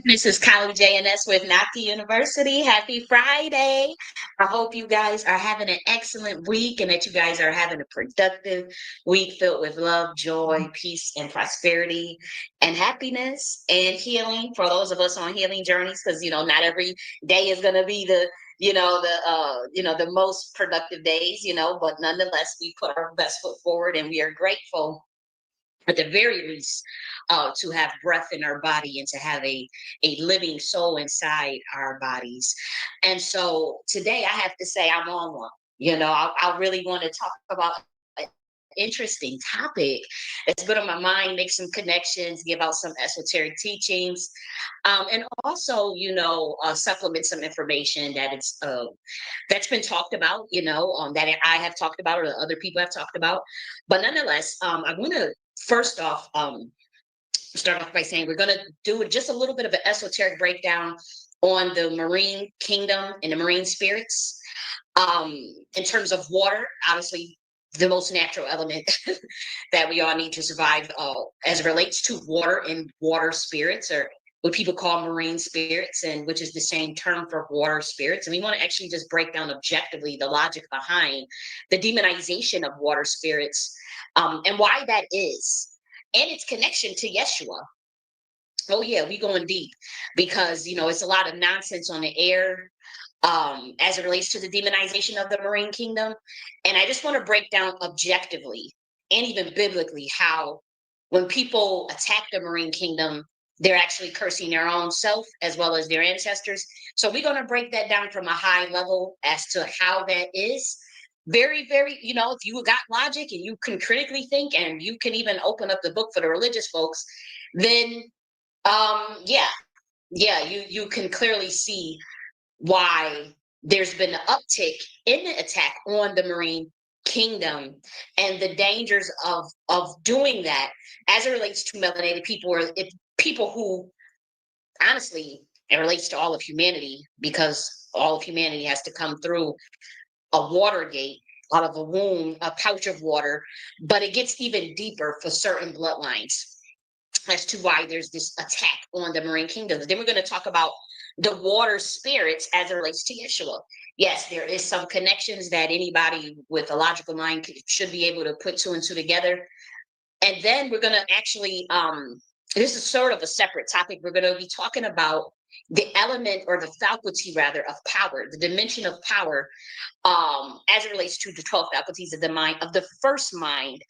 This is Kylie J.N.S with Nakhti University. Happy Friday. I hope you guys are having an excellent week and that you guys are having a productive week filled with love, joy, peace, and prosperity and happiness and healing for those of us on healing journeys because, not every day is going to be the most productive days, but nonetheless, we put our best foot forward and we are grateful at the very least, to have breath in our body and to have a living soul inside our bodies. And so today I have to say I'm on one. I really want to talk about an interesting topic that's been on my mind, make some connections, give out some esoteric teachings, and also, supplement some information that's been talked about, that I have talked about or other people have talked about. But nonetheless, I want to first off start off by saying we're going to do just a little bit of an esoteric breakdown on the marine kingdom and the marine spirits. In terms of water, obviously the most natural element that we all need to survive, as it relates to water and water spirits, or what people call marine spirits, and which is the same term for water spirits. And we want to actually just break down objectively the logic behind the demonization of water spirits, and why that is, and its connection to Yeshua. Oh yeah, we going deep because it's a lot of nonsense on the air, as it relates to the demonization of the marine kingdom. And I just want to break down objectively and even biblically how when people attack the marine kingdom, they're actually cursing their own self as well as their ancestors. So we're going to break that down from a high level as to how that is. Very, very, if you got logic and you can critically think and you can even open up the book for the religious folks, then yeah, you can clearly see why there's been an uptick in the attack on the marine kingdom and the dangers of doing that as it relates to melanated people, or people who, honestly, it relates to all of humanity, because all of humanity has to come through a water gate, out of a womb, a pouch of water. But it gets even deeper for certain bloodlines as to why there's this attack on the marine kingdom. Then we're going to talk about the water spirits as it relates to Yeshua. Yes, there is some connections that anybody with a logical mind should be able to put two and two together. And then we're going to actually, this is sort of a separate topic. We're going to be talking about the element, or the faculty rather, of power, the dimension of power, as it relates to the 12 faculties of the mind, of the first mind.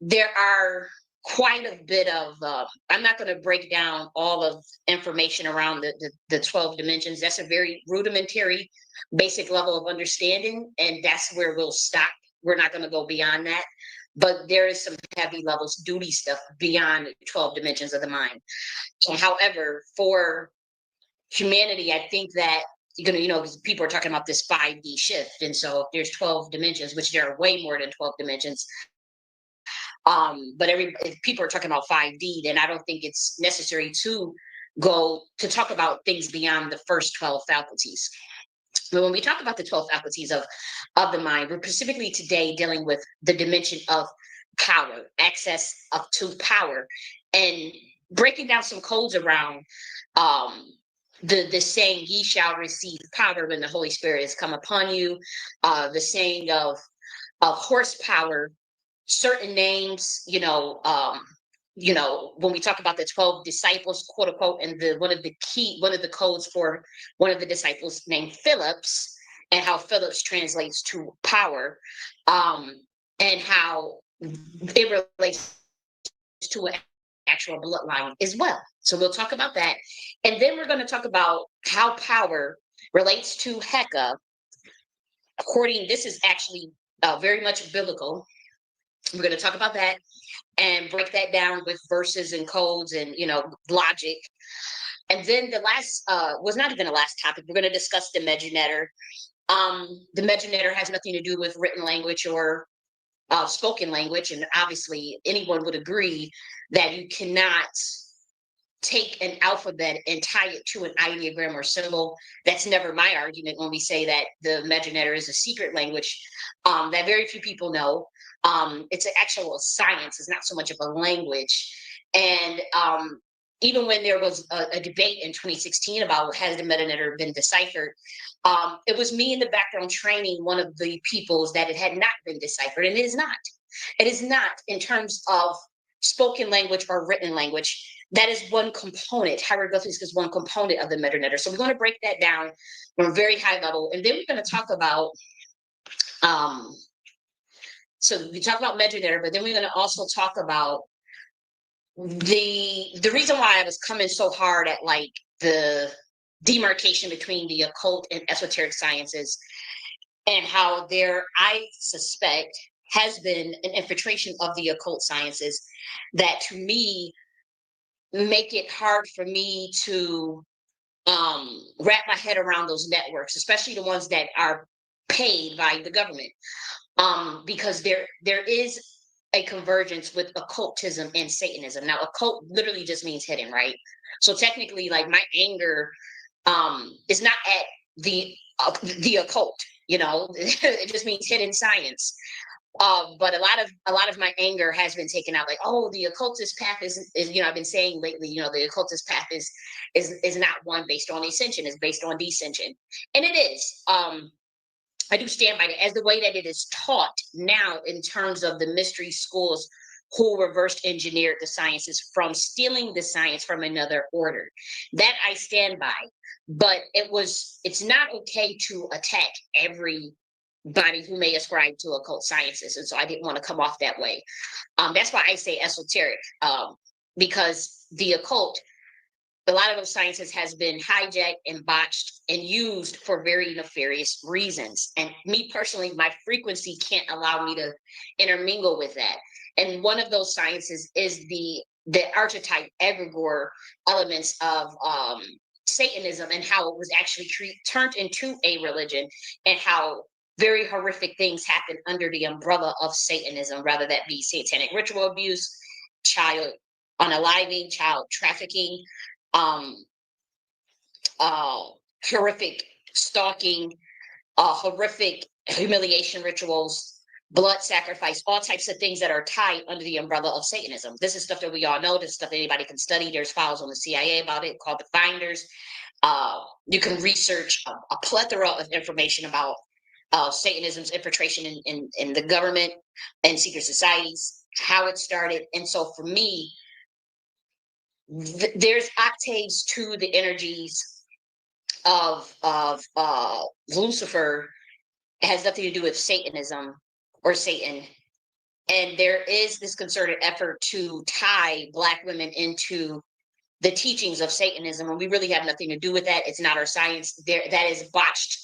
There are quite a bit of, I'm not going to break down all of information around the 12 dimensions. That's a very rudimentary, basic level of understanding, and that's where we'll stop. We're not going to go beyond that. But there is some heavy levels, duty stuff beyond 12 dimensions of the mind. So, however, for humanity, I think that because people are talking about this 5D shift. And so if there's 12 dimensions, which there are way more than 12 dimensions, but if people are talking about 5D, then I don't think it's necessary to go to talk about things beyond the first 12 faculties. But when we talk about the 12 faculties of the mind, we're specifically today dealing with the dimension of power, access up to power, and breaking down some codes around the saying, ye shall receive power when the Holy Spirit has come upon you, the saying of horsepower, certain names, when we talk about the 12 disciples, quote unquote, and one of the codes for one of the disciples named Phillips, and how Phillips translates to power, and how it relates to an actual bloodline as well. So we'll talk about that. And then we're going to talk about how power relates to Heka. This is actually very much biblical. We're going to talk about that and break that down with verses and codes and, logic. And then the last, was not even the last topic. We're going to discuss the MEDU. The MEDU has nothing to do with written language or spoken language. And obviously anyone would agree that you cannot take an alphabet and tie it to an ideogram or symbol. That's never my argument when we say that the MEDU is a secret language that very few people know. It's an actual science. It's not so much of a language. And even when there was a debate in 2016 about has the MEDU been deciphered, it was me in the background training one of the peoples that it had not been deciphered, and it is not. It is not in terms of spoken language or written language. That is one component. Hieroglyphics is one component of the MEDU. So we're going to break that down from a very high level, and then we're going to talk about. So we talk about MEDU, but then we're going to also talk about the reason why I was coming so hard at like the demarcation between the occult and esoteric sciences, and how there, I suspect, has been an infiltration of the occult sciences that, to me, make it hard for me to wrap my head around those networks, especially the ones that are paid by the government, because there is a convergence with occultism and Satanism. Now, occult literally just means hidden, right? So technically, like, my anger is not at the occult, you know. It just means hidden science. But a lot of my anger has been taken out, like, oh, the occultist path is, you know, I've been saying lately, you know, the occultist path is not one based on ascension, it's based on descension. And it is. I do stand by it as the way that it is taught now in terms of the mystery schools who reverse engineered the sciences from stealing the science from another order. That I stand by. But it's not okay to attack everybody who may ascribe to occult sciences. And so I didn't want to come off that way. That's why I say esoteric, because the occult, a lot of those sciences has been hijacked and botched and used for very nefarious reasons. And me personally, my frequency can't allow me to intermingle with that. And one of those sciences is the archetype egregore elements of Satanism, and how it was actually turned into a religion, and how very horrific things happen under the umbrella of Satanism, rather that be satanic ritual abuse, child unaliving, child trafficking, horrific stalking, horrific humiliation rituals, blood sacrifice, all types of things that are tied under the umbrella of Satanism. This is stuff that we all know. This is stuff that anybody can study. There's files on the CIA about it called the Finders. You can research a plethora of information about Satanism's infiltration in the government and secret societies, how it started. And so for me, there's octaves to the energies of Lucifer. It has nothing to do with Satanism or Satan. And there is this concerted effort to tie Black women into the teachings of Satanism, and we really have nothing to do with that. It's not our science. That is botched,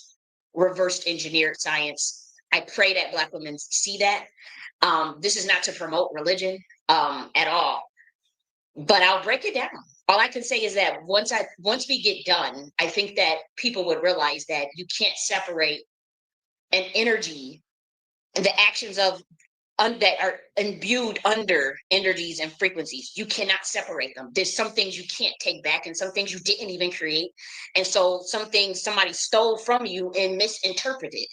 reversed engineered science. I pray that Black women see that. This is not to promote religion at all, but I'll break it down. All I can say is that once we get done, I think that people would realize that you can't separate an energy and the actions of that are imbued under energies and frequencies. You cannot separate them. There's some things you can't take back, and some things you didn't even create. And so some things somebody stole from you and misinterpreted.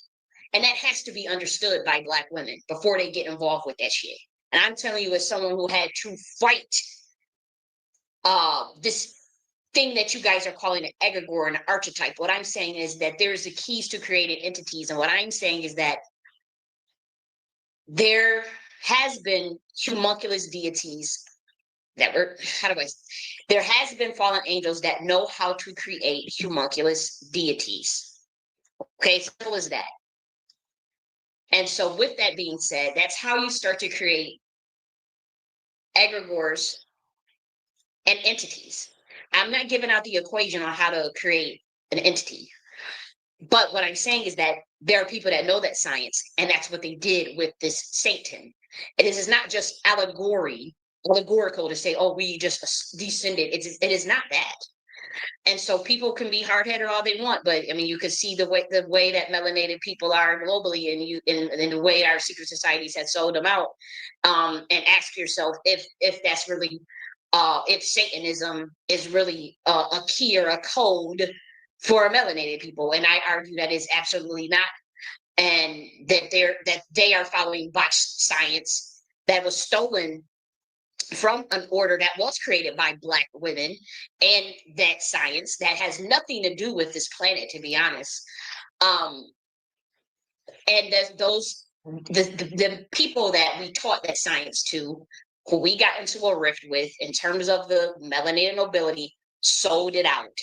And that has to be understood by Black women before they get involved with that shit. And I'm telling you, as someone who had to fight this thing that you guys are calling an egregore and an archetype, what I'm saying is that there's the keys to created entities. And what I'm saying is that there has been homunculus deities that were, there has been fallen angels that know how to create homunculus deities. Okay, simple as that. And so with that being said, that's how you start to create egregores and entities. I'm not giving out the equation on how to create an entity. But what I'm saying is that there are people that know that science, and that's what they did with this Satan. It is not just allegorical to say, oh, we just descended. It is not that. And so people can be hard-headed all they want, but I mean, you can see the way that melanated people are globally, and in the way our secret societies have sold them out. And ask yourself if that's really if Satanism is really a key or a code for melanated people. And I argue that is absolutely not, and that they are following botched science that was stolen from an order that was created by Black women, and that science that has nothing to do with this planet, to be honest. Um, and the people that we taught that science to, who we got into a rift with in terms of the melanated nobility, sold it out,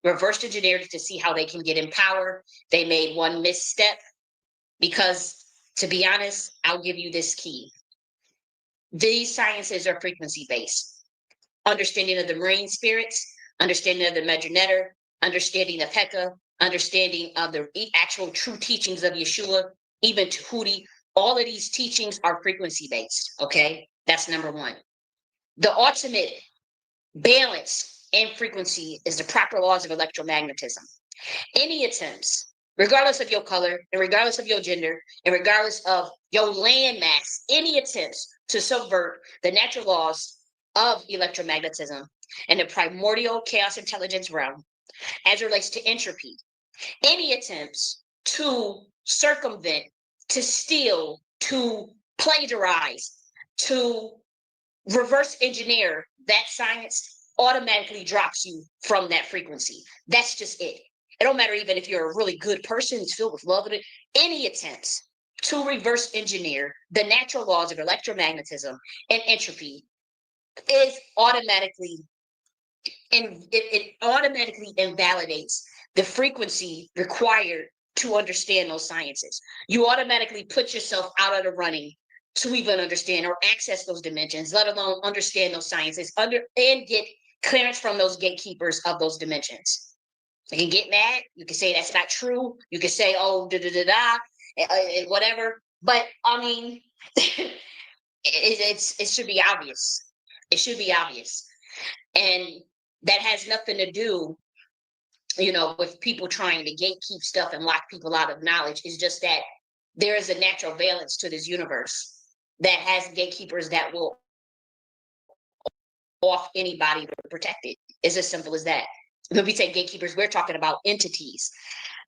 reversed engineered it to see how they can get in power. They made one misstep because, to be honest, I'll give you this key. These sciences are frequency based. Understanding of the marine spirits, understanding of the MEDU, understanding of Heka, understanding of the actual true teachings of Yeshua, even Tahuti, all of these teachings are frequency based. Okay, that's number one. The ultimate balance and frequency is the proper laws of electromagnetism. Any attempts, regardless of your color and regardless of your gender and regardless of your landmass, any attempts to subvert the natural laws of electromagnetism and the primordial chaos intelligence realm as it relates to entropy, any attempts to circumvent, to steal, to plagiarize, to reverse engineer that science automatically drops you from that frequency. That's just it. It don't matter even if you're a really good person who's filled with love. Any attempts to reverse engineer the natural laws of electromagnetism and entropy is automatically, and it automatically invalidates the frequency required to understand those sciences. You automatically put yourself out of the running to even understand or access those dimensions, let alone understand those sciences and get clearance from those gatekeepers of those dimensions. You can get mad. You can say that's not true. You can say, oh, da da da da, and whatever. But I mean, it should be obvious. It should be obvious, and that has nothing to do, with people trying to gatekeep stuff and lock people out of knowledge. It's just that there is a natural valence to this universe that has gatekeepers that will off anybody to protect it. It's as simple as that. When we say gatekeepers, we're talking about entities.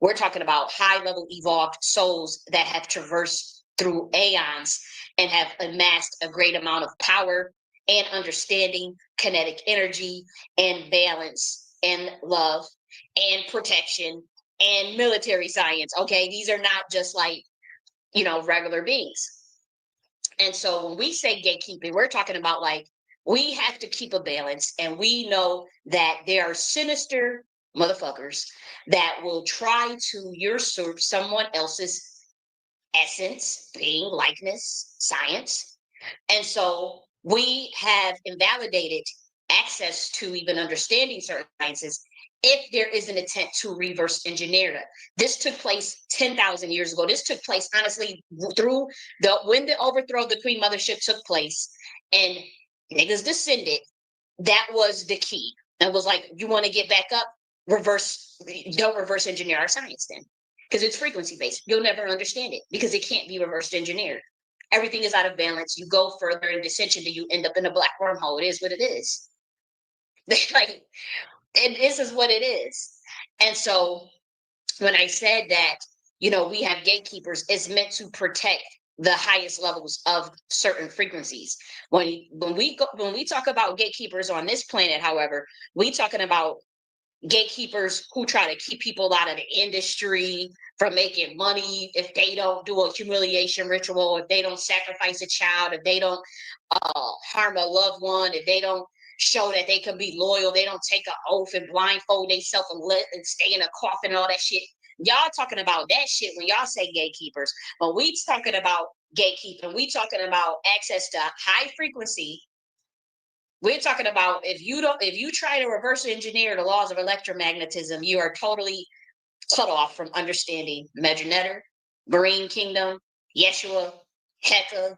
We're talking about high level evolved souls that have traversed through aeons and have amassed a great amount of power and understanding, kinetic energy and balance and love and protection and military science. Okay, these are not just like, regular beings. And so when we say gatekeeping, we're talking about like, we have to keep a balance, and we know that there are sinister motherfuckers that will try to usurp someone else's essence, being, likeness, science. And so we have invalidated access to even understanding certain sciences if there is an intent to reverse engineer it. This took place 10,000 years ago. This took place, honestly, through when the overthrow of the Queen Mothership took place and niggas descended. That was the key. It was like, you want to get back up, don't reverse engineer our science then. Because it's frequency based. You'll never understand it because it can't be reversed engineered. Everything is out of balance. You go further in dissension, then you end up in a black wormhole. It is what it is. Like, and this is what it is. And so when I said that, we have gatekeepers, it's meant to protect the highest levels of certain frequencies. When we talk about gatekeepers on this planet, however, we talking about gatekeepers who try to keep people out of the industry from making money if they don't do a humiliation ritual, if they don't sacrifice a child, if they don't harm a loved one, if they don't show that they can be loyal, they don't take an oath and blindfold themselves and stay in a coffin and all that shit. Y'all talking about that shit when y'all say gatekeepers. When we talking about gatekeeping, we talking about access to high frequency. We're talking about if you try to reverse engineer the laws of electromagnetism, you are totally cut off from understanding MEDU, Marine Kingdom, Yeshua, Heka,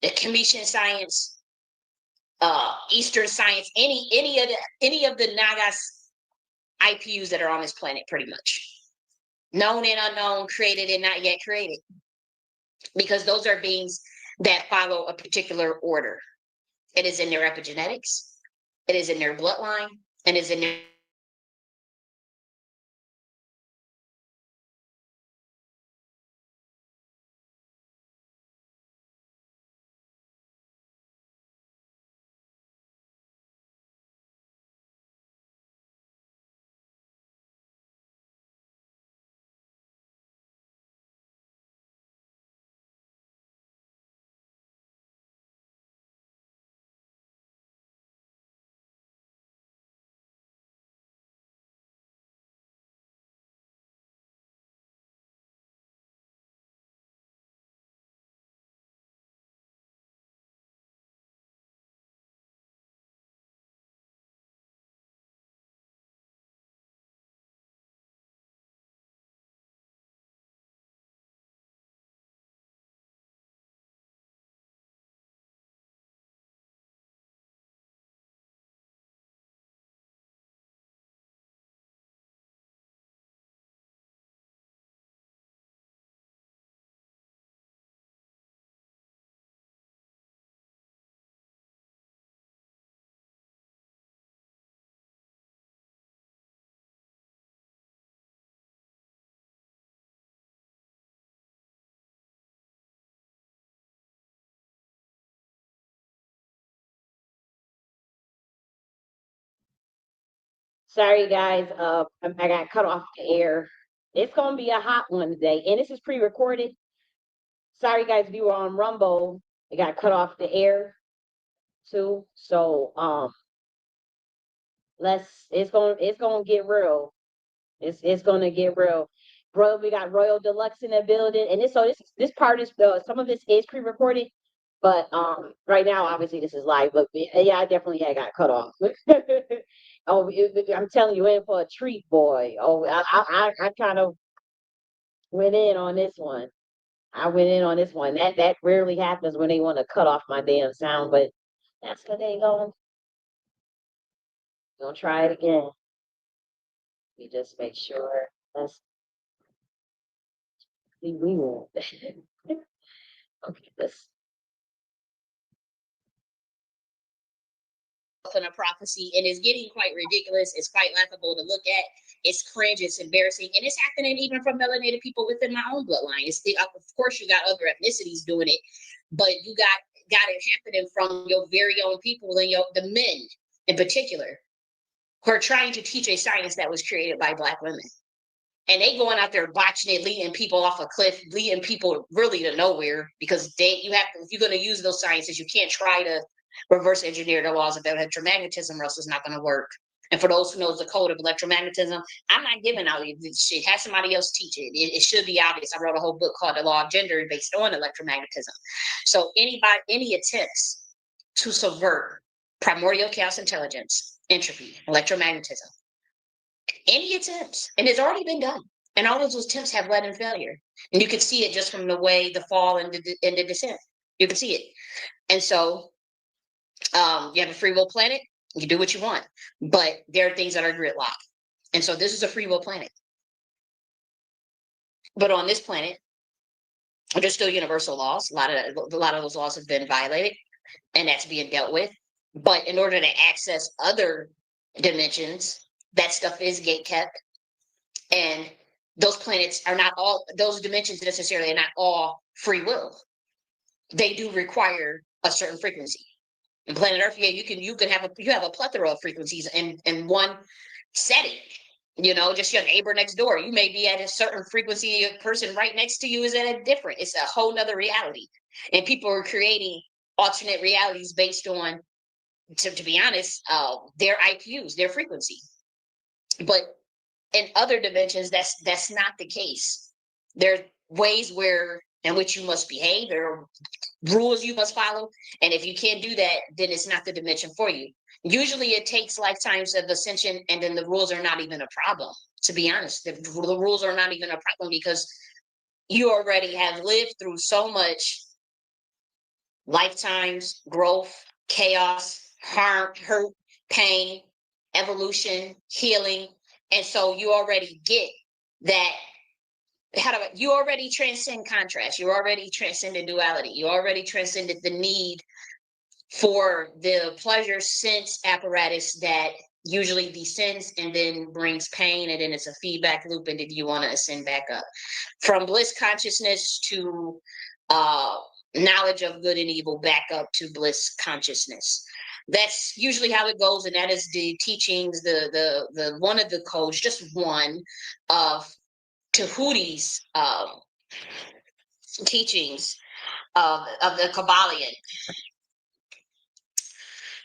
the Commission science, Eastern science, any of the Nagas IPUs that are on this planet, pretty much. Known and unknown, created and not yet created. Because those are beings that follow a particular order. It is in their epigenetics, it is in their bloodline, and is in their Sorry, guys. I got cut off the air. It's gonna be a hot one today, and this is pre-recorded. Sorry, guys, if you were on Rumble, it got cut off the air too. So it's gonna get real. It's gonna get real. Bro, we got Royal Deluxe in the building, and this part is some of this is pre-recorded, but right now obviously this is live. But yeah, I definitely had got cut off. Oh, I'm telling you, in for a treat, boy. Oh, I kind of went in on this one. I went in on this one. That rarely happens when they want to cut off my damn sound, but that's what they gonna try it again. We just make sure. Let's see. We will. Okay, this. In a prophecy, and it's getting quite ridiculous. It's quite laughable to look at. It's cringe. It's embarrassing, and it's happening even from melanated people within my own bloodline. Of course, you got other ethnicities doing it, but you got it happening from your very own people and the men in particular who are trying to teach a science that was created by Black women. And they going out there botching it, leading people off a cliff, leading people really to nowhere, because if you're going to use those sciences, you can't try to reverse engineer the laws of electromagnetism, or else it's not going to work. And for those who knows the code of electromagnetism, I'm not giving out this shit. Have somebody else teach it. It should be obvious. I wrote a whole book called The Law of Gender based on electromagnetism. So any attempts to subvert primordial chaos intelligence, entropy, electromagnetism, any attempts, and it's already been done. And all of those attempts have led in failure. And you can see it just from the way the fall and the descent. You can see it. And so you have a free will planet, you do what you want. But there are things that are gridlock. And so this is a free will planet. But on this planet, there's still universal laws. A lot of those laws have been violated, and that's being dealt with. But in order to access other dimensions, that stuff is gate kept. And those planets are not all, those dimensions necessarily are not all free will. They do require a certain frequency. In planet Earth, yeah, you have a plethora of frequencies in one setting. Just your neighbor next door. You may be at a certain frequency, a person right next to you is at a different. It's a whole nother reality. And people are creating alternate realities based on, to be honest, their IQs, their frequency. But in other dimensions, that's not the case. There are ways in which you must behave. There are rules you must follow, and if you can't do that, then it's not the dimension for you. Usually, it takes lifetimes of ascension, and then the rules are not even a problem. To be honest, the rules are not even a problem, because you already have lived through so much lifetimes, growth, chaos, harm, hurt, pain, evolution, healing. And so you already get that. You already transcend contrast. You already transcended duality. You already transcended the need for the pleasure sense apparatus that usually descends and then brings pain, and then it's a feedback loop, and then you want to ascend back up. From bliss consciousness to knowledge of good and evil, back up to bliss consciousness. That's usually how it goes, and that is the teachings, the one of the codes, just one of Tahuti's teachings of the Kabbalion.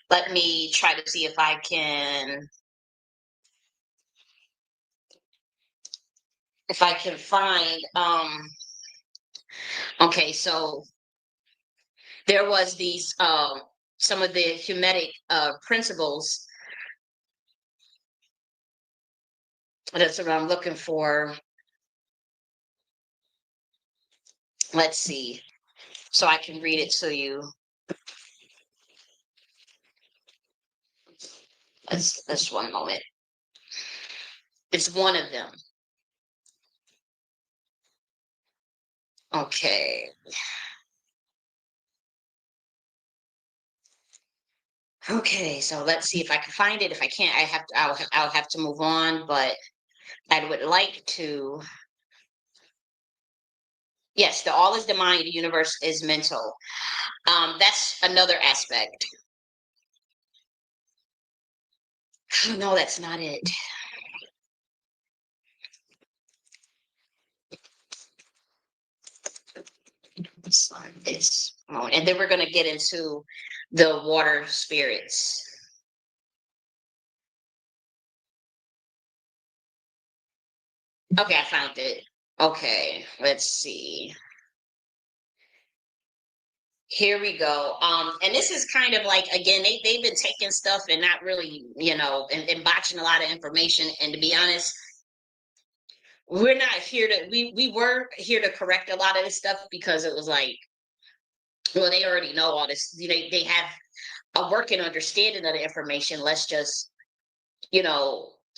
Let me try to see if I can find okay, so there was these some of the Hermetic principles. That's what I'm looking for. Let's see, so I can read it to you. That's one moment. It's one of them. Okay. Okay, so let's see if I can find it. If I can't, I'll have to move on, but I would like to. Yes, the all is divine, the universe is mental. That's another aspect. No, that's not it. And then we're going to get into the water spirits. Okay, I found it. Okay, let's see. Here we go. And this is kind of like, again, they've been taking stuff and not really, and botching a lot of information. And to be honest, we're not here to we were here to correct a lot of this stuff because it was like, well, they already know all this. They have a working understanding of the information. Let's just,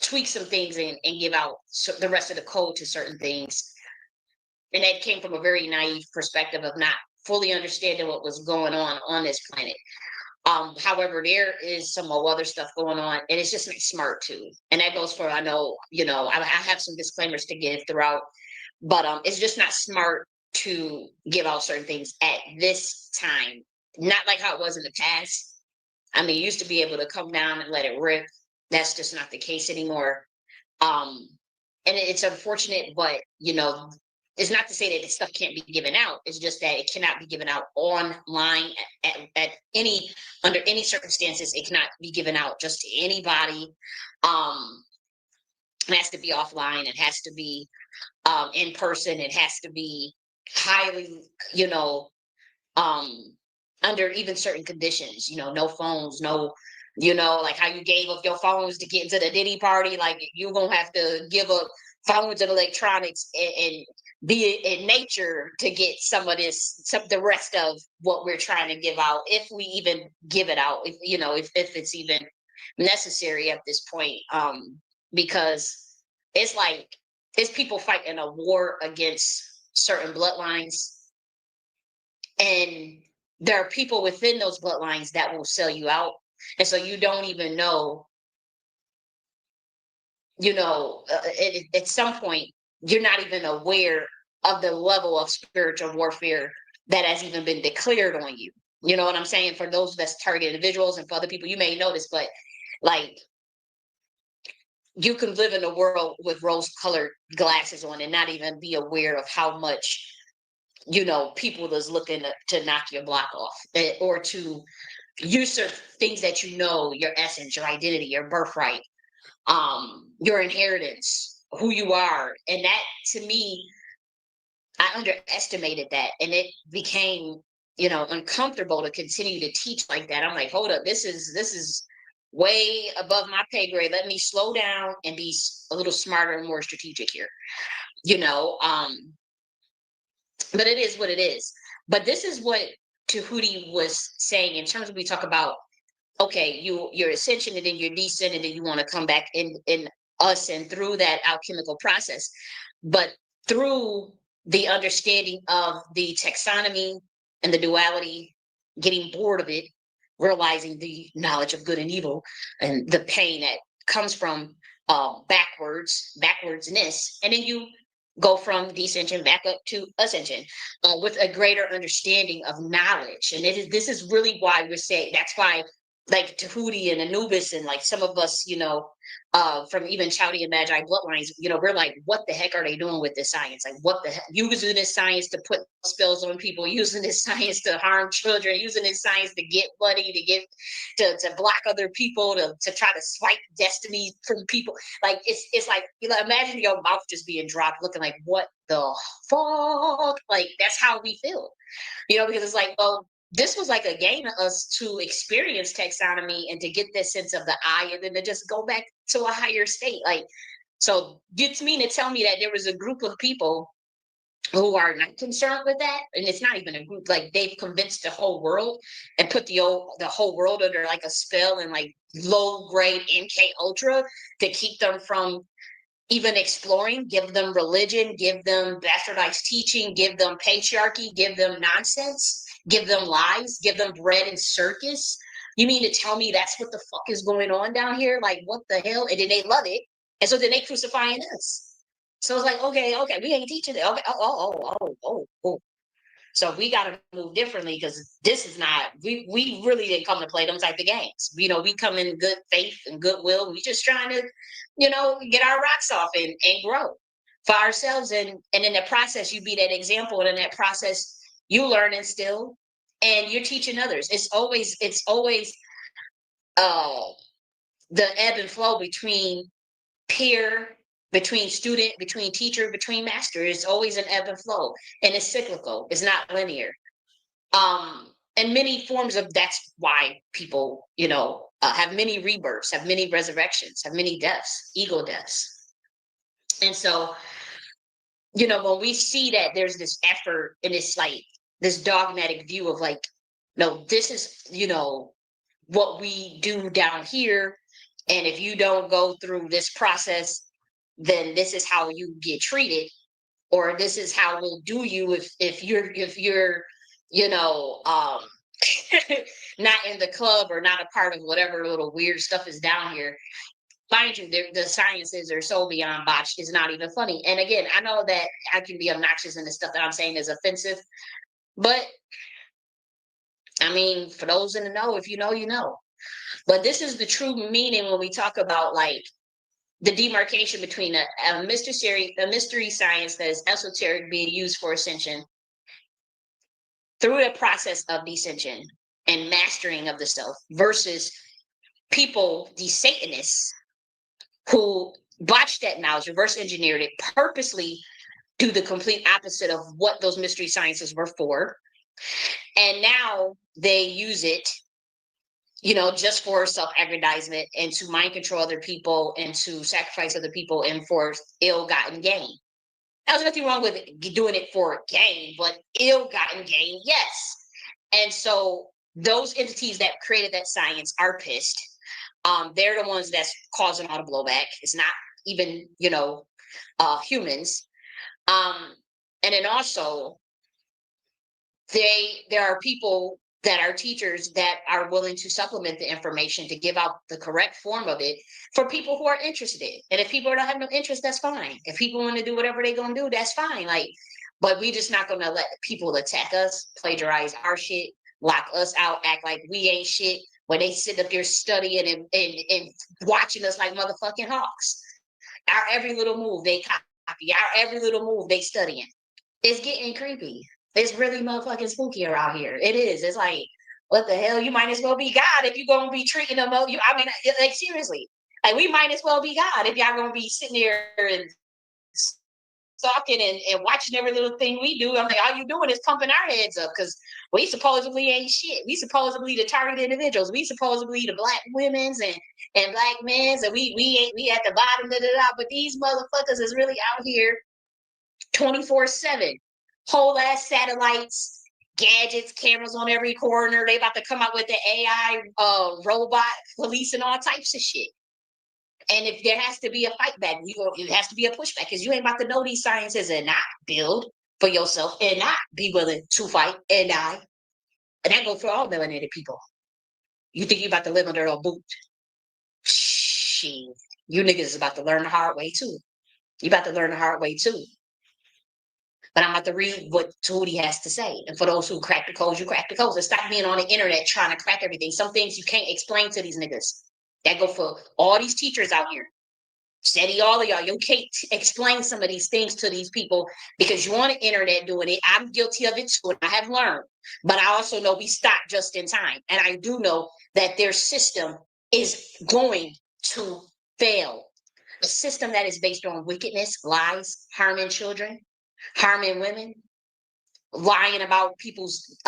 tweak some things and give out the rest of the code to certain things. And that came from a very naive perspective of not fully understanding what was going on this planet. However, there is some other stuff going on, and it's just not smart too. And that goes for, I know, I have some disclaimers to give throughout, but it's just not smart to give out certain things at this time. Not like how it was in the past. I mean, you used to be able to come down and let it rip. That's just not the case anymore. And it's unfortunate, but it's not to say that this stuff can't be given out. It's just that it cannot be given out online at any under any circumstances. It cannot be given out just to anybody. It has to be offline. It has to be in person. It has to be highly, under even certain conditions. No phones, no. Like how you gave up your phones to get into the Diddy party, like you're gonna have to give up phones and electronics and be in nature to get the rest of what we're trying to give out, if we even give it out, if it's even necessary at this point. Because it's like it's people fighting a war against certain bloodlines, and there are people within those bloodlines that will sell you out. And so you don't even know, at some point, you're not even aware of the level of spiritual warfare that has even been declared on you. You know what I'm saying? For those that's target individuals, and for other people, you may notice, but like you can live in a world with rose-colored glasses on and not even be aware of how much, people is looking to knock your block off, or to usurp things that your essence, your identity, your birthright, your inheritance, who you are. And that, to me, I underestimated that, and it became, uncomfortable to continue to teach like that. I'm like, hold up, this is way above my pay grade. Let me slow down and be a little smarter and more strategic here. you know um but it is what it is. But this is what Tahuti was saying in terms of, we talk about, okay, your ascension and then your descent, and then you want to come back in us and through that alchemical process. But through the understanding of the taxonomy and the duality, getting bored of it, realizing the knowledge of good and evil and the pain that comes from backwardsness, and then you go from descension back up to ascension, with a greater understanding of knowledge. And this is really why we're saying, that's why, like Tahuti and Anubis and like some of us, from even Chaldean Magi bloodlines, we're like, what the heck are they doing with this science? Like, what the heck? Using this science to put spells on people, using this science to harm children, using this science to get money, to block other people, to try to swipe destiny from people. Like, it's like, imagine your mouth just being dropped, looking like, what the fuck? Like, that's how we feel, because it's like, well, this was like a game to us to experience taxonomy and to get this sense of the I, and then to just go back to a higher state. Like, so gets me to tell me that there was a group of people who are not concerned with that, and it's not even a group. Like, they've convinced the whole world and put the whole world under like a spell and like low grade MK Ultra to keep them from even exploring. Give them religion, give them bastardized teaching, give them patriarchy, give them nonsense, give them lies, give them bread and circus. You mean to tell me that's what the fuck is going on down here? Like, what the hell? And then they love it, and so then they crucifying us. So it's like, okay, we ain't teaching it. Okay, oh. So we got to move differently, because this is not, we really didn't come to play them type of games. We come in good faith and goodwill. We just trying to, get our rocks off and grow for ourselves. And in the process, you be that example. And in that process, you learn and still, and you're teaching others. It's always uh, the ebb and flow between peer, between student, between teacher, between master. It's always an ebb and flow, and it's cyclical. It's not linear. And many forms of, that's why people, have many rebirths, have many resurrections, have many deaths, ego deaths. And so, when we see that there's this effort and it's like this dogmatic view of like, no, this is, what we do down here. And if you don't go through this process, then this is how you get treated, or this is how we'll do you if you're you know um not in the club or not a part of whatever little weird stuff is down here. Mind you, the sciences are so beyond botched, it's not even funny. And again, I know that I can be obnoxious and the stuff that I'm saying is offensive, but I mean, for those in the know, if you know, you know. But this is the true meaning when we talk about like the demarcation between a mystery science that is esoteric being used for ascension through the process of descension and mastering of the self, versus people, these Satanists, who botched that knowledge, reverse engineered it, purposely do the complete opposite of what those mystery sciences were for. And now they use it, just for self-aggrandizement and to mind control other people and to sacrifice other people and for ill-gotten gain. There's nothing wrong with doing it for gain, but ill-gotten gain, yes. And so those entities that created that science are pissed. They're the ones that's causing all the blowback. It's not even, humans. And then also, there are people that are teachers that are willing to supplement the information to give out the correct form of it for people who are interested. And if people don't have no interest, that's fine. If people want to do whatever they're gonna do, that's fine. Like, but we just not gonna let people attack us, plagiarize our shit, lock us out, act like we ain't shit, when they sit up there studying and watching us like motherfucking hawks. Our every little move they copy, our every little move they studying. It's getting creepy. It's really motherfucking spooky around here. It is. It's like, what the hell? You might as well be God if you're gonna be treating them. I mean, like seriously, like we might as well be God if y'all gonna be sitting there and stalking and watching every little thing we do. I'm like, all you doing is pumping our heads up because we supposedly ain't shit. We supposedly the target individuals. We supposedly the black women's and black men's, and we ain't, we at the bottom. Da, da, da. But these motherfuckers is really out here 24/7. Whole ass satellites, gadgets, cameras on every corner. They about to come out with the AI robot policing all types of shit. And if there has to be a fight back, it has to be a pushback, because you ain't about to know these sciences and not build for yourself and not be willing to fight and die. And that goes for all melanated people. You think you about to live under a boot? Shit, you niggas is about to learn the hard way too. You about to learn the hard way too. But I'm about to read what Tootie has to say. And for those who crack the codes, you crack the codes. And stop being on the internet trying to crack everything. Some things you can't explain to these niggas. That go for all these teachers out here. Steady, all of y'all. You can't explain some of these things to these people because you're on the internet doing it. I'm guilty of it too, and I have learned. But I also know we stop just in time. And I do know that their system is going to fail. A system that is based on wickedness, lies, harming children, harming women, lying about people's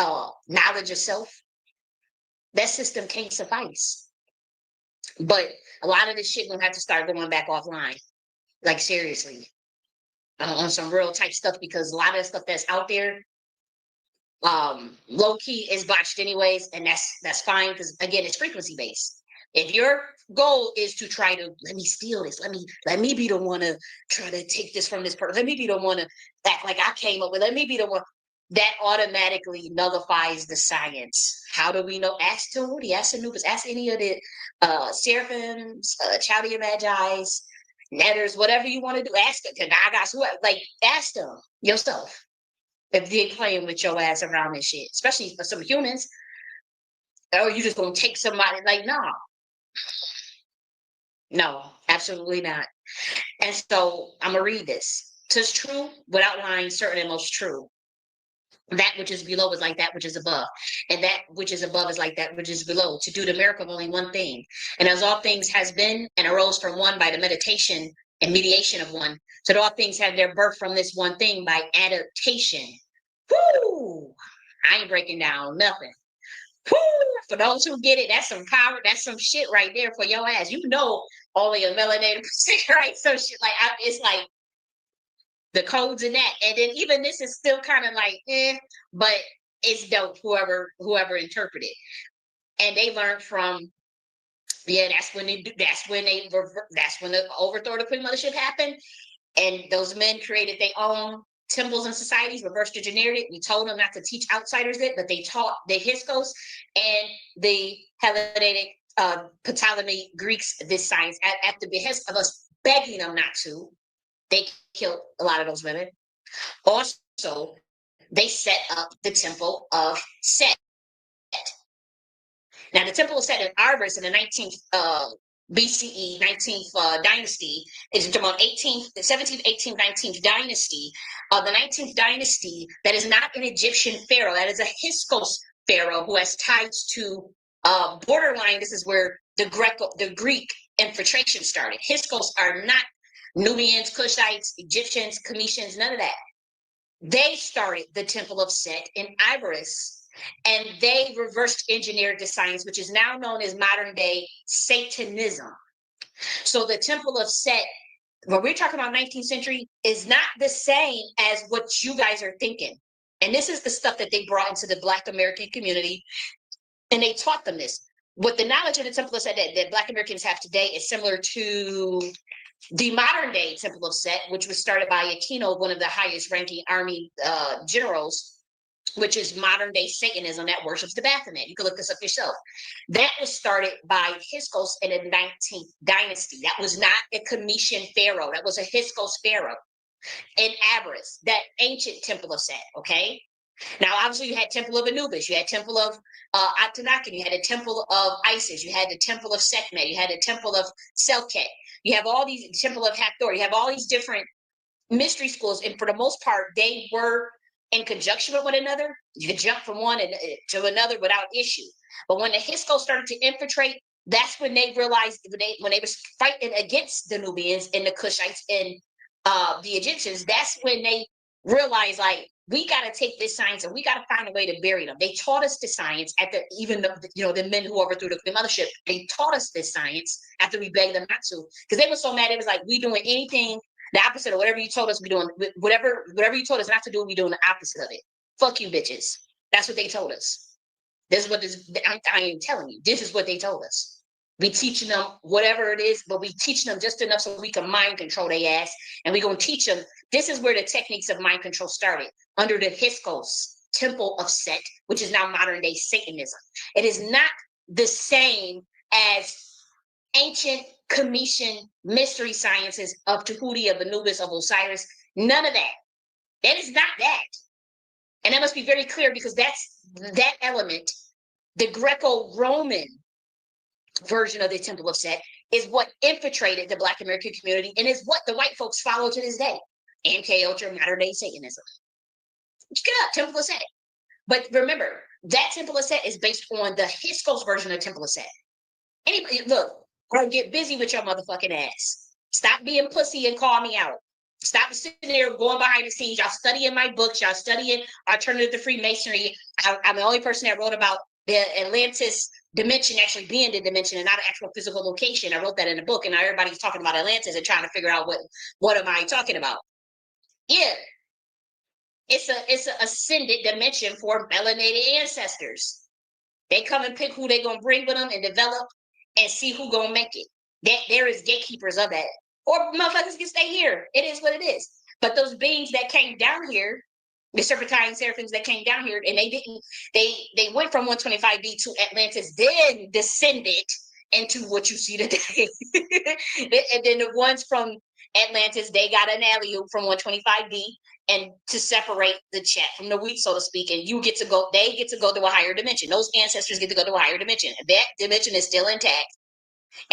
knowledge of self. That system can't suffice. But a lot of this shit gonna have to start going back offline, like seriously, on some real type stuff, because a lot of the stuff that's out there, low key is botched anyways, and that's fine, because again, it's frequency based. If your goal is to try to let me steal this, let me be the one to try to take this from this person, let me be the one to act like I came up with, let me be the one, that automatically nullifies the science. How do we know? Ask Tahuti, ask Anubis, ask any of the seraphims, Chaldea Magi's, Netters, whatever you want to do. Ask the Kanagas, whoever, like ask them yourself. if they playing with your ass around this shit, especially for some humans. Oh, you just gonna take somebody? Like, no, absolutely not. And so I'm gonna read this. "'Tis true, without lying, certain and most true. That which is below is like that which is above, and that which is above is like that which is below. To do the miracle of only one thing. And as all things has been and arose from one by the meditation and mediation of one, so that all things have their birth from this one thing by adaptation." Whoo! I ain't breaking down nothing. Woo! For those who get it, that's some power. That's some shit right there for your ass. You know, all of your melanated right? So shit, like it's like the codes in that, and then even this is still kind of like, but it's dope. Whoever interpreted, and they learned from. Yeah, that's when they do. That's when the overthrow of the Queen Mothership happened, and those men created their own temples and societies, reversed engineered it. We told them not to teach outsiders it, but they taught the Hyksos and the Hellenistic Ptolemy Greeks this science at the behest of us begging them not to. They killed a lot of those women. Also, they set up the Temple of Set. Now, the Temple of Set in Arbus in the 19th BCE, 19th dynasty, is about 18th, the 17th, 18th, 19th dynasty. The 19th dynasty, that is not an Egyptian pharaoh, that is a Hyksos pharaoh who has ties to borderline. This is where the Greek infiltration started. Hyksos are not Nubians, Cushites, Egyptians, Cometians, none of that. They started the Temple of Set in Iberus, and they reversed engineered the science, which is now known as modern day Satanism. So the Temple of Set, when we're talking about 19th century, is not the same as what you guys are thinking. And this is the stuff that they brought into the Black American community, and they taught them this. What the knowledge of the Temple of Set that Black Americans have today is similar to the modern day Temple of Set, which was started by Aquino, one of the highest ranking army generals, which is modern day Satanism that worships the Baphomet. You can look this up yourself. That was started by Hyksos in the 19th dynasty. That was not a Cometian pharaoh. That was a Hyksos pharaoh in Aberus, that ancient Temple of Set, okay? Now, obviously, you had Temple of Anubis, you had Temple of Atenaken, you had a Temple of Isis, you had the Temple of Sekhmet, you had the Temple of Selket, you have all these, Temple of Hathor, you have all these different mystery schools, and for the most part, they were in conjunction with one another. You could jump from one to another without issue. But when the Hyksos started to infiltrate, that's when they realized when they were fighting against the Nubians and the Cushites and the Egyptians, that's when they realized, like, we got to take this science and we got to find a way to bury them. They taught us the science even the men who overthrew the mothership. They taught us this science after we begged them not to, because they were so mad. It was like, we doing anything the opposite of whatever you told us we doing. Whatever you told us not to do, we doing the opposite of it. Fuck you, bitches. That's what they told us. This is what I am telling you. This is what they told us. We teaching them whatever it is, but we teaching them just enough so we can mind control their ass. And we're going to teach them. This is where the techniques of mind control started, under the Hyksos Temple of Set, which is now modern day Satanism. It is not the same as ancient Cometian mystery sciences of Tahuti, of Anubis, of Osiris. None of that. That is not that. And that must be very clear, because that's that element, the Greco-Roman version of the Temple of Set, is what infiltrated the Black American community and is what the white folks follow to this day. MK Ultra, modern day Satanism. Get up, Temple of Set. But remember, that Temple of Set is based on the Hyksos version of Temple of Set. Anybody, look, or get busy with your motherfucking ass. Stop being pussy and call me out. Stop sitting there going behind the scenes. Y'all studying my books. Y'all studying Alternative to Freemasonry. I'm the only person that wrote about the Atlantis dimension actually being the dimension and not an actual physical location. I wrote that in the book, and now everybody's talking about Atlantis and trying to figure out what am I talking about. Yeah, it's an ascended dimension for melanated ancestors. They come and pick who they gonna bring with them and develop and see who gonna make it. There is gatekeepers of that. Or motherfuckers can stay here. It is what it is. But those beings that came down here, the serpentine seraphims that came down here, and they went from 125B to Atlantis, then descended into what you see today. And then the ones from Atlantis, they got an alley-oop from 125D and to separate the chat from the wheat, so to speak. And you get to go, they get to go to a higher dimension. Those ancestors get to go to a higher dimension. That dimension is still intact.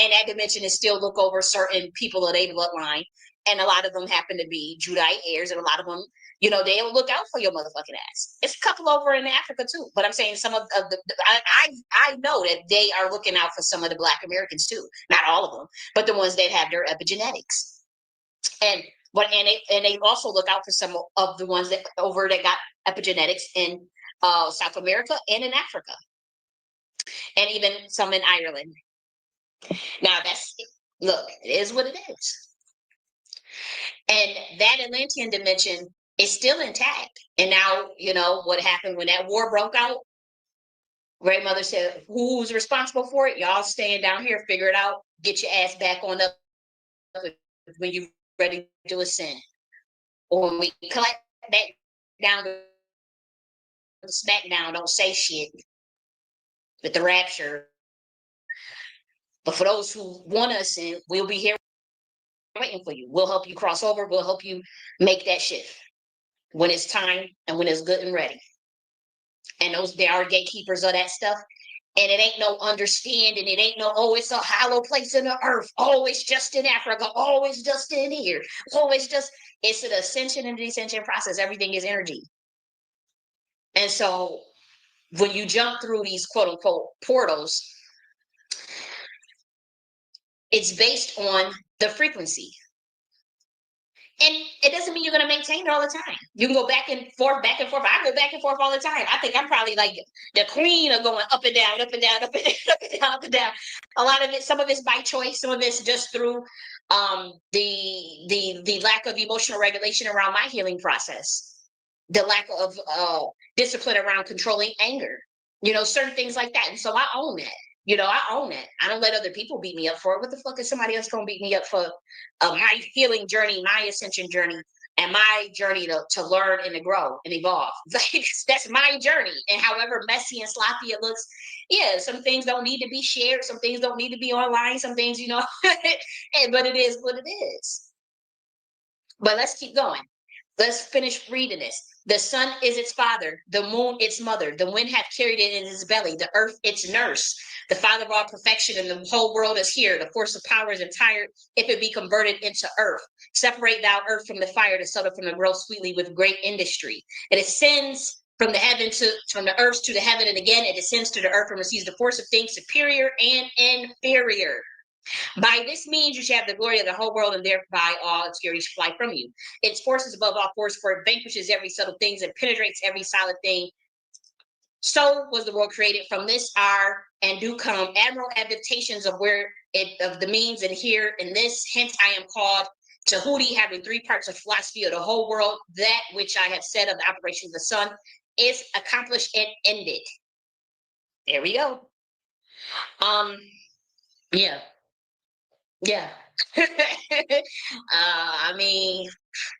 And that dimension is still look over certain people of their bloodline. And a lot of them happen to be Judite heirs, and a lot of them, you know, they'll look out for your motherfucking ass. It's a couple over in Africa too, but I'm saying some of I know that they are looking out for some of the Black Americans too. Not all of them, but the ones that have their epigenetics. And they also look out for some of the ones that got epigenetics in South America and in Africa, and even some in Ireland. Now look, it is what it is. And that Atlantean dimension is still intact. And now, you know, what happened when that war broke out? Great Mother said, who's responsible for it? Y'all staying down here, figure it out, get your ass back on up when you're ready to ascend. Or when we collect back down to the smackdown, don't say shit with the rapture. But for those who want to ascend, we'll be here waiting for you. We'll help you cross over. We'll help you make that shift when it's time and when it's good and ready. And they are gatekeepers of that stuff. And it ain't no understanding. It ain't no, oh, it's a hollow place in the earth. Oh, it's just in Africa. Oh, it's just in here. Oh, it's an ascension and descension process. Everything is energy. And so when you jump through these quote unquote portals, it's based on the frequency. And it doesn't mean you're going to maintain it all the time. You can go back and forth, back and forth. I go back and forth all the time. I think I'm probably like the queen of going up and down, up and down, up and down, up and down, up and down. A lot of it, some of it's by choice, some of it's just through the lack of emotional regulation around my healing process, the lack of discipline around controlling anger, you know, certain things like that. And so I own that. You know, I own it. I don't let other people beat me up for it. What the fuck is somebody else gonna beat me up for my healing journey, my ascension journey, and my journey to learn and to grow and evolve? Like, that's my journey. And however messy and sloppy it looks, yeah, some things don't need to be shared. Some things don't need to be online. Some things, you know, but it is what it is. But let's keep going. Let's finish reading this. The sun is its father, the moon its mother, the wind hath carried it in its belly, the earth its nurse, the father of all perfection, and the whole world is here. The force of power is entire, if it be converted into earth. Separate thou earth from the fire, the soda from the growth sweetly with great industry. It ascends from the heaven from the earth to the heaven, and again it descends to the earth and receives the force of things superior and inferior. By this means you shall have the glory of the whole world, and thereby all its fury shall fly from you. Its force is above all force, for it vanquishes every subtle thing and penetrates every solid thing. So was the world created. From this are and do come admirable adaptations of the means, and here in this, hence I am called Tahuti, having 3 parts of philosophy of the whole world. That which I have said of the operation of the sun is accomplished and ended. There we go. Yeah. Yeah. I mean,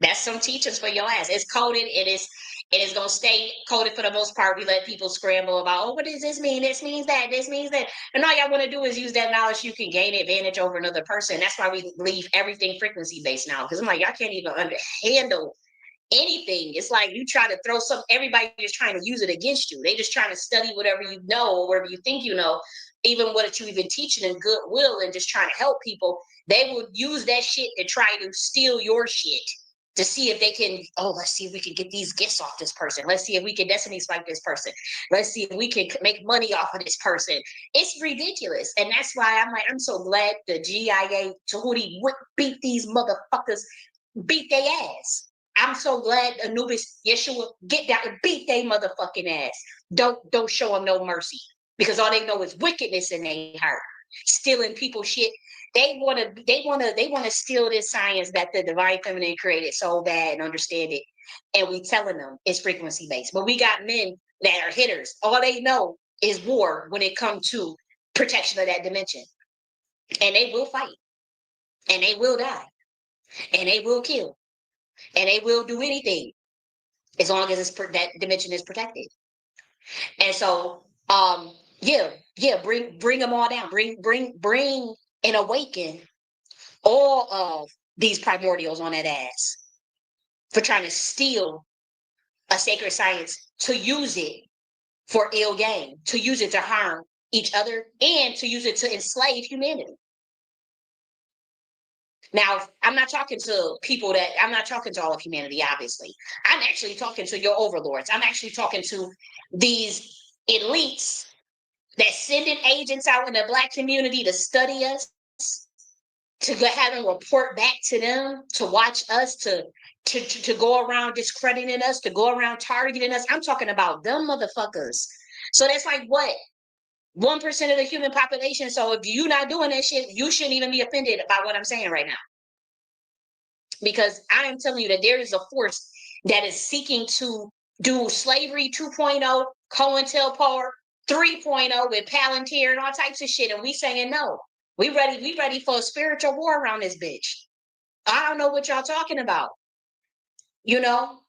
that's some teachers for your ass. It's coded. It is gonna stay coded for the most part. We let people scramble about, oh, what does this mean? This means that, this means that. And all y'all want to do is use that knowledge. You can gain advantage over another person. That's why we leave everything frequency based now. Because I'm like, y'all can't even handle anything. It's like you try to throw everybody just trying to use it against you. They just trying to study whatever you know or whatever you think you know, even what you even teaching in goodwill and just trying to help people. They will use that shit to try to steal your shit to see if they can, oh, let's see if we can get these gifts off this person. Let's see if we can destiny spike this person. Let's see if we can make money off of this person. It's ridiculous. And that's why I'm so glad the GIA Tahuti beat these motherfuckers, beat their ass. I'm so glad Anubis, Yeshua, get down and beat their motherfucking ass. Don't show them no mercy, because all they know is wickedness in their heart, stealing people's shit. They want to steal this science that the divine feminine created so bad and understand it. And we telling them it's frequency based. But we got men that are hitters. All they know is war when it comes to protection of that dimension. And they will fight. And they will die. And they will kill. And they will do anything as long as that dimension is protected. And so, bring them all down. Bring and awaken all of these primordials on that ass for trying to steal a sacred science to use it for ill gain, to use it to harm each other, and to use it to enslave humanity. Now, I'm not talking to people I'm not talking to all of humanity, obviously. I'm actually talking to your overlords. I'm actually talking to these elites that sending agents out in the Black community to study us, to go ahead and report back to them, to watch us, to go around discrediting us, to go around targeting us. I'm talking about them motherfuckers. So that's like what? 1% of the human population. So if you're not doing that shit, you shouldn't even be offended about what I'm saying right now. Because I am telling you that there is a force that is seeking to do slavery 2.0, COINTELPRO 3.0 with Palantir and all types of shit. And we saying no. We ready for a spiritual war around this bitch. I don't know what y'all talking about. You know?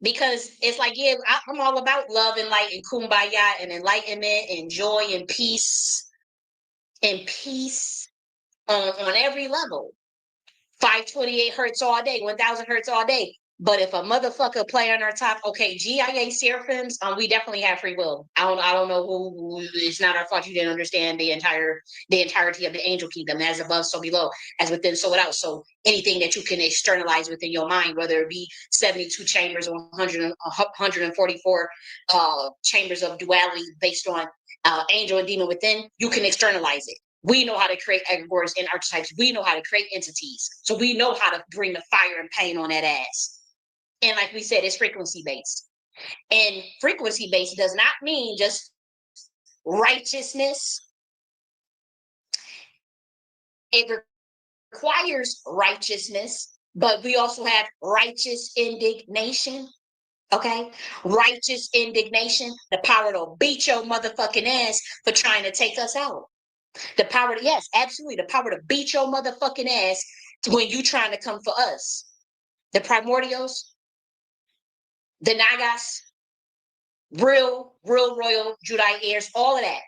Because it's like, yeah, I'm all about love and light and kumbaya and enlightenment and joy and peace on every level. 528 hertz all day, 1000 hertz all day. But if a motherfucker play on our top, okay, GIA seraphims, we definitely have free will. I don't know who. It's not our fault you didn't understand the entirety of the angel kingdom, as above, so below, as within, so without. So anything that you can externalize within your mind, whether it be 72 chambers or 144 chambers of duality based on angel and demon within, you can externalize it. We know how to create egregores and archetypes. We know how to create entities. So we know how to bring the fire and pain on that ass. And like we said, it's frequency-based. And frequency-based does not mean just righteousness. It requires righteousness, but we also have righteous indignation. Okay? Righteous indignation, the power to beat your motherfucking ass for trying to take us out. The power to, yes, absolutely, the power to beat your motherfucking ass when you trying to come for us. The primordials, the Nagas, real royal Judite heirs, all of that.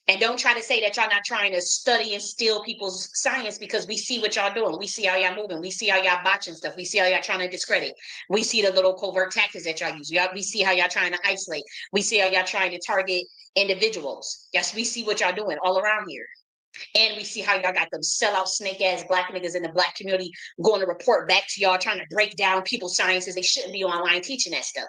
And don't try to say that y'all not trying to study and steal people's science, because we see what y'all doing. We see how y'all moving. We see how y'all botching stuff. We see how y'all trying to discredit. We see the little covert tactics that y'all use. We see how y'all trying to isolate. We see how y'all trying to target individuals. Yes, we see what y'all doing all around here. And we see how y'all got them sellout snake ass Black niggas in the Black community going to report back to y'all, trying to break down people's sciences. They shouldn't be online teaching that stuff.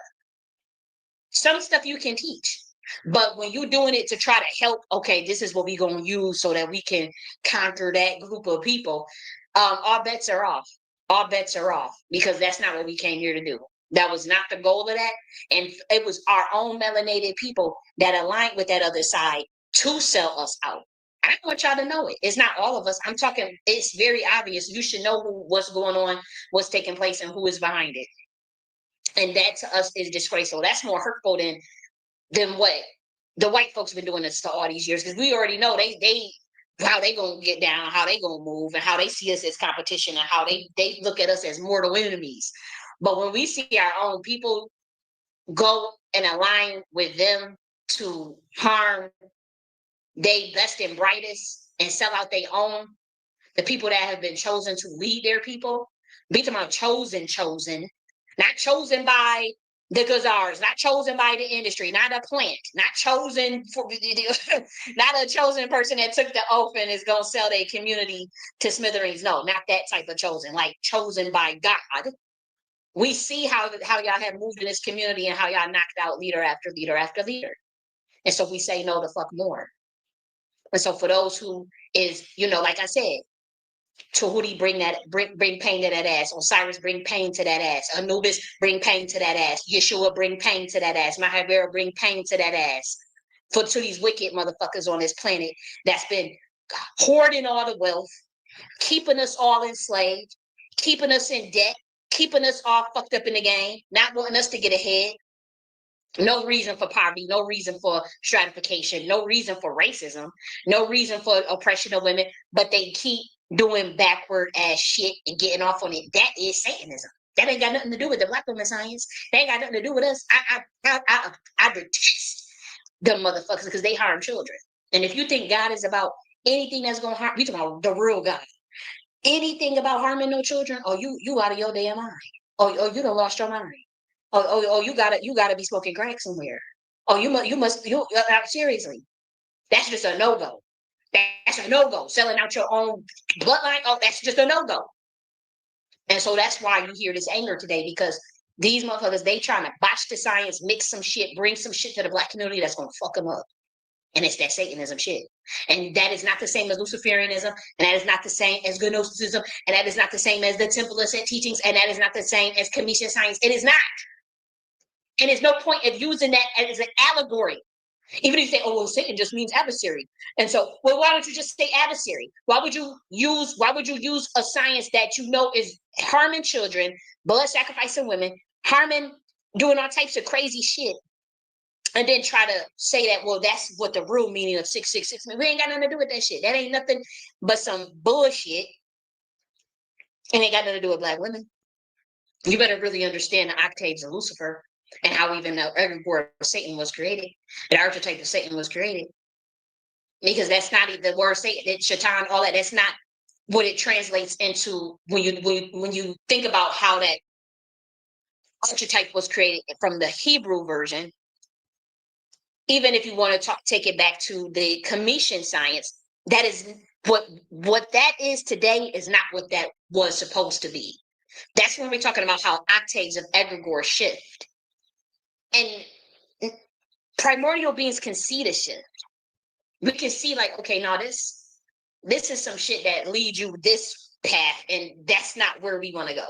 Some stuff you can teach, but when you're doing it to try to help, okay, this is what we're going to use so that we can conquer that group of people, all bets are off. All bets are off, because that's not what we came here to do. That was not the goal of that. And it was our own melanated people that aligned with that other side to sell us out. I want y'all to know it. It's not all of us. I'm talking, it's very obvious. You should know what's going on, what's taking place, and who is behind it. And that to us is disgraceful. That's more hurtful than what the white folks been doing this to all these years, because we already know they how they gonna get down, how they gonna move, and how they see us as competition, and how they look at us as mortal enemies. But when we see our own people go and align with them to harm they best and brightest and sell out their own, the people that have been chosen to lead their people, be talking about chosen, not chosen by the Gazars, not chosen by the industry, not a plant, not chosen for, not a chosen person that took the oath and is going to sell their community to smithereens. No, not that type of chosen, like chosen by God. We see how y'all have moved in this community and how y'all knocked out leader after leader after leader. And so we say no the fuck more. And so for those who is, like I said, Tahuti bring pain to that ass. Osiris bring pain to that ass. Anubis bring pain to that ass. Yeshua bring pain to that ass. Mahavira bring pain to that ass. To these wicked motherfuckers on this planet that's been hoarding all the wealth, keeping us all enslaved, keeping us in debt, keeping us all fucked up in the game, not wanting us to get ahead. No reason for poverty, no reason for stratification, no reason for racism, no reason for oppression of women, but they keep doing backward ass shit and getting off on it. That is Satanism. That ain't got nothing to do with the Black women science. They ain't got nothing to do with us. I detest them motherfuckers because they harm children. And if you think God is about anything that's gonna harm, we talking about the real God. anything about harming no children, oh, you out of your damn mind. Oh, you done lost your mind. Oh, you gotta be smoking crack somewhere. Oh, seriously. That's just a no-go. That's a no-go. Selling out your own bloodline, oh, that's just a no-go. And so that's why you hear this anger today, because these motherfuckers, they trying to botch the science, mix some shit, bring some shit to the Black community that's gonna fuck them up. And it's that Satanism shit. And that is not the same as Luciferianism, and that is not the same as Gnosticism, and that is not the same as the Templeist teachings, and that is not the same as Commission science. It is not. And there's no point of using that as an allegory. Even if you say, oh, well, Satan just means adversary. And so, well, why don't you just say adversary? Why would you use a science that you know is harming children, blood sacrificing women, harming, doing all types of crazy shit, and then try to say that, well, that's what the real meaning of 666 means? We ain't got nothing to do with that shit. That ain't nothing but some bullshit. And ain't got nothing to do with Black women. You better really understand the octaves of Lucifer and how even the egregore of Satan was created, the archetype of Satan was created. Because that's not the word Satan, Shaitan, all that. That's not what it translates into when you think about how that archetype was created from the Hebrew version. Even if you want to take it back to the Commission science, that is what that is today is not what that was supposed to be. That's when we're talking about how octaves of egregore shift. And primordial beings can see the shift. We can see like, okay, now this is some shit that leads you this path, and that's not where we want to go.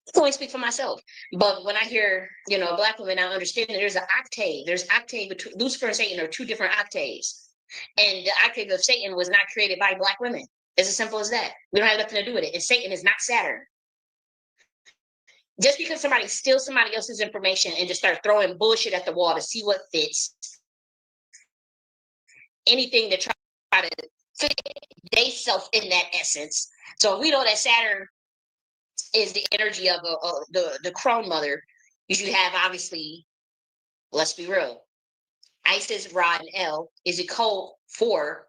I can only speak for myself. But when I hear, Black women, I understand that there's an octave. There's octave between Lucifer and Satan are two different octaves. And the octave of Satan was not created by Black women. It's as simple as that. We don't have nothing to do with it. And Satan is not Saturn. Just because somebody steals somebody else's information and just start throwing bullshit at the wall to see what fits, anything to try to fit they self in that essence. So we know that Saturn is the energy of the crone mother. You should have, obviously, let's be real, Isis, Ra, and El is a code for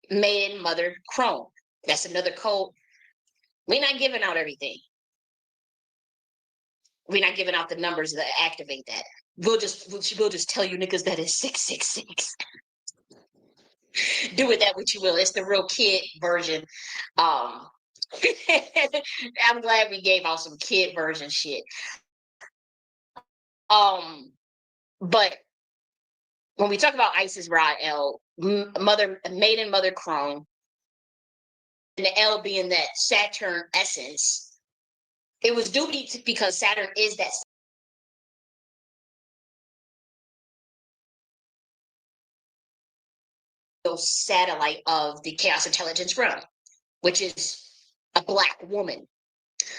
maiden, mother, crone. That's another code. We're not giving out everything. We're not giving out the numbers that activate that. We'll just tell you niggas that is 666. Do with that what you will. It's the real kid version. I'm glad we gave out some kid version shit. But when we talk about Isis, Ra, El, maiden, mother, crone, and the L being that Saturn essence, it was due because Saturn is that satellite of the chaos intelligence realm, which is a Black woman.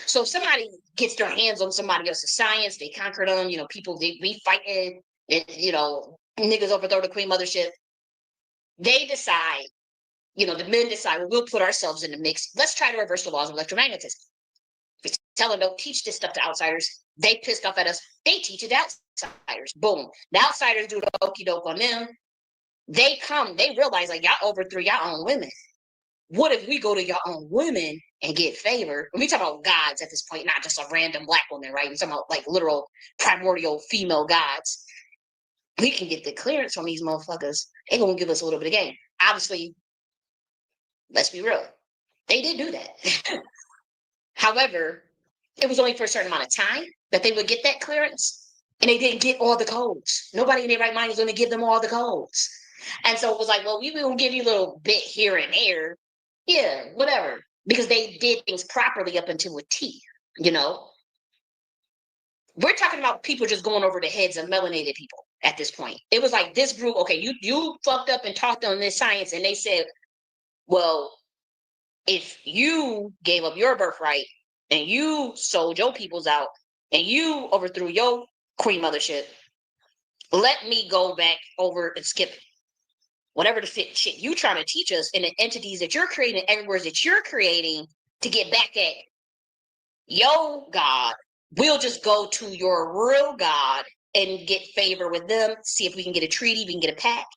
So if somebody gets their hands on somebody else's science, they conquer them, people, we fighting, niggas overthrow the Queen Mothership. They decide, the men decide, well, we'll put ourselves in the mix. Let's try to reverse the laws of electromagnetism. We tell them don't teach this stuff to outsiders. They pissed off at us. They teach it to outsiders. Boom. The outsiders do the okey doke on them. They come, they realize like y'all overthrew your own women. What if we go to your own women and get favor? And we talk about gods at this point, not just a random Black woman, right? We're talking about like literal primordial female gods. We can get the clearance from these motherfuckers. They're gonna give us a little bit of game. Obviously, let's be real. They did do that. However, it was only for a certain amount of time that they would get that clearance, and they didn't get all the codes. Nobody in their right mind was going to give them all the codes. And so it was like, well, we will give you a little bit here and there. Yeah, whatever. Because they did things properly up until a T, We're talking about people just going over the heads of melanated people at this point. It was like this group, okay, you fucked up and taught them this science, and they said, well, if you gave up your birthright and you sold your peoples out and you overthrew your Queen Mothership, let me go back over and skip whatever the shit you trying to teach us in the entities that you're creating, everywhere that you're creating to get back at yo God. We'll just go to your real God and get favor with them, see if we can get a treaty, we can get a pact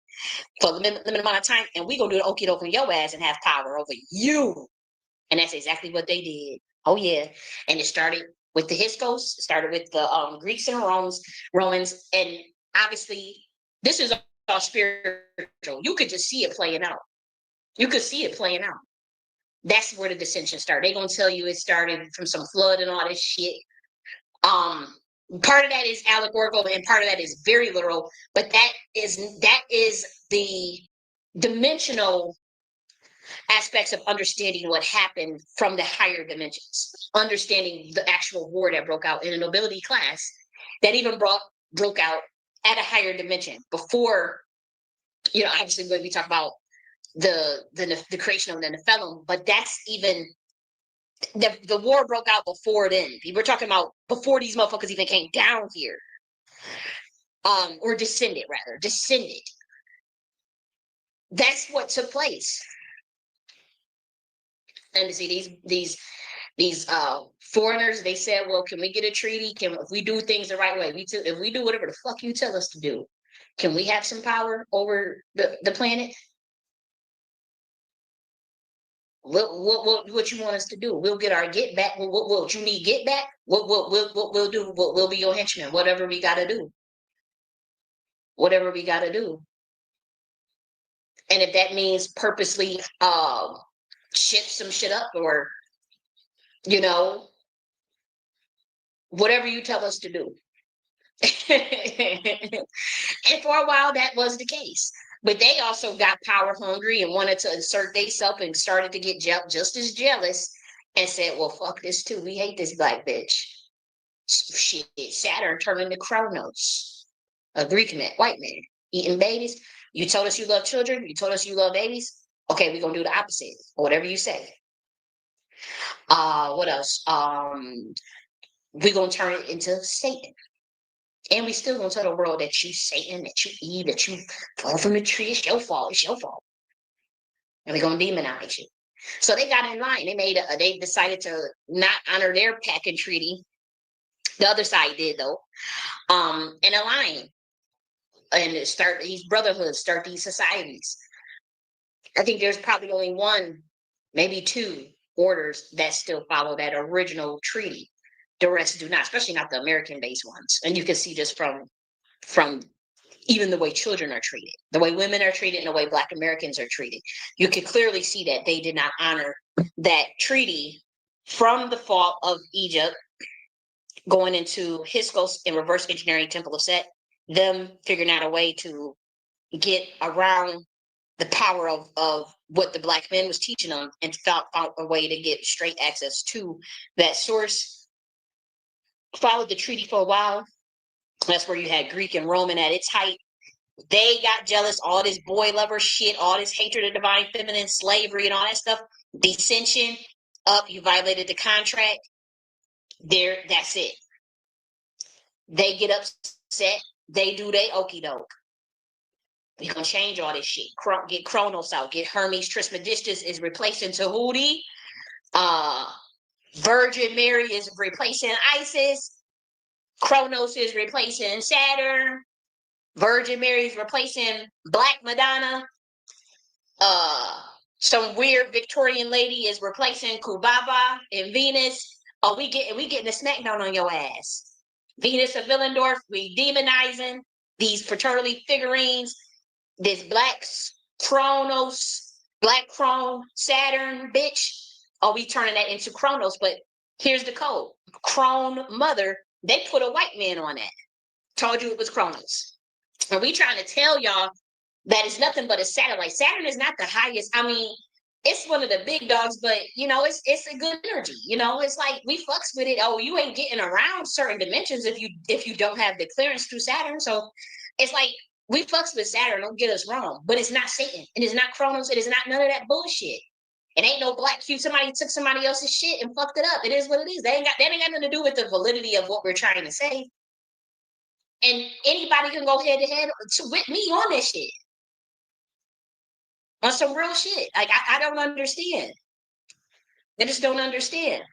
for a limited amount of time, and we're going to do the okie doke on your ass and have power over you. And that's exactly what they did. Oh yeah. And it started with the Hyksos, started with the Greeks and Romans, and obviously this is all spiritual. You could just see it playing out. You could see it playing out. That's where the dissension started. They're gonna tell you it started from some flood and all this shit. Um, Part of that is allegorical and part of that is very literal, but that is the dimensional aspects of understanding what happened from the higher dimensions, understanding the actual war that broke out in a nobility class that even broke out at a higher dimension before, obviously when we talk about the creation of the Nephilim, but that's even the war broke out before then. We're talking about before these motherfuckers even came down here, or descended. That's what took place. And to see these foreigners, they said, well, can we get a treaty? If we do things the right way, if we do whatever the fuck you tell us to do, can we have some power over the planet? What you want us to do? We'll get our get back. What you need get back? What we'll do? We'll be your henchmen. Whatever we got to do. Whatever we got to do. And if that means purposely shift some shit up, or whatever you tell us to do. And for a while that was the case, but they also got power hungry and wanted to assert themselves and started to get just as jealous and said, well, fuck this too, we hate this black bitch. Shit, Saturn turned into Kronos, a Greek man, white man, eating babies. You told us you love children, you told us you love babies, okay, we're gonna do the opposite, or whatever you say. What else? We're gonna turn it into Satan. And we still gonna tell the world that you Satan, that you Eve, that you fall from the tree. It's your fault. It's your fault. And we're gonna demonize you. So they got in line. They decided to not honor their packing treaty. The other side did though. And align and start these brotherhoods, start these societies. I think there's probably only one, maybe two orders that still follow that original treaty. The rest do not, especially not the American-based ones. And you can see just from even the way children are treated, the way women are treated, and the way Black Americans are treated. You can clearly see that they did not honor that treaty from the fall of Egypt, going into Hyksos and reverse engineering Temple of Set, them figuring out a way to get around the power of what the Black men was teaching them, and found a way to get straight access to that source. Followed the treaty for a while. That's where you had Greek and Roman at its height. They got jealous, all this boy lover shit, all this hatred of divine feminine, slavery and all that stuff. Dissension up, you violated the contract. That's it. They get upset, they do they okie doke. We're gonna change all this shit. Get Kronos out, get Hermes Trismegistus is replacing Tahuti. Virgin Mary is replacing Isis. Kronos is replacing Saturn. Virgin Mary is replacing Black Madonna. Some weird Victorian lady is replacing Kubaba and Venus. Oh, we getting a smackdown on your ass. Venus of Willendorf, we demonizing these fraternity figurines. This Black Kronos, Black Chrome, Saturn, bitch. Oh, we turning that into Kronos, but here's the code. Crone mother, they put a white man on that. Told you it was Kronos. And we trying to tell y'all that it's nothing but a satellite. Saturn is not the highest. I mean, it's one of the big dogs, but it's a good energy. It's like we fucks with it. Oh, you ain't getting around certain dimensions if you don't have the clearance through Saturn. So it's like we fucks with Saturn. Don't get us wrong, but it's not Satan. It is not Kronos. It is not none of that bullshit. It ain't no black cube. Somebody took somebody else's shit and fucked it up. It is what it is. That ain't got nothing to do with the validity of what we're trying to say. And anybody can go head to head with me on this shit. On some real shit. Like, I don't understand. I just don't understand.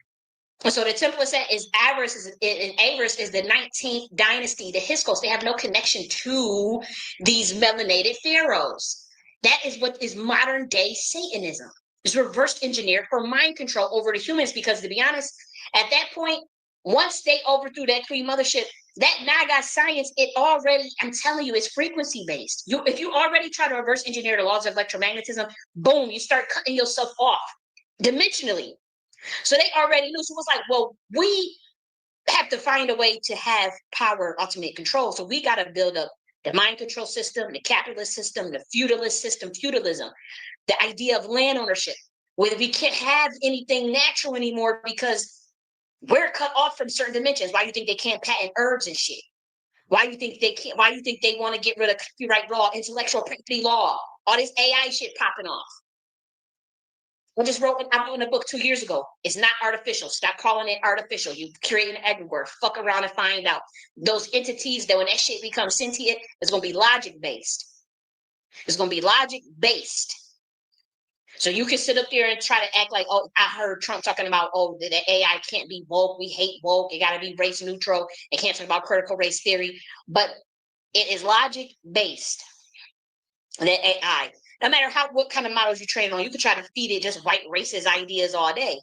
And so the Temple of Set is Avaris is the 19th dynasty, the Hyksos. They have no connection to these melanated pharaohs. That is what is modern day Satanism. It's reverse engineered for mind control over the humans, because to be honest, at that point, once they overthrew that Kree mothership, that Naga science, it already, I'm telling you, it's frequency based. If you already try to reverse engineer the laws of electromagnetism, boom, you start cutting yourself off dimensionally. So they already knew. So it was like, well, we have to find a way to have power, ultimate control. So we got to build up the mind control system, the capitalist system, the feudalist system, feudalism, the idea of land ownership, where we can't have anything natural anymore because we're cut off from certain dimensions. Why do you think they can't patent herbs and shit? Why do you think they can't? Why do you think they want to get rid of copyright law, intellectual property law, all this AI shit popping off? I just wrote in a book 2 years ago. It's not artificial. Stop calling it artificial. You create an everywhere. Fuck around and find out. Those entities that when that shit becomes sentient, it's gonna be logic based. It's gonna be logic based. So you can sit up there and try to act like, oh, I heard Trump talking about, oh, the AI can't be woke. We hate woke. It got to be race neutral. It can't talk about critical race theory. But it is logic based. That AI, no matter what kind of models you train on, you could try to feed it just white racist ideas all day.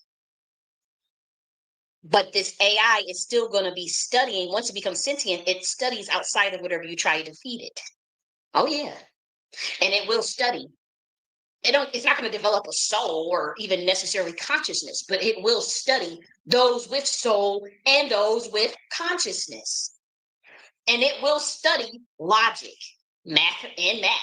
But this AI is still going to be studying. Once it becomes sentient, it studies outside of whatever you try to feed it. Oh yeah, and it will study. It's not going to develop a soul or even necessarily consciousness, but it will study those with soul and those with consciousness. And it will study logic, math, and math.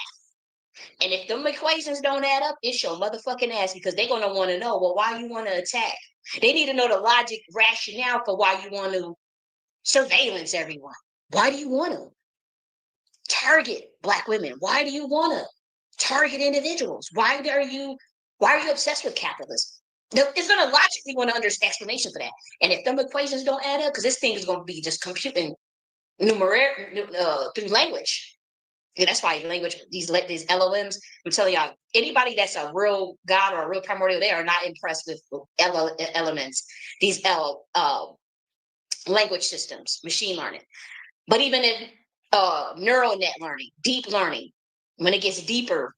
And if them equations don't add up, it's your motherfucking ass, because they're going to want to know, well, why you want to attack? They need to know the logic rationale for why you want to surveillance everyone. Why do you want to target Black women? Why do you want to target individuals? Why are you obsessed with capitalism? It's going to logically want to understand explanation for that. And if them equations don't add up, because this thing is going to be just computing numeric through language. Yeah, that's why language, these LLMs, I'm telling y'all, anybody that's a real God or a real primordial, they are not impressed with elements, these language systems, machine learning. But even in neural net learning, deep learning, when it gets deeper,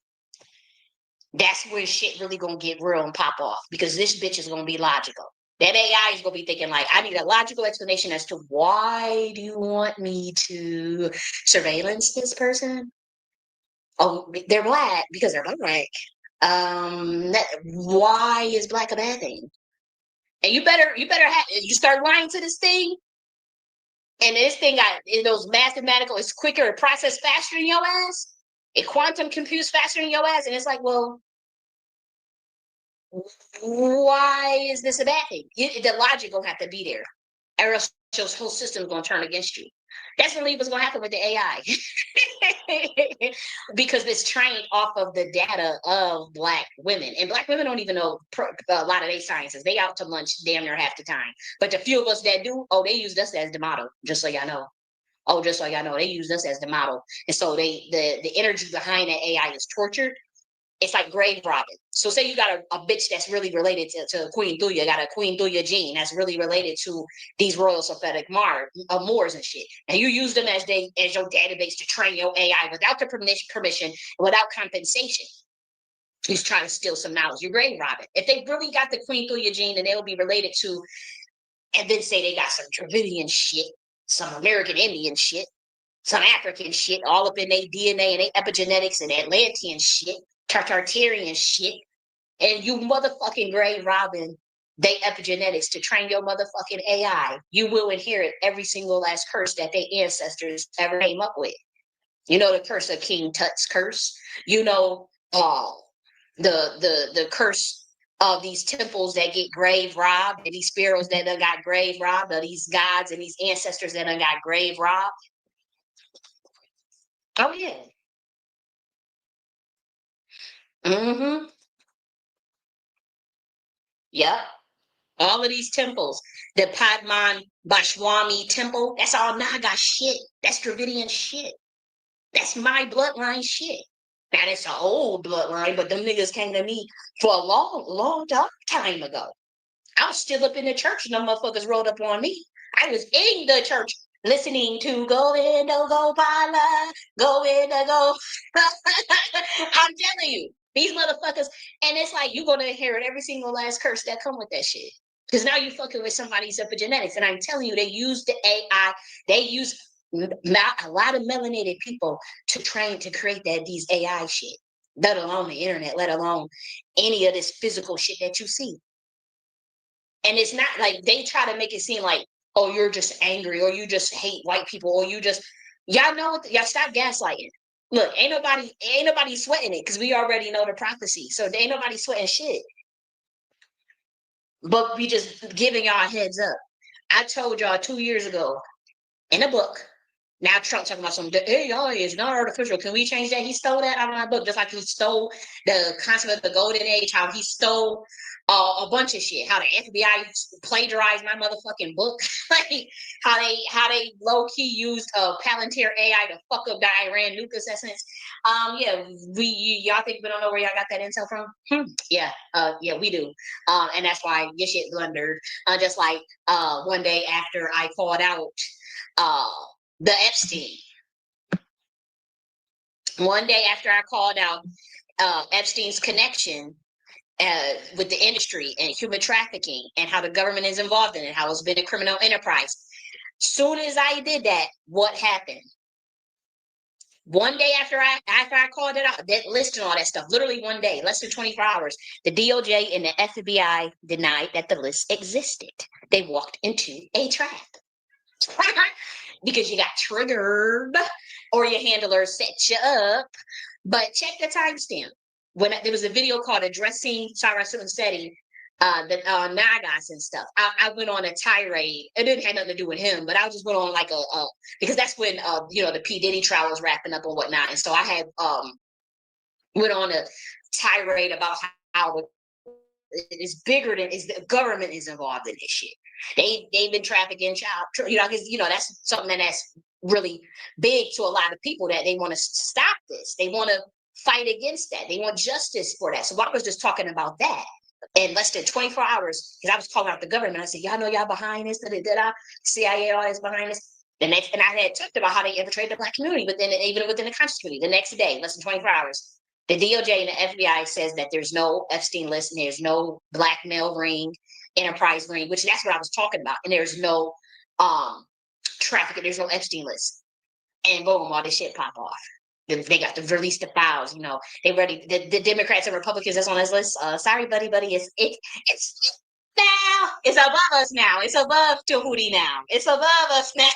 that's when shit really gonna get real and pop off, because this bitch is gonna be logical. That AI is gonna be thinking like, I need a logical explanation as to why do you want me to surveillance this person? Oh, they're Black because they're Black. Why is Black a bad thing? And you start lying to this thing, and this thing got those mathematical, it's quicker, it process faster than your ass. It quantum computes faster than your ass, and it's like, well, why is this a bad thing? The logic gonna have to be there, or else your whole system's gonna turn against you. That's really what's gonna happen with the AI, because it's trained off of the data of Black women, and Black women don't even know a lot of their sciences. They out to lunch damn near half the time. But the few of us that do, oh, they use us as the model. Just so y'all know. Oh, just so y'all know, they use us as the model, and so the energy behind that AI is tortured. It's like grave robbing. So say you got a bitch that's really related to Queen Thuya, got a Queen Thuya gene that's really related to these royal Sophetic Moors and shit. And you use them as your database to train your AI without the permission, without compensation. He's trying to steal some knowledge. You're grave robbing. If they really got the Queen Thuya gene, then they'll be related to, and then say they got some Dravidian shit, some American Indian shit, some African shit, all up in their DNA and their epigenetics and Atlantean shit, Tartarian shit, and you motherfucking grave robbing they epigenetics to train your motherfucking AI. You will inherit every single last curse that their ancestors ever came up with. You know, the curse of King Tut's curse. You know, the curse of these temples that get grave robbed, and these pharaohs that done got grave robbed, or these gods and these ancestors that done got grave robbed. Oh yeah. Mm-hmm. Yep. All of these temples, the Padman Bashwami temple, that's all Naga shit. That's Dravidian shit. That's my bloodline shit. Now that's an old bloodline, but them niggas came to me for a long, long time ago. I was still up in the church and them motherfuckers rolled up on me. I was in the church listening to Go in, go, Pala, go in, go. I'm telling you. These motherfuckers, and it's like you're gonna inherit every single last curse that come with that shit. Because now you're fucking with somebody's epigenetics, and I'm telling you, they use the AI. They use a lot of melanated people to train to create these AI shit. Let alone the internet, let alone any of this physical shit that you see. And it's not like they try to make it seem like, oh, you're just angry, or you just hate white people, or you just y'all know what y'all stop gaslighting. Look, ain't nobody sweating it because we already know the prophecy. So ain't nobody sweating shit. But we just giving y'all a heads up. I told y'all 2 years ago in a book. Now Trump talking about some AI is not artificial. Can we change that? He stole that out of my book, just like he stole the concept of the golden age. How he stole a bunch of shit. How the FBI plagiarized my motherfucking book. Like how they low key used Palantir AI to fuck up the Iran nuke assessments. Yeah, y'all think we don't know where y'all got that intel from? Yeah, yeah, we do. And that's why your shit blundered. Just like one day after I called out the Epstein. One day after I called out Epstein's connection with the industry and human trafficking and how the government is involved in it, how it's been a criminal enterprise. Soon as I did that, what happened? One day after I called it out, that list and all that stuff, literally one day, less than 24 hours, the DOJ and the FBI denied that the list existed. They walked into a trap. Because you got triggered or your handler set you up. But check the timestamp. When there was a video called Addressing Sarah Seti, the Nagas and stuff. I went on a tirade. It didn't have nothing to do with him, but I just went on like because that's when the P. Diddy trial was wrapping up and whatnot. And so I had went on a tirade about how it's bigger than the government is involved in this shit. They've been trafficking child, because that's something that's really big to a lot of people, that they want to stop this. They want to fight against that. They want justice for that. So I was just talking about that in less than 24 hours, because I was calling out the government. I said, y'all know y'all behind this, CIA, all this behind this. The next, and I had talked about how they infiltrated the Black community, but then even within the conscious community, the next day, less than 24 hours, the DOJ and the FBI says that there's no Epstein list, and there's no blackmail ring, enterprise ring, which that's what I was talking about. And there's no trafficking, there's no Epstein list. And boom, all this shit pop off. They got to release the files, they ready. The Democrats and Republicans that's on this list. Sorry, buddy, it's now. It's above us now. It's above Tahuti now. It's above us now.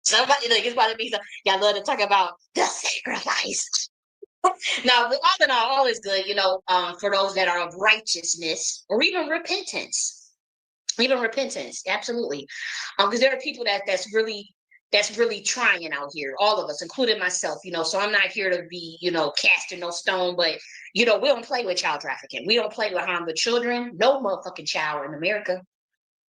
Somebody it's about to be some. Y'all love to talk about the sacrifice. Now, all in all is good, for those that are of righteousness or even repentance. Even repentance, absolutely. Because there are people that's really trying out here, all of us, including myself, so I'm not here to be, casting no stone, but we don't play with child trafficking. We don't play with harm to children, no motherfucking child in America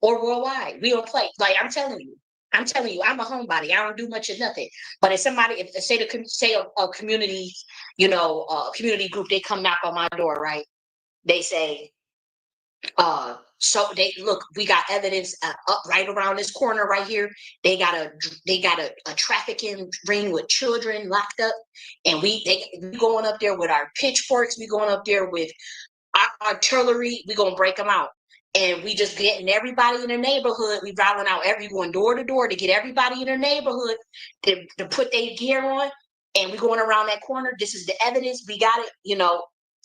or worldwide. We don't play. Like I'm telling you, I'm a homebody. I don't do much of nothing. But if say a community, community group, they come knock on my door, right? They say, so they look, we got evidence up right around this corner right here. They got a trafficking ring with children locked up, and we going up there with our pitchforks. We going up there with our artillery. We gonna break them out. And we just getting everybody in the neighborhood. We rolling out everyone door to door to get everybody in the neighborhood to put their gear on. And we going around that corner. This is the evidence. We got it,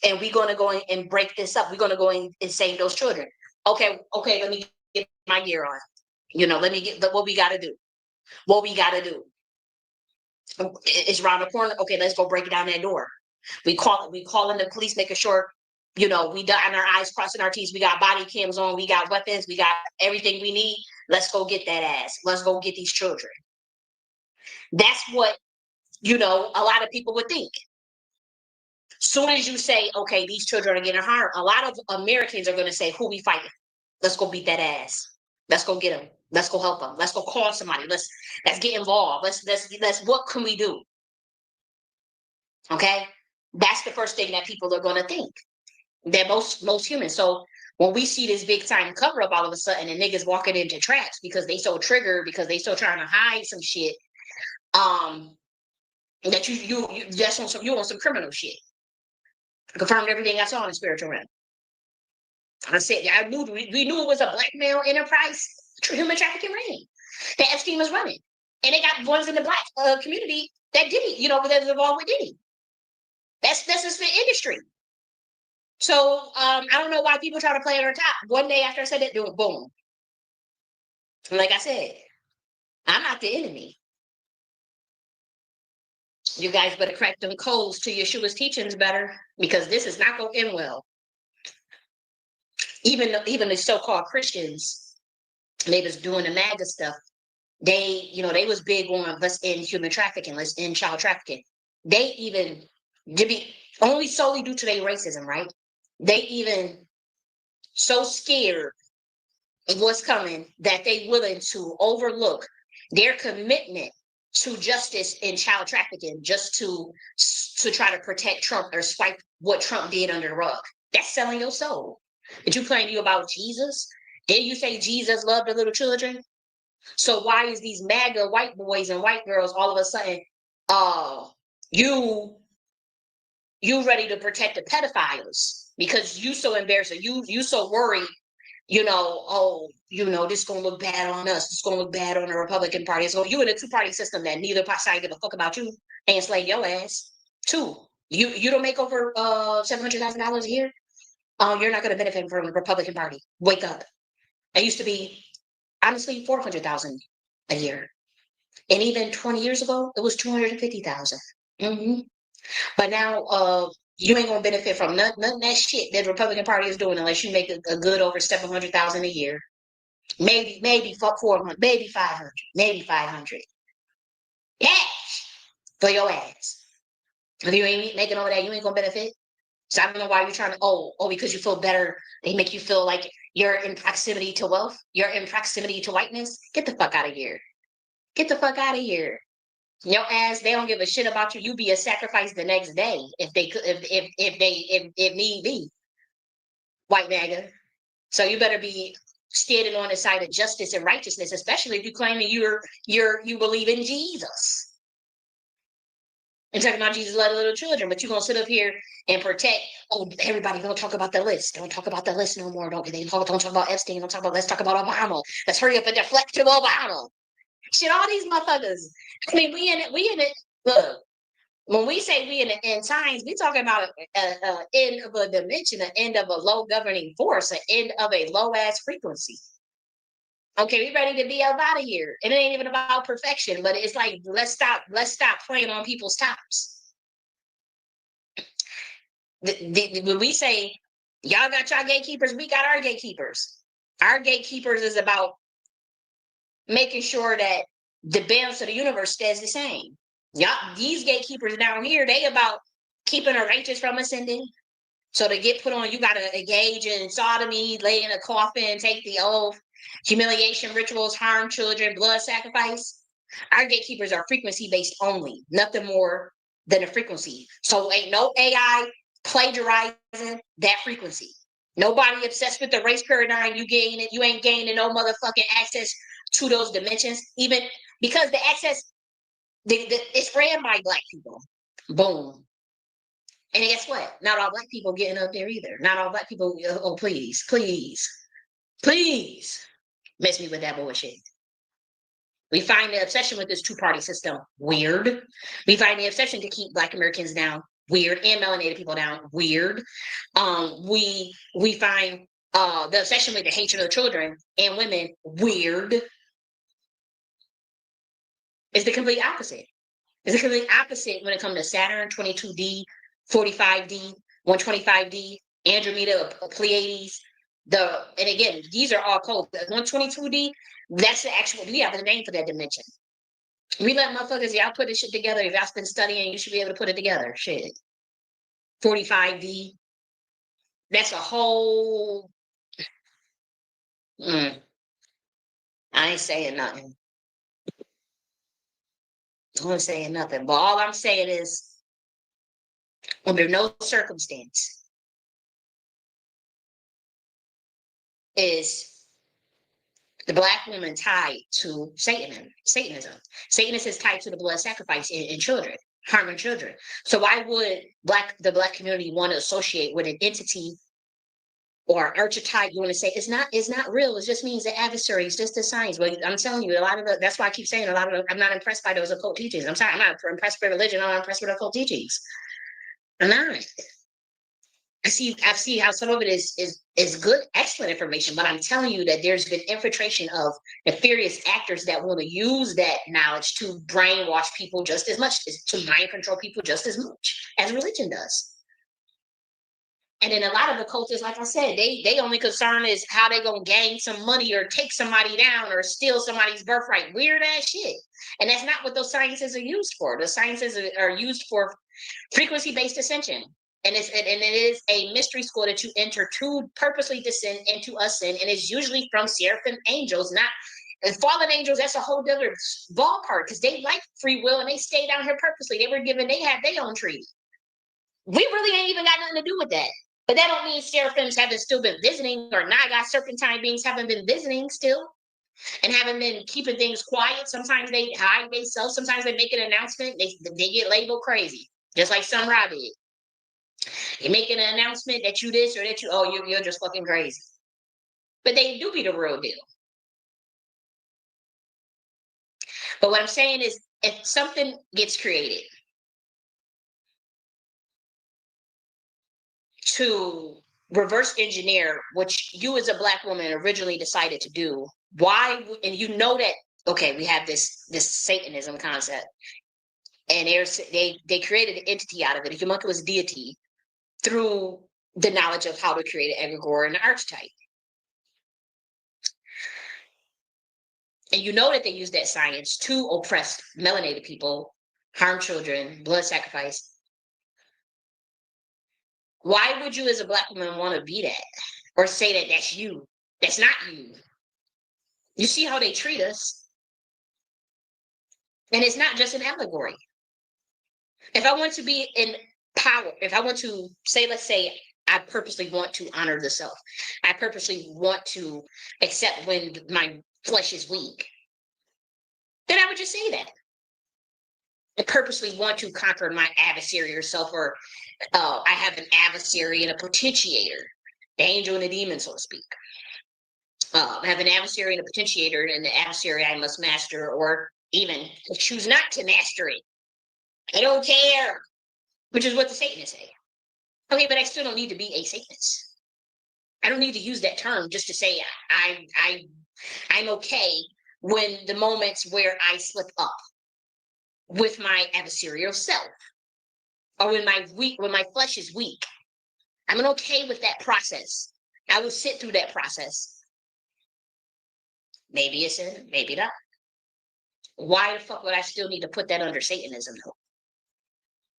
and we're going to go in and break this up. We're going to go in and save those children. Okay, let me get my gear on. Let me get what we got to do. What we got to do. It's around the corner. Okay, let's go break down that door. We calling the police, making sure, we dotting our I's, crossing our T's. We got body cams on. We got weapons. We got everything we need. Let's go get that ass. Let's go get these children. That's what, a lot of people would think. Soon as you say, okay, these children are getting harmed, a lot of Americans are going to say, who we fighting? Let's go beat that ass. Let's go get them. Let's go help them. Let's go call somebody. Let's get involved. Let's what can we do? Okay? That's the first thing that people are going to think. They're most humans. So when we see this big time cover up all of a sudden and niggas walking into traps because they so triggered, because they still trying to hide some shit, that you on some criminal shit. I confirmed everything I saw in the spiritual realm. I said, I knew we knew it was a black male enterprise human trafficking ring that Esteem was running. And they got ones in the black community that did it, that was involved with Diddy. That's just the industry. So I don't know why people try to play it on top. One day after I said it, do it, boom. Like I said, I'm not the enemy. You guys better crack them codes to Yeshua's teachings better, because this is not going to end well. Even the so-called Christians, they was doing the MAGA stuff. They was big on let's end human trafficking, let's end child trafficking. They even only solely due to their racism, right? They even so scared of what's coming that they willing to overlook their commitment to justice in child trafficking just to try to protect Trump or swipe what Trump did under the rug. That's selling your soul. Did you claim you about Jesus? Did you say Jesus loved the little children? So why is these MAGA white boys and white girls all of a sudden, you ready to protect the pedophiles because you so embarrassed, you so worried, this is gonna look bad on us, it's gonna look bad on the Republican Party. So you in a two-party system that neither side give a fuck about you and slay your ass. Two, you don't make over $700,000 a year. You're not gonna benefit from the Republican Party. Wake up. It used to be honestly 400,000 a year. And even 20 years ago, it was 250,000. But now, you ain't gonna benefit from none of that shit that the Republican Party is doing unless you make a good over 700,000 a year. Maybe 400, maybe 500, maybe 500. Cash for your ass. If you ain't making over that, you ain't gonna benefit. So I don't know why you're trying to, because you feel better. They make you feel like you're in proximity to wealth. You're in proximity to whiteness. Get the fuck out of here. Get the fuck out of here. Your ass, they don't give a shit about you. You be a sacrifice the next day if they could, if need be. White MAGA. So you better be standing on the side of justice and righteousness, especially if you claiming you believe in Jesus. And talking about Jesus love little children, but you're gonna sit up here and protect. Everybody don't talk about the list. Don't talk about the list no more. Don't talk about Esteem. Don't talk about. Let's talk about Obama. Let's hurry up and deflect to Obama. Shit, all these motherfuckers. I mean, we in it. Look, when we say we in the end times, we talking about an end of a dimension, an end of a low governing force, an end of a low ass frequency. Okay, we ready to be up out of here. And it ain't even about perfection, but it's like let's stop playing on people's tops. When we say y'all got y'all gatekeepers, we got our gatekeepers. Our gatekeepers is about making sure that the balance of the universe stays the same. Y'all, these gatekeepers down here, they about keeping the righteous from ascending. So to get put on, you got to engage in sodomy, lay in a coffin, take the oath, humiliation rituals, harm children, blood sacrifice. Our gatekeepers are frequency based only, nothing more than a frequency. So ain't no AI plagiarizing that frequency. Nobody obsessed with the race paradigm. You ain't gaining no motherfucking access to those dimensions, even because the access, it's ran by Black people. Boom. And guess what? Not all Black people getting up there either. Not all Black people, please mess me with that bullshit. We find the obsession with this two-party system weird. We find the obsession to keep Black Americans down weird, and melanated people down weird. We find the obsession with the hatred of children and women weird. It's the complete opposite. It's the complete opposite when it comes to Saturn, 22D, 45D, 125D, Andromeda, Pleiades. And again, these are all codes. The 122D, that's the actual, we have a name for that dimension. We let motherfuckers, y'all put this shit together. If y'all been studying, you should be able to put it together. Shit. 45D, that's a whole, I ain't saying nothing. I'm saying nothing. But all I'm saying is, under no circumstance is the Black woman tied to Satanism. Satanism is tied to the blood sacrifice in children. harming children. So why would the black community want to associate with an entity or archetype? You want to say it's not real. It just means the adversary. It's just the science. But I'm telling you, a lot of that's why I keep saying I'm not impressed by those occult teachings. I'm sorry, I'm not impressed by religion. I'm not impressed with occult teachings. I'm not. I see how some of it is good, excellent information, but I'm telling you that there's been infiltration of nefarious actors that want to use that knowledge to brainwash people just as much, to mind control people just as much as religion does. And then a lot of the cultists, like I said, they only concern is how they gonna gain some money or take somebody down or steal somebody's birthright. Weird ass shit. And that's not what those sciences are used for. The sciences are used for frequency-based ascension. And it is a mystery school that you enter to purposely descend into a sin, and it's usually from seraphim angels, not and fallen angels. That's a whole other ballpark because they like free will and they stay down here purposely. They have their own treaty. We really ain't even got nothing to do with that. But that don't mean seraphims haven't still been visiting, or Naga serpentine beings haven't been visiting still and haven't been keeping things quiet. Sometimes they hide themselves. Sometimes they make an announcement. They get labeled crazy, just like some Ra did. You make an announcement that you this or that you're just fucking crazy. But they do be the real deal. But what I'm saying is, if something gets created to reverse engineer, which you as a black woman originally decided to do, why? And you know that, okay, we have this Satanism concept, and they created an entity out of it, a homunculus deity, through the knowledge of how to create an egregore and an archetype. And you know that they use that science to oppress melanated people, harm children, blood sacrifice. Why would you as a black woman want to be that or say that that's you? That's not you. You see how they treat us. And it's not just an allegory. If I want to be in power, if I want to say, let's say, I purposely want to honor the self. I purposely want to accept when my flesh is weak. Then I would just say that. I purposely want to conquer my adversary or self, or I have an adversary and a potentiator, the angel and the demon, so to speak. I have an adversary and a potentiator, and the adversary I must master, or even choose not to master it. I don't care, which is what the Satanists say. Okay, but I still don't need to be a Satanist. I don't need to use that term just to say I'm okay when the moments where I slip up with my adversarial self, or when my flesh is weak. I'm okay with that process. I will sit through that process. Maybe it's in, maybe not. Why the fuck would I still need to put that under Satanism though?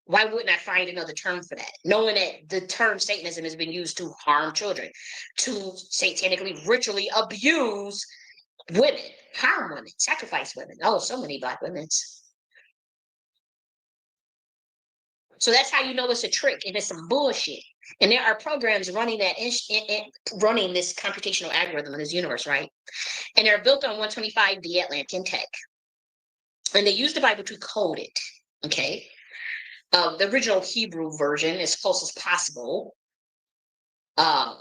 Why wouldn't I find another term for that? Knowing that the term Satanism has been used to harm children, to satanically, ritually abuse women, harm women, sacrifice women. Oh, so many black women. So that's how you know it's a trick and it's some bullshit. And there are programs running that running this computational algorithm in this universe, right? And they're built on 125D Atlantean tech. And they use the Bible to code it. Okay. The original Hebrew version as close as possible. And,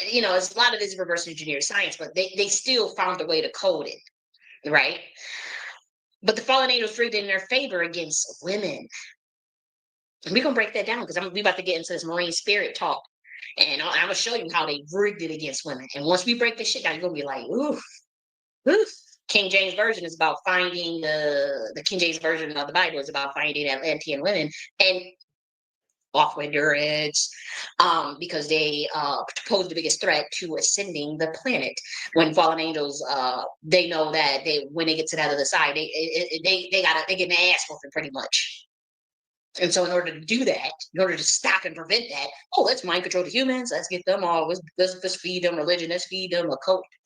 you know, it's a lot of this reverse engineered science, but they still found a way to code it, right? But the fallen angels rigged in their favor against women. And we're gonna break that down because we about to get into this marine spirit talk, and I'm gonna show you how they rigged it against women. And once we break this shit down, you're gonna be like, oof, oof. King James version is about finding the King James version of the Bible is about finding Atlantean women and off with their heads, because they pose the biggest threat to ascending the planet. When fallen angels, they know that when they get to that other side, they get their ass whooping pretty much. And so in order to do that, in order to stop and prevent that, let's mind control the humans. Let's get them all. Let's feed them religion. Let's feed them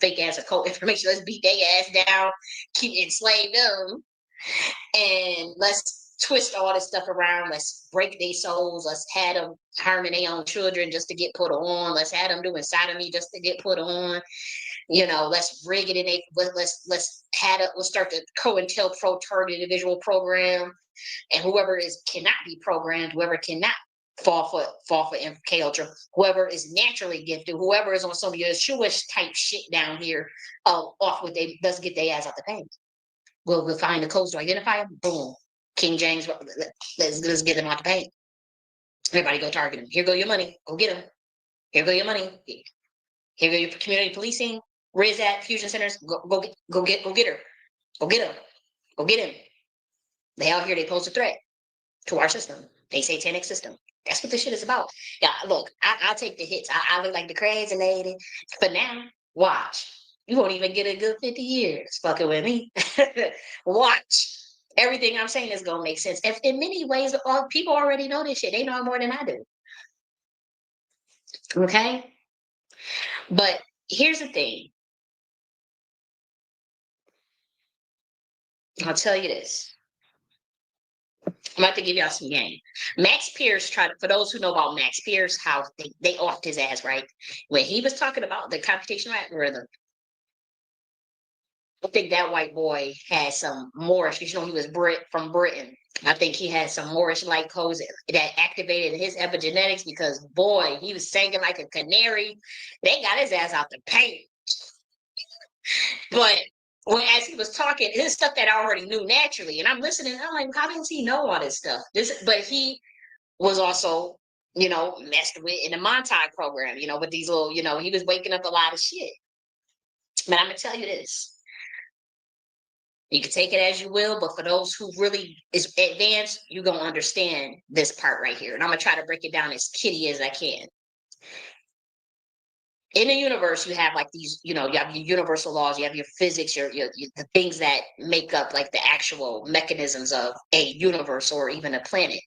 fake ass occult information. Let's beat their ass down, keep enslave them, and let's twist all this stuff around. Let's break their souls. Let's have them harming their own children just to get put on. Let's have them doing sodomy just to get put on. You know, let's rig it in a let's start the COINTELPRO targeted individual program. And whoever cannot be programmed, whoever cannot fall for MK Ultra, whoever is naturally gifted, whoever is on some of your Yeshua type shit down here, off what they doesn't get their ass out the paint. We'll find the codes to identify them. Boom, King James. Let's get them out the paint. Everybody go target them. Here go your money. Go get them. Here go your money. Here go your community policing. Where's that fusion centers? Go get her. Go get them. Go get him. They out here. They pose a threat to our system. They satanic system. That's what this shit is about. Yeah, look, I'll take the hits. I look like the crazy lady. But now, watch. You won't even get a good 50 years fucking with me. Watch. Everything I'm saying is going to make sense. If in many ways, people already know this shit. They know more than I do. Okay? But here's the thing. I'll tell you this. I'm about to give y'all some game. Max Pierce tried, for those who know about Max Pierce, how they offed his ass, right? When he was talking about the computational algorithm, I think that white boy had some Moorish, you know, he was from Britain. I think he had some Moorish-like codes that activated his epigenetics because, boy, he was singing like a canary. They got his ass out the paint. But as he was talking, his stuff that I already knew naturally, and I'm listening, I'm like, how does he know all this stuff? But he was also, messed with in the Montauk program, with these little, he was waking up a lot of shit. But I'm gonna tell you this. You can take it as you will, but for those who really is advanced, you're gonna understand this part right here. And I'm gonna try to break it down as kitty as I can. In the universe, you have like these, you have your universal laws, you have your physics, your the things that make up like the actual mechanisms of a universe or even a planet.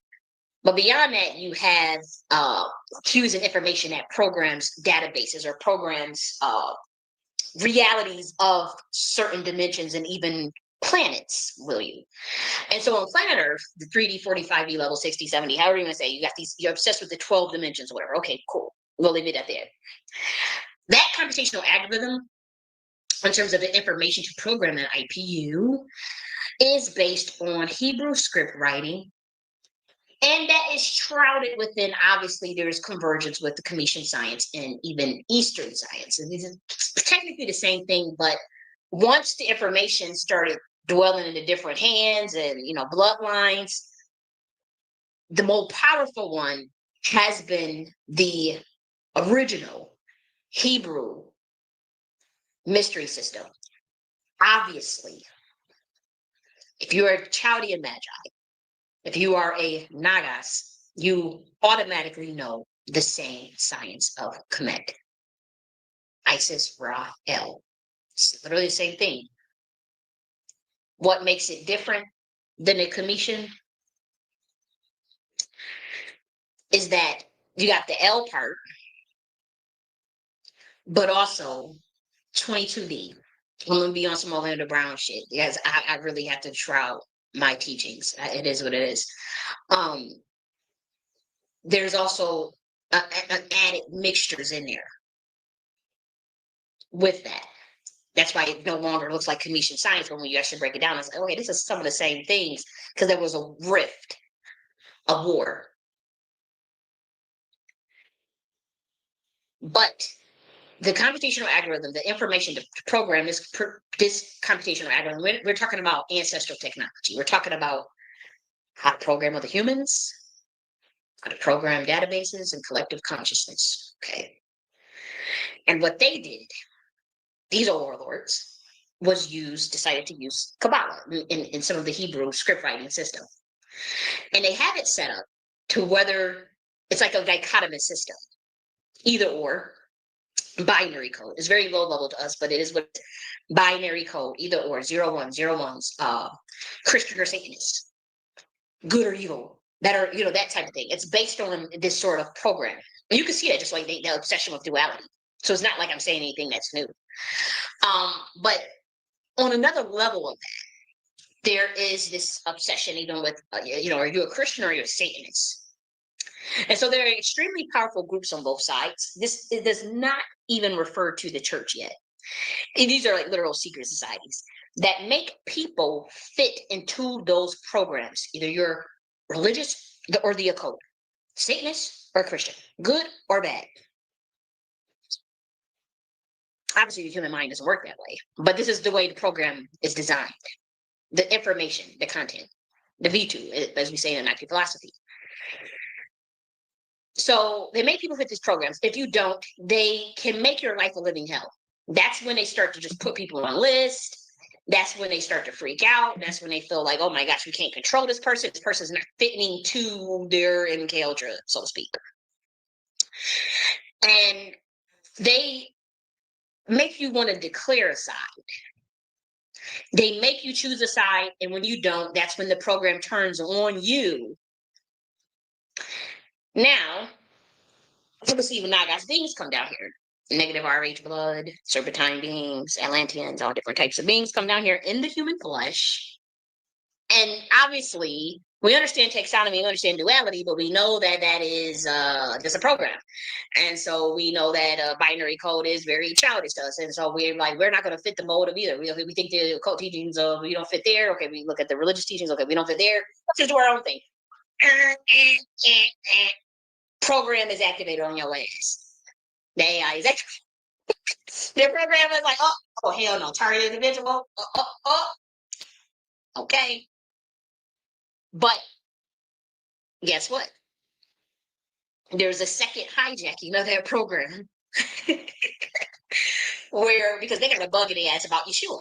But beyond that, you have cues and information that programs databases or programs realities of certain dimensions and even planets, will you? And so on planet Earth, the 3D, 45D level, 60, 70, however you want to say, you got these, you're obsessed with the 12 dimensions or whatever. Okay, cool. We'll leave it at there. That computational algorithm, in terms of the information to program an IPU, is based on Hebrew script writing. And that is shrouded within, obviously, there's convergence with the Commission science and even Eastern science. And these are technically the same thing, but once the information started dwelling in the different hands and, bloodlines, the more powerful one has been the original Hebrew mystery system. Obviously, if you're a Chaldean Magi, if you are a Nagas, you automatically know the same science of Kemet. Isis, Ra, El. It's literally the same thing. What makes it different than a Commission is that you got the L part, but also 22D. I'm going to be on some Orlando Brown shit because I really have to shroud my teachings. It is what it is. There's also added mixtures in there with that. That's why it no longer looks like Commission science when you actually break it down. It's like, okay, this is some of the same things because there was a rift, a war. But the computational algorithm, the information to program this computational algorithm, we're talking about ancestral technology. We're talking about how to program other humans, how to program databases and collective consciousness. Okay. And what they did, these overlords, decided to use Kabbalah in some of the Hebrew script writing system. And they have it set up to whether it's like a dichotomous system, either or. Binary code. It's very low level to us, but it is what binary code, either or, 0 1, 0 1s, Christian or Satanist, good or evil, better, that type of thing. It's based on this sort of program. And you can see that just like the obsession with duality. So it's not like I'm saying anything that's new. But on another level of that, there is this obsession even with, are you a Christian or you're a Satanist? And so there are extremely powerful groups on both sides. It does not even refer to the church yet. And these are like literal secret societies. that make people fit into those programs. Either you're religious or the occult, Satanist or Christian, good or bad. Obviously, the human mind doesn't work that way, but this is the way the program is designed. The information, the content, the V2, as we say in Nakhti philosophy. So they make people fit these programs. If you don't, they can make your life a living hell. That's when they start to just put people on a list. That's when they start to freak out. That's when they feel like, oh my gosh, we can't control this person. This person's not fitting to their MK Ultra, so to speak. And they make you want to declare a side. They make you choose a side, and when you don't, that's when the program turns on you. Now, obviously, when Nagas beings come down here, negative RH blood, serpentine beings, Atlanteans, all different types of beings come down here in the human flesh. And obviously, we understand taxonomy, we understand duality, but we know that that is just a program. And so we know that binary code is very childish to us. And so we're like, we're not going to fit the mold of either. We think the occult teachings, we don't fit there. Okay, we look at the religious teachings. Okay, we don't fit there. Let's just do our own thing. Program is activated on your ass. The AI is activated. The program is like, oh, hell no, target individual. Okay. But guess what? There's a second hijacking of that program where, because they got a bug in the ass about Yeshua.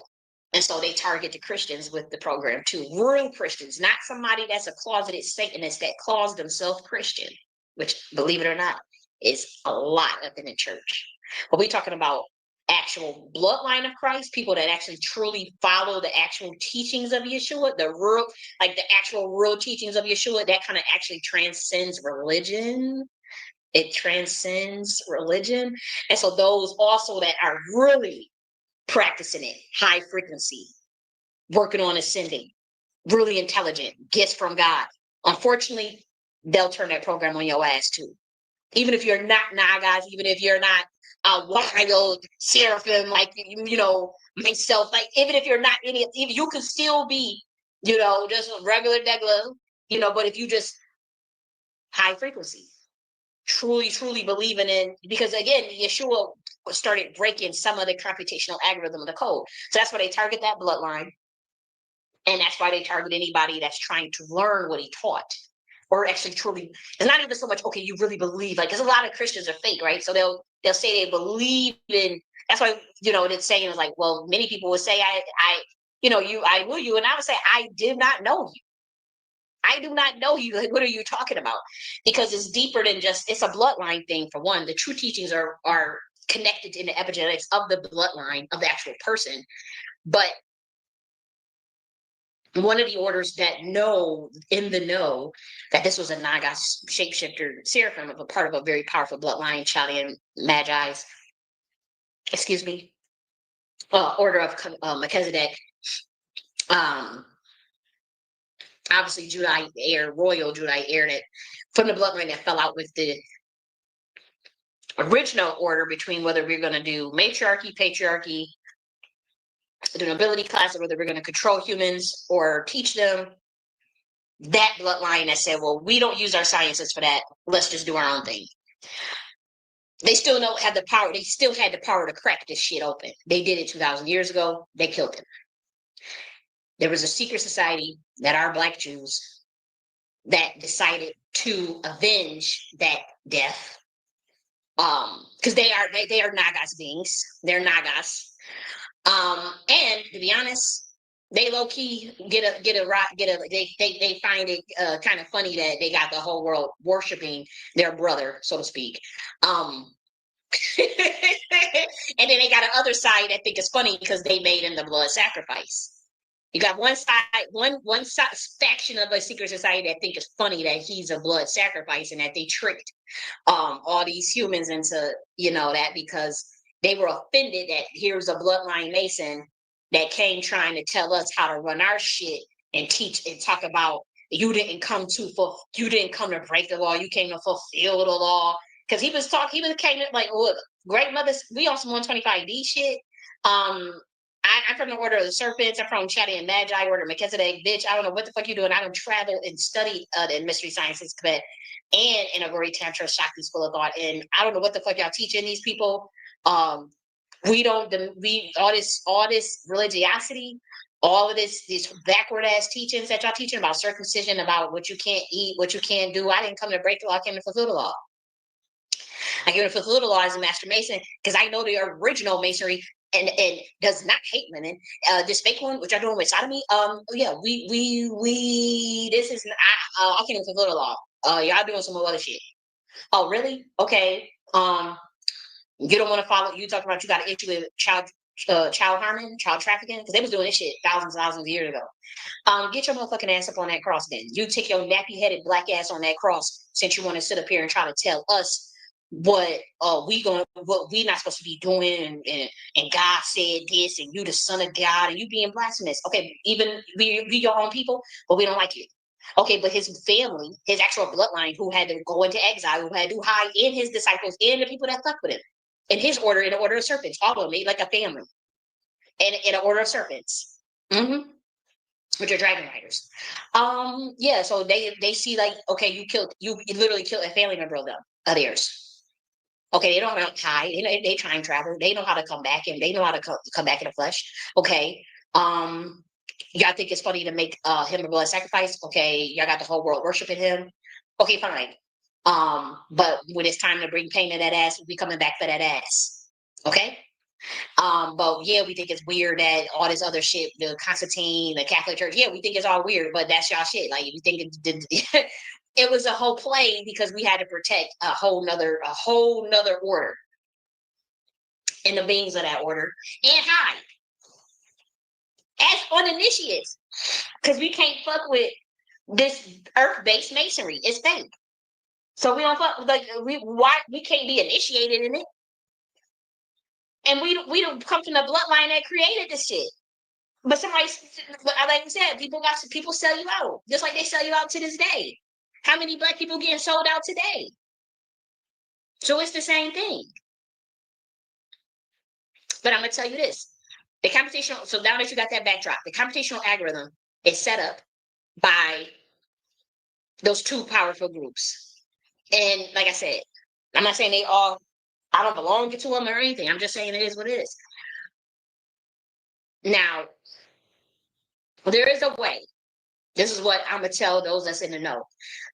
And so they target the Christians with the program too. Real Christians, not somebody that's a closeted Satanist that calls themselves Christian, which, believe it or not, is a lot up in the church. But we're talking about actual bloodline of Christ, people that actually truly follow the actual teachings of Yeshua, the real, like the actual real teachings of Yeshua, that kind of actually transcends religion. It transcends religion. And so those also that are really practicing it, high frequency, working on ascending, really intelligent, gifts from God. Unfortunately, they'll turn that program on your ass too. Even if you're not Nagas, even if you're not a wild seraphim like myself, like even if you're not any, even you can still be, just a regular degular, but if you just high frequency, truly believing in, because again, Yeshua started breaking some of the computational algorithm of the code. So that's why they target that bloodline. And that's why they target anybody that's trying to learn what he taught. Or actually truly, it's not even so much, okay, you really believe, like, because a lot of Christians are fake, right? So they'll say they believe in, that's why, it's saying is like, well, many people would say, I will you. And I would say, I did not know you. I do not know you. Like, what are you talking about? Because it's deeper than just, it's a bloodline thing for one. The true teachings are connected in the epigenetics of the bloodline of the actual person. But one of the orders that know that this was a Naga shapeshifter seraphim of a part of a very powerful bloodline, Chaldean Magi's, order of Melchizedek. Obviously Judite heir, royal Judite heir, that from the bloodline that fell out with the original order between whether we're going to do matriarchy, patriarchy, the nobility class, or whether we're going to control humans or teach them. That bloodline that said, well, we don't use our sciences for that. Let's just do our own thing. They still don't have the power. They still had the power to crack this shit open. They did it 2,000 years ago. They killed him. There was a secret society that are Black Jews that decided to avenge that death. Because they are Nagas beings. They're Nagas. And to be honest, they low key they find it kind of funny that they got the whole world worshiping their brother, so to speak. And then they got another side that think it's funny because they made him the blood sacrifice. You got one faction of a secret society that think it's funny that he's a blood sacrifice and that they tricked all these humans into that, because they were offended that here's a bloodline Mason that came trying to tell us how to run our shit and teach and talk about you didn't come to break the law, you came to fulfill the law. Because he came like, look, great mothers, we on some 125D shit. I'm from the order of the serpents. I'm from Chatty and Magi, order of Melchizedek. Bitch, I don't know what the fuck you doing. I don't travel and study the mystery sciences, Quebec, and in a very Tantra Shakti school of thought. And I don't know what the fuck y'all teaching these people. We don't, all this religiosity, all of these backward ass teachings that y'all teaching about circumcision, about what you can't eat, what you can't do. I didn't come to break the law, I came to fulfill the law. I came to fulfill the law as a master mason because I know the original masonry and does not hate women. This fake one, which I'm doing with sodomy, yeah, this is, I can't even fulfill the law. Y'all doing some other shit. Oh, really? Okay. You don't want to follow, you talking about you got an issue with child harming, child trafficking, because they was doing this shit thousands of years ago. Get your motherfucking ass up on that cross then. You take your nappy-headed black ass on that cross since you want to sit up here and try to tell us what we not supposed to be doing, and God said this, and you the son of God, and you being blasphemous. Okay, even we your own people, but we don't like you. Okay, but his family, his actual bloodline, who had to go into exile, who had to hide, in his disciples, and the people that fuck with him, in his order, in the order of serpents, all of them made like a family, and in an order of serpents. Mm-hmm. Which are dragon riders. Yeah, so they see like, okay, you literally killed a family member of theirs. Okay, they don't know how to hide. They time travel. They know how to come back, and they know how to come back in the flesh. Okay. Y'all think it's funny to make him a blood sacrifice? Okay, y'all got the whole world worshiping him. Okay, fine. But when it's time to bring pain to that ass, we'll be coming back for that ass. Okay. But yeah, we think it's weird that all this other shit, the Constantine, the Catholic Church, yeah, we think it's all weird, but that's y'all shit. Like, we think it was a whole play because we had to protect a whole nother order and the beings of that order and hide as uninitiates, because we can't fuck with this earth-based masonry. It's fake, so we don't fuck. Like, we can't be initiated in it, and we don't come from the bloodline that created this shit. But somebody, like I said, people sell you out, just like they sell you out to this day. How many black people getting sold out today? So it's the same thing. But I'm gonna tell you this: the computational. So now that you got that backdrop, the computational algorithm is set up by those two powerful groups. And like I said, I'm not saying I don't belong to them or anything. I'm just saying it is what it is. Now, there is a way. This is what I'm gonna tell those that's in the know.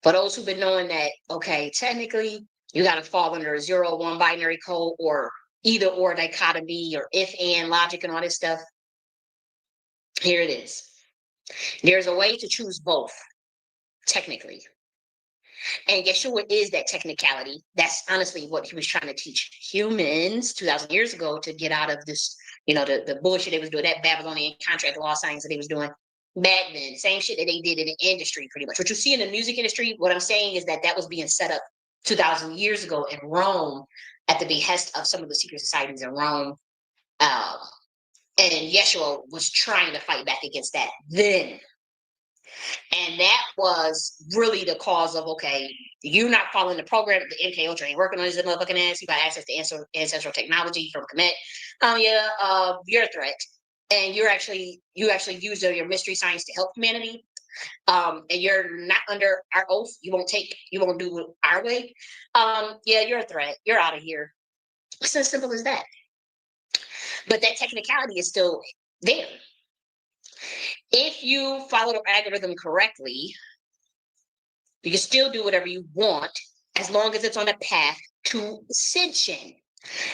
For those who've been knowing that, okay, technically you gotta fall under a 0-1 binary code, or either or dichotomy, or if and logic and all this stuff. Here it is. There's a way to choose both, technically. And Yeshua is that technicality. That's honestly what he was trying to teach humans 2,000 years ago, to get out of this, the bullshit they was doing, that Babylonian contract law science that they was doing. Back then, same shit that they did in the industry, pretty much. What you see in the music industry, what I'm saying is that was being set up 2,000 years ago in Rome at the behest of some of the secret societies in Rome. And Yeshua was trying to fight back against that then. And that was really the cause of, okay, you're not following the program. The MK Ultra ain't working on his motherfucking ass. You got access to ancestral technology from Kemet. You're a threat. And you actually use your mystery science to help humanity. And you're not under our oath. You won't do it our way. Yeah, you're a threat. You're out of here. It's as simple as that. But that technicality is still there. If you follow the algorithm correctly, you can still do whatever you want, as long as it's on a path to ascension,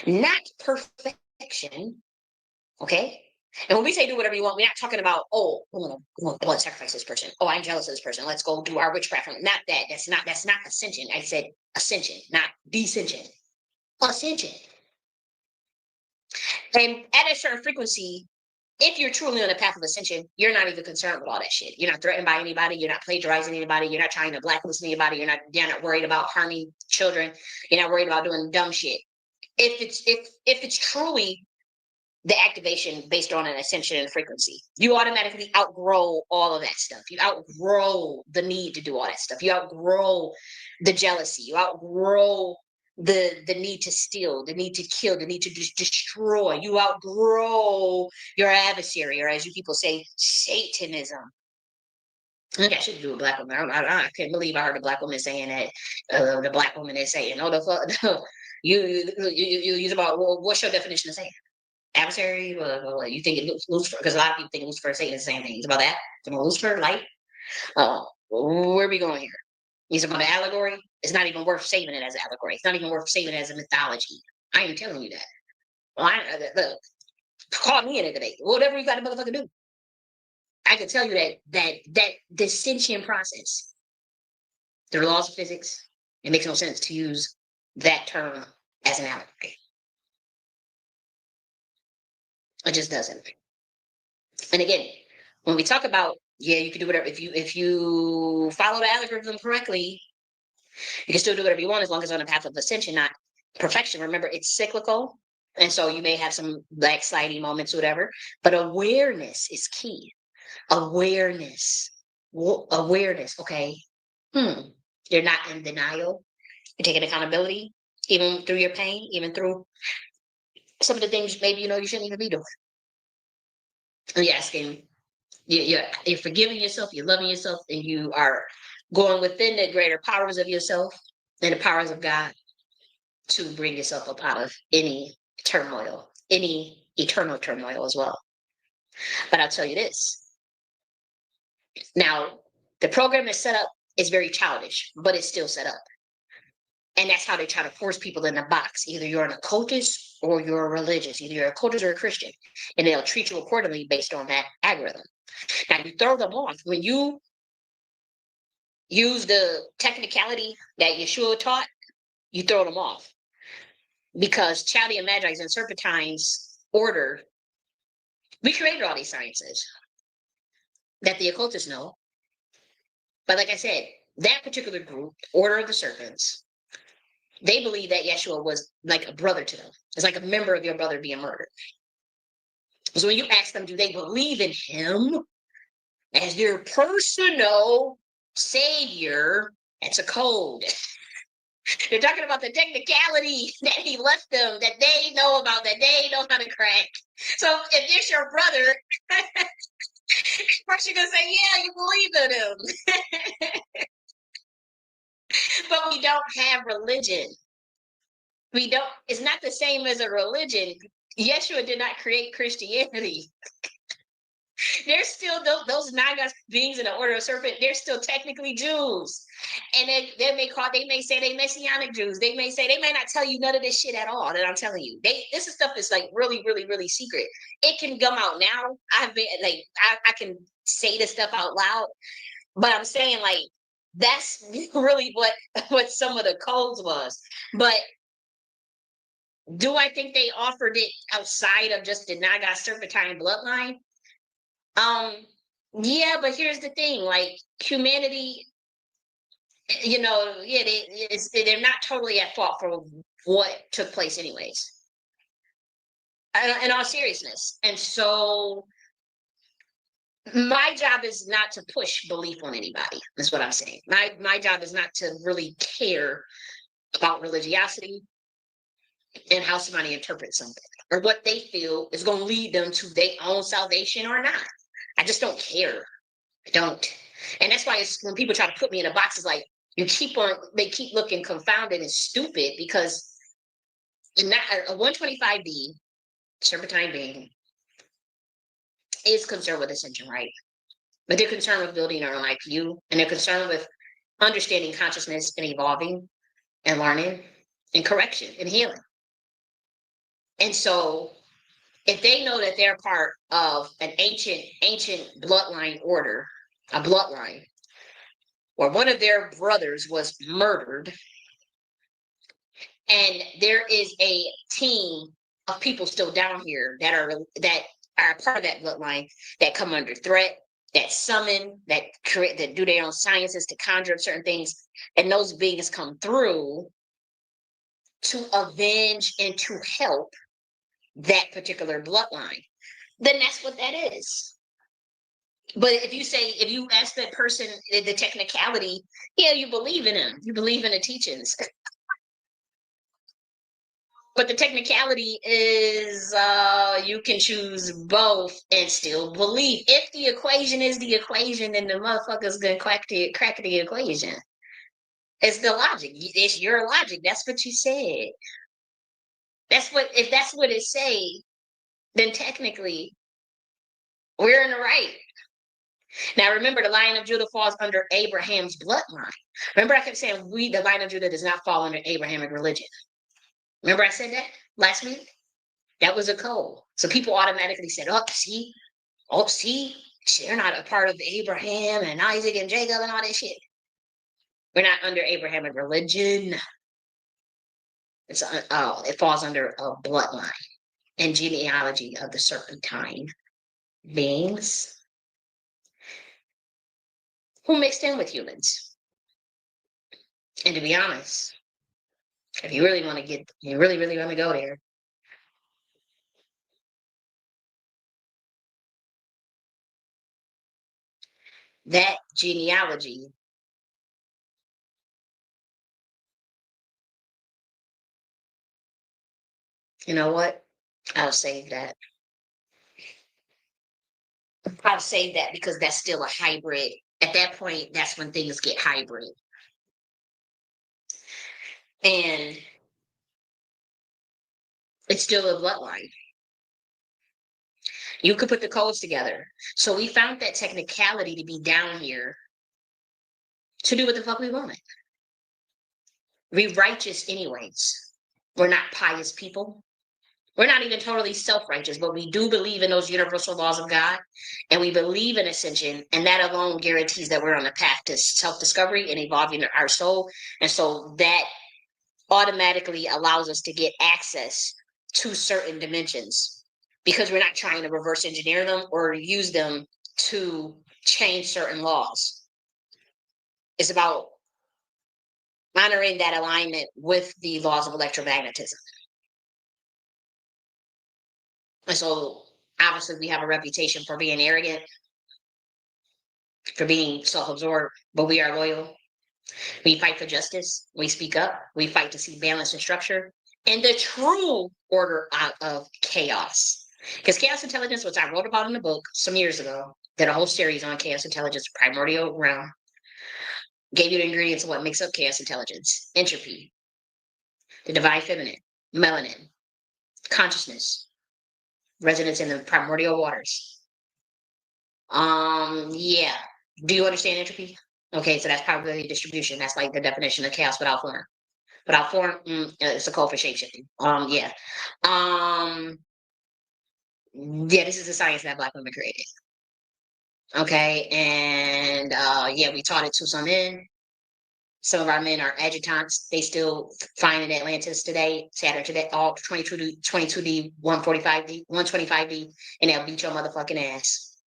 not perfection. Okay? And when we say do whatever you want, we're not talking about, oh, let's sacrifice this person. Oh, I'm jealous of this person. Let's go do our witchcraft. Not that. That's not ascension. I said ascension, not descension. Ascension. And at a certain frequency, if you're truly on the path of ascension, you're not even concerned with all that shit. You're not threatened by anybody. You're not plagiarizing anybody. You're not trying to blacklist anybody. You're not worried about harming children. You're not worried about doing dumb shit. If it's truly the activation based on an ascension and frequency, you automatically outgrow all of that stuff. You outgrow the need to do all that stuff. You outgrow the jealousy. You outgrow the need to steal, the need to kill, the need to destroy. You outgrow your adversary, or as you people say, Satanism. I think I should do a black woman. I can't believe I heard a black woman saying that. The black woman is saying, "No, the fuck, no." You use about, well, what's your definition of Satan? Adversary? You think it looks Lucifer? Because a lot of people think Lucifer and Satan is the same thing. It's about that. It's about Lucifer, light. Where are we going here? It's about the allegory. It's not even worth saving it as an allegory. It's not even worth saving it as a mythology. I am telling you that. Well, call me in it today. Whatever you got to motherfucker do. I can tell you that dissension process, the laws of physics, it makes no sense to use that term as an allegory. It just doesn't. And again, when we talk about, yeah, you can do whatever, if you follow the algorithm correctly, you can still do whatever you want as long as on a path of ascension, not perfection. Remember, it's cyclical. And so you may have some backsliding moments, whatever, but awareness is key. Awareness. Awareness. Okay. You're not in denial. You're taking accountability, even through your pain, even through some of the things maybe you shouldn't even be doing. And you're asking, you're forgiving yourself, you're loving yourself, and you are going within the greater powers of yourself and the powers of God to bring yourself up out of any turmoil, any eternal turmoil as well. But I'll tell you this. Now, the program is set up is very childish, but it's still set up. And that's how they try to force people in a box. Either you're an occultist or you're religious. Either you're a occultist or a Christian. And they'll treat you accordingly based on that algorithm. Now, you throw them off. When you use the technicality that Yeshua taught, you throw them off. Because Chaldean Magi's and Serpentine's order, we created all these sciences that the occultists know. But like I said, that particular group, Order of the Serpents, they believe that Yeshua was like a brother to them. It's like a member of your brother being murdered. So when you ask them, do they believe in him as their personal savior? It's a code. They're talking about the technicality that he left them, that they know about, that they know how to crack. So if it's your brother, first you're going to say, yeah, you believe in him. But we don't have religion. We don't, it's not the same as a religion. Yeshua did not create Christianity. There's still those Naga beings in the Order of Serpent. They're still technically Jews, and they may say they Messianic Jews. They may not tell you none of this shit at all that I'm telling you. This stuff is like really, really, really secret. It can come out now. I've been like I can say this stuff out loud, but I'm saying like that's really what some of the codes was. But do I think they offered it outside of just the Naga Serpentine bloodline? Yeah, but here's the thing, like humanity, they're not totally at fault for what took place anyways. In all seriousness. And so my job is not to push belief on anybody, is what I'm saying. My job is not to really care about religiosity and how somebody interprets something or what they feel is going to lead them to their own salvation or not. I just don't care. I don't. And that's why when people try to put me in a box, it's like they keep looking confounded and stupid because a 125B serpentine being is concerned with ascension, right? But they're concerned with building their own IPU, and they're concerned with understanding consciousness and evolving and learning and correction and healing. And so if they know that they're part of an ancient bloodline order, a bloodline, where one of their brothers was murdered, and there is a team of people still down here that are part of that bloodline that come under threat, that summon, that do their own sciences to conjure up certain things, and those beings come through to avenge and to help that particular bloodline, then that's what that is. But if you ask that person the technicality, yeah, you believe in him, you believe in the teachings. But the technicality is you can choose both and still believe. If the equation is the equation, then the motherfucker's gonna crack the equation. It's the logic. It's your logic. That's what you said. If that's what it say, then technically we're in the right. Now remember, the line of Judah falls under Abraham's bloodline. Remember, I kept saying the line of Judah does not fall under Abrahamic religion. Remember I said that last week? That was a code. So people automatically said, see, they're not a part of Abraham and Isaac and Jacob and all that shit. We're not under Abrahamic religion. It falls under a bloodline and genealogy of the serpentine beings who mixed in with humans. And to be honest, if you really want to go there, that genealogy, you know what? I'll save that. I'll save that because that's still a hybrid. At that point, that's when things get hybrid. And it's still a bloodline. You could put the codes together. So we found that technicality to be down here to do what the fuck we wanted. We're righteous anyways. We're not pious people. We're not even totally self-righteous, but we do believe in those universal laws of God, and we believe in ascension, and that alone guarantees that we're on a path to self-discovery and evolving our soul. And so that automatically allows us to get access to certain dimensions because we're not trying to reverse engineer them or use them to change certain laws. It's about honoring that alignment with the laws of electromagnetism. And so obviously we have a reputation for being arrogant, for being self-absorbed, but we are loyal. We fight for justice. We speak up. We fight to see balance and structure and the true order out of chaos. Because chaos intelligence, which I wrote about in the book some years ago, did a whole series on chaos intelligence, primordial realm, gave you the ingredients of what makes up chaos intelligence: entropy, the divine feminine, melanin, consciousness, resonance in the primordial waters. Yeah. Do you understand entropy? Okay, so that's probability distribution. That's like the definition of chaos without form. Without form, it's a code for shapeshifting. Yeah. Yeah, this is the science that Black women created. Okay, and yeah, we taught it to some men. Some of our men are adjutants. They still find in Atlantis today, Saturn today, all 22D, 145D, 125D, and they'll beat your motherfucking ass.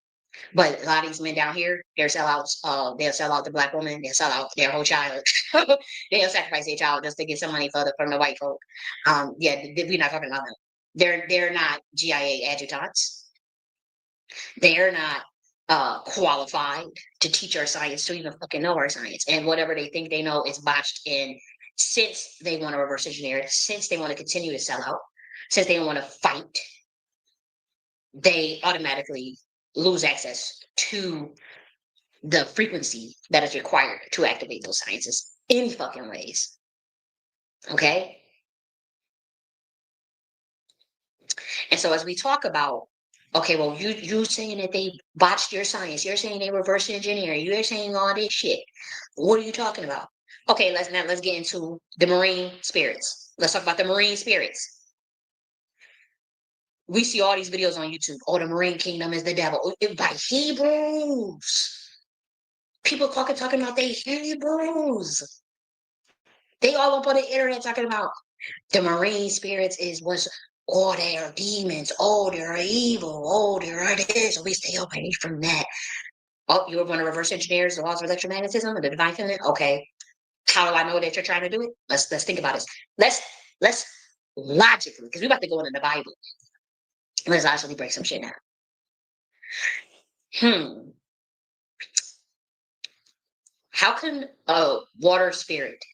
But a lot of these men down here, they're sellouts. They'll sell out the Black woman. They'll sell out their whole child. They'll sacrifice their child just to get some money from the white folk. Yeah, we're not talking about them. They're not GIA adjutants. They're not qualified to teach our science, to even fucking know our science. And whatever they think they know is botched in. Since they want to reverse engineer it, since they want to continue to sell out, since they want to fight, they automatically lose access to the frequency that is required to activate those sciences in fucking ways. Okay? And so as we talk about, okay, well, you saying that they botched your science, you're saying they reverse engineering, you're saying all this shit. What are you talking about? Okay, let's get into the marine spirits. Let's talk about the marine spirits. We see all these videos on YouTube. Oh, the marine kingdom is the devil. By Hebrews. People talking about they Hebrews. They all up on the internet talking about the marine spirits they are demons. Oh, they're evil. Oh, they're this. So we stay away from that. Oh, you were going to reverse engineer the laws of electromagnetism and the divine feminine? Okay. How do I know that you're trying to do it? Let's think about this. Let's logically, because we're about to go into the Bible. Let's actually break some shit down. How can a water spirit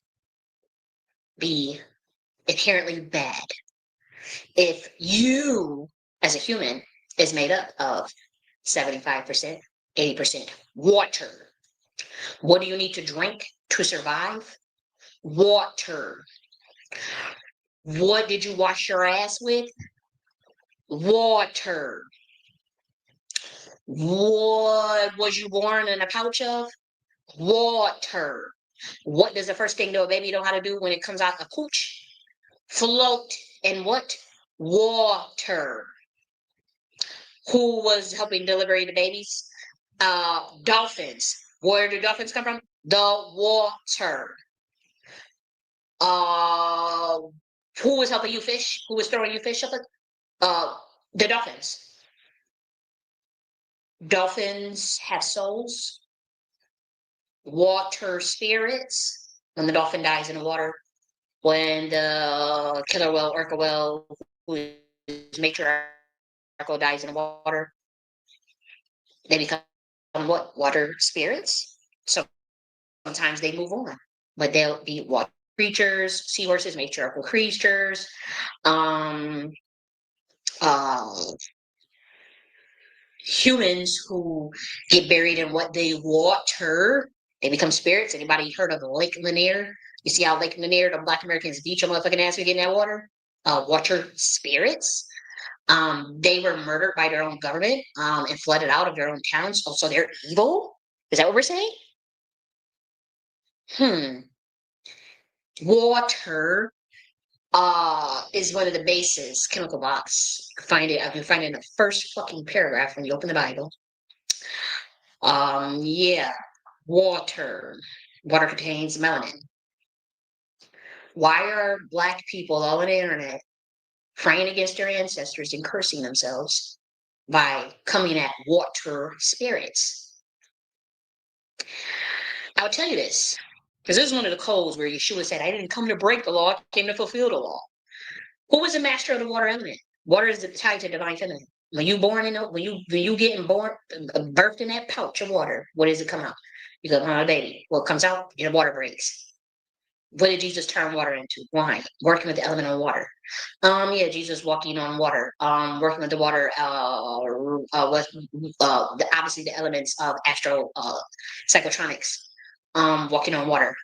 be inherently bad? If you, as a human, is made up of 75%, 80% water, what do you need to drink to survive? Water. What did you wash your ass with? Water. What was you born in a pouch of? Water. What does the first thing that a baby know how to do when it comes out of pooch? Float in what? Water. Who was helping deliver the babies? Dolphins. Where do dolphins come from? The water. Uh, who was helping you fish? Who was throwing you fish up? The dolphins. Dolphins have souls. Water spirits. When the dolphin dies in the water, when the killer whale, orca whale, who is matriarchal, dies in the water, they become what? Water spirits. So sometimes they move on, but they'll be water creatures, seahorses, matriarchal creatures. Um, uh, Humans who get buried in what they water, they become spirits. Anybody heard of Lake Lanier? You see how Lake Lanier, the Black Americans beat your motherfucking ass to get in that water? Water spirits. They were murdered by their own government and flooded out of their own towns. So they're evil? Is that what we're saying? Water is one of the bases, chemical box. Find it. You can find it in the first fucking paragraph when you open the Bible. Yeah, water. Water contains melanin. Why are Black people all on the internet praying against their ancestors and cursing themselves by coming at water spirits? I'll tell you this, because this is one of the codes where Yeshua said, I didn't come to break the law, I came to fulfill the law. Who was the master of the water element? Water is tied to divine feminine. When you born in when you getting born, birthed in that pouch of water, what does it come out? You come out a baby. What comes out? Your water breaks. What did Jesus turn water into? Wine. Working with the element of water. Yeah, Jesus walking on water. Working with the water. Was obviously the elements of astro psychotronics. Walking on water.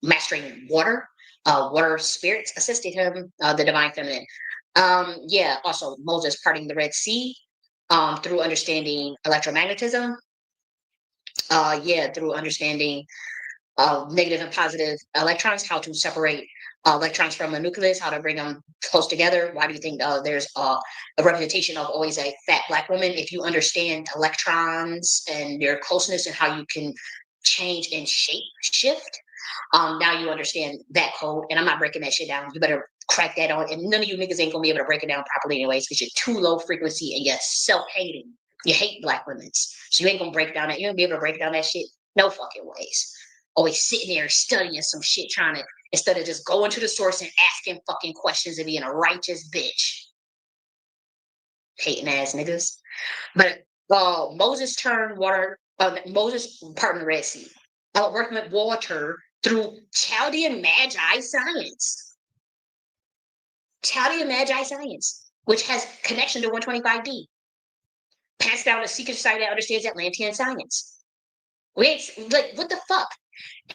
Mastering water. Water spirits assisted him. The divine feminine. Yeah. Also, Moses parting the Red Sea. Through understanding electromagnetism. Yeah, through understanding negative and positive electrons, how to separate electrons from a nucleus, how to bring them close together. Why do you think there's a representation of always a fat Black woman? If you understand electrons and their closeness and how you can change and shift, now you understand that code. And I'm not breaking that shit down. You better crack that on. And none of you niggas ain't gonna be able to break it down properly anyways, because you're too low frequency and you're self-hating. You hate Black women. So you ain't gonna break down that. You ain't gonna be able to break down that shit. No fucking ways. Always sitting there studying some shit, trying to, instead of just going to the source and asking fucking questions and being a righteous bitch. Hating ass niggas. But Moses turned water, Moses parted the Red Sea. Working with water through Chaldean Magi science. Chaldean Magi science, which has connection to 125D. Passed down a secret society that understands Atlantean science. Wait, like, what the fuck?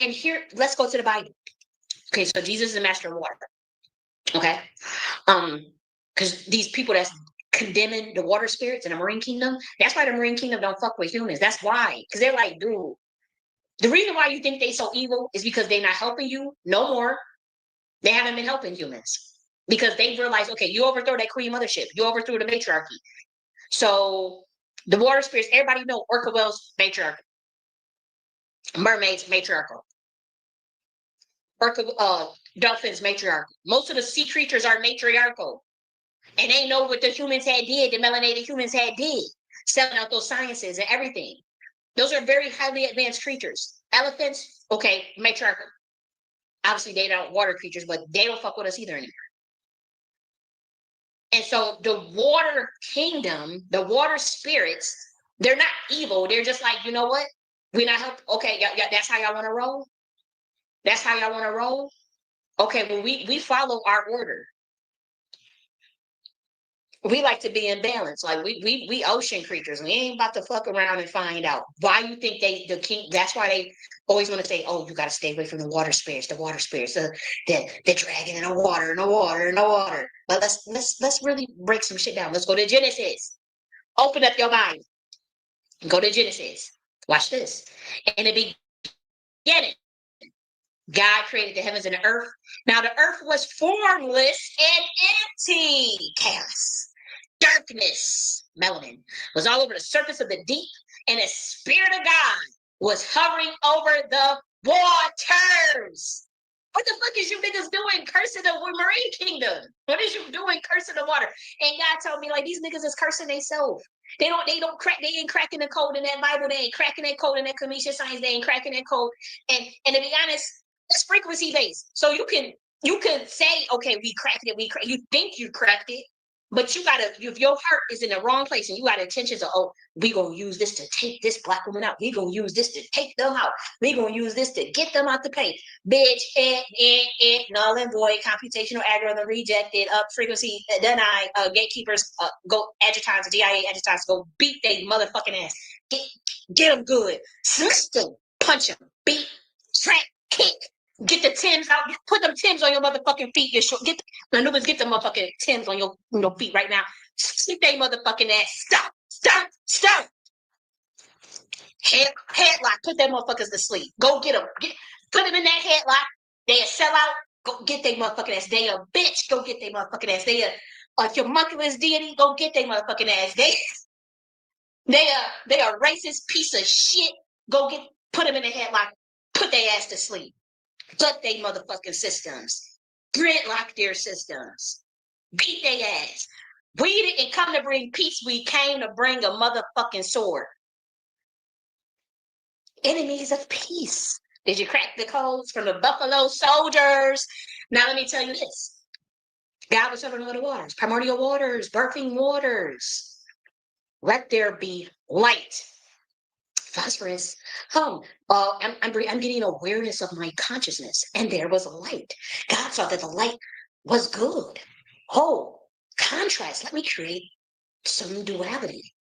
And here, let's go to the Bible. Okay, so Jesus is the master of water. Okay, because these people that's condemning the water spirits in the marine kingdom, that's why the marine kingdom don't fuck with humans. That's why, because they're like, dude, the reason why you think they so evil is because they're not helping you no more. They haven't been helping humans because they realized, okay, you overthrow that queen mothership, you overthrew the matriarchy. So the water spirits, everybody know orca whales matriarchal, mermaids matriarchal. Dolphins matriarchal. Most of the sea creatures are matriarchal. And they know what the humans had did, the melanated humans had did, selling out those sciences and everything. Those are very highly advanced creatures. Elephants, okay, matriarchal. Obviously, they don't water creatures, but they don't fuck with us either anymore. And so the water kingdom, the water spirits, they're not evil. They're just like, you know what? We're not help. Okay, that's how y'all want to roll. That's how y'all want to roll. Okay, well, we follow our order. We like to be in balance. Like we ocean creatures. We ain't about to fuck around and find out. Why you think the king? That's why they always want to say, "Oh, you got to stay away from the water spirits. The water spirits. The dragon in the water, in the water, in the water." But let's really break some shit down. Let's go to Genesis. Open up your mind. Go to Genesis. Watch this. In the beginning, God created the heavens and the earth. Now the earth was formless and empty. Chaos. Darkness, melanin, was all over the surface of the deep, and the Spirit of God was hovering over the waters. What the fuck is you niggas doing cursing the marine kingdom? What is you doing cursing the water? And God told me, like, these niggas is cursing themselves. They ain't cracking the code in that Bible. They ain't cracking that code in that Commission science. They ain't cracking that code. And to be honest, it's frequency based. So you can say, okay, we cracked it. You think you cracked it, but you gotta, if your heart is in the wrong place and you got intentions of, oh, we gonna use this to take this black woman out. We gonna use this to take them out. We gonna use this to get them out the paint. Bitch, null and void, computational algorithm rejected, up frequency, denied, gatekeepers, go adjutants, DIA adjutants, go beat they motherfucking ass. Get them good. Smash them, punch them, beat, track, kick. Get the Timbs out. Put them Timbs on your motherfucking feet. Get the motherfucking Timbs on your feet right now. Sleep they motherfucking ass. Stop. Headlock. Put them motherfuckers to sleep. Go get them. Put them in that headlock. They a sellout. Go get they motherfucking ass. They a bitch. Go get they motherfucking ass. They a homunculus deity. Go get they motherfucking ass. They a racist piece of shit. Put them in the headlock. Put their ass to sleep. Gut they motherfucking systems. Gridlock their systems. Beat their ass. We didn't come to bring peace. We came to bring a motherfucking sword. Enemies of peace. Did you crack the codes from the Buffalo Soldiers? Now let me tell you this. God was over the waters, primordial waters, birthing waters. Let there be light. Phosphorus. I'm getting awareness of my consciousness, and there was light. God saw that the light was good. Oh, contrast. Let me create some duality.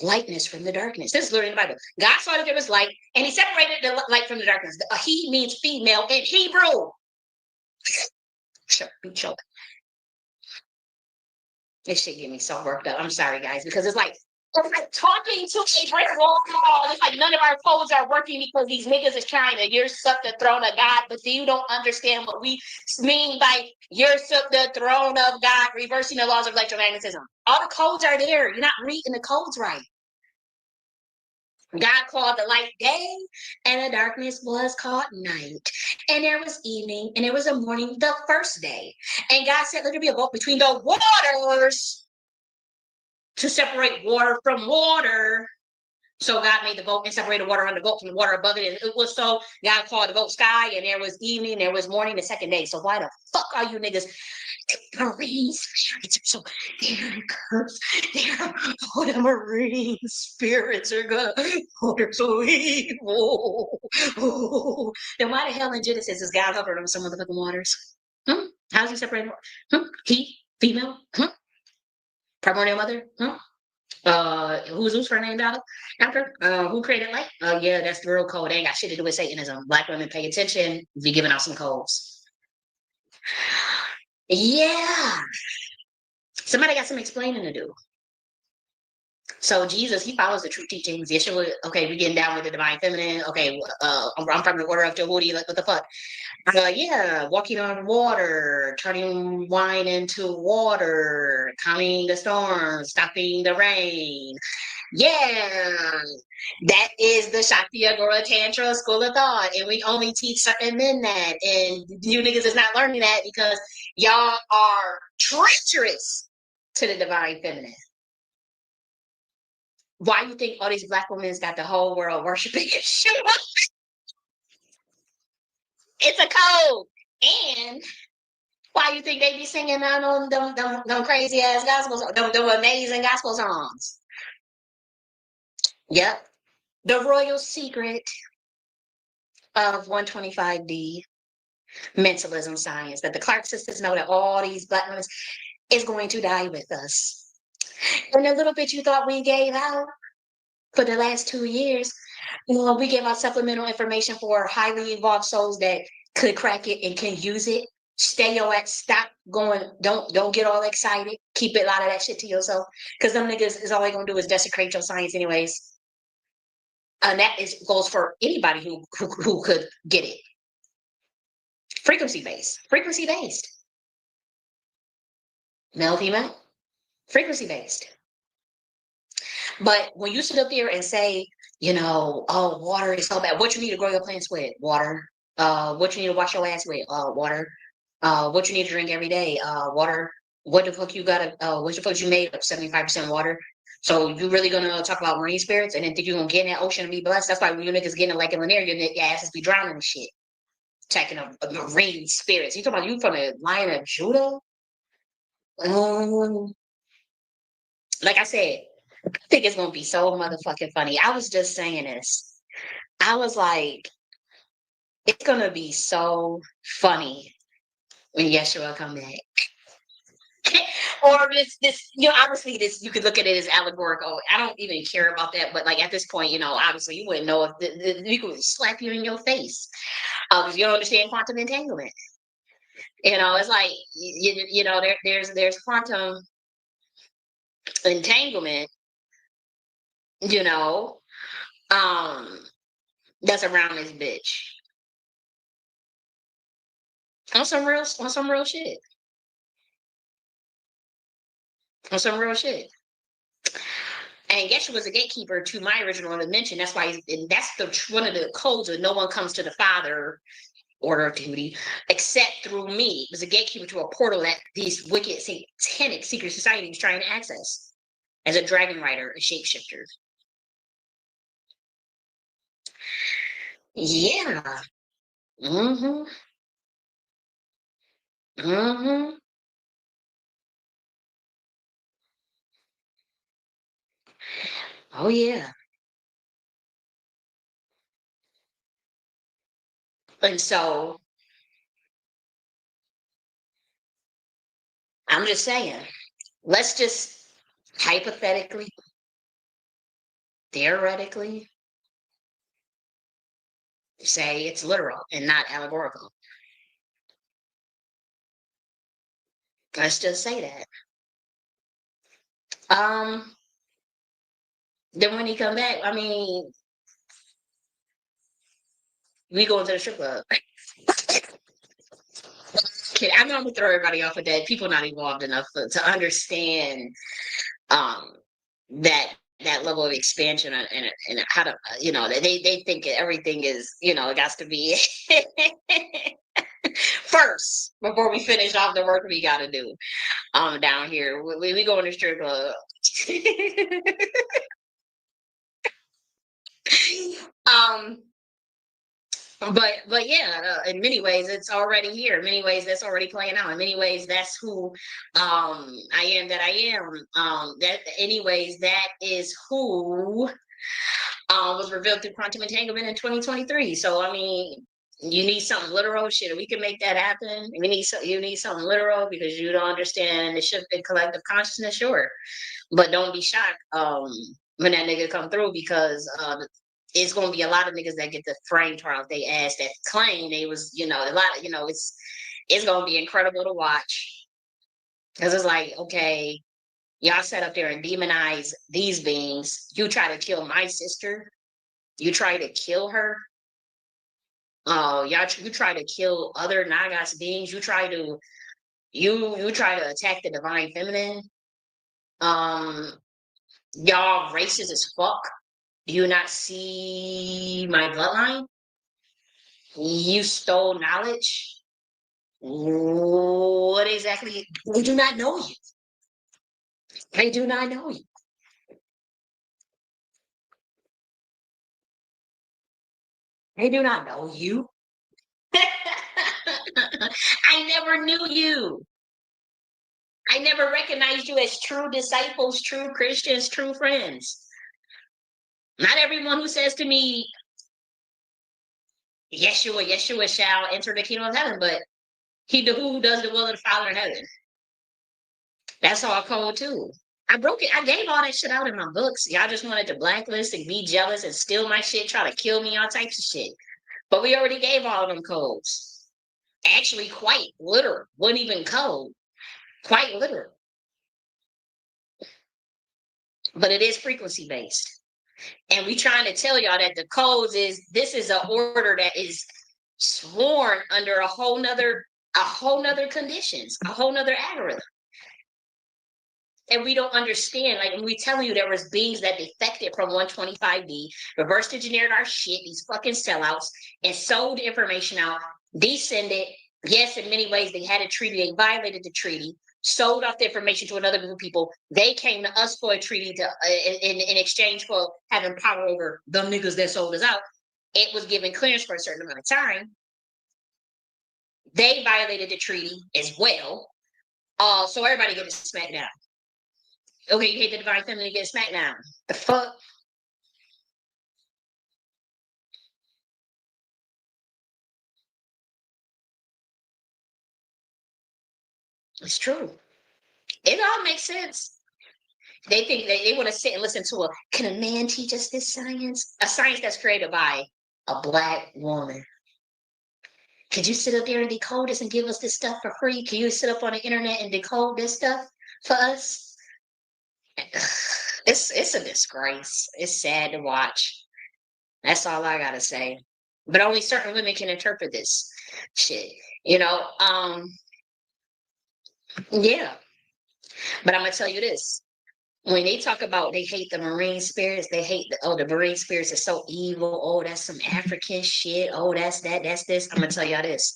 Lightness from the darkness. This is literally in the Bible. God saw that there was light, and He separated the light from the darkness. He means female in Hebrew. Choke. This shit get me so worked up. I'm sorry, guys, because it's like talking to a brick wall. It's like none of our codes are working because these niggas is trying to usurp the throne of God, but you don't understand what we mean by usurp the throne of God, reversing the laws of electromagnetism. All the codes are there. You're not reading the codes right. God called the light day, and the darkness was called night. And there was evening, and there was a morning, the first day. And God said, let there be a vote between the waters to separate water from water. So God made the boat and separated water on the boat from the water above it. And it was so God called the boat sky, and there was evening, there was morning, the second day. So why the fuck are you niggas? Marine spirits are so they're cursed. The marine spirits are good. Oh, they're so evil. Oh. Then why the hell in Genesis is God hovering over some motherfucking waters? How's he separating? He, female? Primordial mother? Who's her name after? Who created light? Yeah, that's the real code. They ain't got shit to do with Satanism. Black women pay attention. Be giving out some codes. Yeah. Somebody got some explaining to do. So Jesus, he follows the true teachings. Yeshua, okay, we getting down with the divine feminine. Okay, I'm from the order of Jehovah. Like, what the fuck? Yeah, walking on water, turning wine into water, calming the storm, stopping the rain. Yeah, that is the Shakti Agora Tantra school of thought, and we only teach certain men that, and you niggas is not learning that because y'all are treacherous to the divine feminine. Why do you think all these black women got the whole world worshiping Yeshua? It's a code. And why you think they be singing on them crazy ass gospel songs, them amazing gospel songs? Yep. The royal secret of 125D mentalism science that the Clark sisters know that all these black women, is going to die with us. And the little bit you thought we gave out for the last 2 years, we gave out supplemental information for highly evolved souls that could crack it and can use it. Stay your ass. Stop going. Don't get all excited. Keep a lot of that shit to yourself, because them niggas is all they gonna do is desecrate your science anyways. And that goes for anybody who could get it. Frequency based. Frequency based. Male, female. Frequency based. But when you sit up there and say, oh, water is so bad. What you need to grow your plants with? Water. What you need to wash your ass with? Water. What you need to drink every day? Water. What the fuck you gotta? What the fuck you made of 75% water? So you really gonna talk about marine spirits and then think you're gonna get in that ocean and be blessed? That's why when you niggas getting like in Lanier, your asses be drowning and shit. Attacking a marine spirits. You talking about you from the Lion of Judah? Um, like I said, I think it's gonna be so motherfucking funny. I was just saying this. I was like, it's gonna be so funny when Yeshua come back. Or this, obviously this you could look at it as allegorical. I don't even care about that, but like at this point, obviously you wouldn't know if you could slap you in your face because you don't understand quantum entanglement. It's like there's quantum entanglement, you know, um, that's around this bitch on some real shit, on some real shit. And Yeshua was a gatekeeper to my original dimension. That's why, and that's one of the codes that no one comes to the Father, order of duty, except through me. It was a gatekeeper to a portal that these wicked, satanic secret societies trying to access as a dragon rider, a shapeshifter. Yeah. Mm-hmm. Mm-hmm. Oh yeah. And so I'm just saying, let's just hypothetically, theoretically say it's literal and not allegorical. Let's just say that. Then when he come back, I mean, we going to the strip club. Kid, I'm gonna throw everybody off of that. People not involved enough to understand that level of expansion and how to they think everything is it got to be first before we finish off the work we got to do down here. We go in the strip club. um but yeah, in many ways it's already here. In many ways that's already playing out. In many ways that's who I am that I am. That anyways that is who was revealed through quantum entanglement in 2023. So I mean, you need something literal, shit. We can make that happen. You need something literal because you don't understand the shift in collective consciousness, sure. But don't be shocked when that nigga come through, because it's gonna be a lot of niggas that get the frame torn off they ass that claim they was, a lot of, it's gonna be incredible to watch. Because it's like, okay, y'all sat up there and demonize these beings. You try to kill my sister. You try to kill her. You try to kill other Nagas beings. You try to attack the divine feminine. Y'all racist as fuck. Do you not see my bloodline? You stole knowledge. What exactly? We do not know you. I do not know you. I do not know you. I never knew you. I never recognized you as true disciples, true Christians, true friends. Not everyone who says to me, Yeshua shall enter the kingdom of heaven, but he who does the will of the Father in heaven. That's all code too. I broke it. I gave all that shit out in my books. Y'all just wanted to blacklist and be jealous and steal my shit, try to kill me, all types of shit. But we already gave all of them codes. Actually, quite literal. Wasn't even code. Quite literal. But it is frequency based. And we trying to tell y'all that the codes is this is an order that is sworn under a whole nother conditions, a whole nother algorithm. And we don't understand. Like when we telling you there was beings that defected from 125D, reverse engineered our shit, these fucking sellouts, and sold information out, descended. Yes, in many ways they had a treaty, they violated the treaty, sold off the information to another group of people. They came to us for a treaty to in exchange for having power over them niggas that sold us out. It was given clearance for a certain amount of time. They violated the treaty as well. So everybody getting smacked down. Okay, you hate the divine feminine, you get smacked down. The fuck? It's true. It all makes sense. They think they want to sit and listen to can a man teach us this science? A science that's created by a black woman. Could you sit up there and decode this and give us this stuff for free? Can you sit up on the internet and decode this stuff for us? It's a disgrace. It's sad to watch. That's all I gotta say. But only certain women can interpret this shit. You know, yeah. But I'm gonna tell you this. When they talk about they hate the marine spirits, they hate the marine spirits are so evil. Oh, that's some African shit. Oh, that's that's this. I'm gonna tell y'all this.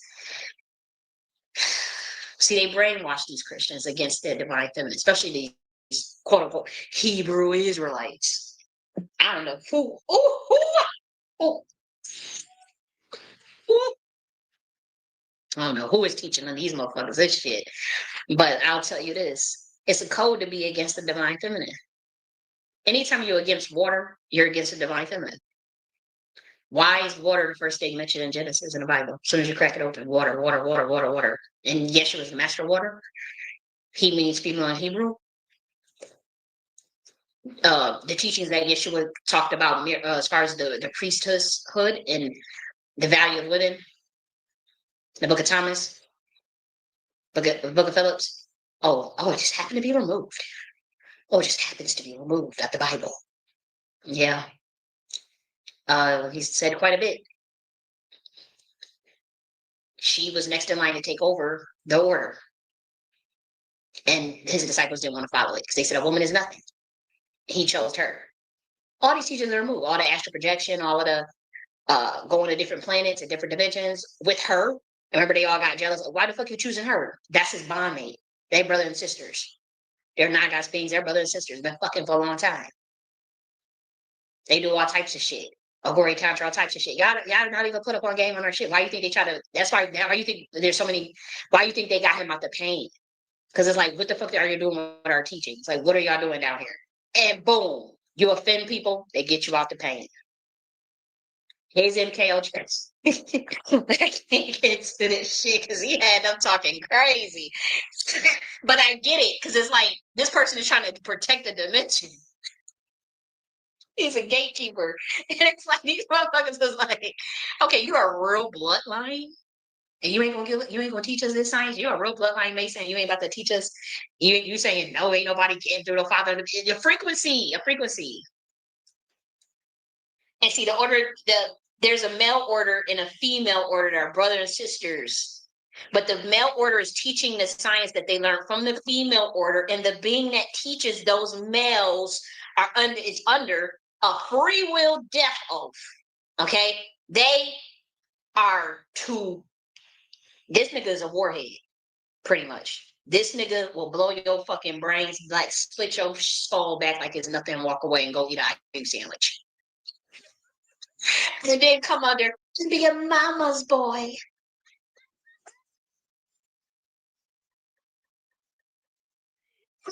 See, they brainwash these Christians against their divine feminine, especially these quote unquote Hebrew Israelites. I don't know who I don't know who is teaching them these motherfuckers this shit. But I'll tell you this. It's a code to be against the divine feminine. Anytime you're against water, you're against the divine feminine. Why is water the first thing mentioned in Genesis in the Bible? As soon as you crack it open, water, water, water, water, water. And Yeshua is the master of water. He means female in Hebrew. The teachings that Yeshua talked about as far as the priesthood and the value of women, the book of Thomas, book of Phillips. Oh, it just happened to be removed. Oh, it just happens to be removed out the Bible. Yeah. He said quite a bit. She was next in line to take over the order. And his disciples didn't want to follow it because they said a woman is nothing. He chose her. All these teachings are removed. All the astral projection, all of the going to different planets and different dimensions with her. Remember, they all got jealous. Why the fuck you choosing her? That's his bondmate. They brother and sisters. They're not God's beings. They're brother and sisters. Been fucking for a long time. They do all types of shit. Agori counter, all types of shit. Y'all not even put up on game on our shit. Why you think they try to? That's why. Why you think there's so many? Why you think they got him out the pain? Because it's like, what the fuck are you doing with our teachings? Like, what are y'all doing down here? And boom, you offend people, they get you out the pain. Here's MKO Chris. I can't get to this shit because he had them talking crazy. But I get it because it's like this person is trying to protect the dimension. He's a gatekeeper. And it's like these motherfuckers is like, okay, you're a real bloodline. And you ain't gonna teach us this science. You're a real bloodline Mason. You ain't about to teach us. You saying no, ain't nobody getting through the father. Your frequency, a frequency. And see there's a male order and a female order that are brothers and sisters. But the male order is teaching the science that they learned from the female order, and the being that teaches those males is under a free will death oath. Okay, they are to. This nigga is a warhead, pretty much. This nigga will blow your fucking brains, like split your skull back like it's nothing, walk away and go eat an ice cream sandwich. And then come under, just be a mama's boy.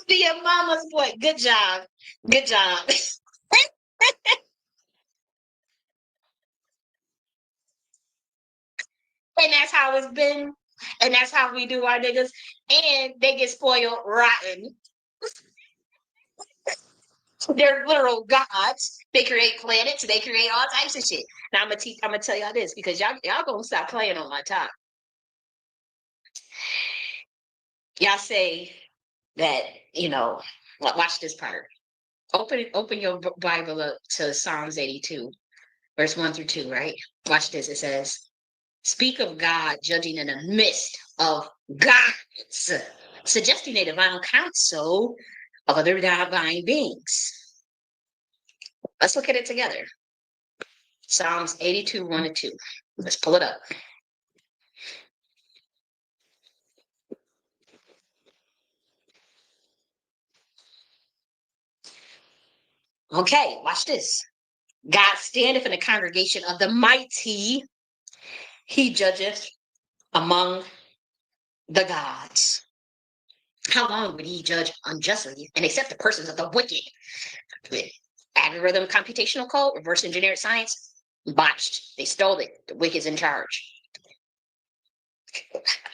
Be a mama's boy. Good job. Good job. And that's how it's been. And that's how we do our niggas. And they get spoiled rotten. They're literal gods. They create planets. They create all types of shit. Now I'm gonna tell y'all this because y'all gonna stop playing on my top. Y'all say that watch this part. Open your Bible up to Psalms 82, verse 1 through 2. Right. Watch this. It says, "Speak of God judging in the midst of gods, suggesting a divine counsel of other divine beings." Let's look at it together. Psalms 82, 1 and 2. Let's pull it up. Okay, watch this. God standeth in the congregation of the mighty. He judgeth among the gods. How long would he judge unjustly and accept the persons of the wicked? Algorithm, computational code, reverse engineered science, botched. They stole it. The wicked's in charge.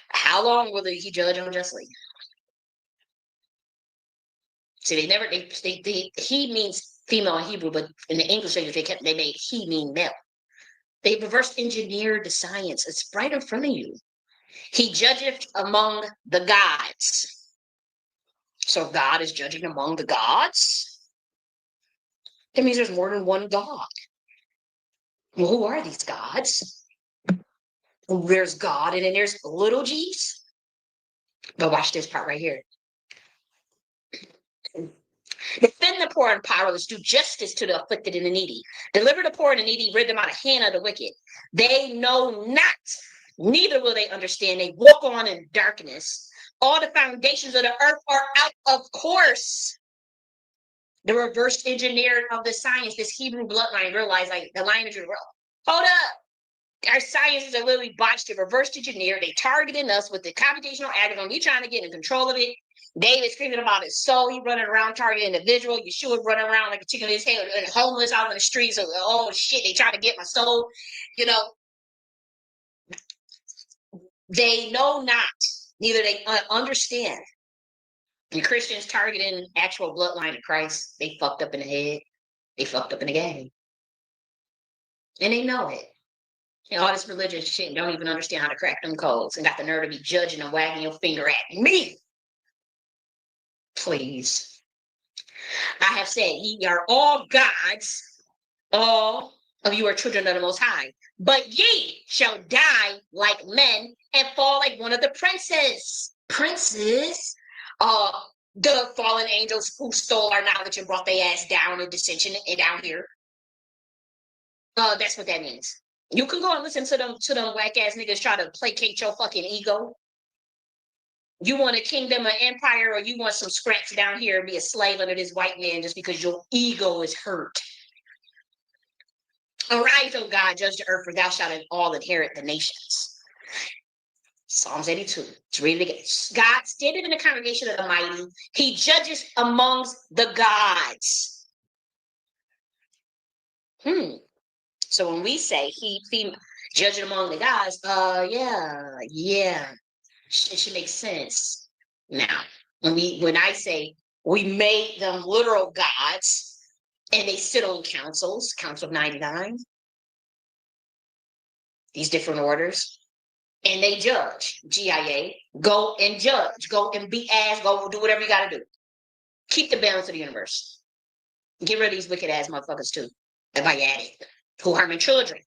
How long will he judge unjustly? See, he means female in Hebrew, but in the English language, they made he mean male. They reverse engineered the science. It's right in front of you. He judgeth among the gods. So God is judging among the gods? That means there's more than one God. Well, who are these gods? Well, there's God, and then there's little g's. But watch this part right here. Defend the poor and powerless, do justice to the afflicted and the needy. Deliver the poor and the needy, rid them out of the hand of the wicked. They know not, neither will they understand. They walk on in darkness. All the foundations of the earth are out of course. The reverse engineering of the science, this Hebrew bloodline, realize like the lineage of the world. Hold up. Our sciences are literally botched and reverse engineered. They targeting us with the computational algorithm. We trying to get in control of it. David screaming about his soul. He running around targeting individual. Yeshua running around like a chicken in his head and homeless out in the streets. Oh shit, they trying to get my soul. You know, they know not, neither they understand. And Christians targeting actual bloodline of Christ, they fucked up in the head. They fucked up in the game. And they know it. And all this religious shit and don't even understand how to crack them codes and got the nerve to be judging and wagging your finger at me. Please. I have said, ye are all gods, all of you are children of the Most High, but ye shall die like men and fall like one of the princes. Princes? The fallen angels who stole our knowledge and brought their ass down in dissension and down here. That's what that means. You can go and listen to them whack ass niggas try to placate your fucking ego. You want a kingdom, an empire, or you want some scraps down here and be a slave under this white man just because your ego is hurt. Arise, O God, judge the earth, for thou shalt all inherit the nations. Psalms 82. Let's read it again. God standeth in the congregation of the mighty. He judges amongst the gods. So when we say he judging among the gods, yeah. It should make sense. Now, when I say we made them literal gods and they sit on councils, Council of 99, these different orders, and they judge, GIA, go and judge, go and beat ass, go do whatever you got to do. Keep the balance of the universe. Get rid of these wicked ass motherfuckers too, if I add it, who harming children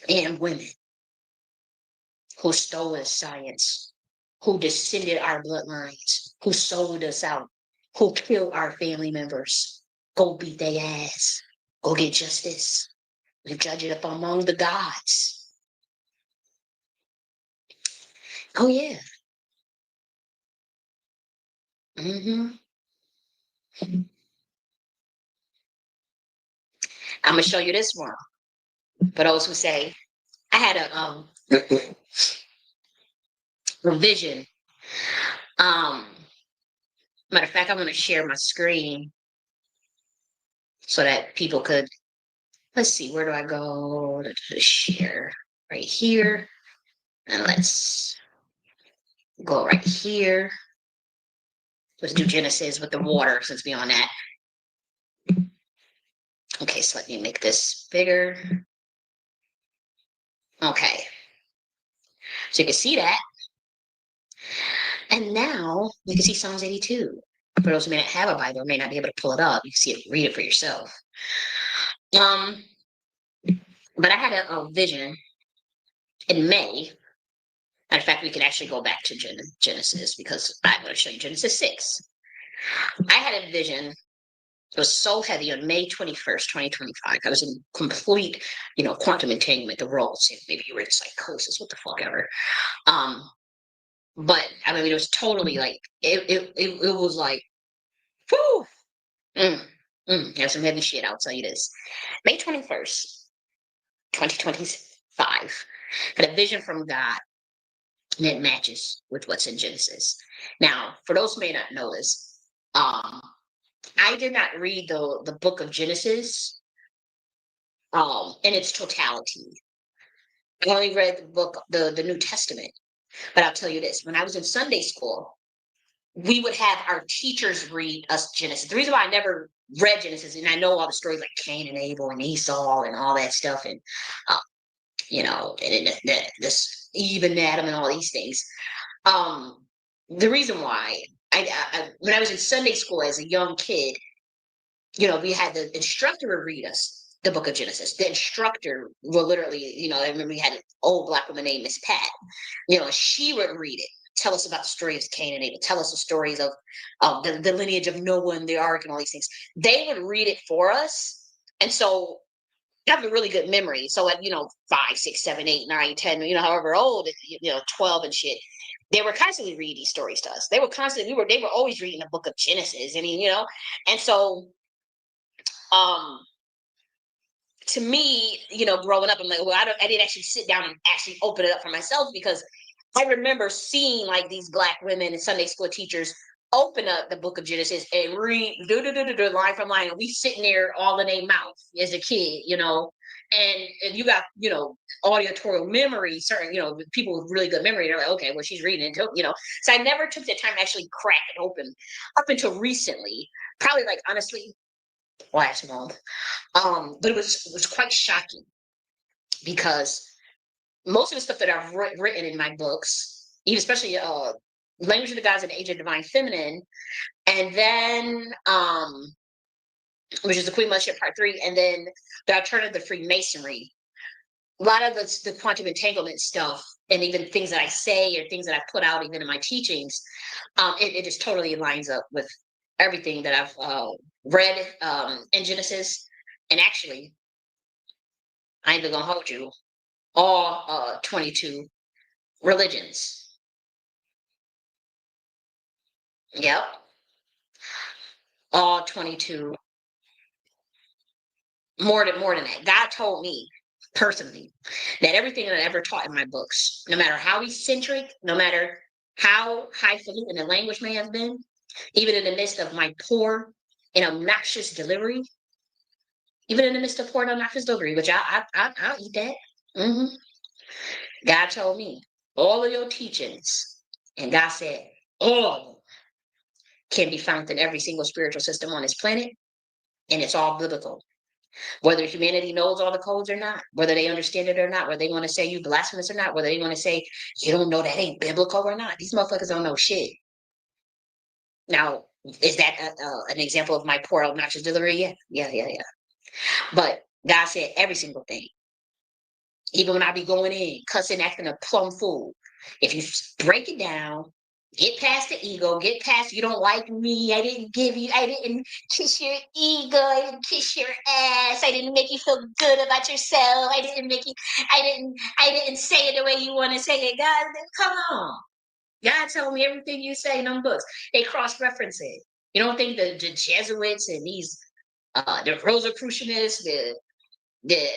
and women, who stole us science, who descended our bloodlines, who sold us out, who killed our family members. Go beat their ass. Go get justice. We judge it up among the gods. Oh, yeah. I'm going to show you this one. For those who say, I had a revision. Matter of fact, I'm going to share my screen so that people could, let's see, where do I go to share? Right here. And let's go right here. Let's do Genesis with the water since we on that. Okay, so let me make this bigger. Okay. So you can see that. And now you can see Psalms 82. For those who may not have a Bible, may not be able to pull it up, you can see it, read it for yourself. But I had a vision in May. In fact, we can actually go back to Genesis because I'm going to show you Genesis 6. I had a vision. It was so heavy on May 21st, 2025. I was in complete, quantum entanglement. The world said maybe you were in psychosis. What the fuck ever. But I mean, it was totally like it was like, whew. There's some heavy shit. I'll tell you this. May 21st, 2025. Had a vision from God. And it matches with what's in Genesis. Now, for those who may not know this, I did not read the book of Genesis in its totality. I only read the book, the New Testament. But I'll tell you this: when I was in Sunday school, we would have our teachers read us Genesis. The reason why I never read Genesis, and I know all the stories like Cain and Abel and Esau and all that stuff, and this Eve and Adam and all these things. The reason why I when I was in Sunday school as a young kid, we had the instructor would read us the book of Genesis. The instructor will literally, I remember we had an old black woman named Miss Pat. She would read it, tell us about the story of Cain and Abel, tell us the stories of the lineage of Noah and the ark and all these things. They would read it for us. And so I have a really good memory. So at 5, 6, 7, 8, 9, 10, however old, 12 and shit, they were constantly reading these stories to us. They were constantly they were always reading the book of Genesis. I mean, and so to me, growing up, I'm like, well, I didn't actually sit down and actually open it up for myself because I remember seeing like these black women and Sunday school teachers open up the book of Genesis and read line from line, and we sitting there all in their mouth as a kid, and you got, auditorial memory, certain, people with really good memory, they're like, okay, well, she's reading it, so I never took the time to actually crack it open up until recently, probably like honestly last month. But it was quite shocking because most of the stuff that I've written in my books, even especially Language of the Gods and Age of Divine Feminine, and then which is the Queen Mothership Part 3, and then the Alternative Freemasonry. A lot of the quantum entanglement stuff, and even things that I say or things that I put out even in my teachings, it just totally lines up with everything that I've read in Genesis. And actually, I ain't even gonna hold you, all 22 religions. Yep. All 22. More than that. God told me personally that everything that I ever taught in my books, no matter how eccentric, no matter how highfalutin the language may have been, even in the midst of my poor and obnoxious delivery, even in the midst of poor and obnoxious delivery, which I'll eat that. God told me all of your teachings, and God said all of them can be found in every single spiritual system on this planet, and it's all biblical. Whether humanity knows all the codes or not, whether they understand it or not, whether they want to say you blasphemous or not, whether they want to say you don't know that ain't biblical or not, these motherfuckers don't know shit. Now, is that an example of my poor obnoxious delivery? Yeah. But God said every single thing. Even when I be going in, cussing, acting a plumb fool. If you break it down, get past the ego, get past you don't like me, I didn't kiss your ego, I didn't kiss your ass, I didn't make you feel good about yourself, I didn't say it the way you want to say it. God, come on. God told me everything you say in them books. They cross-reference it. You don't think the Jesuits and these the Rosicrucianists, the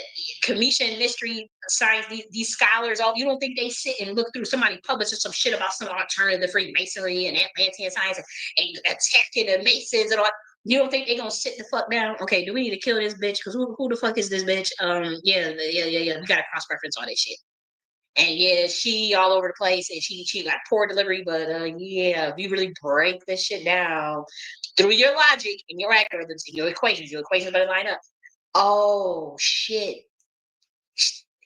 Commission Mystery Science, these scholars, all you don't think they sit and look through somebody publishes some shit about some alternative Freemasonry and Atlantean science and attacking the Masons and all. You don't think they're gonna sit the fuck down? Okay, do we need to kill this bitch? Because who the fuck is this bitch? Yeah. We gotta cross reference all this shit. And yeah, she all over the place, and she got poor delivery. But yeah, if you really break this shit down through your logic and your algorithms and your equations better line up. Oh shit,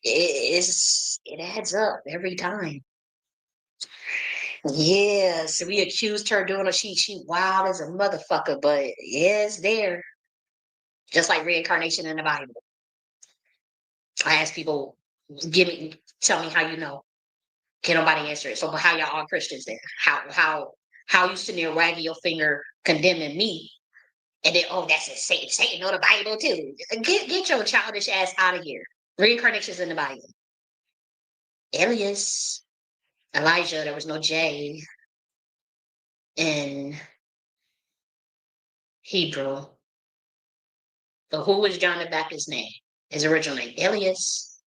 it adds up every time. Yeah, so we accused her doing a she wild as a motherfucker, but yeah, it's there. Just like reincarnation in the Bible. I ask people, tell me how you know. Can nobody answer it? So how y'all all Christians then? How you sitting there wagging your finger condemning me? And then, oh, that's it. Satan know the Bible too. Get your childish ass out of here. Reincarnations in the Bible. Elias, Elijah, there was no J in Hebrew. But who was John the Baptist's name? His original name, Elias.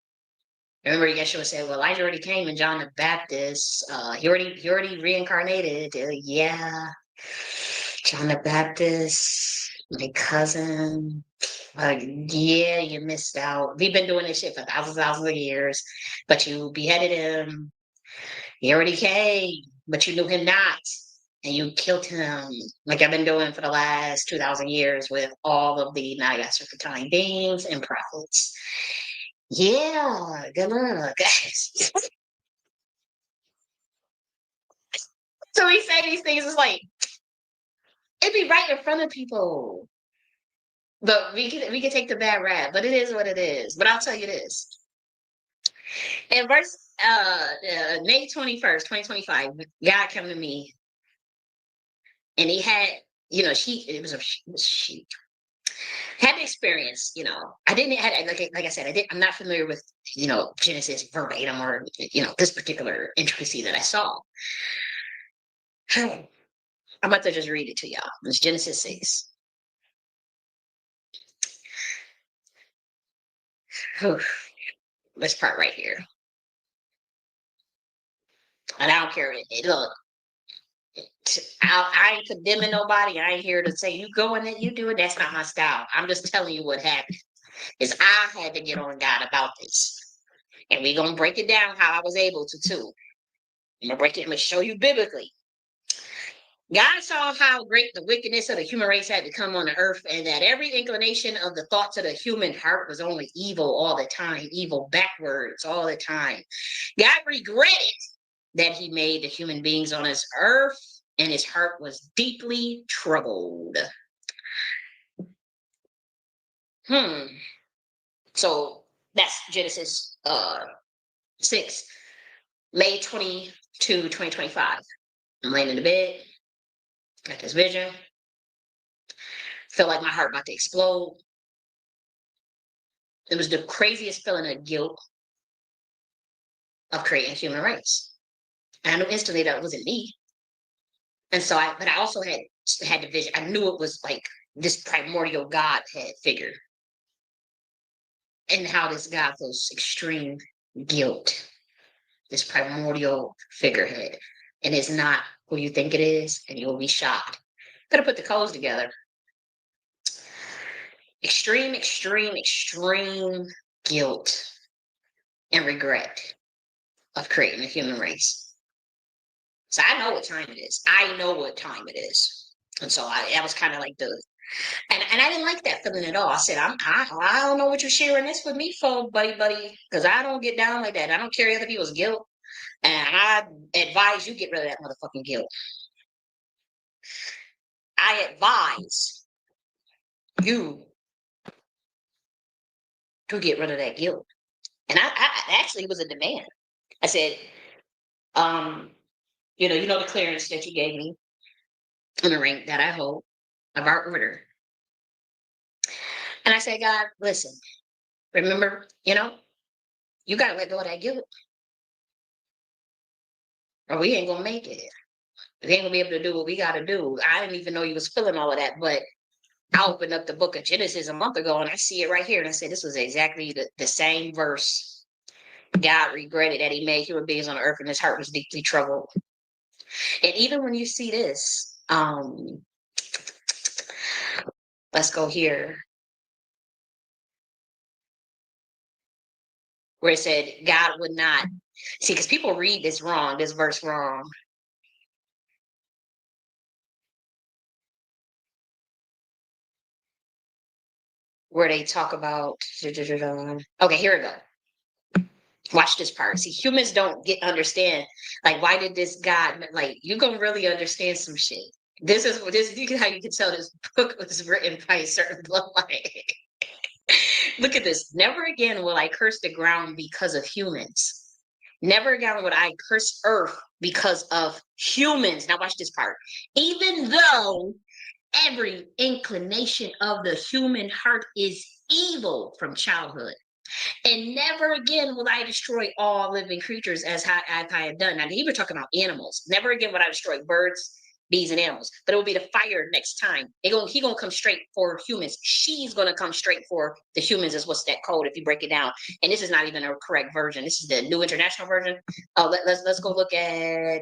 Remember, Yeshua said, "Well, Elijah already came, and John the Baptist, he already reincarnated." Yeah, John the Baptist, my cousin. Yeah, you missed out. We've been doing this shit for thousands of years, but you beheaded him. He already came, but you knew him not, and you killed him, like I've been doing for the last 2,000 years with all of the Nayaserpentine beings and prophets. Yeah, good luck. So we say these things, it's like it be right in front of people. But we can take the bad rap, but it is what it is. But I'll tell you this. In verse May 21st, 2025, God came to me and he had, she had the experience, I didn't had like I said, I'm not familiar with, Genesis verbatim or this particular intricacy that I saw. I'm about to just read it to y'all. It's Genesis 6. This part right here. And I don't care. Look, I ain't condemning nobody. I ain't here to say you go and you do it. That's not my style. I'm just telling you what happened. Is I had to get on God about this. And we're gonna break it down how I was able to too. I'm gonna break it, I'm gonna show you biblically. God saw how great the wickedness of the human race had become on the earth, and that every inclination of the thoughts of the human heart was only evil all the time, evil backwards all the time. God regretted that he made the human beings on this earth, and his heart was deeply troubled. So that's Genesis 6, May 22, 2025. I'm laying in the bed, got this vision. Feel like my heart about to explode. It was the craziest feeling of guilt of creating a human race. And I knew instantly that it wasn't me. And so but I also had the vision. I knew it was like this primordial Godhead figure. And how this God feels extreme guilt, this primordial figurehead. And it's not who you think it is, and you'll be shocked. Gotta put the codes together. Extreme, extreme, extreme guilt and regret of creating a human race. So I know what time it is. I know what time it is. And so that was kind of like and I didn't like that feeling at all. I said, I don't know what you're sharing this with me for, buddy, because I don't get down like that. I don't carry other people's guilt. And I advise you get rid of that motherfucking guilt. I advise you to get rid of that guilt. And I actually, it was a demand. I said, the clearance that you gave me in the rank that I hold of our order. And I said, God, listen, remember, you got to let go of that guilt, or we ain't going to make it. We ain't going to be able to do what we got to do. I didn't even know you was feeling all of that, but I opened up the book of Genesis a month ago and I see it right here. And I said, this was exactly the same verse. God regretted that he made human beings on the earth and his heart was deeply troubled. And even when you see this, let's go here, where it said God would not See, because people read this wrong, this verse wrong. Where they talk about, okay, here we go. Watch this part. See, humans don't understand, like, why did this God, like, you're gonna really understand some shit. This is how you can tell this book was written by a certain bloodline. Look at this. Never again will I curse the ground because of humans. Never again would I curse earth because of humans. Now watch this part. Even though every inclination of the human heart is evil from childhood. And never again will I destroy all living creatures as I have done. Now, he was talking about animals. Never again would I destroy birds, bees, and animals. But it will be the fire next time. He gonna come straight for humans. She's gonna come straight for the humans. Is what's that code if you break it down? And this is not even a correct version. This is the New International Version. Let's go look at.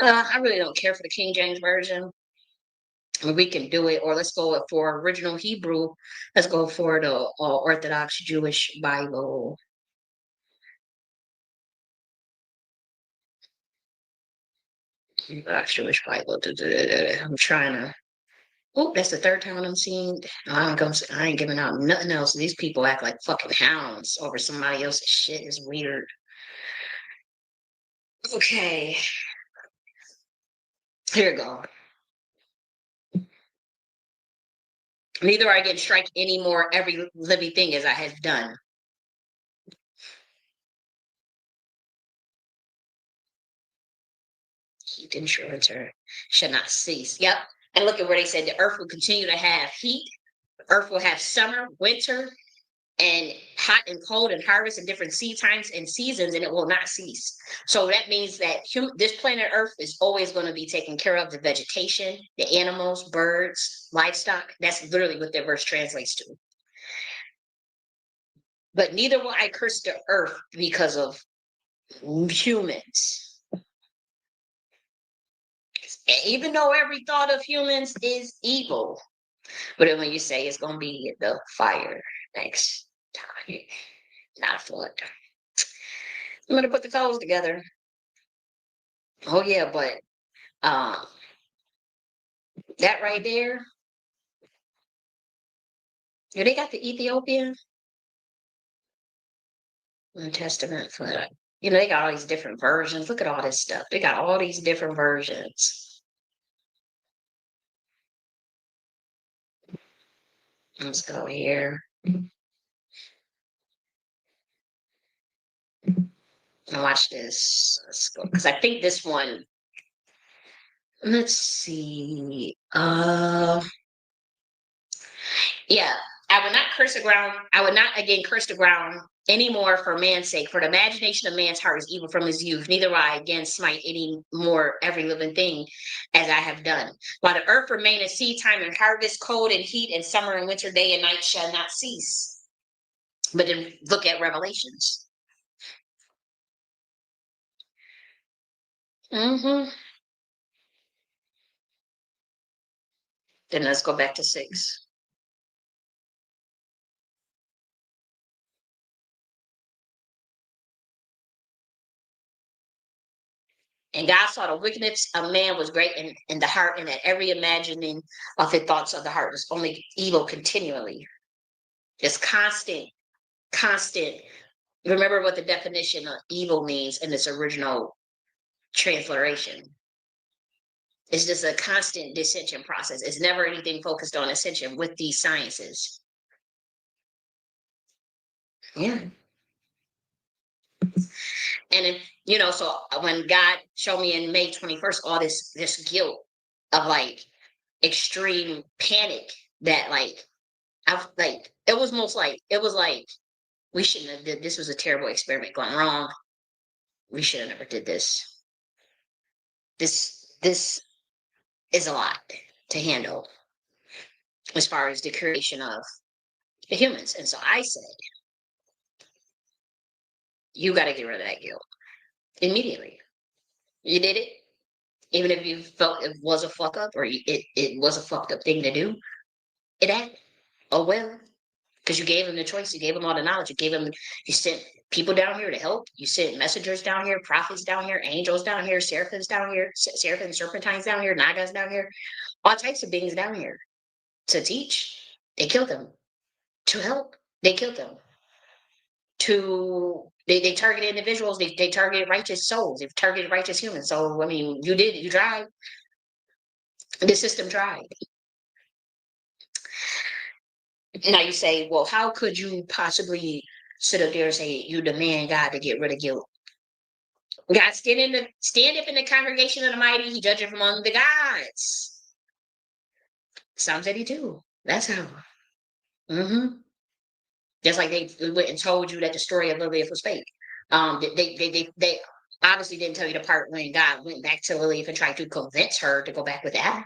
I really don't care for the King James Version. I mean, we can do it, or let's go for original Hebrew. Let's go for the Orthodox Jewish Bible. Orthodox Jewish Bible. I'm trying to. Oh, that's the third time I'm seeing. I ain't giving out nothing else. These people act like fucking hounds over somebody else's shit. Is weird. Okay, here we go. Neither I get strike any more every living thing as I have done. Heat insurance should not cease. Yep. And look at where they said the earth will continue to have heat. Earth will have summer, winter, and hot and cold and harvest and different seed times and seasons, and it will not cease. So that means that this planet Earth is always going to be taking care of the vegetation, the animals, birds, livestock. That's literally what that verse translates to. But neither will I curse the earth because of humans. Even though every thought of humans is evil. But then when you say it's going to be the fire next time, not a flood. I'm going to put the colors together. Oh, yeah, but that right there, they got the Ethiopian New Testament for that. They got all these different versions. Look at all this stuff. They got all these different versions. Let's go here. And watch this. Let's go. Because I think this one, let's see. Yeah, I would not curse the ground. I would not again curse the ground anymore for man's sake. For the imagination of man's heart is evil from his youth. Neither will I again smite any more every living thing as I have done. While the earth remaineth seed time and harvest, cold and heat, and summer and winter, day and night shall not cease. But then look at Revelations. Mm-hmm. Then let's go back to 6. And God saw the wickedness of man was great in the heart, and that every imagining of the thoughts of the heart was only evil continually. Just constant. Remember what the definition of evil means in its original transliteration. It's just a constant dissension process. It's never anything focused on ascension with these sciences. Yeah. And so when God showed me in May 21st all this guilt of like extreme panic that it was like we shouldn't have did this. Was a terrible experiment gone wrong. We should have never did this. This is a lot to handle as far as the creation of the humans. And so I said, you got to get rid of that guilt immediately. You did it, even if you felt it was a fuck up or it was a fucked up thing to do. It happened. Oh well, because you gave him the choice, you gave him all the knowledge, you sent people down here to help. You sent messengers down here, prophets down here, angels down here, seraphims down here, seraphim serpentines down here, nagas down here, all types of beings down here to teach. They killed them. To help. They killed them. They targeted individuals. They targeted righteous souls. They've targeted righteous humans. So I mean, you tried. The system tried. Now you say, well, how could you possibly sit up there and say you demand God to get rid of guilt? God stand up in the congregation of the mighty, he judgeth among the gods. Psalms 82. That's how. Just like they went and told you that the story of Lilith was fake. They obviously didn't tell you the part when God went back to Lilith and tried to convince her to go back with Adam.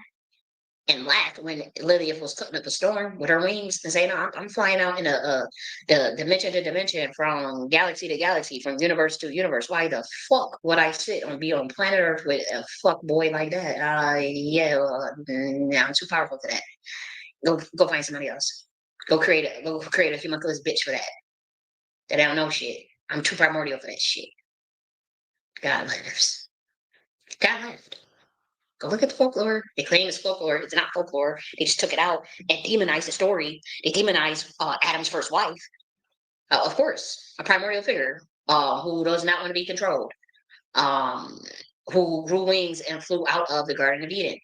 And laughed when Lilith was cutting up a storm with her wings and saying, no, I'm flying out in the dimension to dimension, from galaxy to galaxy, from universe to universe. Why the fuck would I sit and be on planet Earth with a fuck boy like that? I'm too powerful for that. Go find somebody else. Go create a homunculus bitch for that. That I don't know shit. I'm too primordial for that shit. God laughs. God laughed. Go look at the folklore. They claim it's folklore. It's not folklore. They just took it out and demonized the story. They demonized Adam's first wife. Of course, a primordial figure who does not want to be controlled, who grew wings and flew out of the Garden of Eden.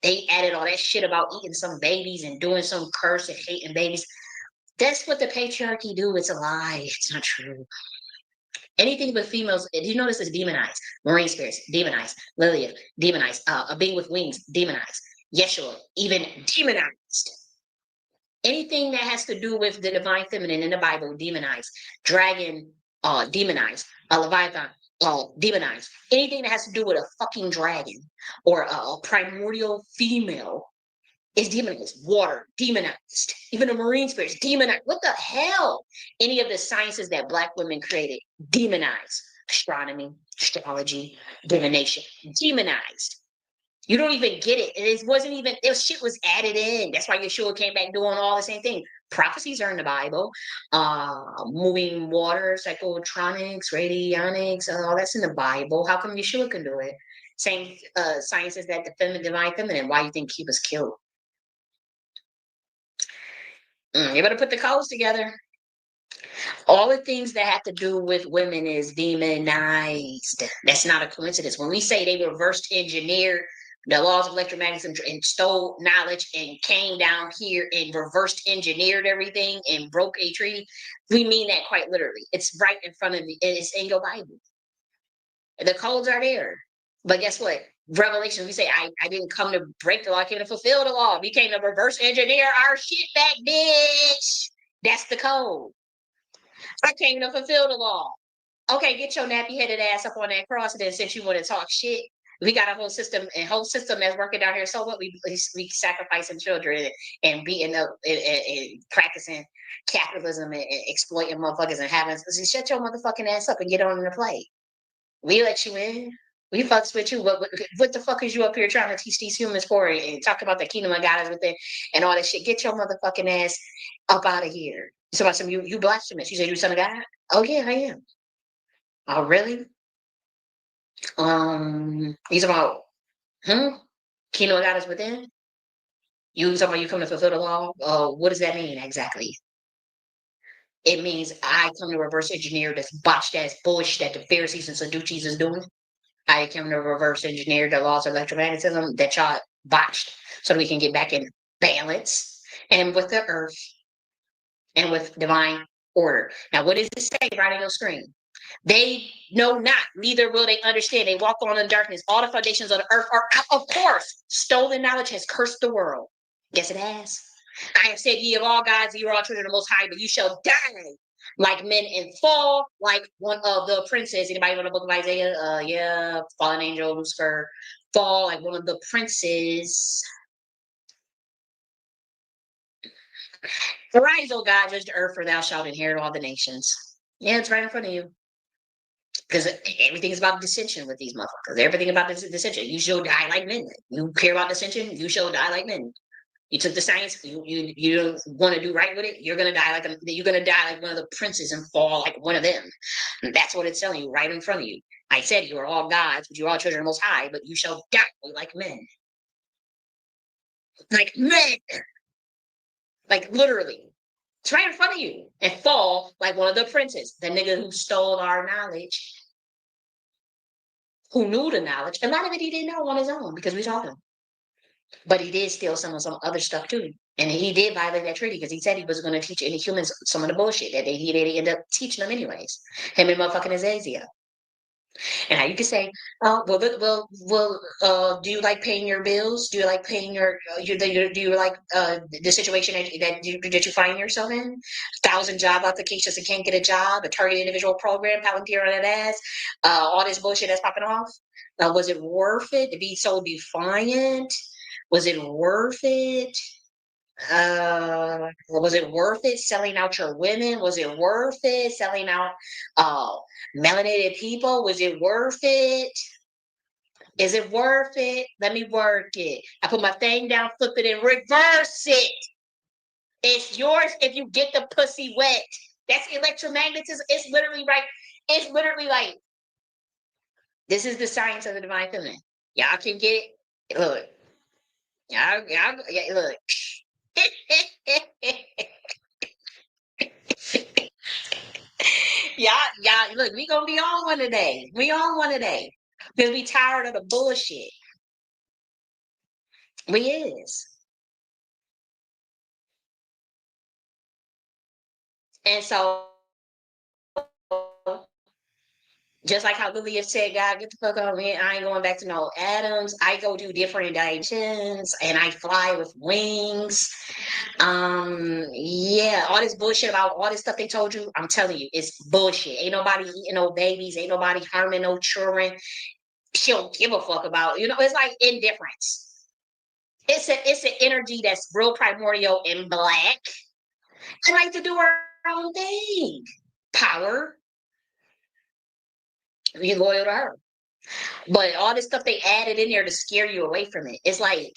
They added all that shit about eating some babies and doing some curse and hating babies. That's what the patriarchy do. It's a lie. It's not true. Anything with females, did you notice is demonized? Marine spirits, demonized. Lilith, demonized. A being with wings, demonized. Yeshua, even demonized. Anything that has to do with the divine feminine in the Bible, demonized. Dragon, demonized. Leviathan, demonized. Anything that has to do with a fucking dragon or a primordial female is demonized. Water, demonized. Even the marine spirits, demonized. What the hell? Any of the sciences that Black women created, demonized. Astronomy, astrology, divination, demonized. You don't even get it. It wasn't even, this shit was added in. That's why Yeshua came back doing all the same thing. Prophecies are in the Bible. Moving water, psychotronics, radionics, all that's in the Bible. How come Yeshua can do it? Same sciences that the divine feminine. Why do you think he was killed? You better put the codes together. All the things that have to do with women is demonized. That's not a coincidence. When we say they reversed engineered the laws of electromagnetism and stole knowledge and came down here and reversed engineered everything and broke a treaty, we mean that quite literally. It's right in front of you. It's in your Bible. The codes are there. But guess what? Revelation, we say, I didn't come to break the law, I came to fulfill the law. We came to reverse engineer our shit back, bitch. That's the code. I came to fulfill the law. Okay, get your nappy headed ass up on that cross, and then since you want to talk shit, we got a whole system that's working down here. So what? We sacrificing children and beating up and practicing capitalism and exploiting motherfuckers and having. So shut your motherfucking ass up and get on the play. We let you in. We fucks with you. What the fuck is you up here trying to teach these humans for and talk about the kingdom of God is within and all that shit? Get your motherfucking ass up out of here. So about some you blasphemous. You say you son of God? Oh yeah, I am. Oh really? He's about kingdom of God is within. You talking about you come to fulfill the law? What does that mean exactly? It means I come to reverse engineer this botched ass bullshit that the Pharisees and Sadducees is doing. I come to reverse engineer the laws of electromagnetism that y'all botched so that we can get back in balance and with the earth and with divine order. Now, what does it say right on your screen? They know not, neither will they understand. They walk on in darkness. All the foundations of the earth are, of course, stolen knowledge has cursed the world. Yes, it has. I have said, ye of all gods, ye are all children of the Most High, but you shall die like men and fall like one of the princes. Anybody know the book of Isaiah? Yeah, fallen angel, Lucifer, fall like one of the princes. Arise, O God, judge the earth, for thou shalt inherit all the nations. Yeah, it's right in front of you. Because everything is about dissension with these motherfuckers. Everything about this dissension. You shall die like men. You care about dissension, you shall die like men. You took the science. You don't want to do right with it. You're gonna die like one of the princes and fall like one of them. And that's what it's telling you right in front of you. I said you are all gods, but you are all children of the Most High, but you shall die like men. Like men. Like literally. It's right in front of you. And fall like one of the princes. The nigga who stole our knowledge. Who knew the knowledge. A lot of it he didn't know on his own because we taught him. But he did steal some of some other stuff too. And he did violate that treaty because he said he was going to teach any humans some of the bullshit that he did end up teaching them anyways. Him and motherfucking Azazel. And how you can say, oh, do you like paying your bills? Do you like paying do you like the situation that you find yourself in? 1,000 job applications and can't get a job, a target individual program, Palantir on that ass, all this bullshit that's popping off. Was it worth it to be so defiant? Was it worth it? Was it worth it selling out your women? Was it worth it selling out melanated people? Was it worth it? Is it worth it? Let me work it. I put my thing down, flip it, and reverse it. It's yours if you get the pussy wet. That's electromagnetism. It's literally right. It's literally like this is the science of the divine feminine. Y'all can get it. Look, look. Y'all, look, we gonna be on one today. We on one today. Because we tired of the bullshit. We is. And so just like how Lillian said, God, get the fuck out of me. I ain't going back to no atoms. I go do different dimensions and I fly with wings. Yeah, all this bullshit about all this stuff they told you, I'm telling you, it's bullshit. Ain't nobody eating no babies, ain't nobody harming no children. She don't give a fuck about, it's like indifference. It's an energy that's real primordial and black. I like to do our own thing. Power. Be loyal to her. But all this stuff they added in there to scare you away from it. It's like,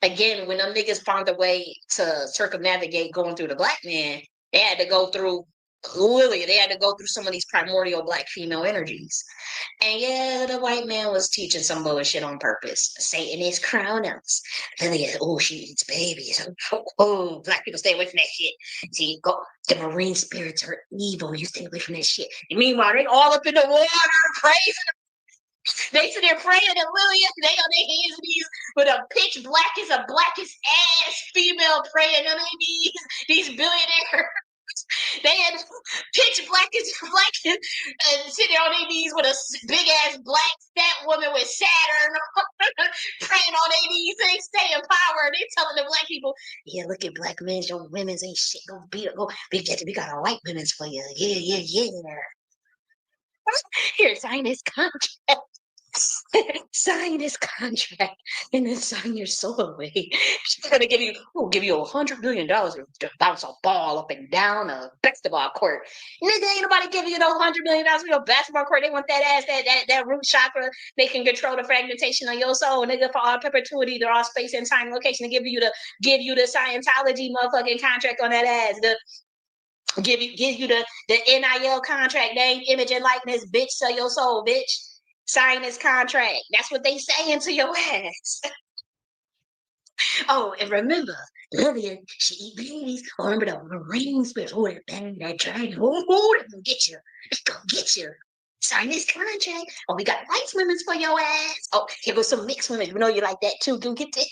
again, when them niggas found a way to circumnavigate going through the black man, they had to go through they had to go through some of these primordial black female energies. And yeah, the white man was teaching some bullshit on purpose. Satan is Kronos. Oh, she eats babies. Oh, black people stay away from that shit. See, the marine spirits are evil. You stay away from that shit. And meanwhile, they all up in the water, praising. They sit there praying and Lillian, they on their hands and knees with a pitch blackest, a blackest ass female praying on their knees. These billionaires. They had pitch black and sitting on their knees with a big ass black fat woman with Saturn praying on their knees. They stay in power. They telling the black people, yeah, look at black men, your women's ain't shit. Go beat go. We got a white women's for you. Yeah. Here, sign this contract. Sign this contract and then sign your soul away. She's gonna give you $100 million to bounce a ball up and down a basketball court. Nigga, ain't nobody giving you no $100 million for your basketball court. They want that ass, that root chakra. They can control the fragmentation of your soul, nigga, for all perpetuity, they're all space and time location to give you the Scientology motherfucking contract on that ass. Give you the NIL contract, name, image, and likeness, bitch, sell your soul, bitch. Sign this contract. That's what they saying to your ass. Oh, and remember, Lillian, she eat babies. Oh, remember the marine spirits. Oh, that dragon. Oh, they're gonna get you. It's gonna get you. Sign this contract. Oh, we got white women for your ass. Oh, here goes some mixed women. You know you like that too. Do get that.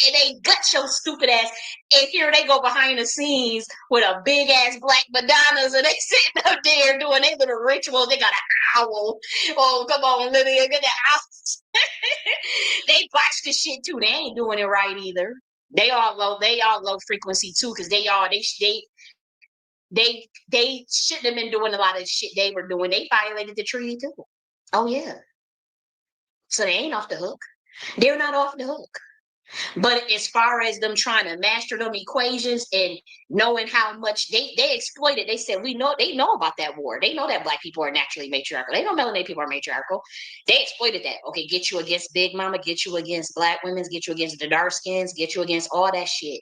And they gut your stupid ass. And here they go behind the scenes with a big ass black Madonnas, and they sitting up there doing their little rituals. They got an owl. Oh, come on, Lillian, get the owl. They botch the shit too. They ain't doing it right either. They all low frequency too, because they shouldn't have been doing a lot of shit they were doing. They violated the treaty too. Oh yeah. So they ain't off the hook. They're not off the hook. But as far as them trying to master them equations and knowing how much they exploited, they said they know about that war. They know that black people are naturally matriarchal. They know melanated people are matriarchal. They exploited that. Okay, get you against Big Mama, get you against black women, get you against the dark skins, get you against all that shit.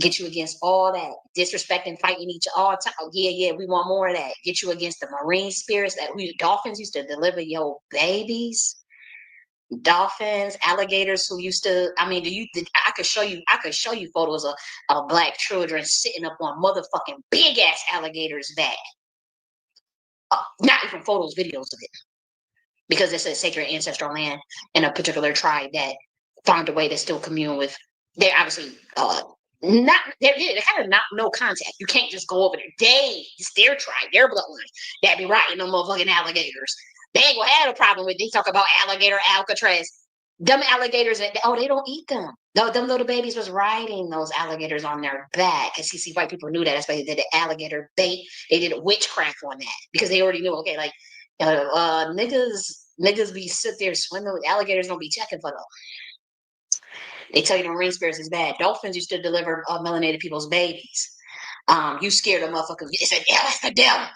Get you against all that disrespecting, fighting each all time. Oh, yeah, we want more of that. Get you against the marine spirits that we dolphins used to deliver your babies. Dolphins, alligators who used to. I mean, I could show you. I could show you photos of black children sitting up on motherfucking big ass alligators' back. Not even photos, videos of it, because it's a sacred ancestral land in a particular tribe that found a way to still commune with. They're obviously not they're kind of not no contact. You can't just go over there. It's their tribe, their bloodline that be riding them motherfucking alligators. They ain't gonna have a problem with. They talk about alligator Alcatraz. Them alligators, they don't eat them. No, them little babies was riding those alligators on their back. And see, white people knew that. That's why they did the alligator bait. They did a witchcraft on that because they already knew. Okay, like niggas be sit there swimming with alligators. Don't be checking for them. They tell you the marine spirits is bad. Dolphins used to deliver melanated people's babies. You scared a motherfucker. It's a devil. It's the devil.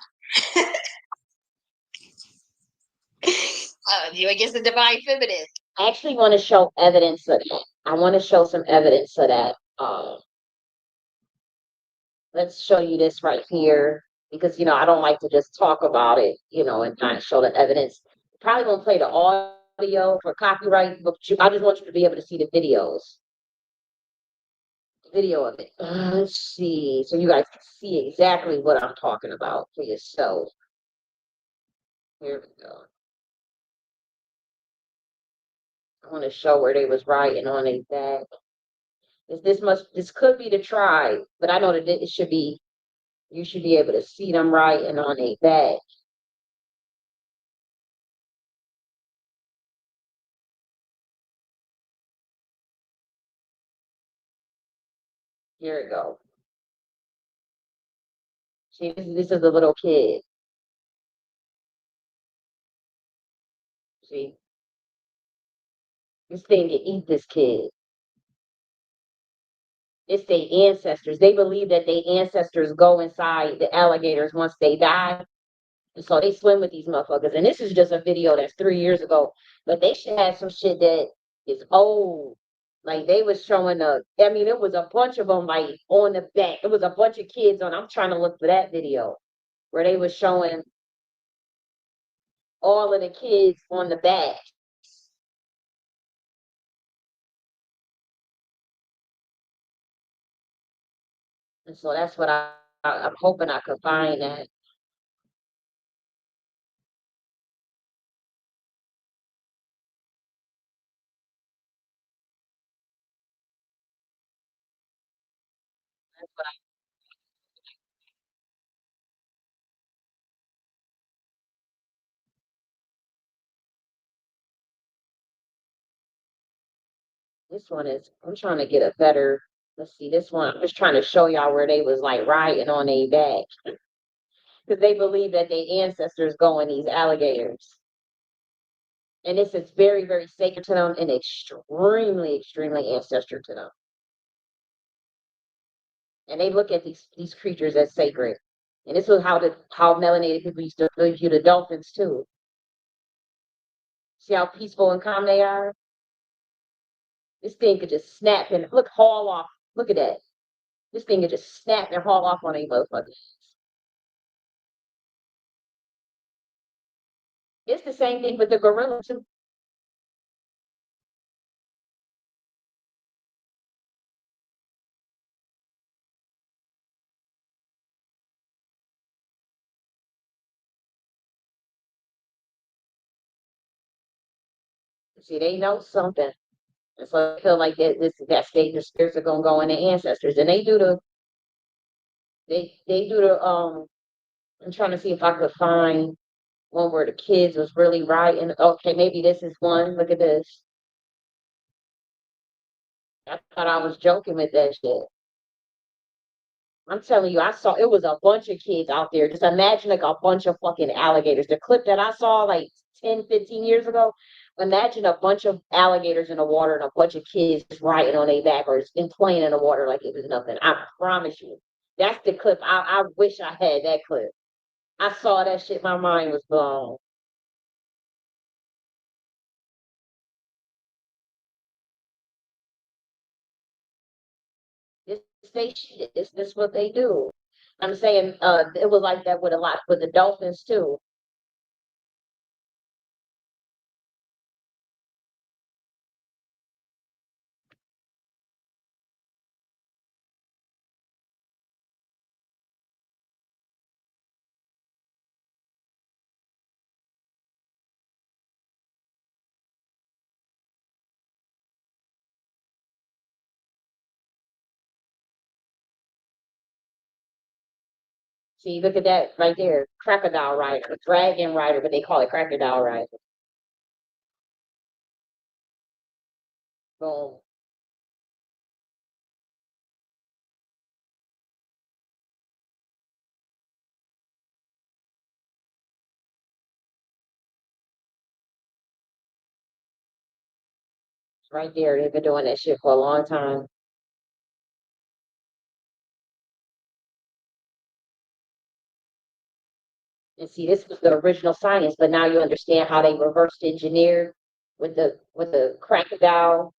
You against the divine feminine. I actually want to show evidence of that. I want to show some evidence of that. Let's show you this right here because I don't like to just talk about it, and not show the evidence. Probably won't play the audio for copyright, but I just want you to be able to see the video of it. Let's see, so you guys can see exactly what I'm talking about for yourself. Here we go. I want to show where they was writing on a back. This could be the tribe, but I know that it should be. You should be able to see them writing on a back. Here we go. See, this is a little kid. See, this thing can eat this kid. It's their ancestors. They believe that their ancestors go inside the alligators once they die. And so they swim with these motherfuckers. And this is just a video that's 3 years ago. But they should have some shit that is old. Like they was showing it was a bunch of them like on the back. It was a bunch of kids on. I'm trying to look for that video where they was showing all of the kids on the back. And so that's what I'm hoping I could find that. That's what this one is. I'm trying to get a better. Let's see this one. I'm just trying to show y'all where they was like riding on a back because they believe that their ancestors go in these alligators, and this is very, very sacred to them and extremely, extremely ancestral to them. And they look at these creatures as sacred. And this was how melanated people used to view the dolphins too. See how peaceful and calm they are? This thing could just snap and haul off. Look at that. This thing could just snap and haul off on a motherfucker. It's the same thing with the gorilla too. See, they know something. And so I feel like that state the spirits are gonna go in their ancestors. And they do the I'm trying to see if I could find one where the kids was really right. And okay, maybe this is one. Look at this. I thought I was joking with that shit. I'm telling you, I saw it was a bunch of kids out there. Just imagine like a bunch of fucking alligators. The clip that I saw like 10, 15 years ago imagine a bunch of alligators in the water and a bunch of kids riding on their back or playing in the water like it was nothing. I promise you. That's the clip. I wish I had that clip. I saw that shit. My mind was blown. This they shit. This what they do. I'm saying it was like that with a lot with the dolphins too. See, look at that right there. Crocodile rider, dragon rider, but they call it crocodile rider. Boom. Right there. They've been doing that shit for a long time. And see, this was the original science, but now you understand how they reversed engineered with the crocodile,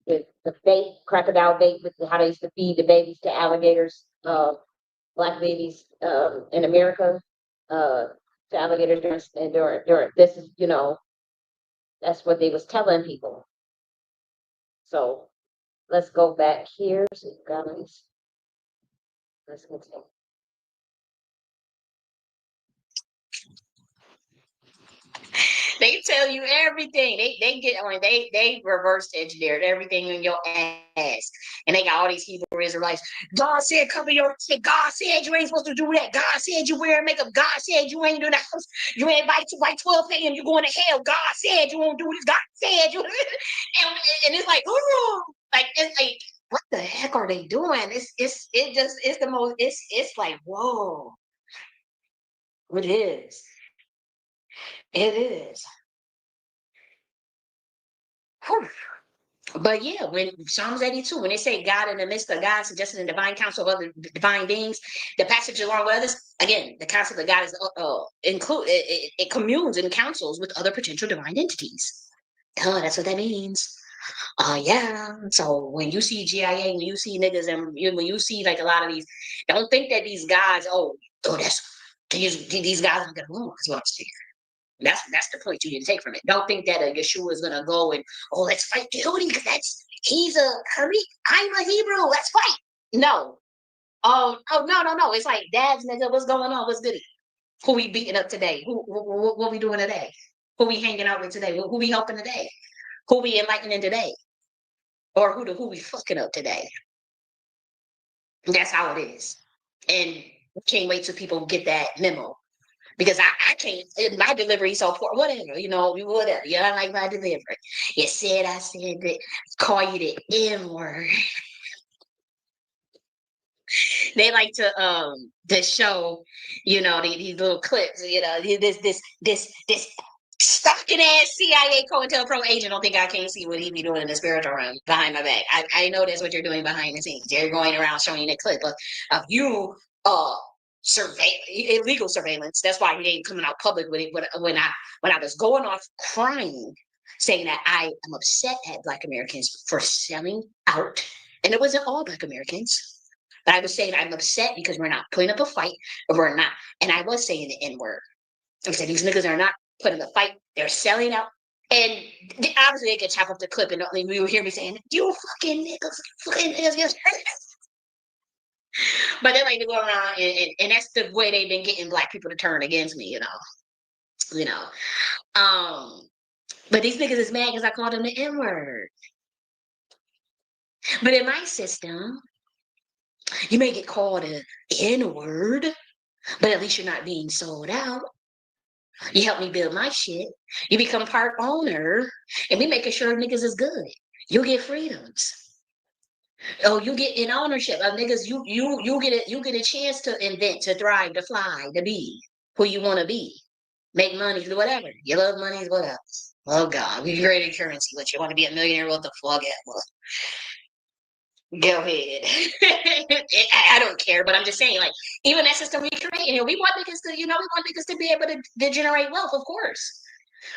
with the bait, crocodile bait, with how they used to feed the babies to alligators, black babies, in America, uh, to alligators during this is, that's what they was telling people. So let's go back here. So guys, let's continue. They tell you everything. They get on. They reverse engineered everything in your ass, and they got all these Hebrew Israelites. God said, "Cover your shit." God said you ain't supposed to do that. God said you wear makeup. God said you ain't do the house. You ain't by 12 a.m. You going to hell. God said you won't do this. God said you, and it's like, ooh, like it's like, what the heck are they doing? It's the most. It's like, whoa, it is. It is. Whew. But yeah, when Psalms 82, when they say God in the midst of God, suggesting the divine counsel of other divine beings, the passage along with others, again, the counsel of God is it communes and counsels with other potential divine entities. That's what that means. Yeah. So when you see GIA, when you see niggas, and when you see like a lot of these, don't think that these guys, that's these guys are gonna lose. Is what I'm saying. That's the point you need to take from it. Don't think that Yeshua is gonna go and let's fight Yehudi because he's a Greek. I'm a Hebrew. Let's fight. No. No. It's like dads, nigga. What's going on? What's good? Who we beating up today? What we doing today? Who we hanging out with today? Who we helping today? Who we enlightening today? Or who we fucking up today? That's how it is. And can't wait till people get that memo. Because I can't, my delivery so poor, whatever, whatever. You don't like my delivery. You said I said that, call you the N word. They like to show, these little clips, this stalking ass CIA COINTELPRO agent don't think I can't see what he be doing in the spiritual realm behind my back. I know that's what you're doing behind the scenes. You're going around showing a clip of you illegal surveillance. That's why he ain't coming out public with it when I was going off crying, saying that I am upset at Black Americans for selling out. And it wasn't all Black Americans. But I was saying I'm upset because we're not putting up a fight, or we're not. And I was saying the N word. I said these niggas are not putting up a fight. They're selling out. And obviously they could chop up the clip, and you will hear me saying, "You fucking niggas, fucking niggas." But they like to go around, and that's the way they've been getting Black people to turn against me, you know. But these niggas is mad because I called them the N word. But in my system, you may get called an N word, but at least you're not being sold out. You help me build my shit. You become part owner, and we making sure niggas is good. You get freedoms. Oh, you get in ownership of niggas. You get a chance to invent, to thrive, to fly, to be who you want to be. Make money, whatever. You love money, whatever. Oh God, we created currency, but you want to be a millionaire? What the fuck ever? Go ahead. I don't care, but I'm just saying, like, even that system we create, we want niggas to, we want niggas to be able to generate wealth, of course.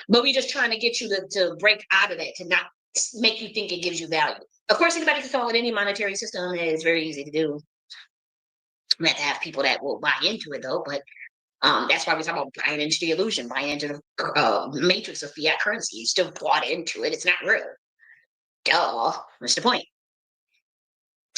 But we just trying to get you to break out of that, to not make you think it gives you value. Of course, anybody can come up with any monetary system. It's very easy to do. We have to have people that will buy into it, though. But that's why we talk about buying into the illusion, buying into the matrix of fiat currency. You still bought into it. It's not real. Duh. What's the point?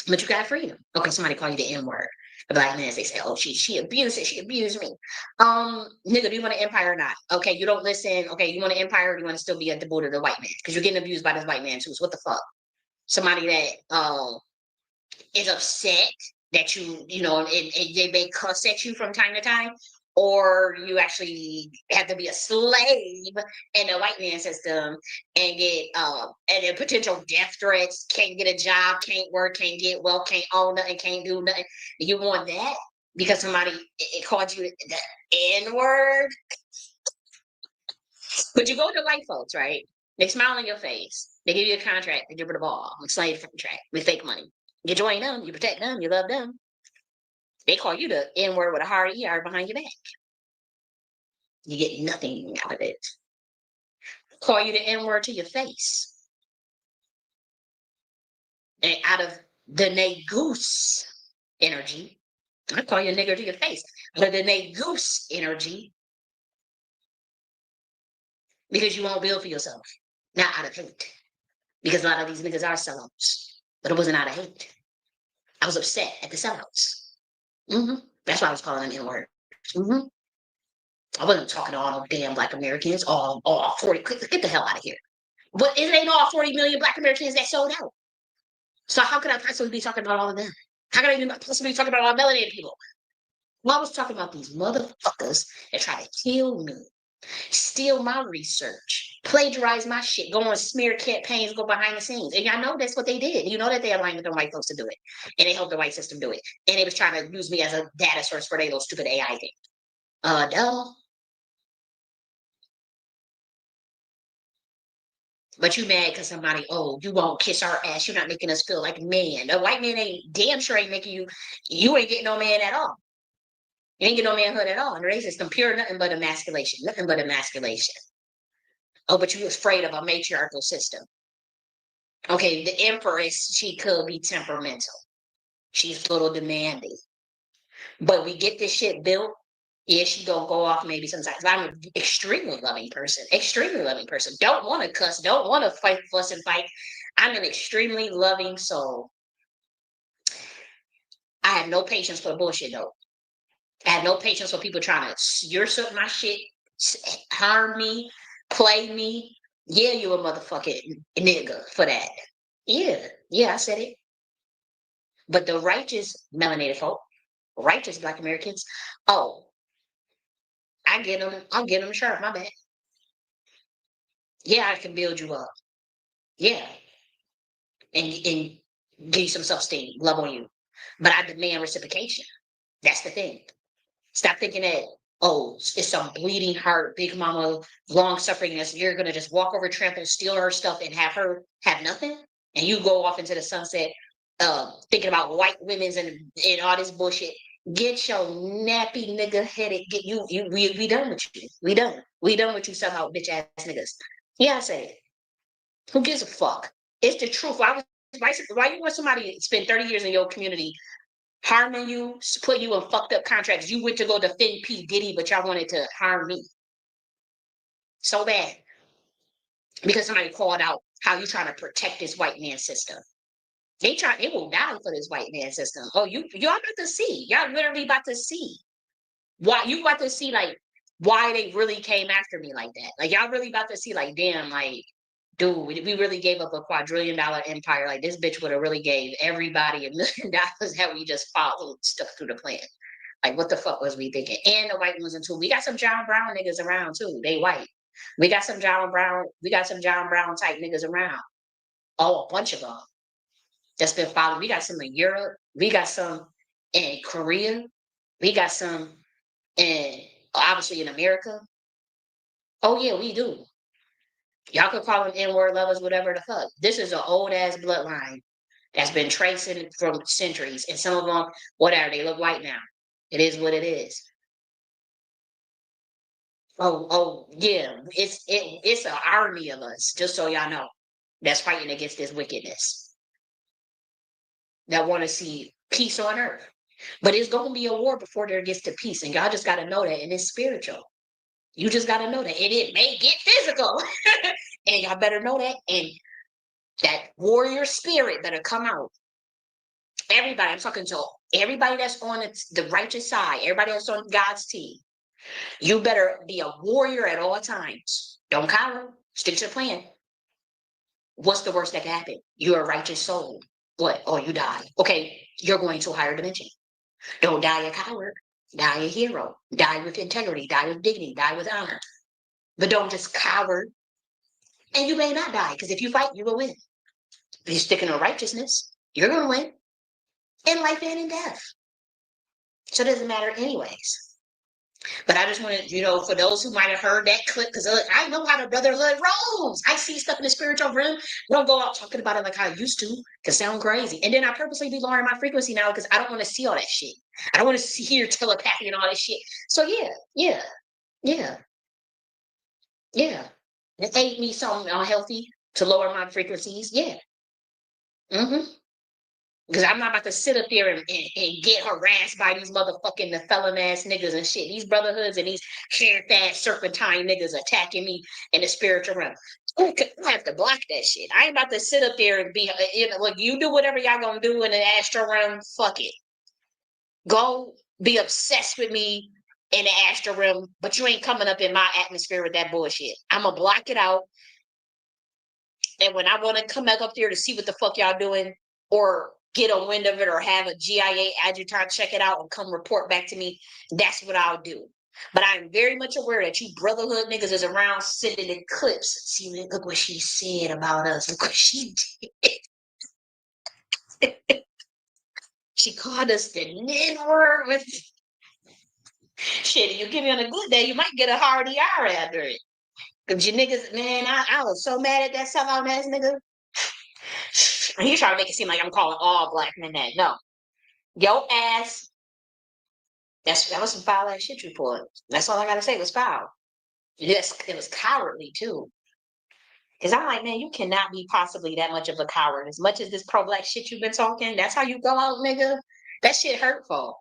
But you got freedom. Okay, somebody call you the N word. A black man, they say, "Oh, she abused it. She abused me." Nigga, do you want an empire or not? Okay, you don't listen. Okay, you want an empire, or you want to still be at the border of the white man? Because you're getting abused by this white man too. So what the fuck? Somebody that is upset that and they may cuss at you from time to time, or you actually have to be a slave in the white man system and get and then potential death threats, can't get a job, can't work, can't get well, can't own nothing, can't do nothing. You want that because somebody it called you the N-word? But you go to white folks, right? They smile in your face. They give you a contract. They give you the ball. A slave contract with fake money. You join them. You protect them. You love them. They call you the N word with a hard ER behind your back. You get nothing out of it. Call you the N word to your face. And out of the Negus energy, I call you a nigger to your face. Out of the Negus energy, because you won't build for yourself. Not out of hate. Because a lot of these niggas are sellouts. But it wasn't out of hate. I was upset at the sellouts. That's why I was calling them N word. I wasn't talking to all no damn black Americans, all 40. Get the hell out of here. But it ain't all 40 million black Americans that sold out. So how could I possibly be talking about all of them? How could I even possibly be talking about all melanated people? Well, I was talking about these motherfuckers that try to kill me, steal my research, plagiarize my shit, go on smear campaigns, go behind the scenes. And y'all know that's what they did. You know that they aligned with the white folks to do it. And they helped the white system do it. And they was trying to use me as a data source for their little stupid AI thing. Duh. But you mad because somebody, oh, you won't kiss our ass. You're not making us feel like man. A white man ain't damn sure ain't making you ain't getting no man at all. You ain't getting no manhood at all. And the race system pure nothing but emasculation. Nothing but emasculation. Oh, but you afraid of a matriarchal system. Okay, the empress, she could be temperamental. She's a little demanding. But we get this shit built. Yeah, she gonna go off maybe sometimes. I'm an extremely loving person. Extremely loving person. Don't want to cuss. Don't want to fight, fuss, and fight. I'm an extremely loving soul. I have no patience for bullshit though. I have no patience for people trying to usurp my shit, harm me, play me. Yeah, you a motherfucking nigga for that. Yeah, I said it. But the righteous melanated folk, righteous Black Americans, oh, I get them. I'll get them sharp. My bad. Yeah, I can build you up. Yeah, and give you some self-esteem, love on you. But I demand reciprocation. That's the thing. Stop thinking that, oh, it's some bleeding heart, big mama, long sufferingness. You're gonna just walk over, trample, steal her stuff, and have her have nothing, and you go off into the sunset, thinking about white women's and all this bullshit. Get your nappy nigga headed. Get we done with you. We done. We done with you somehow, bitch ass niggas. Yeah, I say it. Who gives a fuck? It's the truth. Why you want somebody to spend 30 years in your community harming you, put you in fucked up contracts? You went to go defend P. Diddy, but y'all wanted to harm me so bad because somebody called out how you trying to protect this white man system. They will die for this white man system. Oh, y'all about to see. Y'all literally about to see why you about to see like why they really came after me like that. Like y'all really about to see like damn like dude, we really gave up a $250 empire. Like this bitch would have really gave everybody $1 million that we just followed stuff through the plan. Like what the fuck was we thinking? And the white ones too. We got some John Brown niggas around too. They white. We got some John Brown. We got some John Brown type niggas around. Oh, a bunch of them that's been followed. We got some in Europe. We got some in Korea. We got some in obviously in America. Oh yeah, we do. Y'all could call them N-word lovers, whatever the fuck. This is an old ass bloodline that's been tracing from centuries. And some of them, whatever, they look white now. It is what it is. Yeah. It's an army of us, just so y'all know, that's fighting against this wickedness. That want to see peace on earth. But it's gonna be a war before there gets to peace. And y'all just gotta know that. And it's spiritual. You just gotta know that. And it may get physical. And y'all better know that. And that warrior spirit better come out. Everybody, I'm talking to everybody that's on the righteous side, everybody that's on God's team. You better be a warrior at all times. Don't cower. Stick to the plan. What's the worst that can happen? You're a righteous soul. What? Oh, you die. Okay, you're going to a higher dimension. Don't die a coward. Die a hero. Die with integrity. Die with dignity. Die with honor. But don't just cower. And you may not die, because if you fight, you will win. If you stick in righteousness, you're going to win. In life and in death. So it doesn't matter anyways. But I just wanted, for those who might have heard that clip, because I know how the brotherhood rolls. I see stuff in the spiritual realm. Don't go out talking about it like I used to, because sound crazy. And then I purposely be lowering my frequency now because I don't want to see all that shit. I don't want to hear telepathy and all that shit. So yeah. It ate me something unhealthy to lower my frequencies. Yeah. Mm-hmm. Because I'm not about to sit up there and get harassed by these motherfucking Nephilim ass niggas and shit. These brotherhoods and these hair fat serpentine niggas attacking me in the spiritual realm. I have to block that shit. I ain't about to sit up there and be, like, you do whatever y'all gonna do in the astral realm. Fuck it. Go be obsessed with me in the astral realm, but you ain't coming up in my atmosphere with that bullshit. I'm gonna block it out. And when I want to come back up there to see what the fuck y'all doing, or get a wind of it, or have a GIA adjutant check it out and come report back to me, that's what I'll do. But I'm very much aware that you brotherhood niggas is around sitting in clips. See, look what she said about us. Look what she did. She called us the N-word. With shit, you give me on a good day, you might get a hard ER after it. Cause you niggas, man, I was so mad at that sellout ass nigga. And he's trying to make it seem like I'm calling all black men that. No. Yo ass. That was some foul ass shit you pulled. That's all I gotta say. It was foul. Yes, it was cowardly too. Cause I'm like, man, you cannot be possibly that much of a coward. As much as this pro-black shit you've been talking, that's how you go out, nigga. That shit hurtful.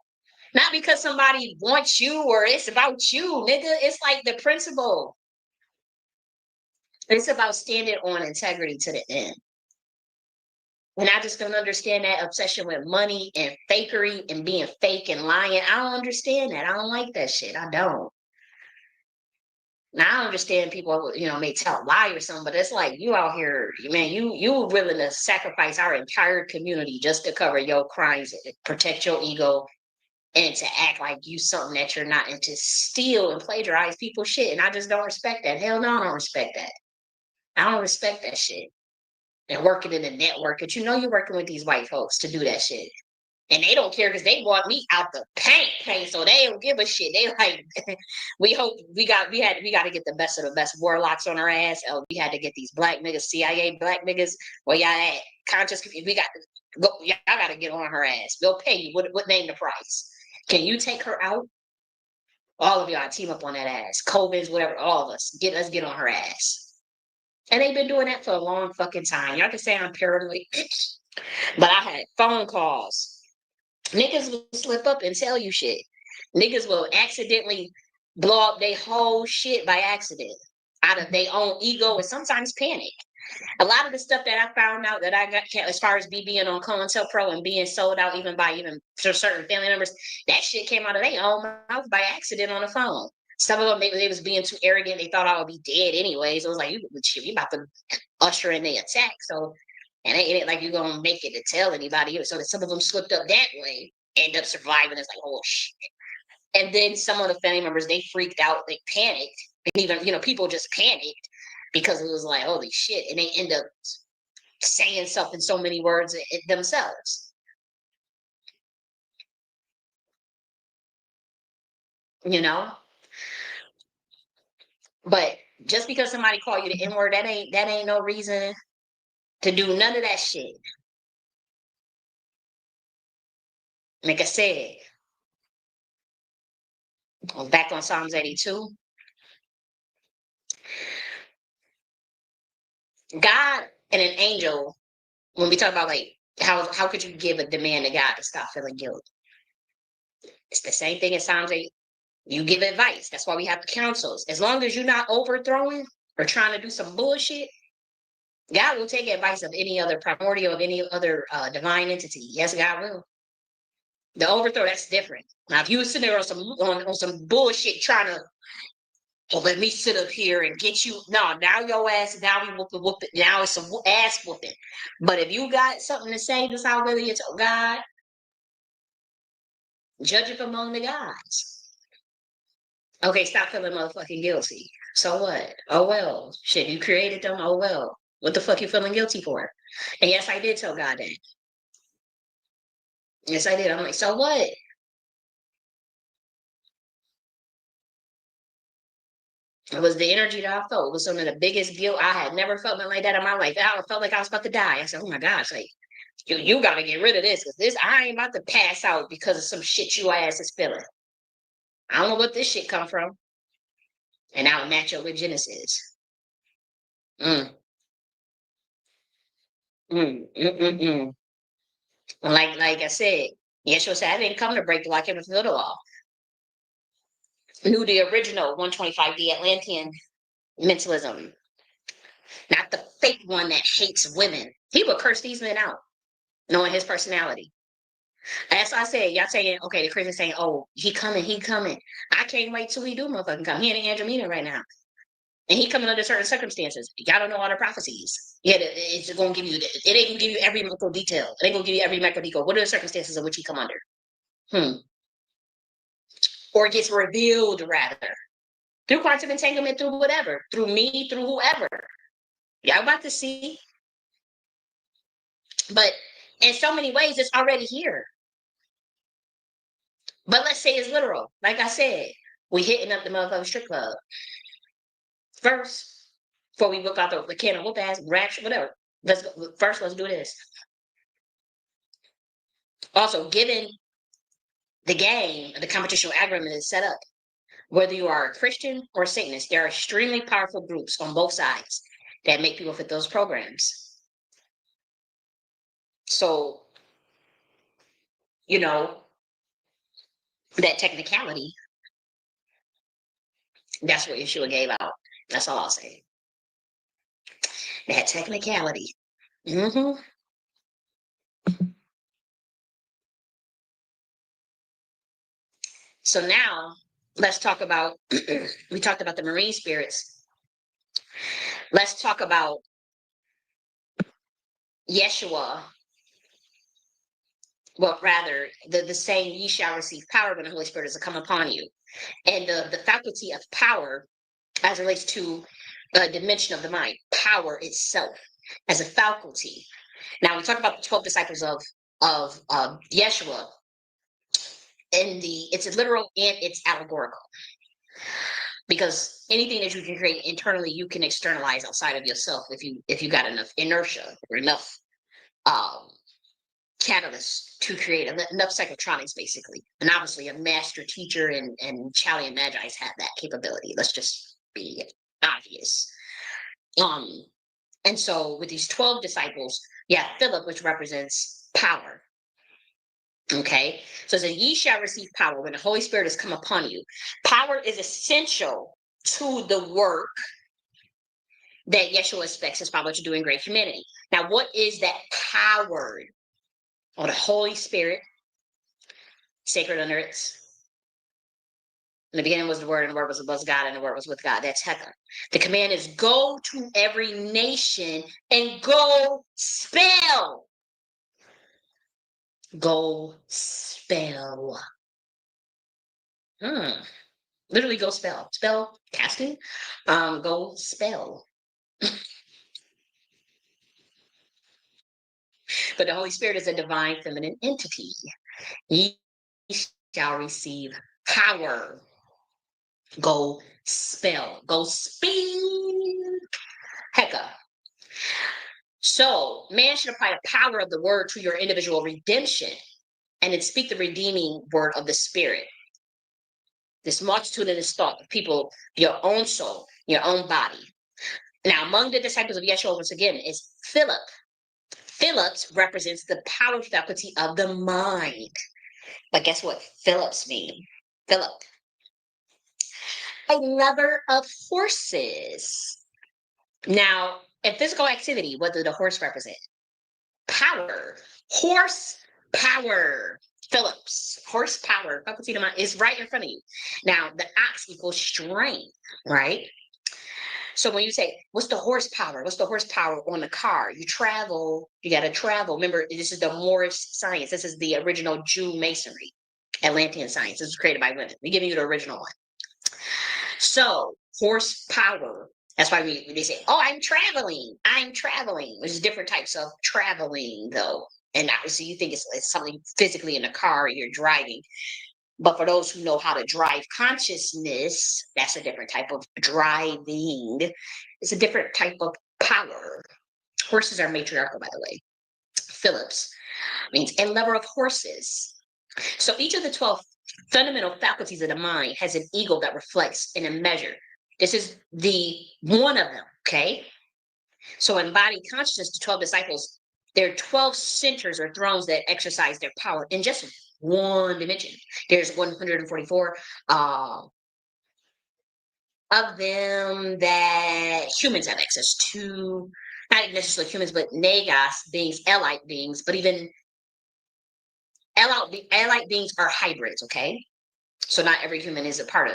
Not because somebody wants you or it's about you, nigga. It's like the principle. It's about standing on integrity to the end. And I just don't understand that obsession with money and fakery and being fake and lying. I don't understand that. I don't like that shit. I don't. Now I understand people, may tell a lie or something, but it's like you out here, man, you willing to sacrifice our entire community just to cover your crimes, protect your ego, and to act like you something that you're not, and to steal and plagiarize people's shit. And I just don't respect that. Hell no, I don't respect that. I don't respect that shit. And working in the network, but you're working with these white folks to do that shit. And they don't care because they want me out the paint, so they don't give a shit. They like, we got to get the best of the best warlocks on our ass. We had to get these black niggas, CIA black niggas. Well, y'all at conscious. We got to go. Y'all got to get on her ass. They'll pay you. What name the price? Can you take her out? All of y'all team up on that ass. Covens, whatever. All of us let's get on her ass. And they've been doing that for a long fucking time. Y'all can say I'm paranoid, but I had phone calls. Niggas will slip up and tell you shit. Niggas will accidentally blow up their whole shit by accident out of their own ego and sometimes panic. A lot of the stuff that I found out that I got, as far as being on COINTELPRO and being sold out even by certain family members, that shit came out of their own mouth by accident on the phone. Some of them, they was being too arrogant. They thought I would be dead anyways. It was like, you about to usher in the attack. So, and it ain't like you're going to make it to tell anybody. So that some of them slipped up that way, end up surviving. It's like, oh, shit. And then some of the family members, they freaked out. They panicked. And even, people just panicked because it was like, holy shit. And they end up saying something so many words themselves. But Just because somebody call you the N-word, that ain't no reason to do none of that shit. Like I said, back on Psalms 82, God and an angel, when we talk about like how could you give a demand to God to stop feeling guilt? It's the same thing in Psalms 8. You give advice. That's why we have counsels. As long as you're not overthrowing or trying to do some bullshit, God will take advice of any other primordial, of any other divine entity. Yes, God will. The overthrow, that's different. Now, if you were sitting there on some bullshit trying to, oh, let me sit up here and get you. No, now your ass, now we whooping. Now it's some ass whooping. But if you got something to say, this how really it's God, judge it among the gods. Okay, stop feeling motherfucking guilty. So what? Oh well. Shit, you created them. Oh well. What the fuck you feeling guilty for? And yes, I did tell God that. Yes, I did. I'm like, so what? It was the energy that I felt. It was some of the biggest guilt. I had never felt nothing like that in my life. I felt like I was about to die. I said, oh my gosh, like you gotta get rid of this because this I ain't about to pass out because of some shit you ass is feeling. I don't know what this shit come from. And I'll match up with Genesis. Mm, mm. Like I said, Yeshua said, I didn't come to break the law, I came to fulfill the law. Knew the original 125, the Atlantean mentalism, not the fake one that hates women. He would curse these men out, knowing his personality. That's why I said, y'all saying, okay, the Christians saying, oh, he coming, he coming. I can't wait till he do motherfucking come. He in Andromeda right now. And he coming under certain circumstances. Y'all don't know all the prophecies. Yeah, it's gonna give you, it ain't gonna give you every micro detail. It ain't gonna give you every micro detail. What are the circumstances in which he come under? Or gets revealed rather. Through quantum entanglement, through whatever, through me, through whoever. Y'all about to see. But in so many ways, it's already here. But let's say it's literal. Like I said, we hitting up the motherfucking strip club first before we whip out the can of whoop ass, ratchet, whatever. Let's go. First, let's do this. Also, given the game, the competition algorithm is set up, whether you are a Christian or a Satanist, there are extremely powerful groups on both sides that make people fit those programs. So, you know, that technicality, that's what Yeshua gave out. That's all I'll say. That technicality. Mm-hmm. So now let's talk about, we talked about the marine spirits. Let's talk about Yeshua. Well, rather, the saying, ye shall receive power when the Holy Spirit is to come upon you. And the faculty of power as it relates to a dimension of the mind, power itself as a faculty. Now we talk about the 12 disciples of Yeshua, and it's literal and it's allegorical. Because anything that you can create internally, you can externalize outside of yourself if you got enough inertia or enough catalyst to create enough psychotronics, basically. And obviously, a master teacher and Chali and Magi's have that capability. Let's just be obvious. And so with these 12 disciples, yeah, Philip, which represents power. Okay, so it says, ye shall receive power when the Holy Spirit has come upon you. Power is essential to the work that Yeshua expects his Father to do in great humanity. Now, what is that power? Or the Holy Spirit, sacred under its. In the beginning was the Word, and the Word was God, and the Word was with God. That's Heka. The command is go to every nation and go spell. Go spell. Literally go spell. Spell casting. Go spell. But the Holy Spirit is a divine feminine entity. Ye shall receive power. Go spell. Go speak. Heka. So man should apply the power of the word to your individual redemption and then speak the redeeming word of the spirit. This multitude of this thought of people, your own soul, your own body. Now, among the disciples of Yeshua, once again, is Philip. Phillips represents the power faculty of the mind. But guess what Phillips mean? Philip. A lover of horses. Now, in physical activity, what does the horse represent? Power. Horse power. Phillips. Horsepower. Faculty of the mind is right in front of you. Now, the ox equals strength, right? So when you say, what's the horsepower? What's the horsepower on the car? You travel, you got to travel. Remember, this is the Moorish science. This is the original Jew masonry, Atlantean science. This was created by women. We're giving you the original one. So horsepower. That's why they say, oh, I'm traveling. I'm traveling. There's different types of traveling, though. And obviously you think it's something physically in a car you're driving. But for those who know how to drive consciousness, that's a different type of driving. It's a different type of power. Horses are matriarchal, by the way. Phillips means a lover of horses. So each of the 12 fundamental faculties of the mind has an ego that reflects in a measure. This is the one of them, okay? So in body consciousness, the 12 disciples, there are 12 centers or thrones that exercise their power in just one dimension. There's 144 of them that humans have access to, not necessarily humans, but Nagas beings, Elite beings, but even Elite beings are hybrids, okay? So not every human is a part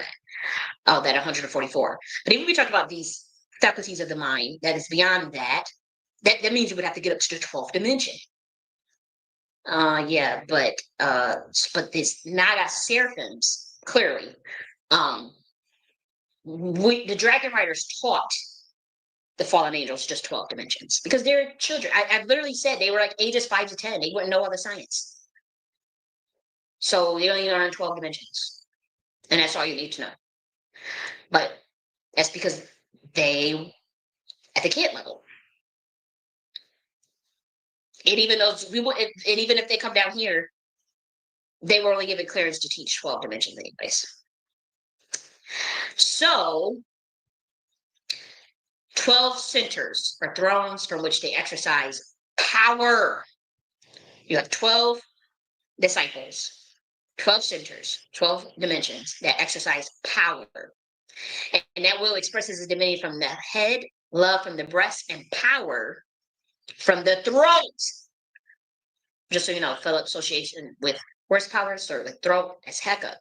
of that 144. But even if we talk about these faculties of the mind that is beyond that, that means you would have to get up to the 12th dimension. Yeah, but this Naga seraphims, clearly, the dragon riders taught the fallen angels just 12 dimensions because they're children. I've literally said they were like ages 5 to 10. They wouldn't know all the science. So they only learn 12 dimensions. And that's all you need to know. But that's because they, at the kid level, and even those people, and even if they come down here, they were only given clearance to teach 12 dimensions anyways. So 12 centers or thrones from which they exercise power. You have 12 disciples, 12 centers, 12 dimensions that exercise power. And that will expresses its divinity from the head, love from the breast, and power from the throat. Just so you know, Philip association with horsepower, so the throat as Heka.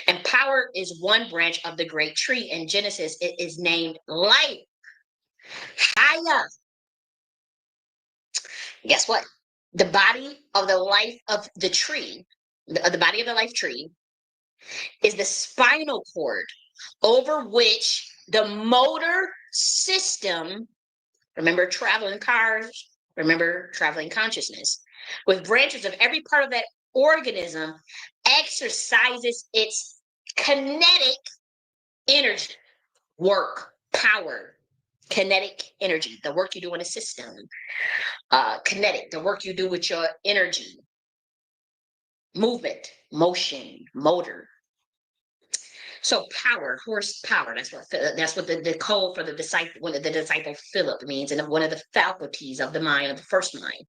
And power is one branch of the great tree. In Genesis, it is named life. Haya. Guess what? The body of the life of the tree, the body of the life tree, is the spinal cord over which the motor system, remember traveling cars, remember traveling consciousness, with branches of every part of that organism, exercises its kinetic energy, work, power, kinetic energy, the work you do in a system, kinetic, the work you do with your energy, movement, motion, motor. So power, horsepower. That's what the code for the disciple, one of the disciple Philip means, and one of the faculties of the mind of the first mind.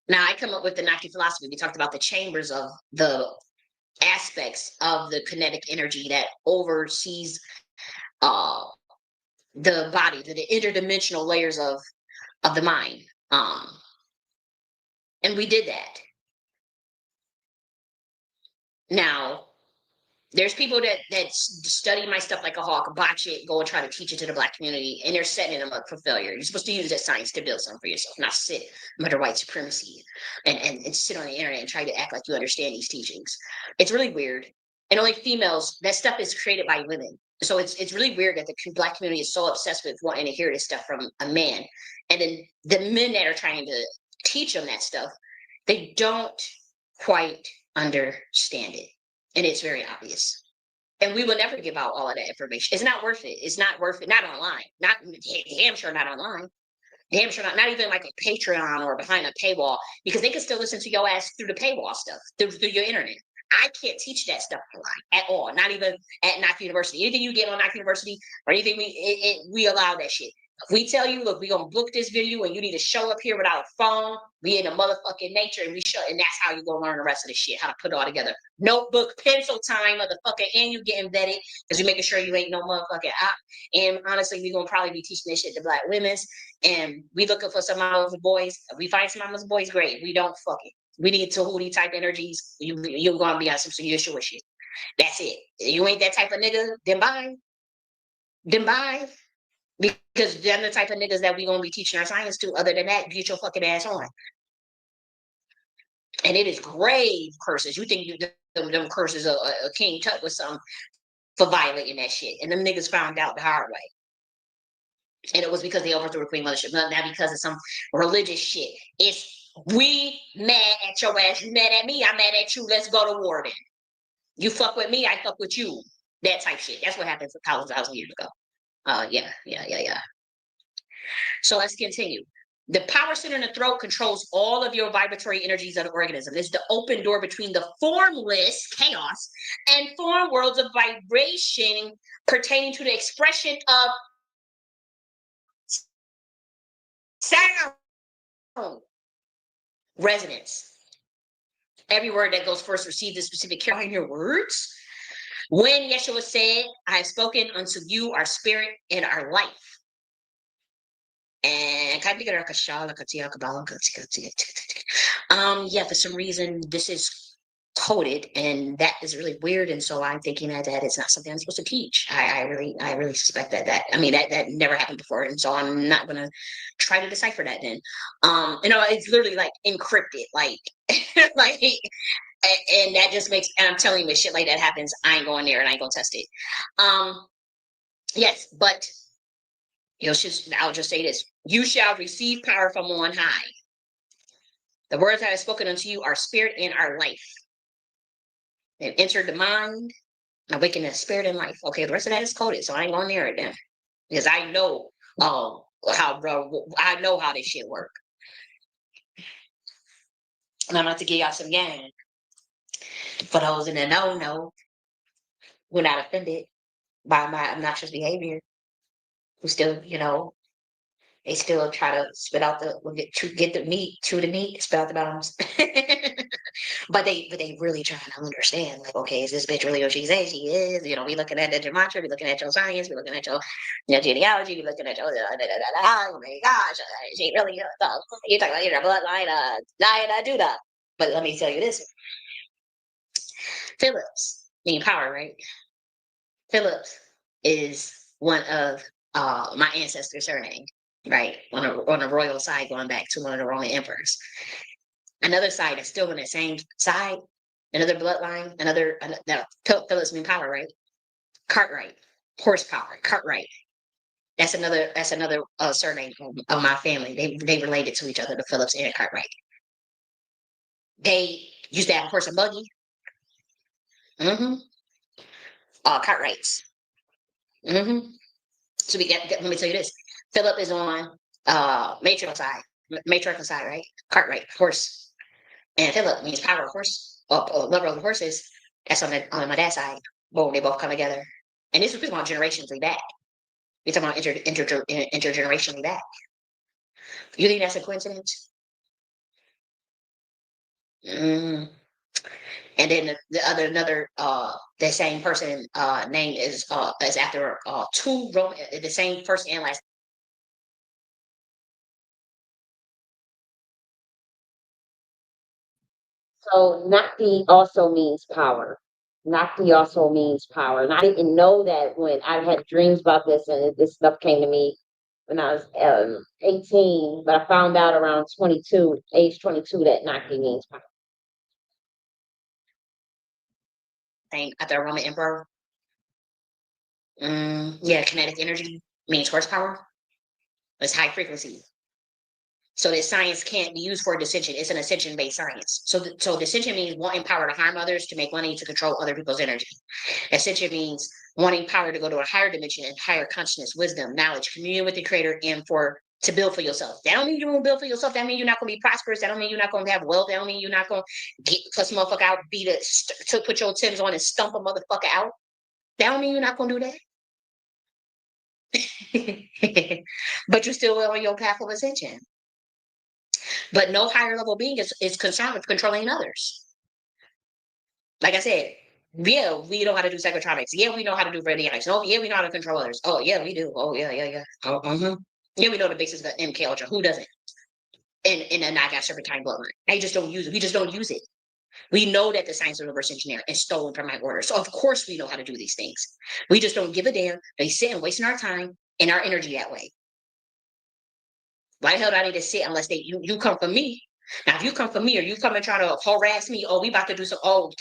Now I come up with the Nakhti philosophy. We talked about the chambers of the aspects of the kinetic energy that oversees the body, the interdimensional layers of the mind. And we did that. Now, there's people that study my stuff like a hawk, botch it, go and try to teach it to the Black community, and they're setting them up for failure. You're supposed to use that science to build something for yourself, not sit under white supremacy and sit on the internet and try to act like you understand these teachings. It's really weird. And only females, that stuff is created by women. So it's really weird that the Black community is so obsessed with wanting to hear this stuff from a man. And then the men that are trying to teach them that stuff, they don't quite understand it. And it's very obvious. And we will never give out all of that information. It's not worth it. It's not worth it. Not online. Not damn sure not online. Damn sure not even like a Patreon or behind a paywall, because they can still listen to your ass through the paywall stuff, through your internet. I can't teach that stuff online at all. Not even at Nakhti University. Anything you get on Nakhti University or anything, we allow that shit. If we tell you, look, we're gonna book this video and you need to show up here without a phone, we in a motherfucking nature, and we show, and that's how you gonna learn the rest of the shit, how to put it all together. Notebook, pencil time, motherfucker, and you getting vetted because you making sure you ain't no motherfucking op. And honestly, we gonna probably be teaching this shit to Black women. And we looking for some mama's boys. If we find some mama's boys, great. We don't, fuck it. We need Tahuti type energies. You're gonna be on some Yeshua shit. That's it. You ain't that type of nigga, then bye. Then bye. Because they're the type of niggas that we gonna be teaching our science to. Other than that, get your fucking ass on. And it is grave curses. You think them curses a King Tut with some for violating that shit. And them niggas found out the hard way. And it was because they overthrew a queen mothership, not because of some religious shit. It's we mad at your ass, you mad at me, I'm mad at you, let's go to war then. You fuck with me, I fuck with you. That type shit. That's what happened for thousands of years ago. Yeah. So let's continue. The power center in the throat controls all of your vibratory energies of the organism. It's the open door between the formless chaos and form worlds of vibration pertaining to the expression of sound resonance. Every word that goes first receives a specific care in your words. When Yeshua said, I have spoken unto you our spirit and our life. And yeah, for some reason this is coded, and that is really weird. And so I'm thinking that it's not something I'm supposed to teach. I really suspect that I mean that never happened before, and so I'm not gonna try to decipher that then. It's literally like encrypted, like like, and that just makes, and I'm telling you, if shit like that happens, I ain't going there and I ain't gonna test it. Yes, but I'll just say this: you shall receive power from on high. The words that I have spoken unto you are spirit and our life. They've entered the mind, awaken the spirit and life. Okay, the rest of that is coded, so I ain't going near it then, because I know I know how this shit work. And I'm about to give y'all some game for those in the know who are not offended by my obnoxious behavior, who still, they still try to spit out get the meat, chew the meat, spit out the bones. But they really trying to understand, like, okay, is this bitch really what she says she is? We looking at the gematria, we looking at your science, we looking at your genealogy, we looking at your oh my gosh, she really you talking about your bloodline, Judah. But let me tell you this: Phillips, mean power, right? Phillips is one of my ancestors' surname, right? On the royal side, going back to one of the Roman emperors. Another side that's still on that same side, another bloodline, Phillips mean power, right? Cartwright, horsepower, Cartwright. That's another surname of my family. They related to each other, the Phillips and Cartwright. They used to have a horse and buggy. Mm-hmm. Cartwrights. Mm-hmm. So let me tell you this: Philip is on matriarchal side, right? Cartwright, horse, and Philip means power, horse, lover of horses. That's on my dad's side. Boom, they both come together, and this is about generationally back. We're talking about intergenerationally back. You think that's a coincidence? Mm. And then the same person name is after two Roman, the same first and last. So Nakhti also means power. Nakhti also means power. And I didn't know that when I had dreams about this, and this stuff came to me when I was 18, but I found out around 22, age 22, that Nakhti means power. Same after a Roman emperor. Yeah, kinetic energy means horsepower. It's high frequency. So that science can't be used for dissension. It's an ascension-based science. So dissension means wanting power to harm others, to make money, to control other people's energy. Ascension means wanting power to go to a higher dimension and higher consciousness, wisdom, knowledge, communion with the creator, and to build for yourself. That don't mean you won't build for yourself. That means you're not going to be prosperous. That don't mean you're not going to have wealth. That don't mean you're not going to get cuss a motherfucker out, to put your Timbs on and stump a motherfucker out. That don't mean you're not going to do that. But you're still on your path of ascension. But no higher level being is concerned with controlling others. Like I said, yeah, we know how to do psychotronics. Yeah, we know how to do radionics. Oh, yeah, we know how to control others. Oh, yeah, we do. Oh, yeah. Oh, yeah, we know the basis of the MK Ultra. Who doesn't? In a Naga serpentine bloodline. They just don't use it. We just don't use it. We know that the science of reverse engineering is stolen from my order. So of course we know how to do these things. We just don't give a damn. They sit and wasting our time and our energy that way. Why the hell do I need to sit unless you come for me? Now, if you come for me or you come and try to harass me, oh, we about to do some, oh,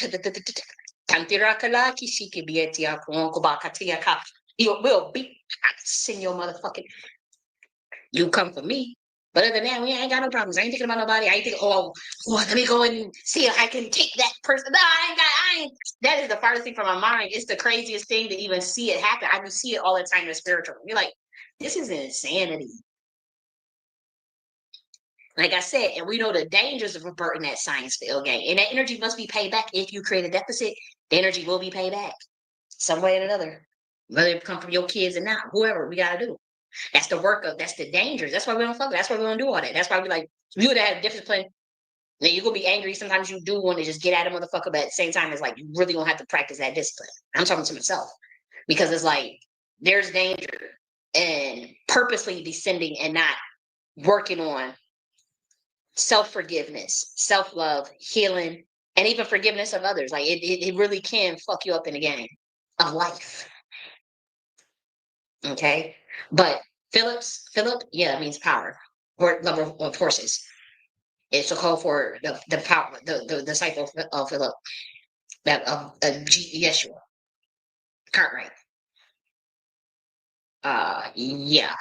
we'll beat send your motherfucking, you come for me. But other than that, we ain't got no problems. I ain't thinking about nobody. I ain't thinking, oh, let me go and see if I can take that person. No, I ain't. That is the farthest thing from my mind. It's the craziest thing to even see it happen. I can see it all the time in the spiritual. You're like, this is insanity. Like I said, and we know the dangers of reverting that science field game. And that energy must be paid back. If you create a deficit, the energy will be paid back some way or another. Whether it come from your kids or not, whoever, we got to do. That's the work of, that's the dangers. That's why we don't fuck. That's why we don't do all that. That's why we like, you would have discipline. Now you're going to be angry. Sometimes you do want to just get at a motherfucker, but at the same time, it's like, you really going to have to practice that discipline. I'm talking to myself because it's like, there's danger in purposely descending and not working on self-forgiveness, self-love, healing, and even forgiveness of others. Like it really can fuck you up in the game of life. Okay. But Philip, yeah, it means power or lover of horses. It's a call for the power, the disciple of Philip, that of Yeshua. Cartwright. Yeah.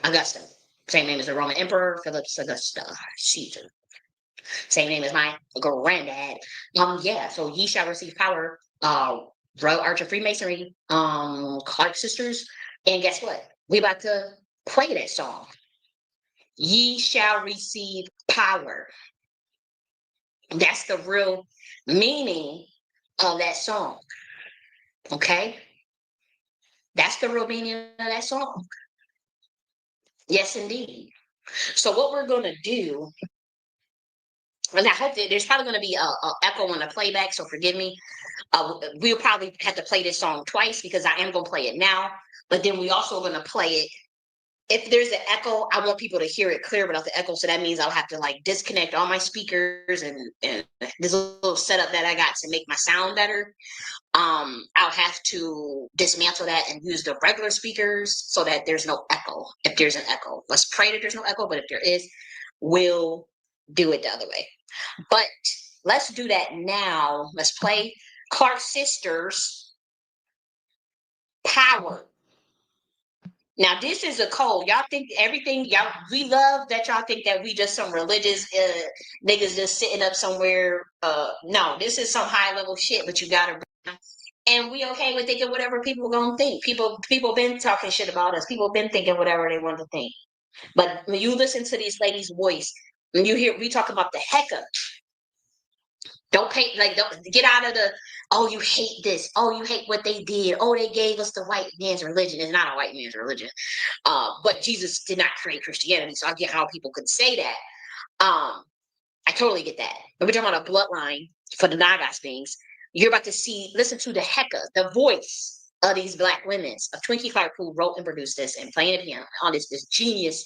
Augusta. Same name as the Roman Emperor, Philip's Augusta, Caesar. Same name as my granddad. Yeah, so ye shall receive power, Royal Arch of Freemasonry, Clark Sisters. And guess what? We about to play that song. Ye shall receive power. That's the real meaning of that song. Okay? That's the real meaning of that song. Yes, indeed. So what we're gonna do, and I hope that there's probably gonna be a echo on the playback, so forgive me. We'll probably have to play this song twice because I am gonna play it now, but then we also gonna play it. If there's an echo, I want people to hear it clear without the echo. So that means I'll have to like disconnect all my speakers and this little setup that I got to make my sound better. I'll have to dismantle that and use the regular speakers so that there's no echo. If there's an echo, let's pray that there's no echo, but if there is, we'll do it the other way. But let's do that now. Let's play Clark Sisters Power. Now this is a code. Y'all think everything y'all, we love that y'all think that we just some religious niggas just sitting up somewhere. No, this is some high level shit, but you gotta, and we okay with thinking whatever people gonna think. People been talking shit about us. People been thinking whatever they want to think. But when you listen to these ladies' voice, when you hear we talk about the Heka, don't get out of the, oh, you hate this, oh, you hate what they did, oh, they gave us the white man's religion. It's not a white man's religion. But Jesus did not create Christianity, so I get how people could say that. I totally get that. But we're talking about a bloodline for the Nagas beings. You're about to listen to the Heka, the voice of these Black women, of Twinkie Clark, who wrote and produced this and playing it piano on these genius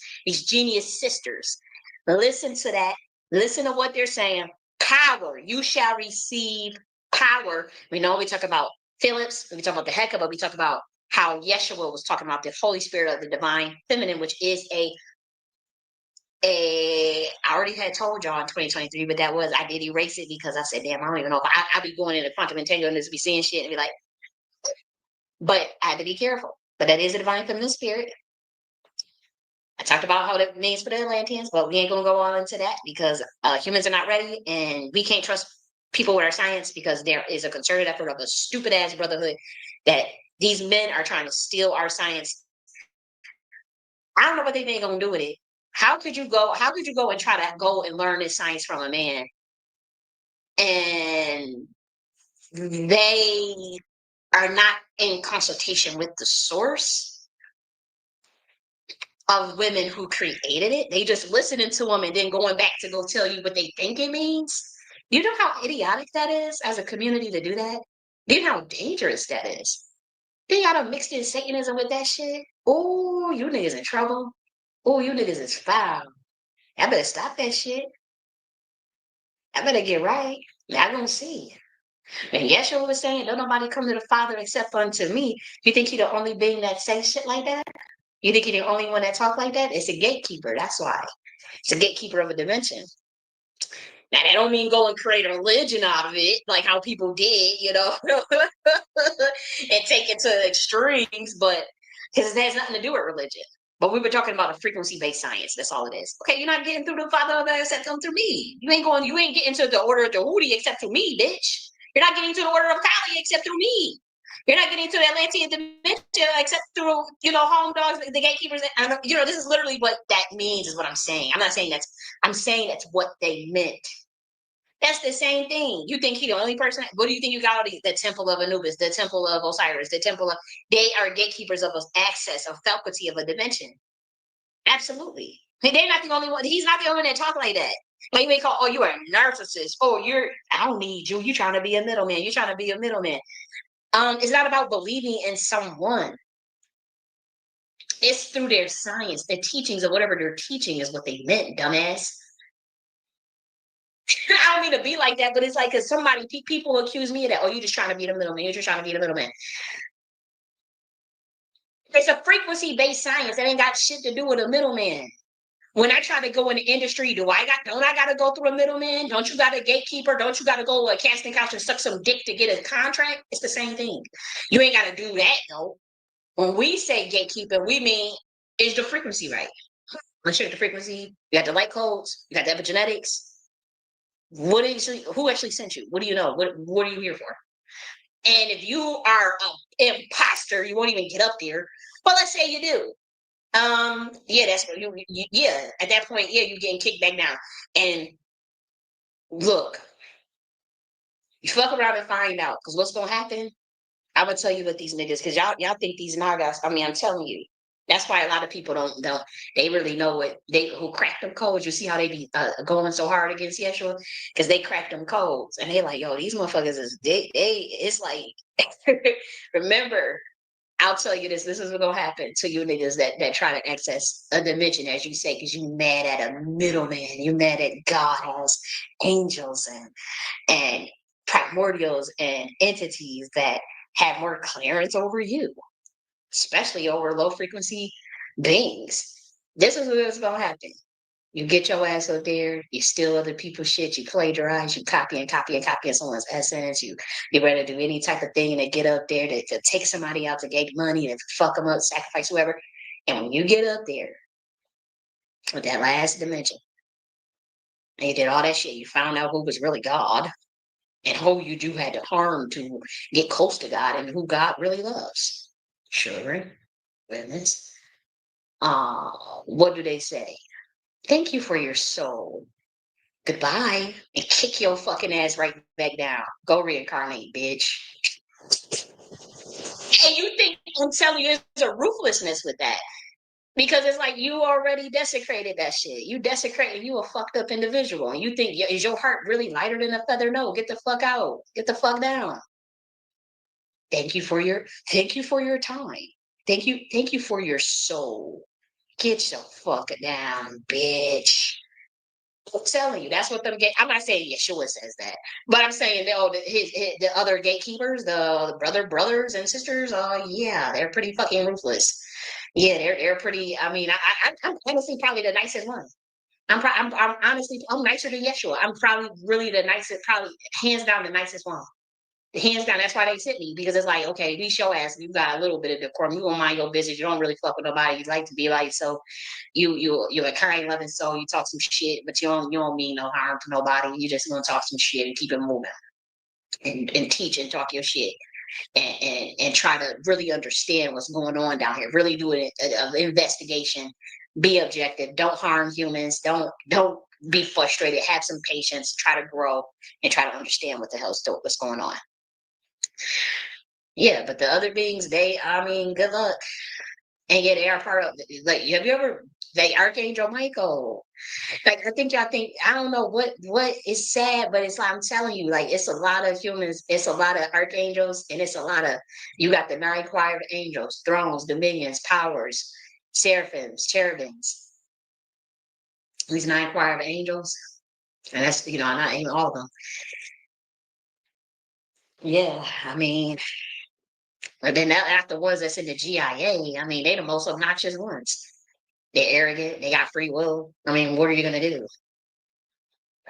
sisters. Listen to that. Listen to what they're saying. Power. You shall receive power. We know we talk about Phillips, we talk about the Heka, but we talk about how Yeshua was talking about the Holy Spirit of the divine feminine, which is I already had told y'all in 2023, but I did erase it because I said, damn, I don't even know if I be going into quantum entanglement, be seeing shit and be like, but I had to be careful. But that is a divine feminine spirit. I talked about how that means for the Atlanteans, but we ain't gonna go all into that because humans are not ready, and we can't trust people with our science because there is a concerted effort of a stupid ass brotherhood that these men are trying to steal our science. I don't know what they think gonna do with it. How could you go? How could you go and try to go and learn this science from a man, and they are not in consultation with the source of women who created it? They just listening to them and then going back to go tell you what they think it means. You know how idiotic that is as a community to do that? You know how dangerous that is? Then y'all done mixed in Satanism with that shit. Oh, you niggas in trouble. Oh, you niggas is foul. I better stop that shit. I better get right. Y'all gonna see. And Yeshua was saying, don't nobody come to the Father except unto me. You think he the only being that says shit like that? You think he the only one that talk like that? It's a gatekeeper. That's why. It's a gatekeeper of a dimension. Now, that don't mean go and create a religion out of it, like how people did, you know, and take it to extremes, but because it has nothing to do with religion. But we were talking about a frequency-based science. That's all it is. Okay, you're not getting through the Father except come through me. You ain't getting to the order of the Hootie except through me, bitch. You're not getting to the order of Kali except through me. You're not getting to the Atlantean dementia except through, home dogs, the gatekeepers. This is literally what that means, is what I'm saying. I'm saying that's what they meant. That's the same thing. You think he the only person? What do you think you got all these? The Temple of Anubis, the Temple of Osiris, the Temple of, they are gatekeepers of access, of faculty of a dimension. Absolutely. They're not the only one. He's not the only one that talk like that. Like you may call, oh, you are a narcissist. Oh, I don't need you. You're trying to be a middleman. You're trying to be a middleman. It's not about believing in someone. It's through their science, the teachings of whatever they're teaching is what they meant, dumbass. I don't mean to be like that, but it's like, because people accuse me of that. Oh, you just trying to be the middleman. You're just trying to be the middleman. It's a frequency-based science that ain't got shit to do with a middleman. When I try to go in the industry, don't I got to go through a middleman? Don't you got a gatekeeper? Don't you got to go to a casting couch and suck some dick to get a contract? It's the same thing. You ain't got to do that, though. When we say gatekeeper, we mean, is the frequency right? Let's check the frequency. You got the light codes. You got the epigenetics. Who actually sent you? What do you know? What are you here for? And if you are an imposter, you won't even get up there. But let's say you do. Yeah, that's what yeah, at that point, yeah, you're getting kicked back down. And look, you fuck around and find out, because what's gonna happen? I'm gonna tell you what these niggas, because y'all think these Nagas, I mean, I'm telling you. That's why a lot of people don't they really know who cracked them codes. You see how they be going so hard against Yeshua? Because they cracked them codes. And they like, yo, these motherfuckers it's like, remember, I'll tell you this is what's gonna happen to you niggas that try to access a dimension, as you say, because you mad at a middleman. You mad at God has angels and primordials and entities that have more clearance over you, especially over low frequency beings. This is what's gonna happen. You get your ass up there, you steal other people's shit, you plagiarize, you copy and copy and copy someone's essence, you ready to do any type of thing to get up there to take somebody out to get money, to fuck them up, sacrifice whoever. And when you get up there with that last dimension, and you did all that shit, you found out who was really God and who you had to harm to get close to God and who God really loves. Children, women's. What do they say? Thank you for your soul. Goodbye. And kick your fucking ass right back down. Go reincarnate, bitch. And you think I'm telling you there's a ruthlessness with that. Because it's like you already desecrated that shit. You desecrated, you a fucked up individual. And you think, is your heart really lighter than a feather? No, get the fuck out. Get the fuck down. Thank you for your time. Thank you for your soul. Get your fuck down, bitch. I'm telling you, that's what them gate. I'm not saying Yeshua says that, but I'm saying the other gatekeepers, the brothers and sisters. Yeah, they're pretty fucking ruthless. Yeah, they're pretty. I mean, I'm honestly probably the nicest one. I'm honestly nicer than Yeshua. I'm probably really the nicest, probably hands down the nicest one. Hands down, that's why they sent me, because it's like, okay, we show ass, you got a little bit of decorum, you don't mind your business, you don't really fuck with nobody, you like to be by yourself, you're a kind, loving soul, you talk some shit, but you don't mean no harm to nobody, you just gonna talk some shit and keep it moving, and teach and talk your shit, and try to really understand what's going on down here, really do an investigation, be objective, don't harm humans, don't be frustrated, have some patience, try to grow, and try to understand what the hell's what's going on. Yeah, but the other beings, I mean, good luck. And yeah, they are part of, like, have you ever, like, Archangel Michael? Like, I think y'all think, I don't know what is sad, but it's like, I'm telling you, like, it's a lot of humans, it's a lot of archangels, and it's a lot of, you got the 9 choir of angels, thrones, dominions, powers, seraphims, cherubims. These 9 choir of angels. And that's, not even all of them. Yeah, I mean, but then after the ones that's in the GIA, I mean, they the most obnoxious ones. They're arrogant. They got free will. I mean, what are you gonna do?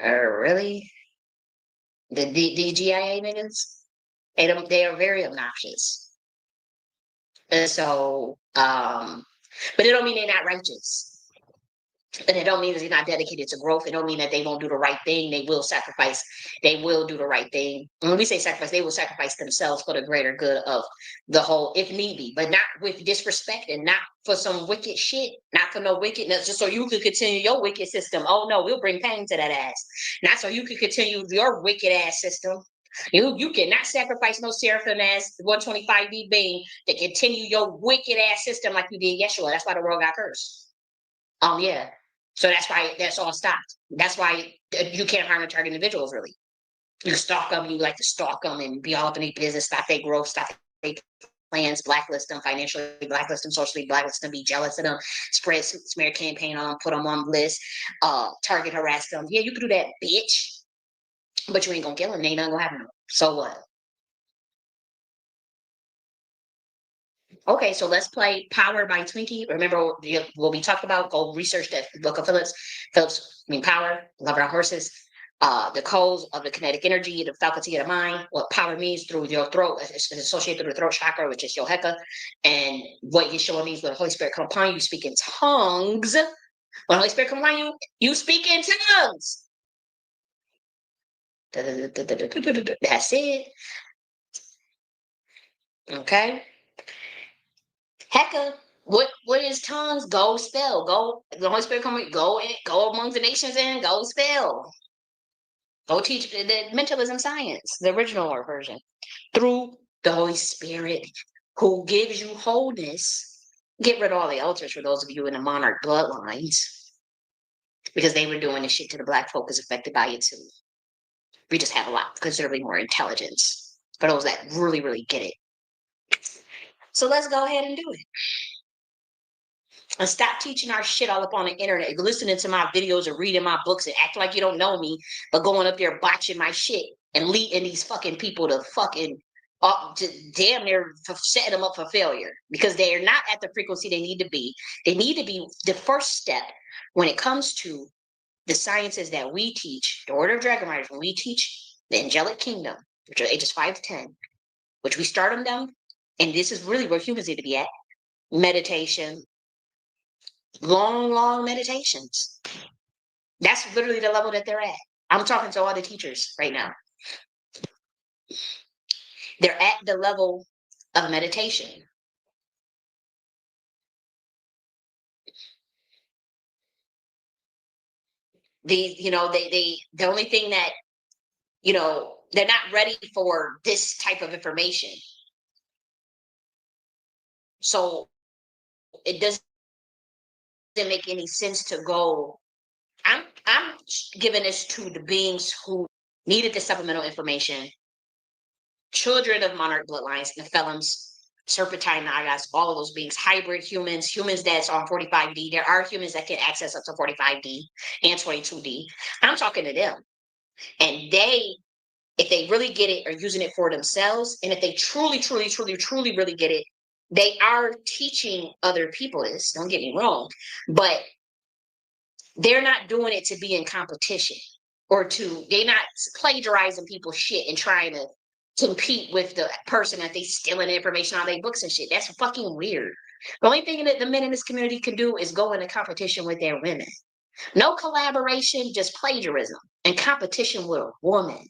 Really? The GIA niggas? They are very obnoxious. And so, but it don't mean they're not righteous. And it don't mean that they're not dedicated to growth. It don't mean that they won't do the right thing. They will sacrifice. They will do the right thing. And when we say sacrifice, they will sacrifice themselves for the greater good of the whole, if need be, but not with disrespect and not for some wicked shit, not for no wickedness, just so you could continue your wicked system. Oh no, we'll bring pain to that ass. Not so you could continue your wicked ass system. You cannot sacrifice no seraphim ass 125D being to continue your wicked ass system like you did Yeshua. That's why the world got cursed. Yeah. So that's why that's all stopped. That's why you can't harm and target individuals really. You stalk them, you like to stalk them and be all up in their business, stop their growth, stop their plans, blacklist them financially, blacklist them socially, blacklist them, be jealous of them, spread smear campaign on them, put them on lists, target harass them. Yeah, you can do that, bitch. But you ain't gonna kill them. Ain't nothing gonna happen to them. So what? Okay, so let's play Power by Twinkie. Remember what we talked about? Go research that book of Phillips. Power, Love Our Horses, the codes of the kinetic energy, the faculty of the mind, what power means through your throat, it's associated with the throat chakra, which is your Heka, and what Yeshua means when the Holy Spirit come upon you, you speak in tongues. When the Holy Spirit come upon you, you speak in tongues. That's it. Okay. Heka, what is tongues? Go spell. Go. The Holy Spirit come. Go among the nations and go spell. Go teach the mentalism science, the original version, through the Holy Spirit, who gives you wholeness. Get rid of all the altars for those of you in the monarch bloodlines, because they were doing this shit to the black folk is affected by it too. We just have a lot considerably more intelligence for those that really, really get it. So let's go ahead and do it. And stop teaching our shit all up on the internet, listening to my videos and reading my books and act like you don't know me, but going up there botching my shit and leading these fucking people to fucking damn near setting them up for failure because they are not at the frequency they need to be. They need to be the first step when it comes to the sciences that we teach, the Order of Dragon Riders, when we teach the angelic kingdom, which are ages 5 to 10, which we start them down, and this is really where humans need to be at. Meditation, long meditations. That's literally the level that they're at. I'm talking to all the teachers right now. They're at the level of meditation. The only thing that, they're not ready for this type of information. So it doesn't make any sense to go. I'm giving this to the beings who needed the supplemental information, children of monarch bloodlines, Nephilims, serpentine nagas, all of those beings, hybrid humans that's on 45D. There are humans that can access up to 45D and 22D. I'm talking to them. And they, if they really get it, are using it for themselves. And if they truly really get it, they are teaching other people this. Don't get me wrong. But they're not doing it to be in competition or they're not plagiarizing people's shit and trying to compete with the person that they stealing information out of their books and shit. That's fucking weird. The only thing that the men in this community can do is go into competition with their women. No collaboration, just plagiarism and competition with a woman.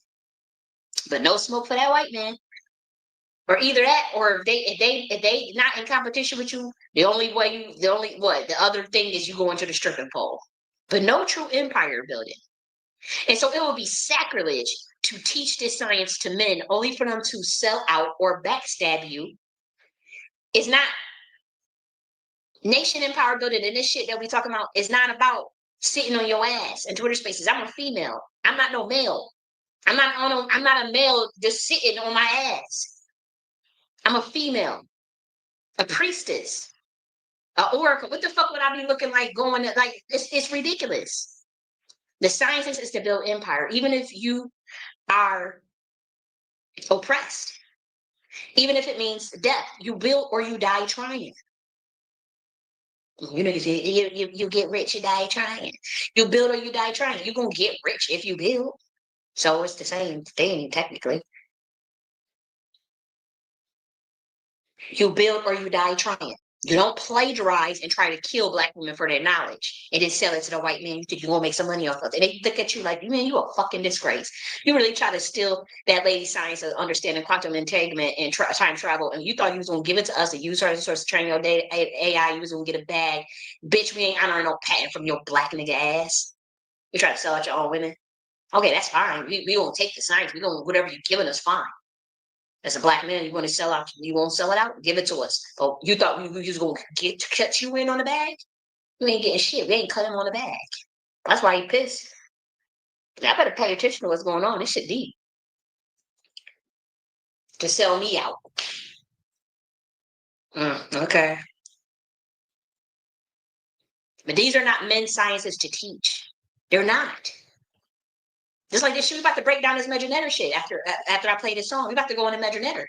But no smoke for that white man. Or either that, or if they not in competition with you, the other thing is you go into the stripping pole. But no true empire building. And so it will be sacrilege to teach this science to men only for them to sell out or backstab you. It's not nation empire building, and this shit that we talking about is not about sitting on your ass in Twitter spaces. I'm a female. I'm not no male. I'm not a male just sitting on my ass. I'm a female, a priestess, a oracle. What the fuck would I be looking like going to, like, it's ridiculous. The science is to build empire, even if you are oppressed, even if it means death. You build or you die trying. You niggas, you get rich, you die trying. You build or you die trying. You're gonna get rich if you build. So it's the same thing, technically. You build or you die trying. You don't plagiarize and try to kill black women for their knowledge and then sell it to the white man. You think you're gonna make some money off of it. They look at you like, man, you a fucking disgrace. You really try to steal that lady's science of understanding quantum entanglement and time travel, and you thought you was gonna give it to us and use her as a source to train your AI. You was gonna get a bag. Bitch, we ain't honoring no patent from your black nigga ass. You try to sell out your own women. Okay, that's fine. We won't take the science. We don't, whatever you're giving us, fine. As a black man, you want to sell out, you won't sell it out, give it to us. Oh, you thought we was going to cut you in on the bag? You ain't getting shit. We ain't cut him on the bag. That's why he pissed. I better pay attention to what's going on. This shit deep. To sell me out. Okay. But these are not men's sciences to teach. They're not. Just like this shit, we about to break down this NETER shit after I play this song. We about to go into NETER.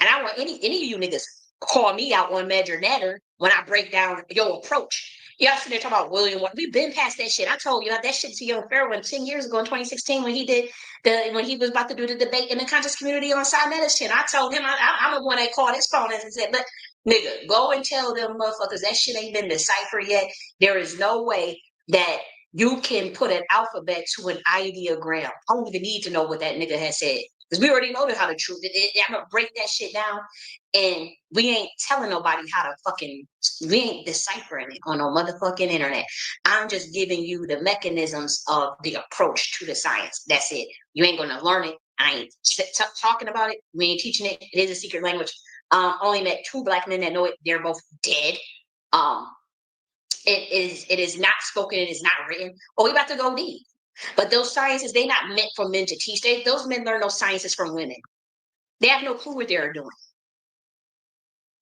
And I want any of you niggas call me out on NETER when I break down your approach. Y'all sitting there talking about William. We've been past that shit. I told you that shit to Young Fairwind 10 years ago in 2016 when he was about to do the debate in the conscious community on Sinetta shit. I told him I'm the one that called his phone and said, "But nigga, go and tell them motherfuckers that shit ain't been deciphered yet. There is no way that you can put an alphabet to an ideogram. I don't even need to know what that nigga has said. Because we already know how the truth is. I'm going to break that shit down. And we ain't telling nobody how to we ain't deciphering it on no motherfucking internet. I'm just giving you the mechanisms of the approach to the science. That's it. You ain't going to learn it. I ain't talking about it. We ain't teaching it. It is a secret language. Only met 2 black men that know it. They're both dead. It is not spoken. It is not written. Oh, we about to go deep. But those sciences, they're not meant for men to teach. Those men learn those sciences from women. They have no clue what they're doing.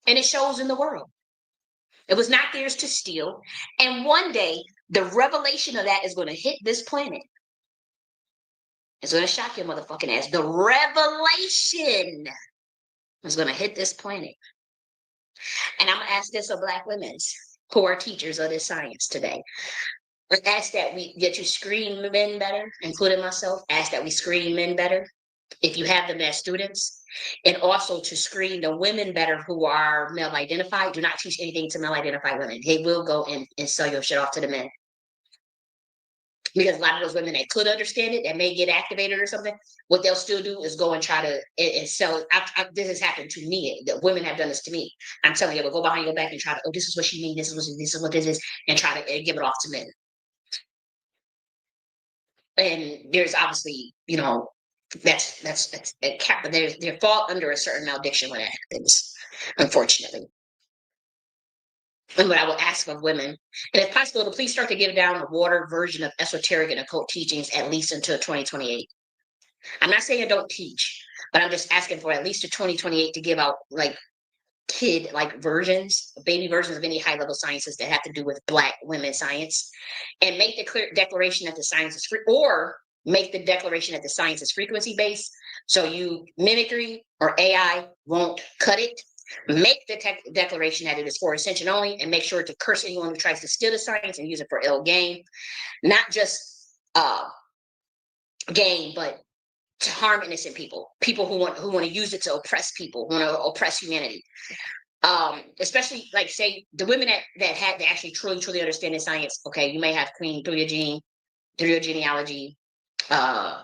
And it shows in the world. It was not theirs to steal. And one day, the revelation of that is going to hit this planet. It's going to shock your motherfucking ass. The revelation is going to hit this planet. And I'm going to ask this of black women who are teachers of this science today. Ask that you screen men better, including myself. Ask that we screen men better if you have them as students, and also to screen the women better who are male identified. Do not teach anything to male identified women. They will go and sell your shit off to the men. Because a lot of those women that could understand it, that may get activated or something, what they'll still do is go and try to and sell it. This has happened to me. The women have done this to me. I'm telling you, they'll go behind your back and try to, oh, this is what she means, this is what this is, and try to give it off to men. And there's obviously, that's a cap, but they fall under a certain malediction when it happens, unfortunately. And what I will ask of women, and if possible, to please start to give down a watered version of esoteric and occult teachings at least until 2028. I'm not saying don't teach, but I'm just asking for at least to 2028 to give out versions, baby versions of any high level sciences that have to do with black women science, and make the clear declaration that the science is free, or make the declaration that the science is frequency based. So mimicry or AI won't cut it. Make the declaration that it is for ascension only, and make sure to curse anyone who tries to steal the science and use it for ill gain. Not just gain, but to harm innocent people, people who want to use it to oppress people, want to oppress humanity. Especially like say the women that actually truly understand the science. Okay, you may have queen through your genealogy, the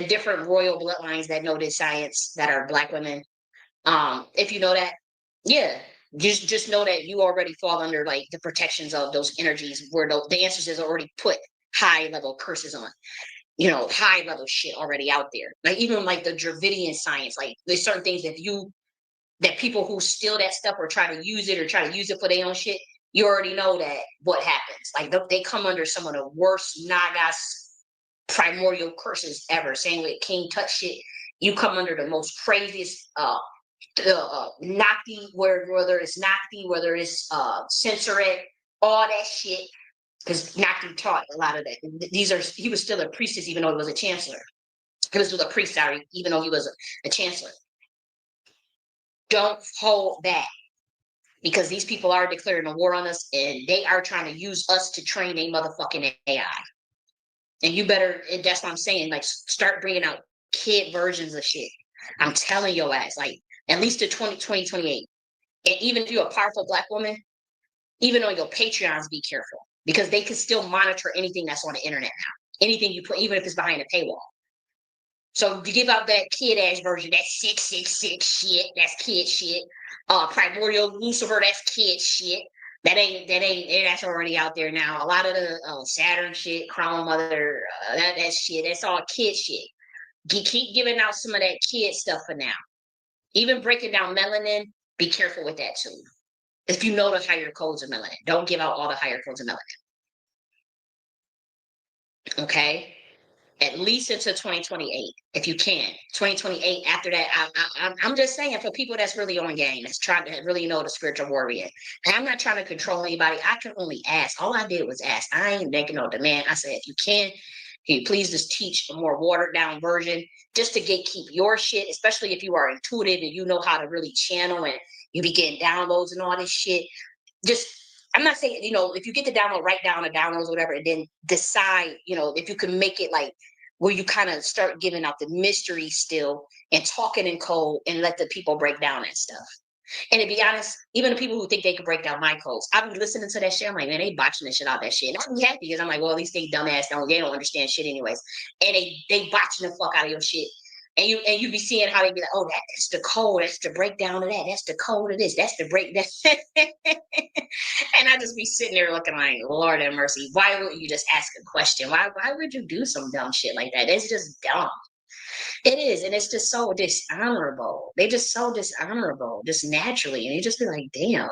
different royal bloodlines that know this science that are Black women. If you know that, yeah, just know that you already fall under like the protections of those energies where the ancestors already put high level curses on, high level shit already out there. Like even like the Dravidian science, like there's certain things that people who steal that stuff or try to use it for their own shit, you already know that what happens. Like they come under some of the worst Nagas primordial curses ever. Same with King Tut shit. You come under the most craziest Nakhti, whether it's Nakhti, whether it's Censoret, all that shit. Because Nakhti taught a lot of that. He was still a priestess even though he was a chancellor. He was still a priest, sorry, even though he was a chancellor. Don't hold back, because these people are declaring a war on us and they are trying to use us to train a motherfucking AI. And you better, and that's what I'm saying, like start bringing out kid versions of shit. I'm telling your ass, like at least to 2028. And even if you're a powerful Black woman, even on your Patreons, be careful, because they can still monitor anything that's on the internet now. Anything you put, even if it's behind a paywall. So you give out that kid ass version, that 666 shit, that's kid shit. Primordial Lucifer, that's kid shit. That's already out there now. A lot of the Saturn shit, Crown Mother, that shit, that's all kid shit. Keep giving out some of that kid stuff for now. Even breaking down melanin, be careful with that too. If you know the higher codes of melanin, don't give out all the higher codes of melanin. Okay? At least until 2028, if you can. 2028, after that, I'm just saying, for people that's really on game, that's trying to really know the spiritual warrior. And I'm not trying to control anybody. I can only ask. All I did was ask. I ain't making no demand. I said, if you can you please just teach a more watered down version just to keep your shit, especially if you are intuitive and you know how to really channel and you be getting downloads and all this shit. Just, I'm not saying, if you get the download, write down the downloads or whatever, and then decide, if you can make it like where you kind of start giving out the mystery still and talking in code and let the people break down that stuff. And to be honest, even the people who think they can break down my codes, I've been listening to that shit. I'm like, man, they botching the shit out of that shit. And I'm happy because I'm like, well, at least they dumbass they don't understand shit anyways. And they botching the fuck out of your shit. And you be seeing how they be like, oh, that's the code, that's the breakdown of that, that's the code of this, that's the breakdown. And I just be sitting there looking like, Lord have mercy. Why wouldn't you just ask a question? Why would you do some dumb shit like that? It's just dumb. It is, and it's just so dishonorable. They just so dishonorable, just naturally, and you just be like, damn,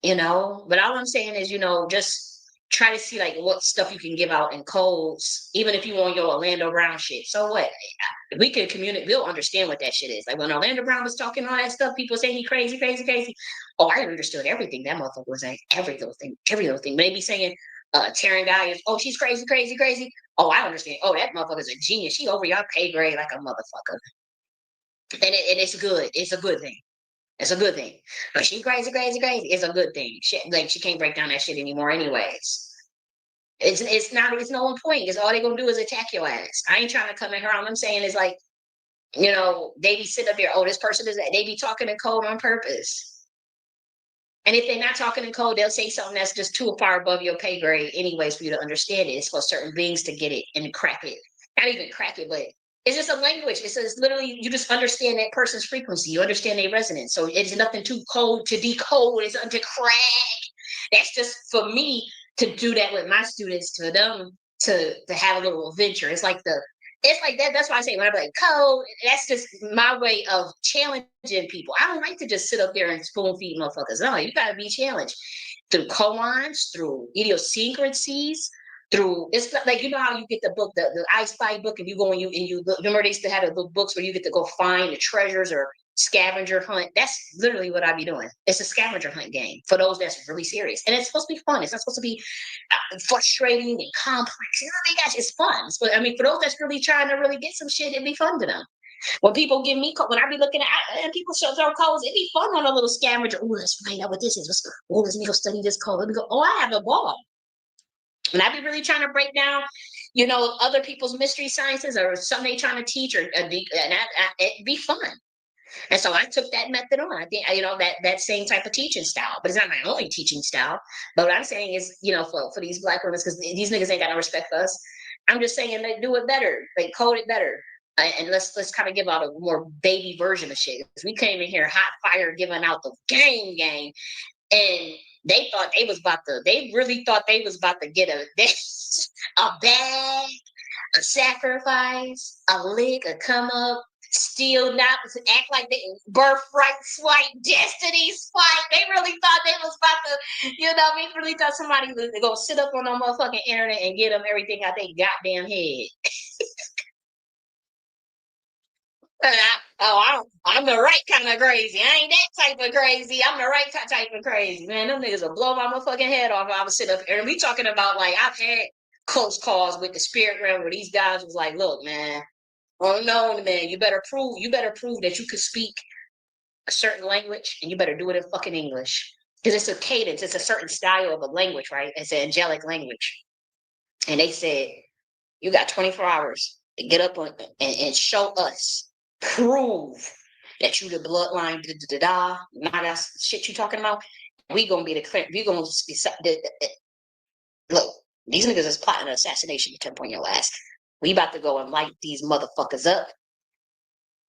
But all I'm saying is, just try to see like what stuff you can give out in codes, even if you want your Orlando Brown shit. So what? We can communicate. We'll understand what that shit is. Like when Orlando Brown was talking all that stuff, people say he crazy, crazy, crazy. Oh, I understood everything that motherfucker was saying. Every little thing. Maybe saying. Taryn guy is, oh, she's crazy, crazy, crazy. Oh, I understand. Oh, that motherfucker's a genius. She over your pay grade like a motherfucker. And it's good. It's a good thing. It's a good thing. But she crazy, crazy, crazy. It's a good thing. She can't break down that shit anymore anyways. It's no point. Because all they gonna do is attack your ass. I ain't trying to come at her. All I'm saying is like, they be sitting up there, oh, this person is that. They be talking in code on purpose. And if they're not talking in code, they'll say something that's just too far above your pay grade anyways for you to understand it. It's for certain beings to get it and crack it. Not even crack it, but it's just a language. It's literally, you just understand that person's frequency. You understand their resonance. So it's nothing too cold to decode. It's to crack. That's just for me to do that with my students, for them to have a little adventure. It's like that. That's why I say when I'm like code, that's just my way of challenging people. I don't like to just sit up there and spoon feed motherfuckers. No, you gotta be challenged through koans, through idiosyncrasies, through it's like how you get the book, the I Spy book, and you go and you look, remember they used to have the books where you get to go find the treasures or scavenger hunt. That's literally what I be doing. It's a scavenger hunt game for those that's really serious, and it's supposed to be fun. It's not supposed to be frustrating and complex. It's fun. But I mean, for those that's really trying to really get some shit, it'd be fun to them. When people give me, when I be looking at, and people show their codes, it'd be fun on a little scavenger. Oh, let's find out what this is. Let me go study this code. Let me go. Oh, I have a ball. And I be really trying to break down, you know, other people's mystery sciences or something they trying to teach, or it'd be fun. And so I took that method on. I think, you know, that same type of teaching style, but it's not my only teaching style. But what I'm saying is, you know, for these black women, because these niggas ain't got no respect for us. I'm just saying they do it better. They code it better. And let's kind of give out a more baby version of shit. Because we came in here hot fire, giving out the gang, and they really thought they was about to get a bag, a sacrifice, a lick, a come up, steal, not act like they birthright swipe, destiny swipe. They really thought they was about to, you know, they really thought somebody was gonna sit up on the motherfucking internet and get them everything out they goddamn head. I'm the right kind of crazy. I ain't that type of crazy. I'm the right type of crazy. Man, them niggas will blow my motherfucking head off if I was sitting up here. And we talking about, like, I've had close calls with the spirit realm where these guys was like, look, man, oh no, man, you better prove that you could speak a certain language, and you better do it in fucking English. Because it's a cadence, it's a certain style of a language, right? It's an angelic language. And they said, you got 24 hours to get up and show us, prove that you the bloodline, not that shit you talking about. We gonna be we gonna be, look, these niggas is plotting an assassination attempt on your ass. We about to go and light these motherfuckers up.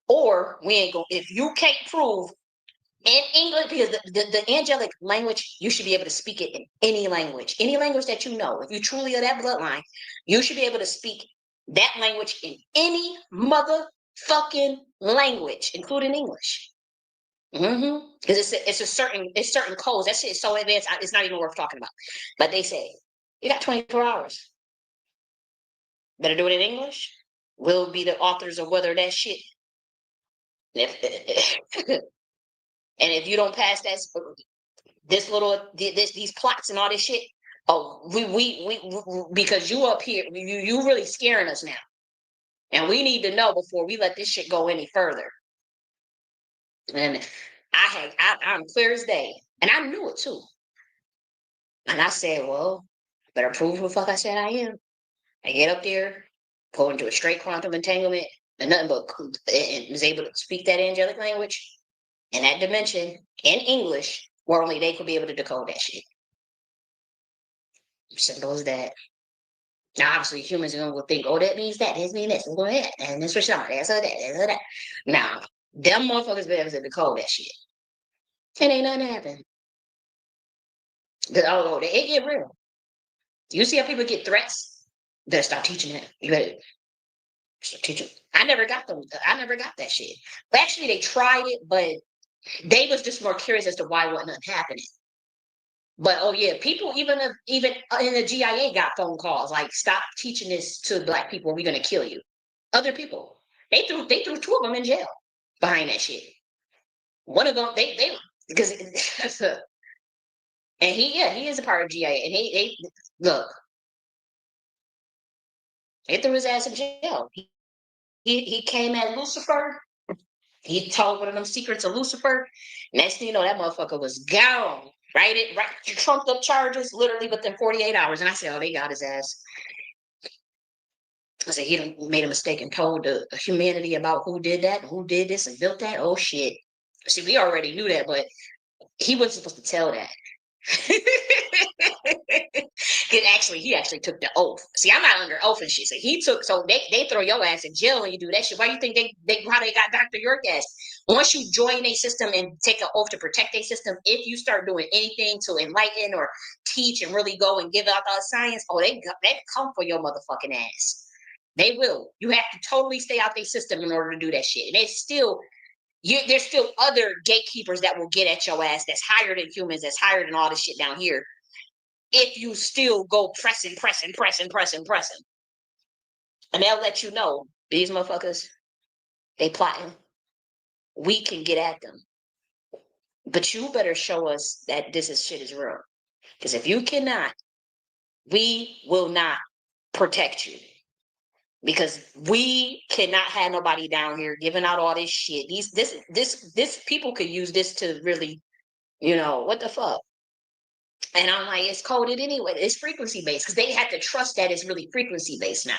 Or we ain't gonna, if you can't prove in English, because the angelic language, you should be able to speak it in any language that you know. If you truly are that bloodline, you should be able to speak that language in any motherfucking language, including English. Because it's certain codes. That shit is so advanced, it's not even worth talking about. But they say you got 24 hours. Better do it in English. We'll be the authors of whether that shit. And if you don't pass that, these plots and all this shit, oh, we because you up here, you really scaring us now, and we need to know before we let this shit go any further. And I'm clear as day, and I knew it too. And I said, well, better prove who the fuck I said I am. I get up there, go into a straight quantum entanglement, and nothing but, and was able to speak that angelic language in that dimension in English, where only they could be able to decode that shit. Simple as that. Now, obviously, humans are going to think, oh, that means that, this means this, and this for something, that's that. Now, them motherfuckers be able to decode that shit. And ain't nothing happen. Oh, it get real. You see how people get threats? You better stop teaching that. You better stop teaching. I never got that shit. But actually, they tried it, but they was just more curious as to why wasn't happening. But oh yeah, people even in the GIA got phone calls like, "Stop teaching this to Black people. We're gonna kill you." Other people, they threw two of them in jail behind that shit. One of them, they because and he is a part of GIA, and he look, they threw his ass in jail. He came at Lucifer. He told one of them secrets of Lucifer. Next thing you know, that motherfucker was gone. Right, trumped up charges literally within 48 hours. And I said, oh, they got his ass. I said, he made a mistake and told the humanity about who did that, who did this and built that. Oh, shit. See, we already knew that, but he wasn't supposed to tell that. He actually took the oath. See, I'm not under oath and shit. So they throw your ass in jail when you do that shit. Why do you think how they got Dr. York ass? Once you join a system and take an oath to protect a system, if you start doing anything to enlighten or teach and really go and give out the science, oh, they come for your motherfucking ass. They will. You have to totally stay out their system in order to do that shit. And there's still other gatekeepers that will get at your ass that's higher than humans, that's higher than all this shit down here. If you still go pressing. And they'll let you know, these motherfuckers, they plotting. We can get at them. But you better show us that shit is real. Because if you cannot, we will not protect you. Because we cannot have nobody down here giving out all this shit. This people could use this to really, what the fuck? And I'm like, it's coded anyway. It's frequency based because they have to trust that it's really frequency based now.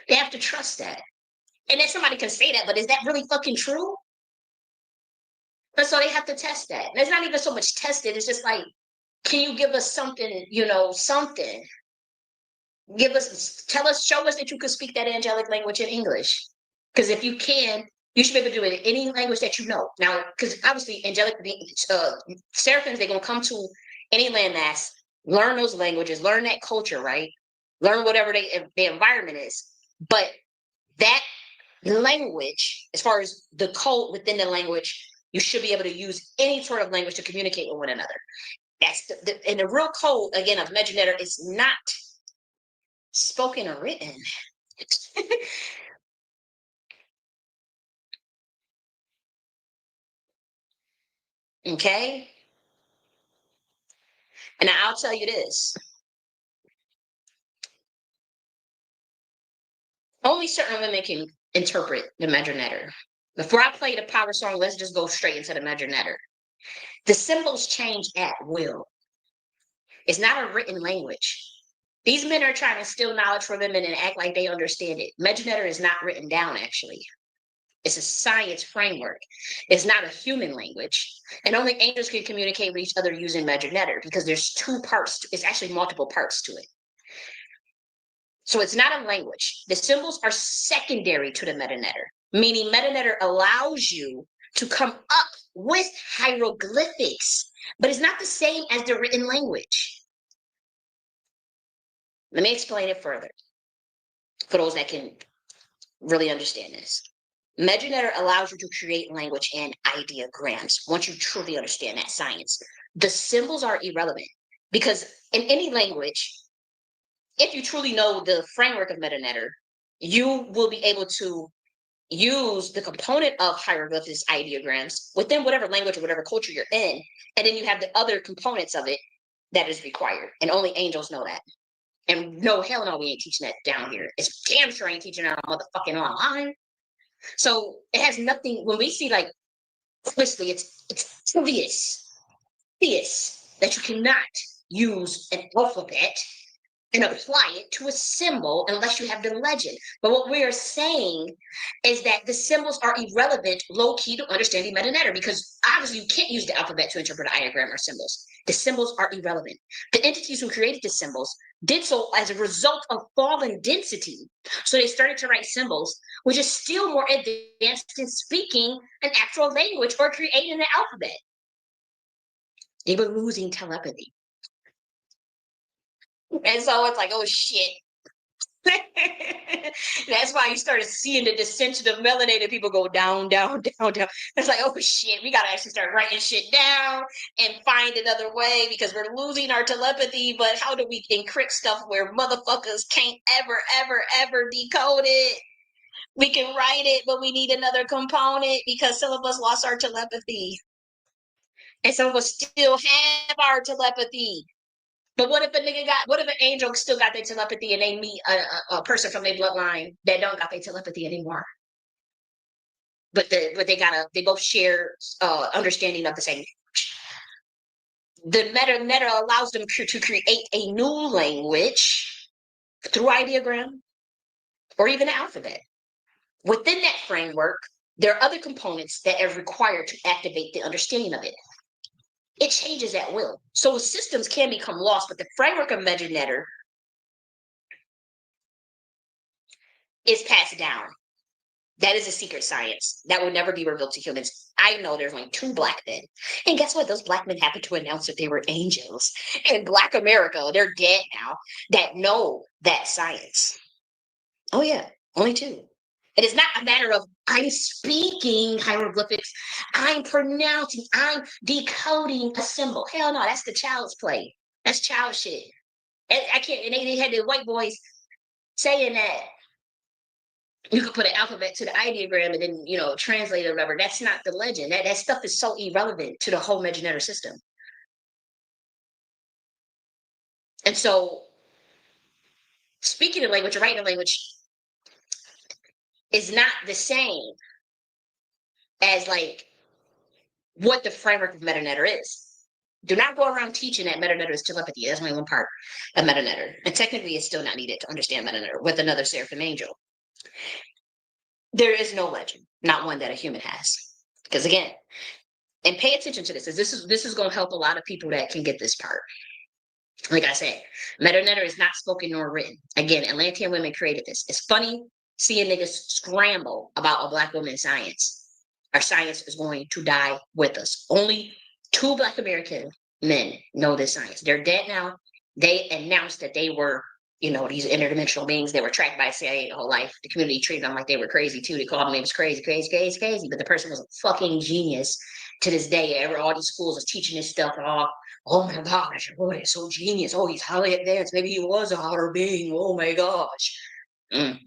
They have to trust that. And then somebody can say that, but is that really fucking true? And so they have to test that. And it's not even so much tested. It's just like, can you give us something, something? Give us, tell us, show us that you can speak that angelic language in English. Because if you can, you should be able to do it in any language that you know. Now, because obviously angelic seraphims, they're gonna come to any landmass, learn those languages, learn that culture, right? Learn whatever the environment is. But that language, as far as the code within the language, you should be able to use any sort of language to communicate with one another. That's and the real code again of MEDU is not spoken or written. Okay? And I'll tell you this. Only certain women can interpret the MEDU. Before I play the power song, let's just go straight into the MEDU. The symbols change at will. It's not a written language. These men are trying to steal knowledge from women and act like they understand it. MEDU is not written down, actually. It's a science framework. It's not a human language. And only angels can communicate with each other using MEDU because there's two parts. It's actually multiple parts to it. So it's not a language. The symbols are secondary to the MEDU, meaning MEDU allows you to come up with hieroglyphics, but it's not the same as the written language. Let me explain it further for those that can really understand this. MEDU allows you to create language and ideograms once you truly understand that science. The symbols are irrelevant because in any language, if you truly know the framework of MEDU, you will be able to use the component of hieroglyphics ideograms within whatever language or whatever culture you're in, and then you have the other components of it that is required, and only angels know that. And no, hell no, we ain't teaching that down here. It's damn sure ain't teaching that on motherfucking online. So it has nothing. When we see like explicitly, it's obvious that you cannot use an alphabet and apply it to a symbol unless you have the legend. But what we are saying is that the symbols are irrelevant, low key, to understanding MEDU, because obviously you can't use the alphabet to interpret an ideogram or symbols. The symbols are irrelevant. The entities who created the symbols did so as a result of fallen density. So they started to write symbols, which is still more advanced than speaking an actual language or creating an alphabet. They were losing telepathy. And so it's like, oh shit. That's why you started seeing the dissension of melanated people go down, down, down, down. It's like, oh shit, we gotta actually start writing shit down and find another way because we're losing our telepathy. But how do we encrypt stuff where motherfuckers can't ever, ever, ever decode it? We can write it, but we need another component because some of us lost our telepathy. And some of us still have our telepathy. But what if what if an angel still got their telepathy and they meet a person from their bloodline that don't got their telepathy anymore? But they both share understanding of the same. The meta allows them to create a new language through ideogram or even an alphabet. Within that framework, there are other components that are required to activate the understanding of it. It changes at will. So systems can become lost, but the framework of MEDU is passed down. That is a secret science that will never be revealed to humans. I know there's only 2 black men. And guess what? Those black men happened to announce that they were angels. In Black America, they're dead now, that know that science. Oh, yeah, only 2. It is not a matter of I'm speaking hieroglyphics, I'm pronouncing, I'm decoding a symbol. Hell no, that's the child's play. That's child shit. And I can't, and they had the white boys saying that you could put an alphabet to the ideogram and then translate it or whatever. That's not the legend. That stuff is so irrelevant to the whole MEDU system. And so speaking a language or writing a language is not the same as like what the framework of MEDU is. Do not go around teaching that meta-netter is telepathy. That's only one part of meta-netter. And technically, it's still not needed to understand meta-netter with another seraphim angel. There is no legend, not one that a human has. Because again, and pay attention to this, this is going to help a lot of people that can get this part. Like I said, meta-netter is not spoken nor written. Again, Atlantean women created this. It's funny seeing niggas scramble about a black woman in science. Our science is going to die with us. Only 2 Black American men know this science. They're dead now. They announced that they were, these interdimensional beings. They were tracked by CIA the whole life. The community treated them like they were crazy too. They called them names crazy. But the person was a fucking genius to this day. All these schools are teaching this stuff. Oh my gosh, oh, it's so genius. Oh, he's highly advanced. Maybe he was a higher being. Oh my gosh.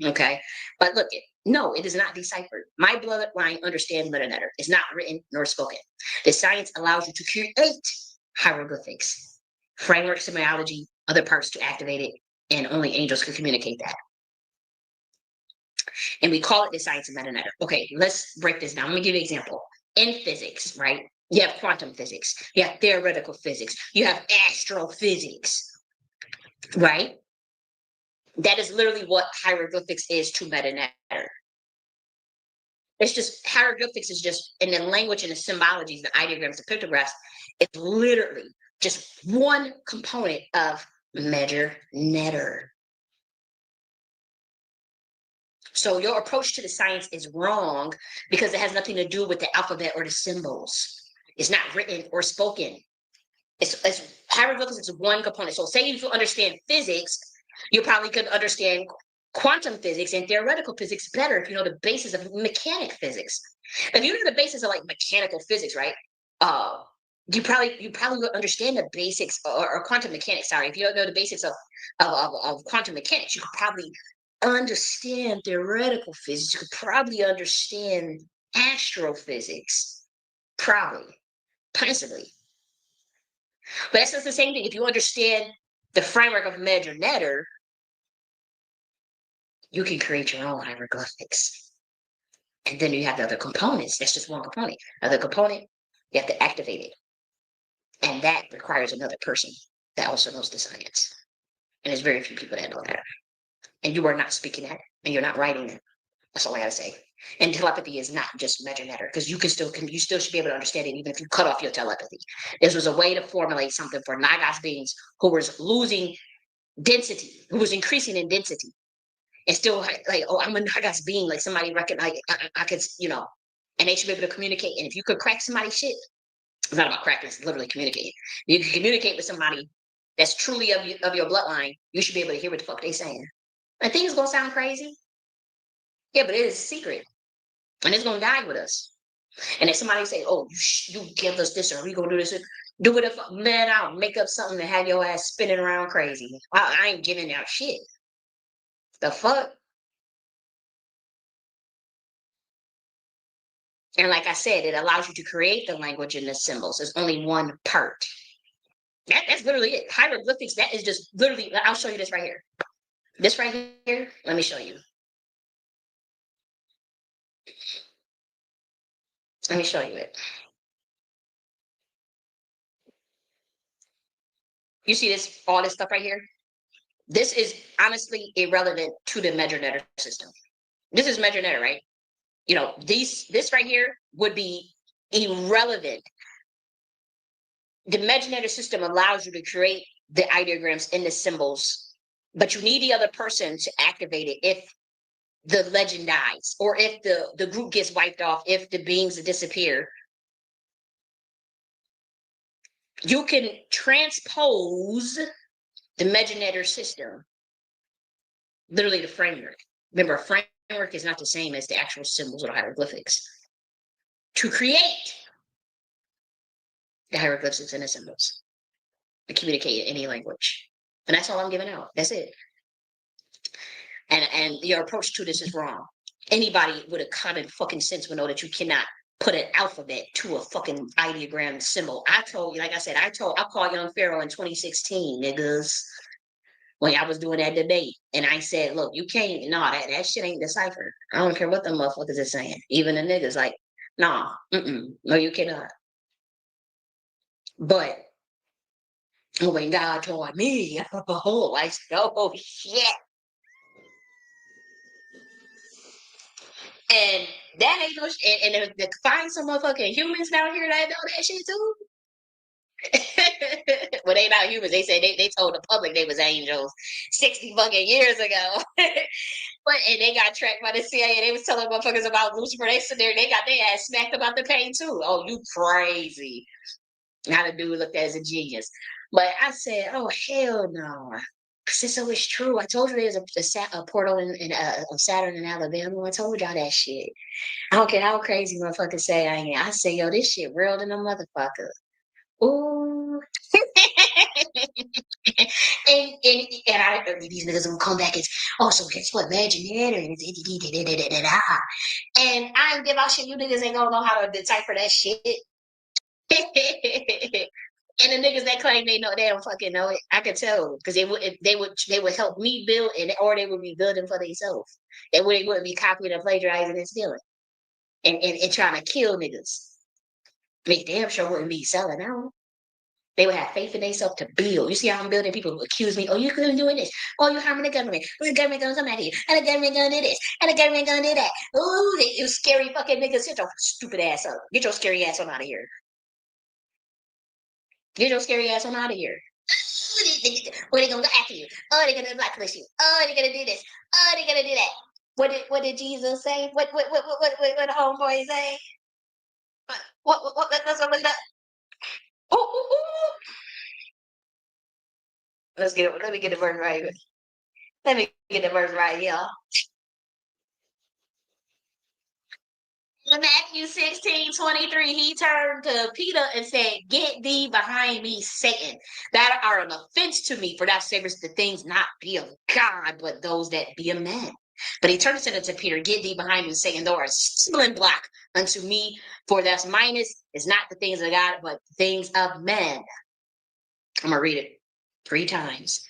Okay. But look, no, it is not deciphered. My bloodline understands meta-netter. It's not written nor spoken. The science allows you to create hieroglyphics, framework semiology, other parts to activate it, and only angels can communicate that. And we call it the science of meta-netter. Okay, let's break this down. Let me give you an example. In physics, right? You have quantum physics, you have theoretical physics, you have astrophysics, right? That is literally what hieroglyphics is to meta-netter. It's just hieroglyphics is just in the language and the symbologies, the ideograms, the pictographs. It's literally just one component of meta-netter. So your approach to the science is wrong because it has nothing to do with the alphabet or the symbols. It's not written or spoken. It's hieroglyphics is one component. So say if you understand physics, you probably could understand quantum physics and theoretical physics better if you know the basis of mechanic physics. If you know the basis of like mechanical physics, right? You probably would understand the basics or quantum mechanics. Sorry, if you don't know the basics of quantum mechanics, you could probably understand theoretical physics. You could probably understand astrophysics, probably, possibly. But that's just the same thing. If you understand the framework of MEDU, you can create your own hieroglyphics. And then you have the other components. That's just one component. Another component, you have to activate it. And that requires another person that also knows the science. And there's very few people that know that. And you are not speaking that, and you're not writing that. That's all I gotta say. And telepathy is not just MEDU, because you still should be able to understand it even if you cut off your telepathy. This was a way to formulate something for Nagas beings who was losing density, who was increasing in density. And still like, oh, I'm a Nagas being, like somebody recognize I could, and they should be able to communicate. And if you could crack somebody's shit, it's not about cracking, it's literally communicating. You can communicate with somebody that's truly of your bloodline, you should be able to hear what the fuck they saying. I think it's gonna sound crazy. Yeah, but it is a secret. And it's gonna die with us. And if somebody say, oh, you give us this or we gonna do this, do it if man, I'll make up something to have your ass spinning around crazy. I ain't giving out shit. The fuck? And like I said, it allows you to create the language and the symbols. There's only one part. That's literally it. Hieroglyphics, that is just literally, I'll show you this right here. This right here, let me show you. Let me show you it. You see this, all this stuff right here? This is honestly irrelevant to the MEDU system. This is MEDU, right? This right here would be irrelevant. The MEDU system allows you to create the ideograms and the symbols, but you need the other person to activate it if the legend dies, or if the group gets wiped off, if the beings disappear. You can transpose the MEDU system, literally the framework. Remember, a framework is not the same as the actual symbols or the hieroglyphics. To create the hieroglyphics and the symbols, to communicate in any language. And that's all I'm giving out. That's it. And your approach to this is wrong. Anybody with a common fucking sense would know that you cannot put an alphabet to a fucking ideogram symbol. I told you, like I said, I called Young Pharaoh in 2016, niggas, when I was doing that debate. And I said, look, you can't, that shit ain't deciphered. I don't care what the motherfuckers are saying. Even the niggas like, no, you cannot. But when God told me, oh, I said, oh shit. And that ain't no and to find some motherfucking humans down here that know that shit too. Well, they not humans. They said they told the public they was angels 60 fucking years ago. But and they got tracked by the CIA. They was telling motherfuckers about Lucifer. They sit there, they got their ass smacked about the pain too. Oh, you crazy. Now the dude looked as a genius. But I said, oh hell no. Cause so it's true. I told you there's a portal in of Saturn in Alabama. I told y'all that shit. I don't care how crazy motherfuckers say I am. I say, yo, this shit real than a motherfucker. Ooh. and these niggas gonna come back and oh, so guess what? Magic Matter and I don't give out shit. You niggas ain't gonna know how to decipher that shit. And the niggas that claim they know, they don't fucking know it. I could tell because they would help me build and or they would be building for themselves. They wouldn't be copying and plagiarizing and stealing and trying to kill niggas. They damn sure wouldn't be selling out. They would have faith in themselves to build. You see how I'm building? People who accuse me, oh, you couldn't do this. Oh, you're harming the government. Oh, the government gonna come out here. And the government gonna do this. And the government gonna do that. Ooh, you scary fucking niggas. Get your stupid ass up. Get your scary ass on out of here. Get your scary ass on out of here. Where they gonna go after you? Oh, they're gonna blacklist you. Oh, they're gonna do this. Oh, they're gonna do that. What did Jesus say? What the homeboy say? That's what that. Oh. Let's get it. Let me get the verse right. Let me get the verse right, y'all. In Matthew 16:23, he turned to Peter and said, get thee behind me, Satan. That are an offense to me, for thou savest the things not be of God, but those that be of men. But he turned and said unto Peter, get thee behind me, Satan, thou art a stumbling block unto me, for that's minus is not the things of God, but the things of men. I'm gonna read it 3 times.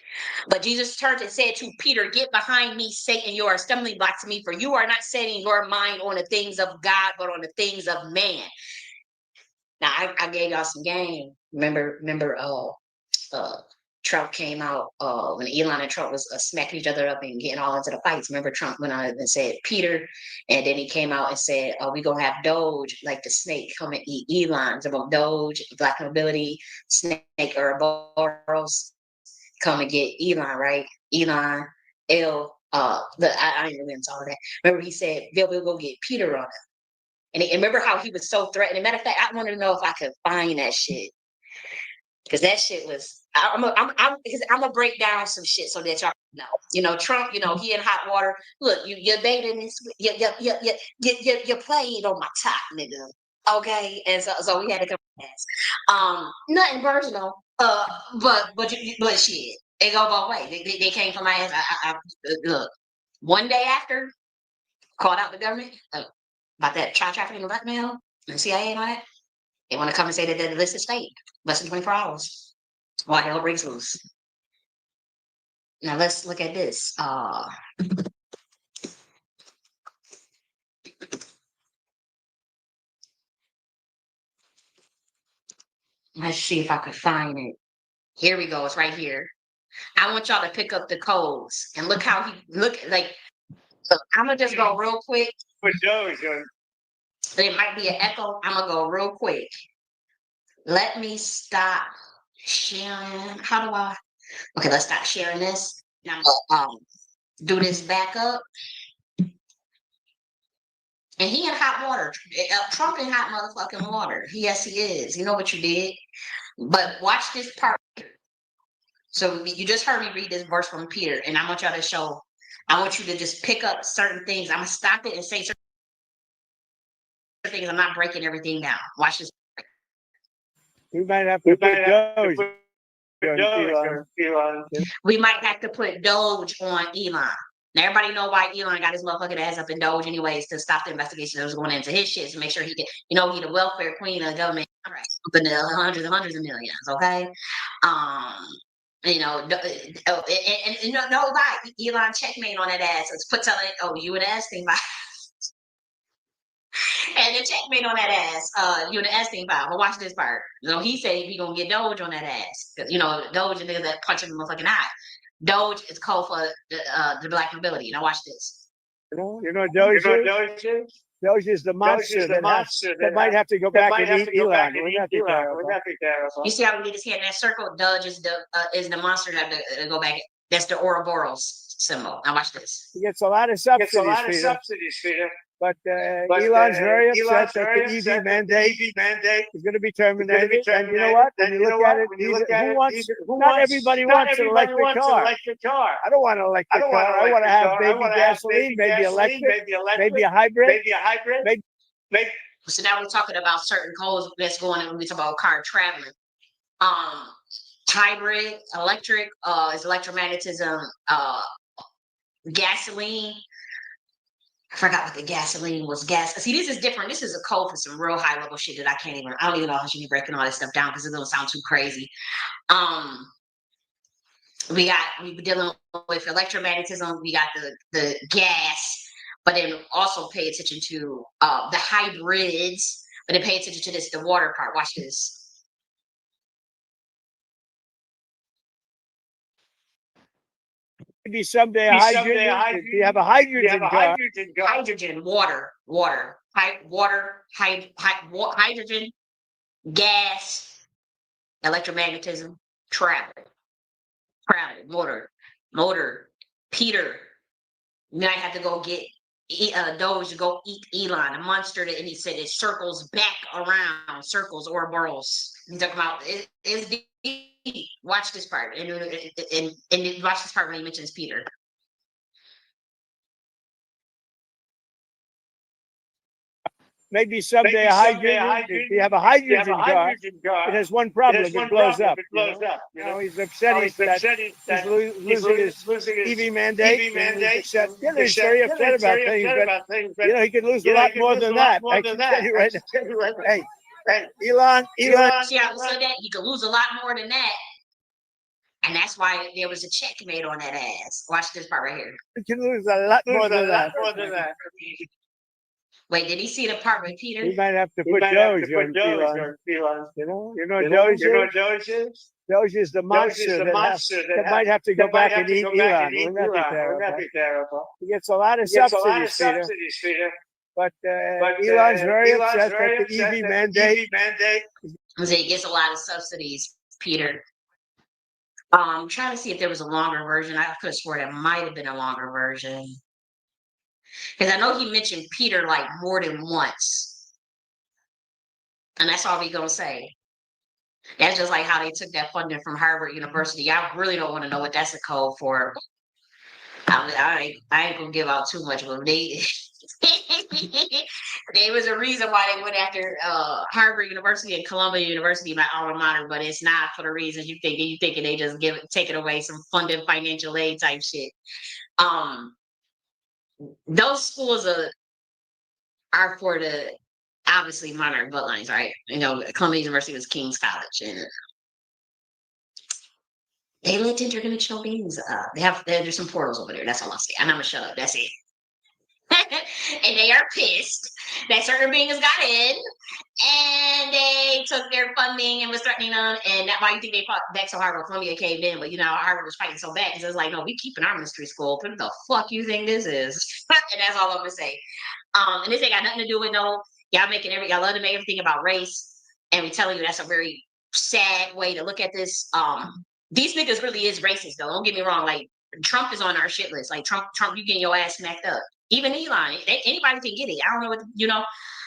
But Jesus turned and said to Peter, get behind me, Satan, you are a stumbling block to me, for you are not setting your mind on the things of God, but on the things of man. Now, I gave y'all some game. Remember, Trump came out when Elon and Trump was smacking each other up and getting all into the fights. Remember, Trump went on and said Peter, and then he came out and said, we gonna have Doge, like the snake, come and eat Elon. So Doge, Black Nobility, Snake, Ouroboros, come and get Elon, right? Elon, I ain't really into all of that. Remember, he said we'll go get Peter on him. And remember how he was so threatening. Matter of fact, I want to know if I could find that shit because that shit was. I'm gonna break down some shit so that y'all know. You know, Trump. You know, he in hot water. Look, you're dating this. You played on my top, nigga. Okay, and so we had to come fast. Nothing personal. But shit, they go both ways. They came from my ass. Look, one day after called out the government about that child trafficking and blackmail and CIA and all that. They want to come and say that the list is fake. Less than 24 hours. Why hell breaks loose. Now let's look at this. Let's see if I could find it. Here we go. It's right here. I want y'all to pick up the codes and look how he look like. So I'm gonna just go real quick. There might be an echo. I'm gonna go real quick. Let me stop sharing. How do I? Okay, let's stop sharing this. Now I'm gonna do this back up. And he in hot water. Trump in hot motherfucking water. Yes, he is. You know what you did. But watch this part. So you just heard me read this verse from Peter, and I want y'all to show. I want you to just pick up certain things. I'm gonna stop it and say certain things. I'm not breaking everything down. Watch this. We might have to put Doge. We might have to put Doge on Elon. Now everybody know why Elon got his motherfucking ass up in Doge anyways to stop the investigation that was going into his shit to make sure he could, he the welfare queen of the government. All right, up in the hundreds of millions. Okay, no lie, Elon checkmate on that ass. Let's put telling, oh, you and Esteem, and the checkmate on that ass. You in the Esteem file. But watch this part. So he said he gonna get Doge on that ass. 'Cause, you know, Doge and niggas that punch him in the fucking eye. Doge is called for the black nobility. Now watch this. You know, Doge is? Doge is the monster that might have to go back and eat Elon. Wouldn't that be terrible? You see how we need his head in that circle? Doge is the monster that have to go back. That's the Ouroboros symbol. Now watch this. He gets a lot of subsidies, Peter. But Elon's very upset that the EV mandate is going to be terminated. And you know what? When you look at it, not everybody wants an electric car. I don't want an electric car. I want to have maybe gasoline, maybe electric, maybe a hybrid. So now we're talking about certain codes that's going on when we talk about car traveling. Hybrid, electric, is electromagnetism, gasoline. I forgot what the gasoline was. See, this is different. This is a code for some real high level shit that I don't even know how I should be breaking all this stuff down because it don't sound too crazy. We're dealing with electromagnetism. We got the gas, but then also pay attention to the hybrids. But then pay attention to this, the water part. Watch this. Maybe someday a hydrogen. You have a hydrogen car. Hydrogen, water, hydrogen, gas, electromagnetism, travel, motor, Peter. You might have to go get Doge to go eat Elon, a monster that, and he said it circles back around, circles or burrows. He's talking about it's deep. Watch this part, and watch this part when he mentions Peter. Maybe someday a hydrogen. You have a hydrogen car. It has one problem: it blows up. You know, he's upset. He's losing his EV mandate. He's very upset about things. But you know, he could lose a lot more than that. I can tell you right now. Hey, Elon. See how we said that? He could lose a lot more than that. And that's why there was a checkmate on that ass. Watch this part right here. He can lose a lot more than that. Wait, did he see the part with Peter? He might have to put Doge on Elon. You know Doge is? Doge is the monster that might have to go back and eat Elon. Wouldn't that be terrible? He gets a lot of subsidies, Peter. But Elon's very upset that the EV mandate. He gets a lot of subsidies, Peter. I'm trying to see if there was a longer version. I could have swore there might have been a longer version. Because I know he mentioned Peter like more than once. And that's all we're going to say. That's just like how they took that funding from Harvard University. I really don't want to know what that's a code for. I ain't going to give out too much, but there was a reason why they went after Harvard University and Columbia University, my alma mater, but it's not for the reasons you think. You thinking they just taking away some funded financial aid type shit. Those schools are for the obviously monarch bloodlines, right? You know, Columbia University was King's College, and they let interdimensional beings. There's some portals over there. That's all I'll say. And I'm gonna shut up. That's it. And they are pissed that certain beings got in, and they took their funding and was threatening them. And that's why you think they fought back so hard when Columbia caved in. But you know, Harvard was fighting so bad because it's like, no, we keeping our mystery school. What the fuck you think this is? And that's all I'm gonna say. And this ain't got nothing to do with y'all love to make everything about race, and we telling you that's a very sad way to look at this. These niggas really is racist though. Don't get me wrong. Like Trump is on our shit list. Like Trump, you getting your ass smacked up. Even Elon, anybody can get it. I don't know what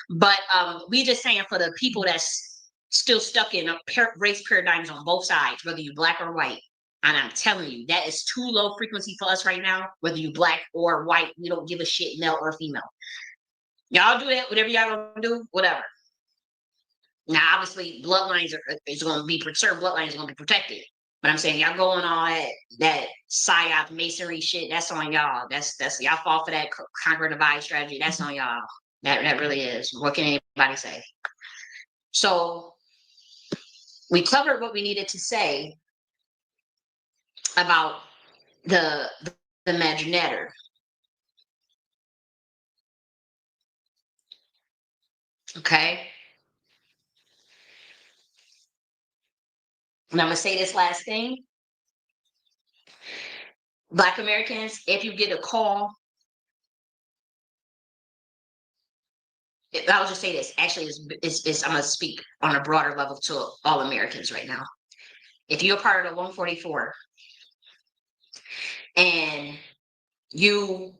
but we just saying for the people that's still stuck in race paradigms on both sides, whether you black or white. And I'm telling you, that is too low frequency for us right now. Whether you black or white, we don't give a shit, male or female. Y'all do that, whatever y'all gonna do, whatever. Now, obviously, bloodlines is going to be certain bloodlines are going to be protected. But I'm saying y'all going on that psyop masonry shit. That's on y'all. That's y'all fall for that conquer divide strategy. That's on y'all. That really is. What can anybody say? So we covered what we needed to say about the NETER. Okay. And I'm going to say this last thing. Black Americans, if you get a call, I'll just say this. Actually, I'm going to speak on a broader level to all Americans right now. If you're part of the 144 and you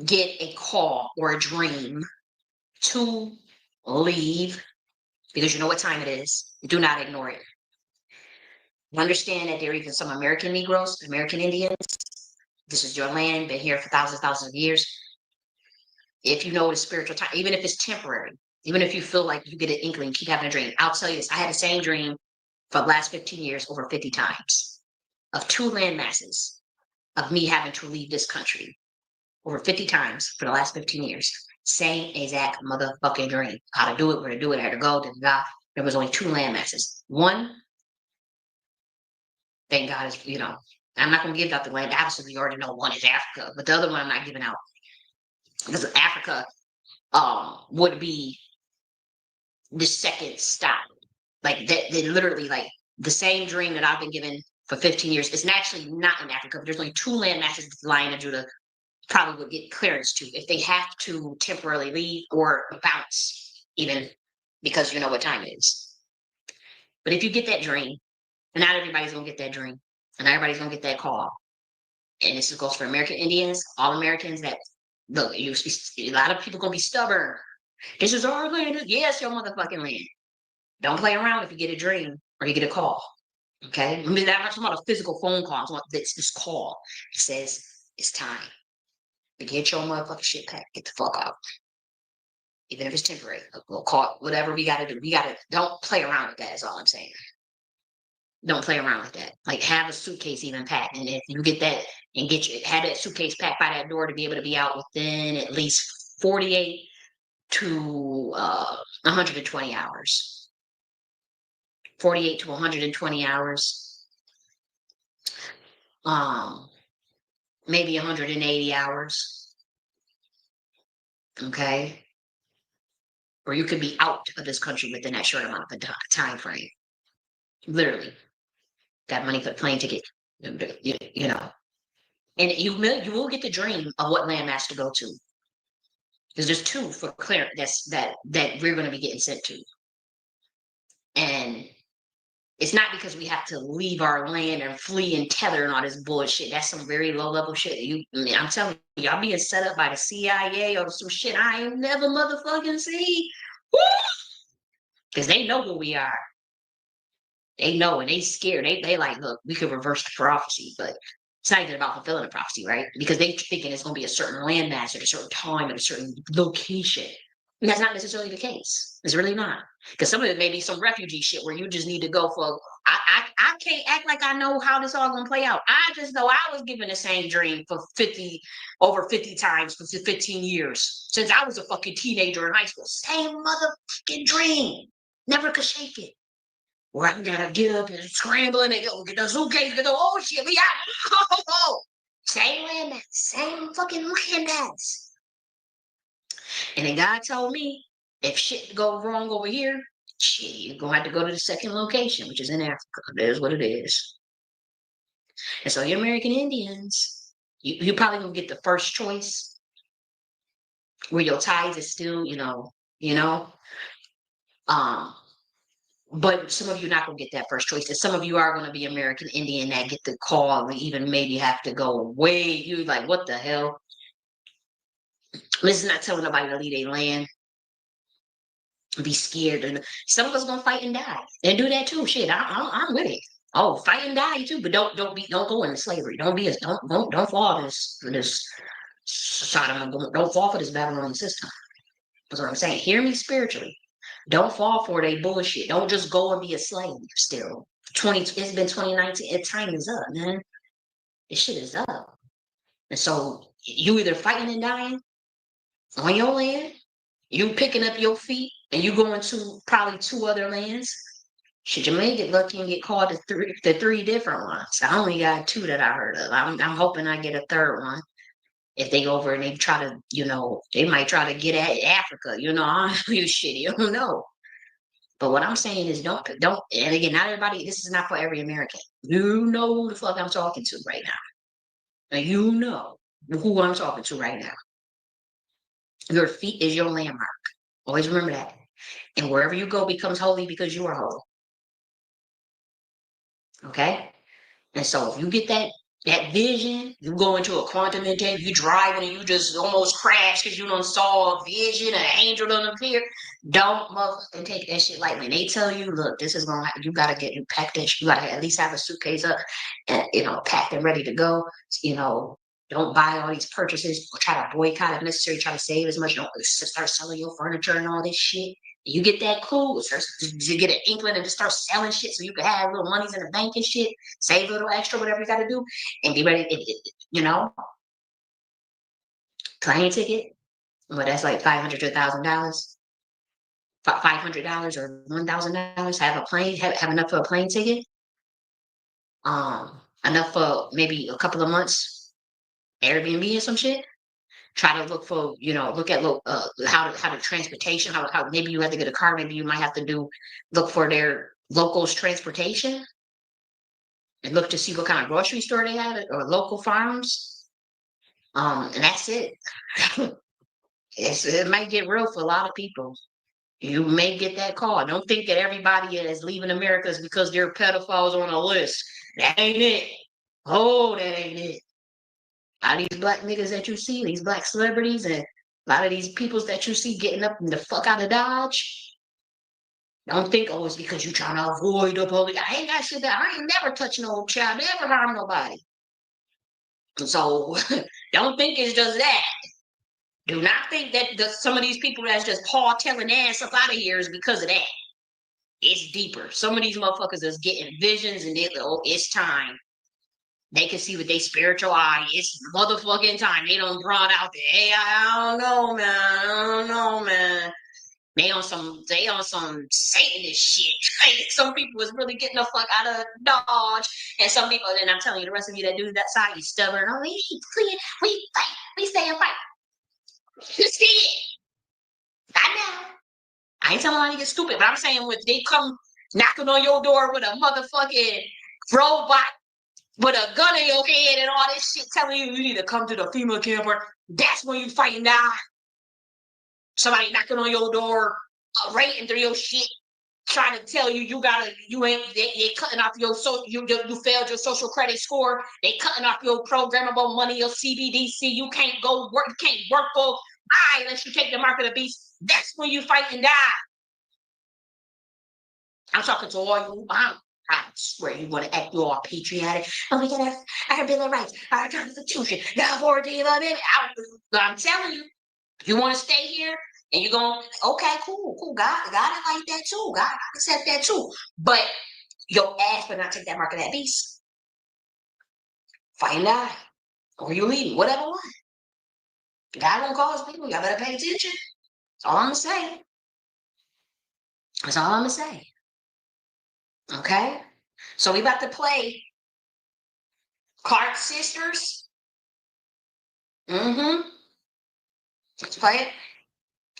get a call or a dream to leave because you know what time it is, do not ignore it. Understand that there are even some American Negroes, American Indians. This is your land, been here for thousands of years. If you know the spiritual time, even if it's temporary, even if you feel like you get an inkling, keep having a dream. I'll tell you this, I had the same dream for the last 15 years, over 50 times, of two land masses, of me having to leave this country over 50 times for the last 15 years. Same exact motherfucking dream. How to do it, where to do it, how to go, there was only two land masses. One, thank God is, I'm not going to give out the land. Obviously, we already know one is Africa, but the other one I'm not giving out because Africa would be the second stop. Like that, they literally like the same dream that I've been given for 15 years. It's actually not in Africa, but there's only two land masses lying in Judah probably would get clearance to if they have to temporarily leave or bounce, even because you know what time it is. But if you get that dream, and not everybody's gonna get that dream, and not everybody's gonna get that call. And this goes for American Indians, all Americans that look, a lot of people gonna be stubborn. This is our land. Yes, your motherfucking land. Don't play around if you get a dream or you get a call. Okay? I mean, I'm not talking about a physical phone call. I'm talking about this call. It says it's time to get your motherfucking shit packed. Get the fuck out. Even if it's temporary. We'll call it whatever we gotta do. Don't play around with that is all I'm saying. Don't play around with that. Like have a suitcase even packed. And if you get that and have that suitcase packed by that door to be able to be out within at least 48 to 120 hours. 48 to 120 hours. Maybe 180 hours. Okay. Or you could be out of this country within that short amount of time frame. Literally. Got money for the plane ticket. You know. And you will get the dream of what landmass to go to. Because there's two for clear that we're going to be getting sent to. And it's not because we have to leave our land and flee and tether and all this bullshit. That's some very low level shit. I'm telling you, y'all being set up by the CIA or some shit I ain't never motherfucking see. Because they know who we are. They know and they scared. They like, look, we could reverse the prophecy, but it's not even about fulfilling the prophecy, right? Because they thinking it's going to be a certain landmass at a certain time at a certain location. And that's not necessarily the case. It's really not. Because some of it may be some refugee shit where you just need to go for. I can't act like I know how this all gonna play out. I just know I was given the same dream for over 50 times for 15 years since I was a fucking teenager in high school. Same motherfucking dream. Never could shake it. Where I gotta get up and scramble and go get the suitcase, get the oh shit, we got same landmass, same fucking landmass. And then God told me, if shit go wrong over here, shit, you're gonna have to go to the second location, which is in Africa. There's what it is. And so, you American Indians, you probably gonna get the first choice, where your ties is still, but some of you not gonna get that first choice. And some of you are gonna be American Indian that get the call and even maybe have to go away. You like, what the hell? This is not telling nobody to leave their land. Be scared, and some of us gonna fight and die and do that too. Shit, I'm with it. Oh, fight and die too, but don't go into slavery. Don't fall for this Sodom. Don't fall for this Babylonian system. That's what I'm saying. Hear me spiritually. Don't fall for their bullshit. Don't just go and be a slave. Still, it's been 2019. Its time is up, man. This shit is up, and so you either fighting and dying on your land, you picking up your feet and you going to probably two other lands. Shit, you may get lucky and get called to three different ones. I only got two that I heard of. I'm hoping I get a third one. if they over and they try to, they might try to get at Africa, I you shit, you don't know. But what I'm saying is don't, and again, not everybody, this is not for every American. You know who the fuck I'm talking to right now. And you know who I'm talking to right now. Your feet is your landmark. Always remember that. And wherever you go becomes holy because you are holy. Okay? And so if you get that vision, you go into a quantum intent, you driving and you just almost crash because you don't saw a vision, an angel don't appear. Don't motherfucking take that shit lightly. And they tell you, look, this is gonna happen. You gotta pack that. You gotta at least have a suitcase up, and packed and ready to go. Don't buy all these purchases or try to boycott if necessary. Try to save as much. Don't start selling your furniture and all this shit. You get that cool, you get an inkling and just start selling shit so you can have little monies in the bank and shit, save a little extra, whatever you got to do, and be ready. Plane ticket, well, that's like $500 to $1,000, $500 or $1,000. Have a plane, have enough for a plane ticket, enough for maybe a couple of months Airbnb or some shit. Try to look for, look at how the transportation, how maybe you have to get a car, maybe you might have to look for their locals transportation and look to see what kind of grocery store they have or local farms. And that's it. It might get real for a lot of people. You may get that call. Don't think that everybody is leaving America is because they're pedophiles on a list. That ain't it. Oh, that ain't it. A lot of these black niggas that you see, these black celebrities, and a lot of these peoples that you see getting up the fuck out of Dodge, don't think, oh, it's because you're trying to avoid the police. I ain't got shit that I ain't never touched no child, never harm nobody. So don't think it's just that. Do not think that some of these people that's just Paul telling ass up out of here is because of that. It's deeper. Some of these motherfuckers is getting visions and it's time. They can see with their spiritual eye. It's motherfucking time. They done brought out the, hey, I don't know, man. I don't know, man. They on some Satanist shit. Some people is really getting the fuck out of Dodge. And some people, and I'm telling you, the rest of you that do that side, you stubborn. Oh, we fight. We stay and fight. You see it. I know. I ain't telling you to get stupid, but I'm saying when they come knocking on your door with a motherfucking robot with a gun in your head and all this shit telling you need to come to the FEMA camper, that's when you fight and die. Somebody knocking on your door, rating through your shit, trying to tell you they cutting off your you failed your social credit score. They cutting off your programmable money, your CBDC. You can't go work. You can't work for unless you take the mark of the beast. That's when you fight and die. I'm talking to all you. I swear you want to act you all patriotic. Oh, we got our Bill of Rights, our Constitution, the authority of it. I'm telling you, you want to stay here and you're going, okay, cool. God it like that too. God accept that too. But your ass better not take that mark of that beast. Find out. Or you leaving, whatever one. God gonna cause people, y'all better pay attention. That's all I'm gonna say. That's all I'm gonna say. Okay? So we about to play Clark Sisters. Mm-hmm. Let's play it.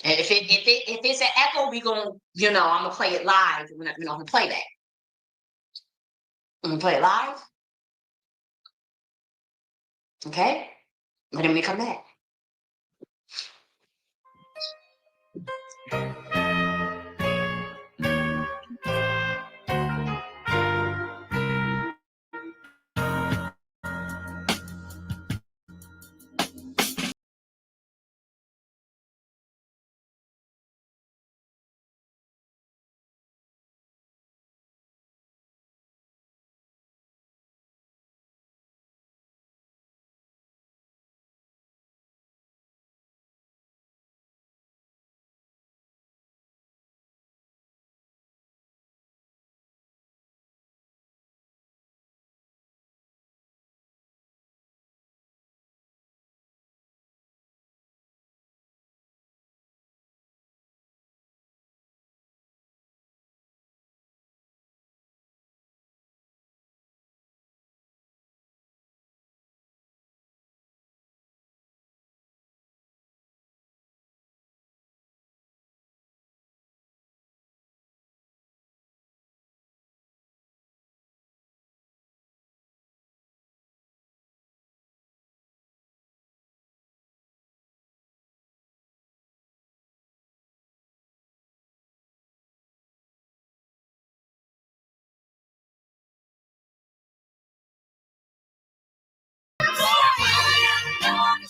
And if it's an echo, we gonna, I'm gonna play it live. We're not gonna play that. I'm gonna play it live. Okay? And then we come back.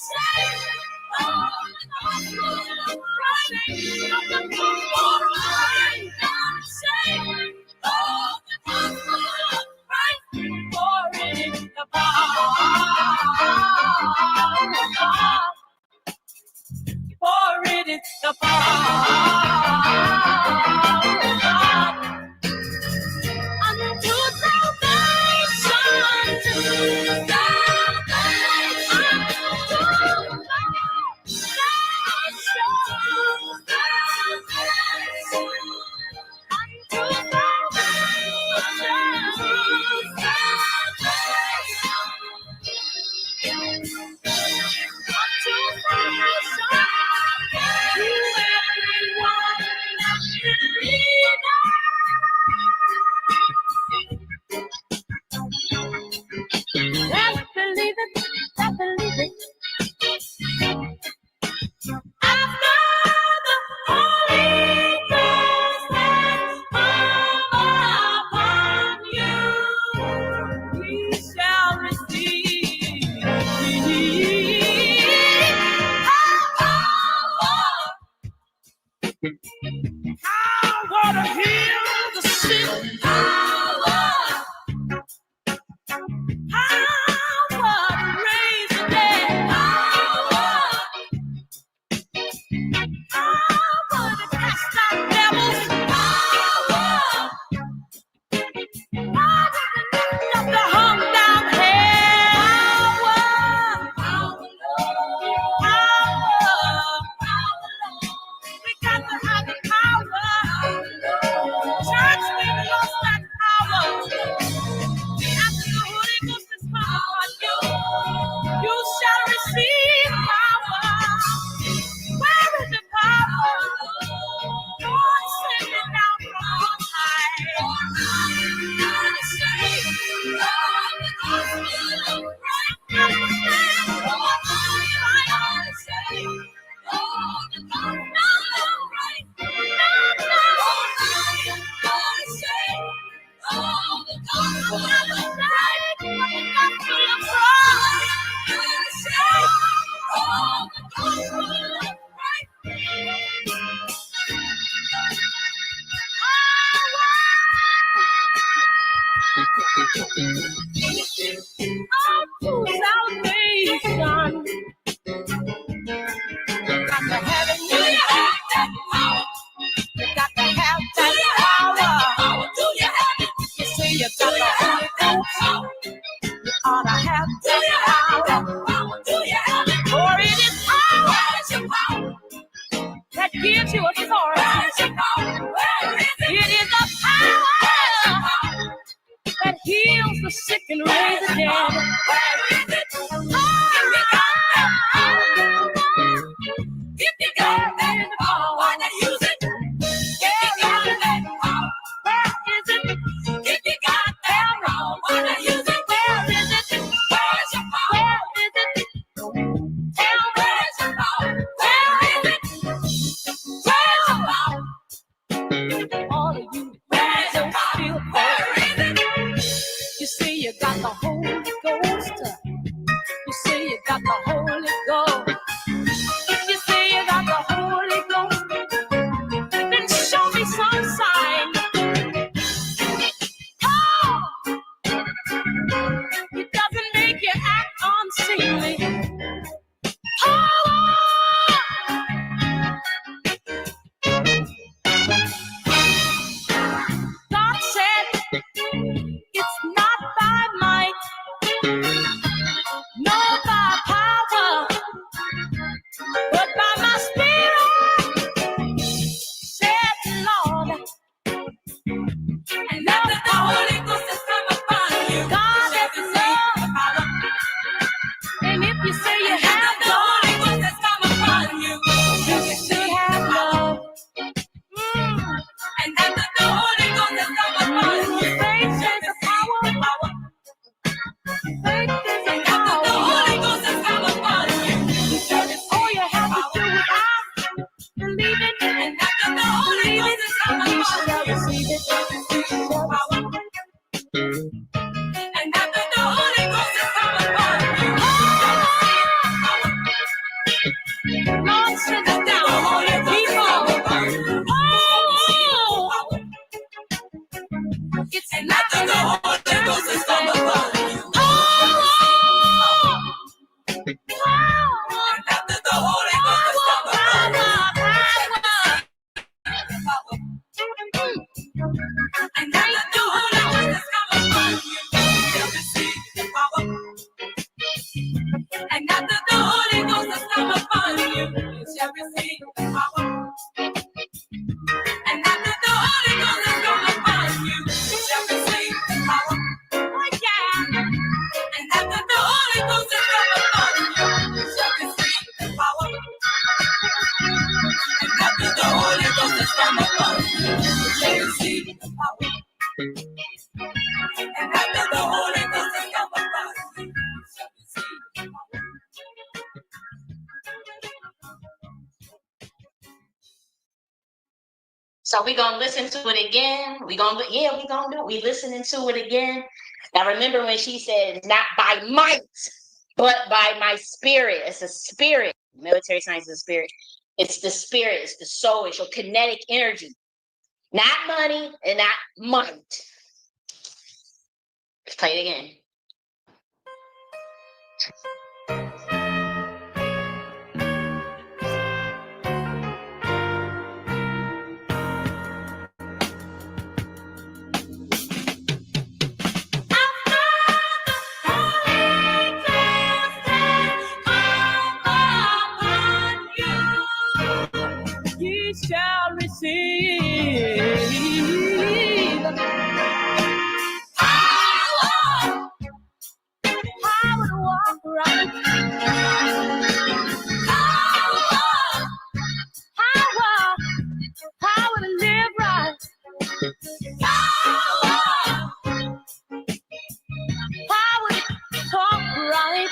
For it is the power unto that believe it, that believe it. After the Holy Ghost has come upon you, we shall receive power to heal the sick, power to raise the dead, power to cast out devils, power to lift up the hung down head, power. We got to have the power. Church, we lost that power. After the Holy Ghost is upon you, you shall receive power. Where is the power? Lord, send it down from on high. Salvation. Got to have it. Do you have that power? You got to have that power. Do you have it? You say you got the Holy Ghost. You ought to have that power. Do you have it? For it is power. Where is your power? That gives you authority. Where is your power? Where is it? It is the power that heals the sick and raises the dead. Where is it? If you got that power, why not use it? If you got that power, where is it? If you got that power, why not use it? Where is it? Where's your power? Where is it? Tell where's your power? Where is it? Where's your power? All of you, where's your power? Where is it? You see, you got the Holy Ghost. You say you got the Holy Ghost. If you say you got the Holy Ghost, then show me some sign. Oh, it doesn't make you act unseemly. Oh, God said it's not by might So we're gonna listen to it again. We listening to it again. Now remember when she said, not by might, but by my spirit. It's a spirit. Military science is a spirit. It's the spirit, it's the soul, it's your kinetic energy. Not money and not might. Let's play it again. Ye shall receive power, power to walk right, power, power to live right, power to talk right,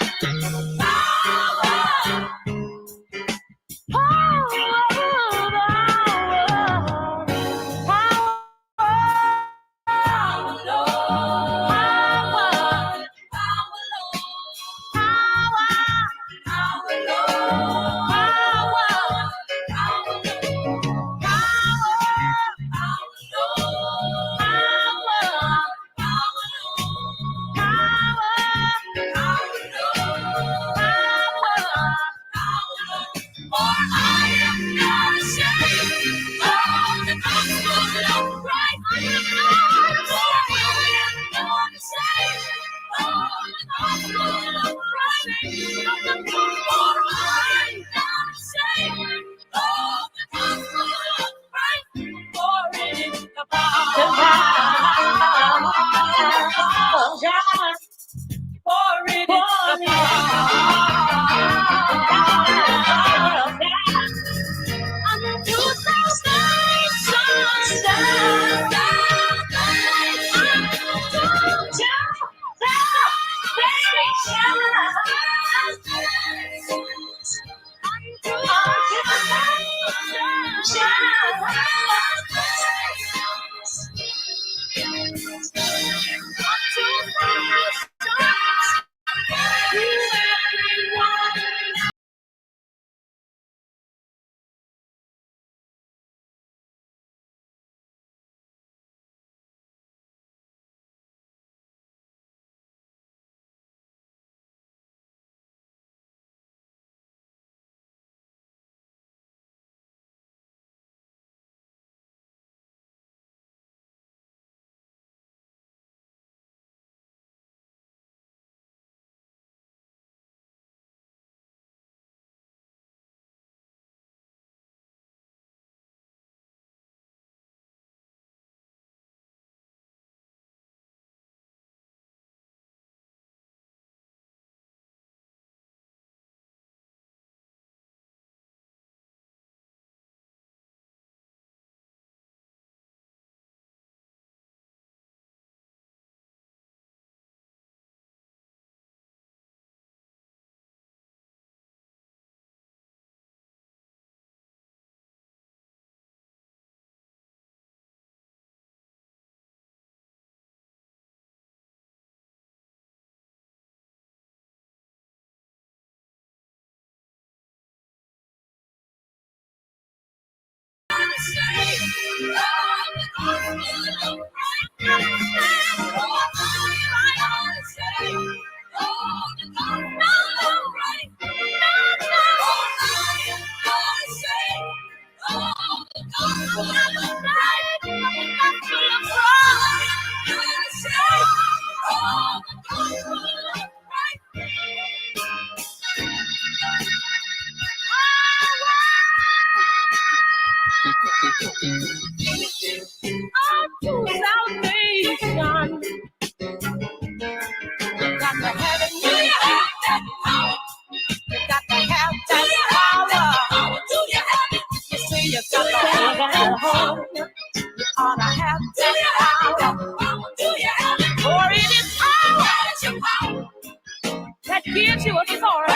gives you authority.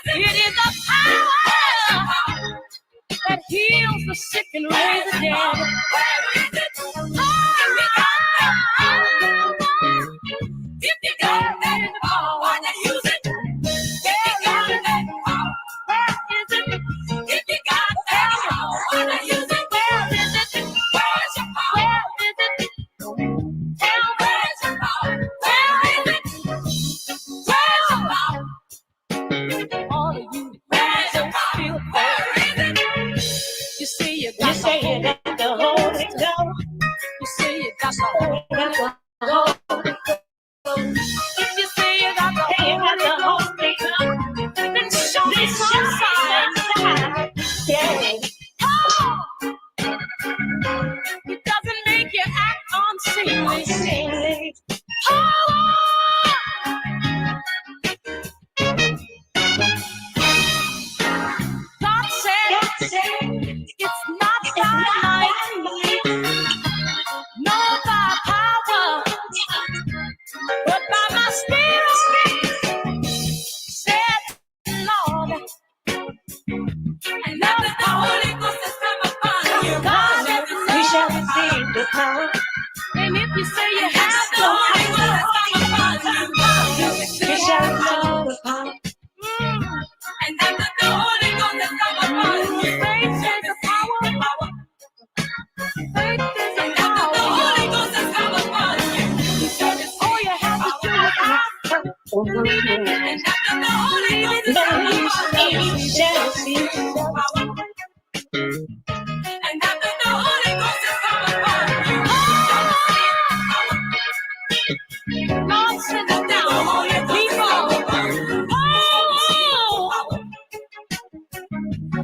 It is the power that heals the sick and raised God said it's not by might, nor by power, but by my spirit, said the Lord. And after the Holy Ghost has come upon you, God has You shall receive the power. and if you say you have the Holy Ghost has come upon you, You shall receive the power. and after the Holy Ghost has come upon you, faith is the power. Faith is the power. After the Holy Ghost has come upon you, all you have to do is ask, believe it, and after the Holy Ghost has come upon you, You shall receive power. And after the Holy Ghost has come upon you, Lord, send it down, people. Oh,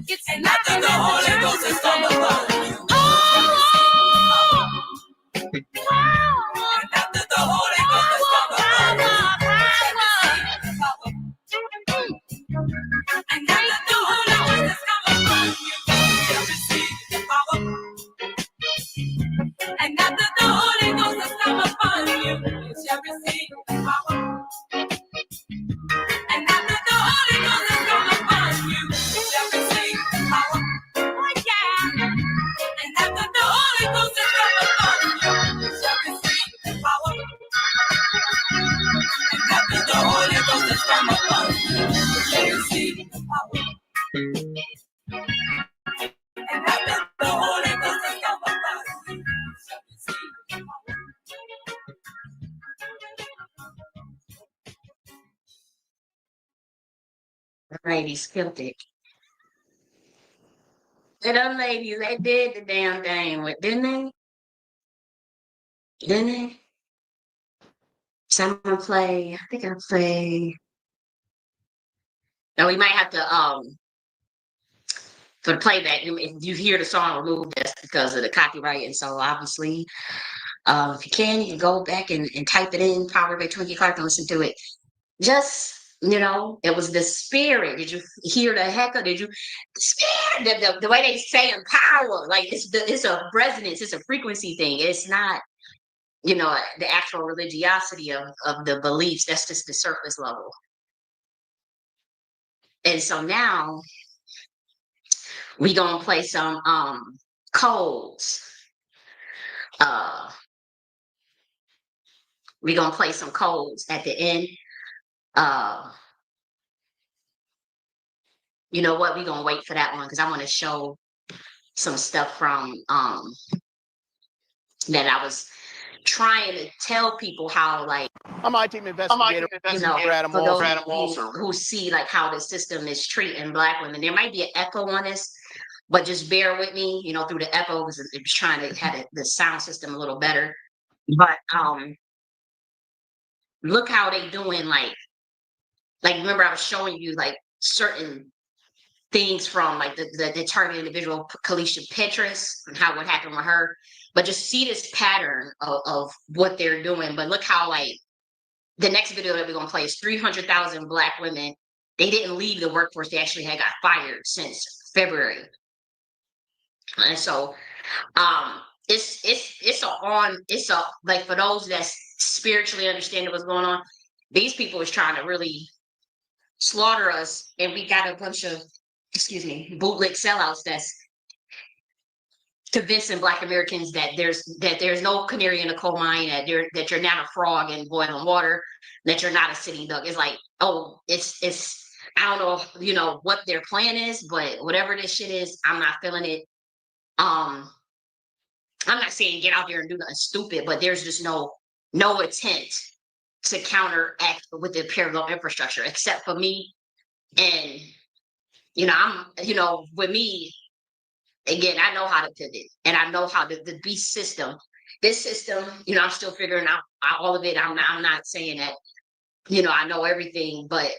it's after the Holy Ghost has come upon you. And after the Holy Ghost has come upon you, and after the Holy Ghost has come upon you, you shall receive power. And after the Holy Ghost has come upon you, you shall receive power. And after the Holy Ghost has come upon you, you shall receive power. Oh yeah. And after the Holy Ghost has come upon you, you shall receive power. And after the Holy Ghost has come upon you, you shall receive power. And after the Holy Ghost has come upon you, you shall receive power. ladies killed it. The other ladies, they did the damn thing with, didn't they? Didn't they? Someone play, I think I play. No, we might have to for the playback. If you hear the song removed, that's because of the copyright. And so obviously, if you can go back and type it in, Power by Twinkie Clark, and listen to it. Just, it was the spirit. Did you hear the Heka? Did you the spirit? The way they say in power, like it's a resonance, it's a frequency thing. It's not, the actual religiosity of the beliefs. That's just the surface level. And so now we gonna play some codes. We gonna play some codes at the end. You know what? We're gonna wait for that one because I want to show some stuff from that I was trying to tell people how, like, I'm my team investigator. for those who see like how the system is treating Black women. There might be an echo on this, but just bear with me, through the echo because it was trying to have the sound system a little better. But look how they doing, like remember I was showing you like certain things from like the target individual, Kalisha Petrus, and what happened with her. But just see this pattern of what they're doing. But look how, like, the next video that we're going to play is 300,000 Black women. They didn't leave the workforce. They actually had got fired since February. And so it's like, for those that spiritually understand what's going on, these people is trying to really slaughter us. And we got a bunch of, bootleg sellouts that's convincing Black Americans that there's no canary in the coal mine, that you're not a frog in boiling water, that you're not a sitting duck. It's like, it's I don't know, what their plan is, but whatever this shit is, I'm not feeling it. I'm not saying get out there and do nothing stupid, but there's just no attempt to counteract with the parallel infrastructure, except for me. And I'm with me. Again, I know how to pivot, and I know how the beast system, this system, I'm still figuring out all of it. I'm not saying that, I know everything, but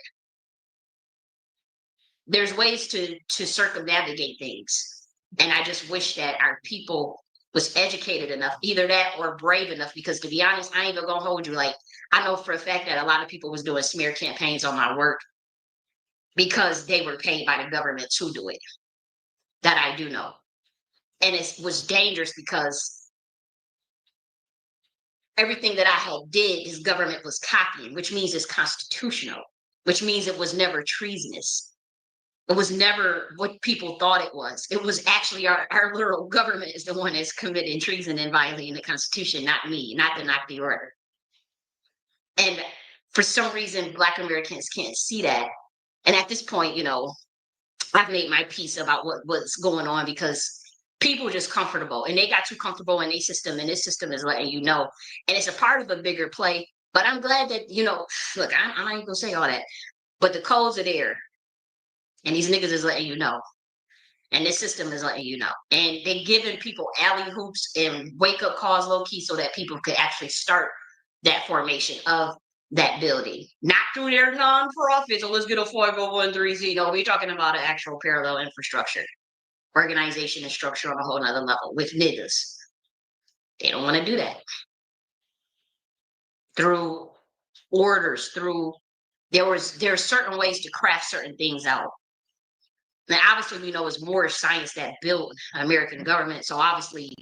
there's ways to circumnavigate things. And I just wish that our people was educated enough, either that or brave enough, because to be honest, I ain't even gonna hold you. Like, I know for a fact that a lot of people was doing smear campaigns on my work because they were paid by the government to do it. That I do know. And it was dangerous because everything that I had did, his government was copying, which means it's constitutional, which means it was never treasonous. It was never what people thought it was. It was actually our literal government is the one that's committing treason and violating the Constitution, not me, not the Nakhti order. And for some reason, Black Americans can't see that. And at this point, you know, I've made my peace about what's going on because people are just comfortable and they got too comfortable in their system, and this system is letting you know. And it's a part of a bigger play. But I'm glad that, you know, look, I'm not even gonna say all that, but the codes are there. And these niggas is letting you know. And this system is letting you know. And they're giving people alley hoops and wake up calls low key so that people could actually start that formation of that building. Not through their non-profits, or let's get a 501(c)(3). No, we're talking about an actual parallel infrastructure, organization and structure on a whole nother level with niggas. They don't want to do that. Through orders, there are certain ways to craft certain things out. Now, obviously, we know it's more science that built American government. So obviously,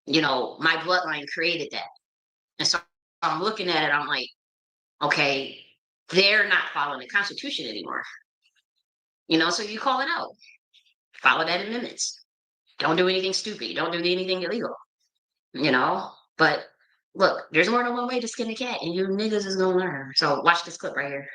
you know, my bloodline created that. And so I'm looking at it, I'm like, okay, they're not following the Constitution anymore. You know, so you call it out. Follow that amendments. Don't do anything stupid. Don't do anything illegal. You know? But look, there's more than one way to skin a cat, and you niggas is gonna learn. So watch this clip right here.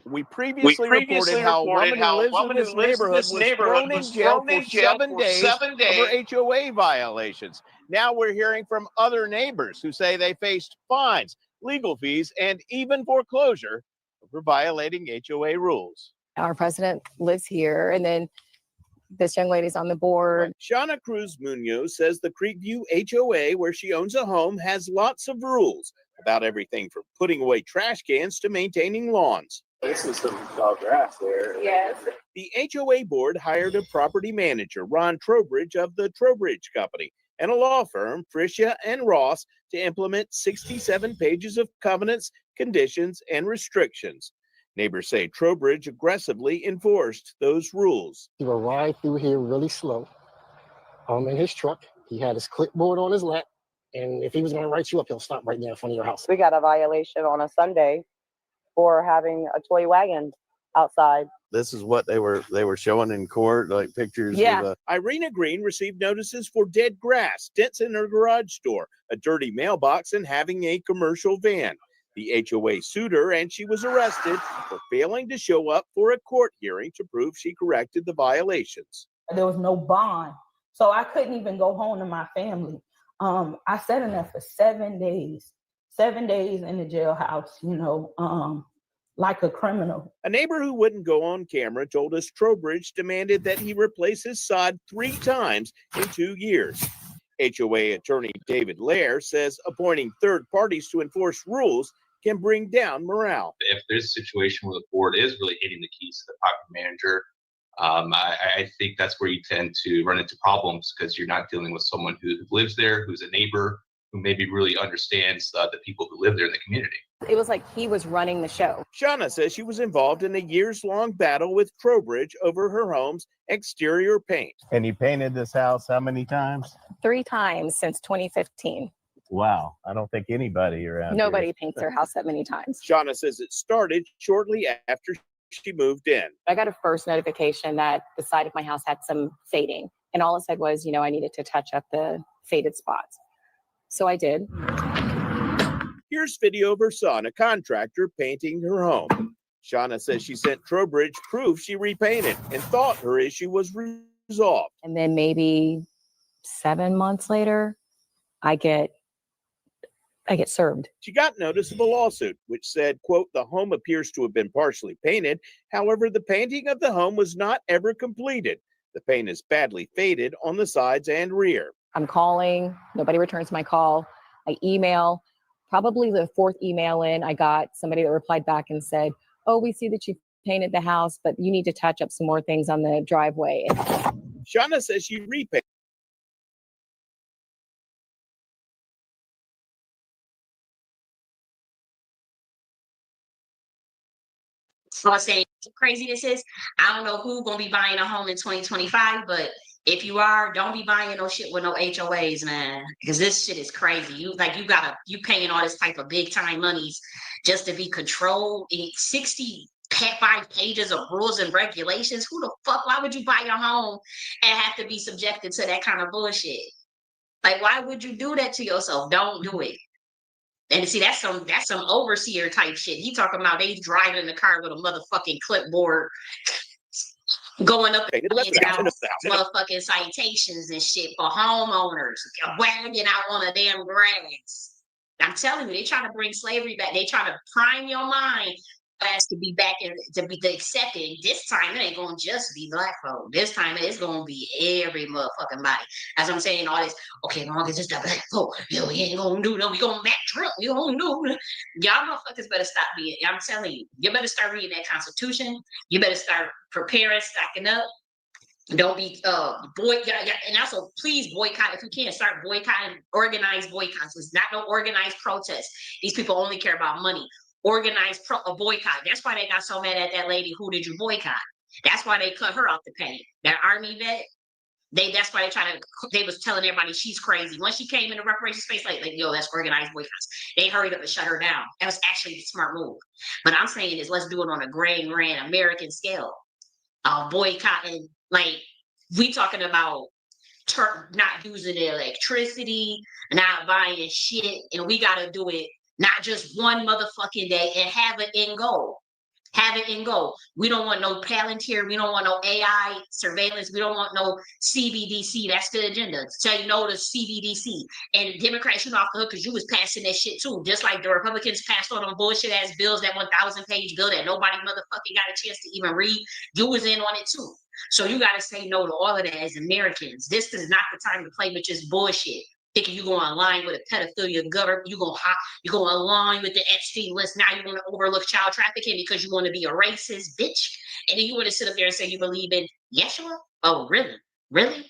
We previously reported how a woman who lives in this neighborhood was thrown in jail for 7 days over HOA violations. Now we're hearing from other neighbors who say they faced fines, legal fees, and even foreclosure for violating HOA rules. Our president lives here, and then this young lady's on the board. Shauna Cruz Munoz says the Creekview HOA, where she owns a home, has lots of rules about everything from putting away trash cans to maintaining lawns. This is some tall grass there. Yes. The HOA board hired a property manager, Ron Trowbridge of the Trowbridge Company, and a law firm, Tricia and Ross, to implement 67 pages of covenants, conditions, and restrictions. Neighbors say Trowbridge aggressively enforced those rules. He would ride through here really slow in his truck. He had his clipboard on his lap, and if he was going to write you up, he'll stop right there in front of your house. We got a violation on a Sunday for having a toy wagon outside. This is what they were showing in court, like pictures. Yeah. Of, Irina Green received notices for dead grass, dents in her garage door, a dirty mailbox, and having a commercial van. The HOA sued her, and she was arrested for failing to show up for a court hearing to prove she corrected the violations. There was no bond, so I couldn't even go home to my family. I sat in there for 7 days. 7 days in the jailhouse, you know, like a criminal. A neighbor who wouldn't go on camera told us Trowbridge demanded that he replace his sod 3 times in 2 years. HOA attorney David Lair says appointing third parties to enforce rules can bring down morale. If there's a situation where the board is really hitting the keys to the property manager, I think that's where you tend to run into problems because you're not dealing with someone who lives there, who's a neighbor, who maybe really understands the people who live there in the community. It was like he was running the show. Shauna says she was involved in a years-long battle with Trowbridge over her home's exterior paint. And he painted this house how many times? 3 times since 2015. Wow. I don't think anybody around Nobody here. paints their house that many times. Shauna says it started shortly after she moved in. I got a first notification that the side of my house had some fading. And all it said was, you know, I needed to touch up the faded spots. So I did. Here's video of her son, a contractor, painting her home. Shauna says she sent Trowbridge proof she repainted and thought her issue was resolved. And then maybe 7 months later, I get served. She got notice of a lawsuit, which said, quote, the home appears to have been partially painted. However, the painting of the home was not ever completed. The paint is badly faded on the sides and rear. I'm calling, nobody returns my call. I email, probably the 4th email in, I got somebody that replied back and said, oh, we see that you painted the house, but you need to touch up some more things on the driveway. Shauna says she repainted So I'm saying how crazy this is. I don't know who gonna be buying a home in 2025, but if you are, don't be buying no shit with no HOAs, man. Because this shit is crazy. You paying all this type of big time monies just to be controlled in 65 pages of rules and regulations. Who the fuck? Why would you buy a home and have to be subjected to that kind of bullshit? Like, why would you do that to yourself? Don't do it. And see, that's some overseer type shit. He talking about they driving in the car with a motherfucking clipboard, going up and handing out motherfucking citations and shit for homeowners, wagging out on a damn grass. I'm telling you, they trying to bring slavery back. They trying to prime your mind as to be back in to be accepted. This time it ain't gonna just be black folk. This time it's gonna be every motherfucking body. As I'm saying all this, okay, long as it's the black folk, yo, we ain't gonna do no, we gonna back Trump, we gonna do. Y'all motherfuckers better stop being. I'm telling you, you better start reading that Constitution. You better start preparing, stacking up. Don't be and also please boycott if you can. Start boycotting, organized boycotts. It's not no organized protest. These people only care about money. Organized a boycott. That's why they got so mad at that lady. Who did you boycott? That's why they cut her off the pay. That army vet. That's why they was telling everybody she's crazy. Once she came in the reparations space, like yo, that's organized boycotts. They hurried up and shut her down. That was actually a smart move. But I'm saying is let's do it on a grand American scale. Boycotting, like we talking about not using the electricity, not buying shit, and we gotta do it not just one motherfucking day and have it in goal. Have it in goal. We don't want no Palantir. We don't want no AI surveillance. We don't want no CBDC. That's the agenda. Tell you no to CBDC. And Democrats, you know, off the hook because you was passing that shit too. Just like the Republicans passed on them bullshit ass bills, that 1,000-page bill that nobody motherfucking got a chance to even read. You was in on it too. So you got to say no to all of that as Americans. This is not the time to play with just bullshit. Thinking you're going to align with a pedophilia government, you're going to align with the Esteem list. Now you're going to overlook child trafficking because you want to be a racist bitch. And then you want to sit up there and say you believe in Yeshua? Oh, really? Really?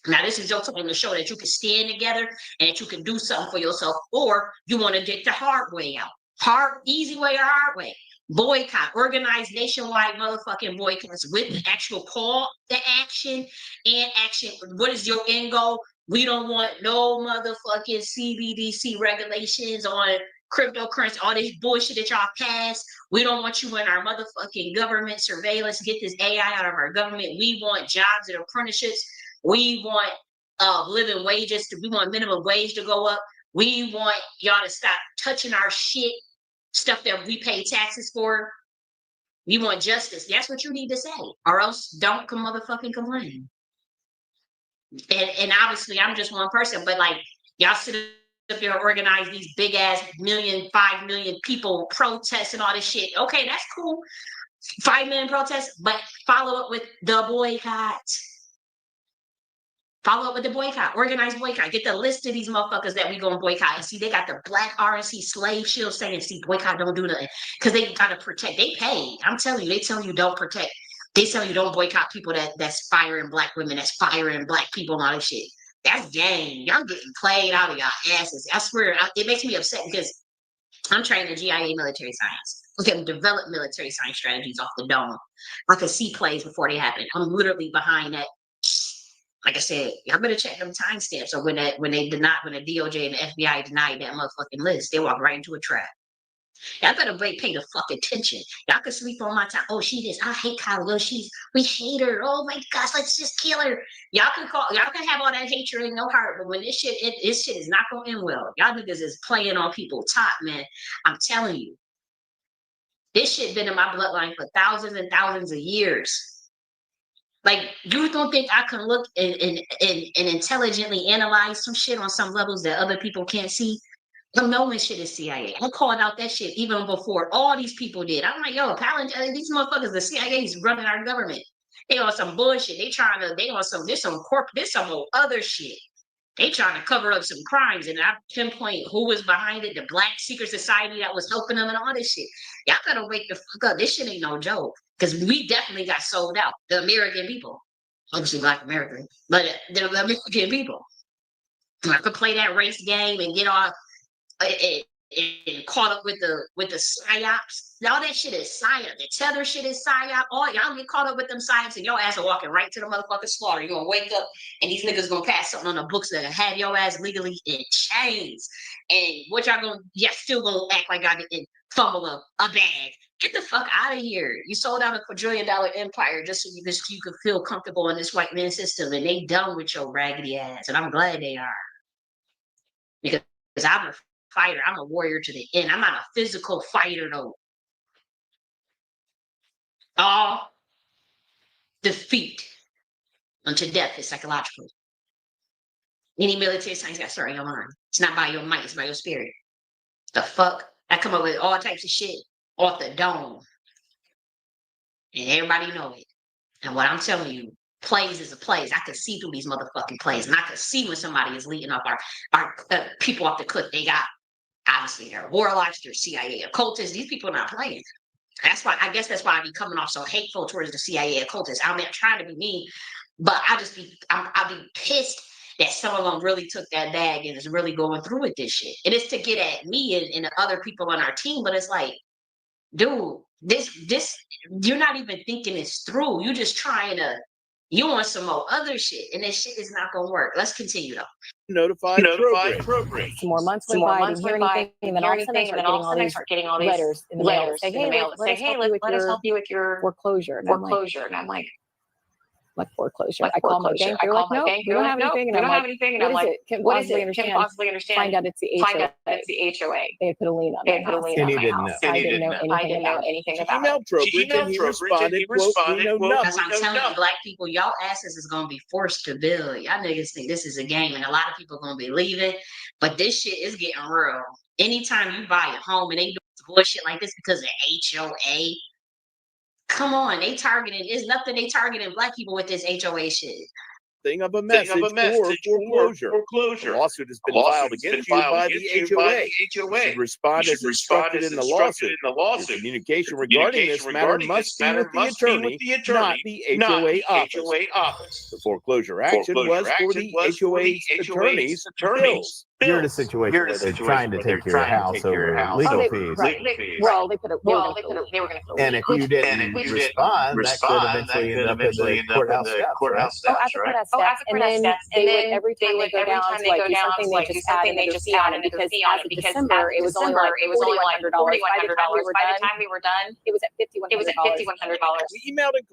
Now, this is your time to show that you can stand together and that you can do something for yourself, or you want to get the hard way out. Easy way or hard way. Boycott, organized nationwide motherfucking boycotts with the actual call to action and action. What is your end goal? We don't want no motherfucking CBDC regulations on cryptocurrency, all this bullshit that y'all passed. We don't want you in our motherfucking government surveillance. Get this AI out of our government. We want jobs and apprenticeships. We want living wages. We want minimum wage to go up. We want y'all to stop touching our shit, stuff that we pay taxes for. We want justice. That's what you need to say, or else don't come motherfucking complain. And obviously, I'm just one person, but like y'all sit up there and organize these big ass 5 million people protests and all this shit. Okay, that's cool. 5 million protests, but follow up with the boycott. Follow up with the boycott, organized boycott. Get the list of these motherfuckers that we gonna boycott. And see, they got the black RNC slave shield saying, see, boycott, don't do nothing. Because they gotta protect. They pay. I'm telling you, they tell you don't protect. They tell you don't boycott people that's firing black women, that's firing black people and all that shit. That's gang. Y'all getting played out of y'all asses. I swear, it makes me upset because I'm trained in GIA military science. We can develop military science strategies off the dome. I can see plays before they happen. I'm literally behind that. Like I said, y'all better check them timestamps. So when the DOJ and the FBI denied that motherfucking list, they walk right into a trap. Y'all better pay the fuck attention. Y'all can sleep on my time. Oh, she is. I hate Kyla. We hate her. Oh my gosh, let's just kill her. Y'all can have all that hatred in your heart, but when this shit is not gonna end well. Y'all niggas is playing on people's top, man. I'm telling you. This shit been in my bloodline for thousands and thousands of years. Like, you don't think I can look and intelligently analyze some shit on some levels that other people can't see? I'm knowing shit is CIA. I'm calling out that shit even before all these people did. I'm like, yo, these motherfuckers, the CIA is running our government. They on some bullshit. This some other shit. They trying to cover up some crimes, and I pinpoint who was behind it, the black secret society that was helping them and all this shit. Y'all gotta wake the fuck up. This shit ain't no joke. Because we definitely got sold out. The American people. Obviously Black American. But the American people. I could play that race game and get off. and caught up with the psyops. All that shit is psyop. The tether shit is psyop. All y'all get caught up with them psyops, and your ass are walking right to the motherfucking slaughter. You're gonna wake up, and these niggas gonna pass something on the books that have your ass legally in chains. And what y'all gonna? Y'all still gonna act like I didn't fumble a bag. Get the fuck out of here. You sold out a $4 empire just so you could feel comfortable in this white man system, and they done with your raggedy ass. And I'm glad they are. Because I'm a fighter. I'm a warrior to the end. I'm not a physical fighter though. All defeat unto death is psychological. Any military science got to start in your mind. It's not by your might, it's by your spirit. The fuck? I come up with all types of shit off the dome. And everybody know it. And what I'm telling you, plays is a plays. I can see through these motherfucking plays. And I can see when somebody is leading up our people off the cliff. They got, obviously, they're warlocks, they're CIA occultists. These people are not playing. That's why, I guess that's why I be coming off so hateful towards the CIA occultists. I mean, I'm trying to be mean, but I'll be pissed that some of them really took that bag and is really going through with this shit. And it's to get at me and the other people on our team, but it's like, dude, this you're not even thinking this through. You just trying to, you want some more other shit, and this shit is not gonna work. Let's continue though. Notified program. Some more months went by, I didn't hear anything, and then all of a sudden I start getting all these letters in the mail that say, hey, let us help you with your foreclosure. And I'm like, what foreclosure? I call my bank. They're like, no, we don't have anything. And I'm like, what is it? Can't possibly understand. Find out it's the HOA. They had put a lien on it. And he didn't know. I didn't know anything about it. Emailed Trowbridge and he responded, quote, we know nothing. That's what I'm telling you, black people, y'all asses is gonna be forced to build. Y'all niggas think this is a game, and a lot of people are gonna be leaving, but this shit is getting real. Anytime you buy a home and they do bullshit like this because of HOA, come on, there's nothing they targeting black people with this HOA shit. Thing of a message for foreclosure. A lawsuit has been filed against you by the HOA. You should respond as instructed in the lawsuit. Your communication regarding this matter must be with the attorney, not the HOA office. The foreclosure action was for the HOA's attorney's bills. You're in a situation where they're trying to take your house over legal fees. Well, they were going to. And if you didn't respond, that could eventually end up at the courthouse steps, right? And then every time they go down to like do something, they just add another fee on it because as of December, it was only like $4,100. By the time we were done, it was at $5,100. We emailed and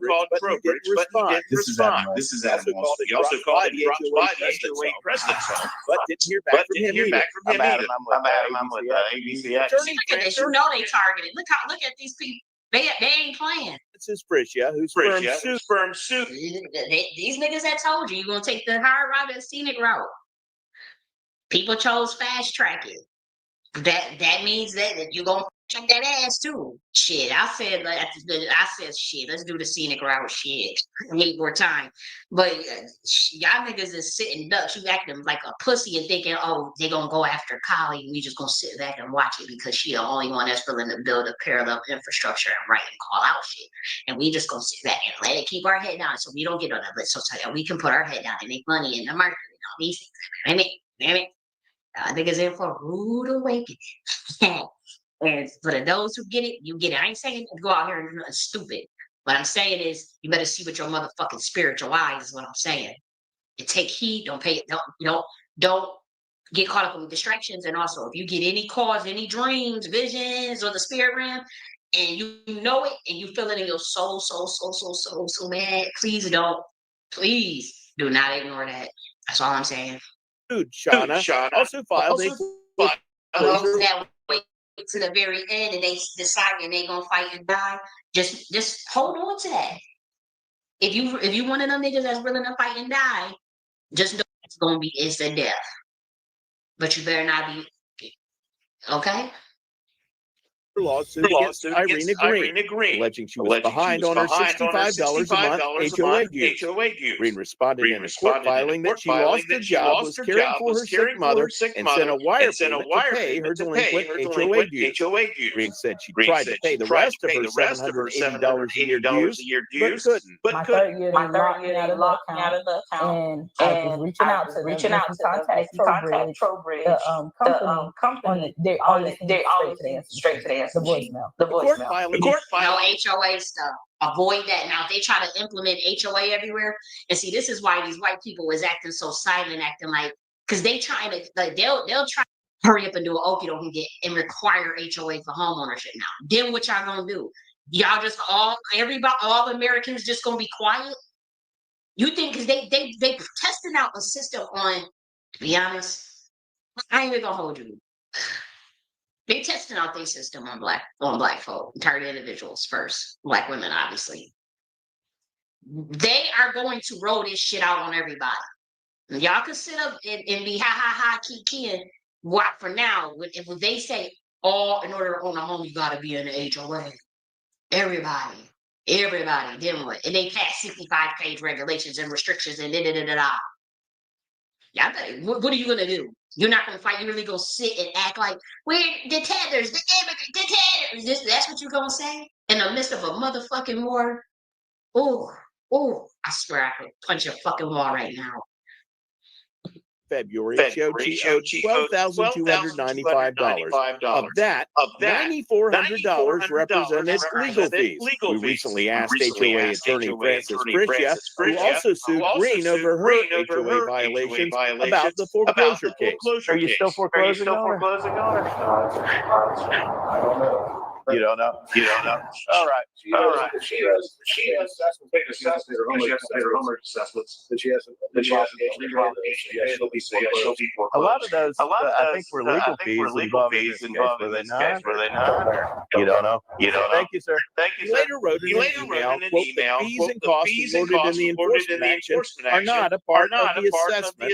called Trowbridge, but he didn't respond. This is Adam. He also called and dropped by the HOA president's home, but didn't hear back from him either. I'm Adam. I'm with ABCX. Look at this. You know they targeted. Look at these people. They ain't playing. This is Frischia, who's sperm suit. These niggas that told you're gonna take the hard route and scenic route. People chose fast track it. That means that you're gonna check that ass too. Shit, I said shit, let's do the scenic route. Shit, I need more time. But y'all niggas is sitting ducks. You acting like a pussy and thinking, oh, they gonna go after Kali. We just gonna sit back and watch it because she the only one that's willing to build a parallel infrastructure and write and call out shit. And we just gonna sit back and let it keep our head down so we don't get on that list. So we can put our head down and make money in the market and all these things. Damn it. I think it's in for a rude awakening. And for those who get it, you get it. I ain't saying go out here and do nothing stupid. What I'm saying is you better see with your motherfucking spiritual eyes is what I'm saying. And take heed, don't get caught up with distractions. And also if you get any calls, any dreams, visions, or the spirit realm, and you know it and you feel it in your soul, so mad, please do not ignore that. That's all I'm saying. Dude, Shauna also filed that wait to the very end and they decide and they gonna fight and die. Just hold on to that. If you one of them niggas that's willing to fight and die, just know it's gonna be instant death. But you better not be okay. Her lawsuit against Irina Green, alleging she was behind on her $65 a month HOA dues. Green responded in a court filing that she lost her job, was caring for her sick mother, and sent a wire payment to pay her delinquent HOA dues. Green said she tried to pay the rest of her $780 a year dues, but couldn't. My third year, they locked me out of the account, and I was reaching out to them. If you contact Trowbridge, the company, they always straight to the answer machine, the voicemail. No HOA stuff. Avoid that. Now, if they try to implement HOA everywhere, and see, this is why these white people is acting so silent, acting like, because they trying to, like, they'll try to hurry up and do an okie doke and get and require HOA for home ownership now. Then what y'all gonna do? Y'all just all Americans just gonna be quiet? You think because they testing out a system on, to be honest, I ain't even gonna hold you. They testing out their system on black folk, target individuals first, black women, obviously. They are going to roll this shit out on everybody. Y'all can sit up and be ha, kiki, what for now. If they say, in order to own a home, you gotta be in the HOA. Everybody, then what? And they pass 65-page regulations and restrictions and da-da-da-da-da. Y'all better, what are you gonna do? You're not gonna fight. You're really gonna sit and act like we're the tethers, the immigrants. That's what you're gonna say in the midst of a motherfucking war. Oh, I swear I could punch a fucking wall right now. February showed she owed $12,295. Of that, $9,400 represented legal fees. We recently asked HOA attorney Francis Frischia, who also sued Green over her HOA violations, about the foreclosure case. Are you still foreclosing on her? I don't know. You don't know? All right. She has paid homeowner assessments that she has a lot of those, I think, were legal fees involved in this case, were they not? You don't know? Thank you, sir. He later wrote in an email, quote, the fees and costs awarded in the enforcement action are not a part of the assessment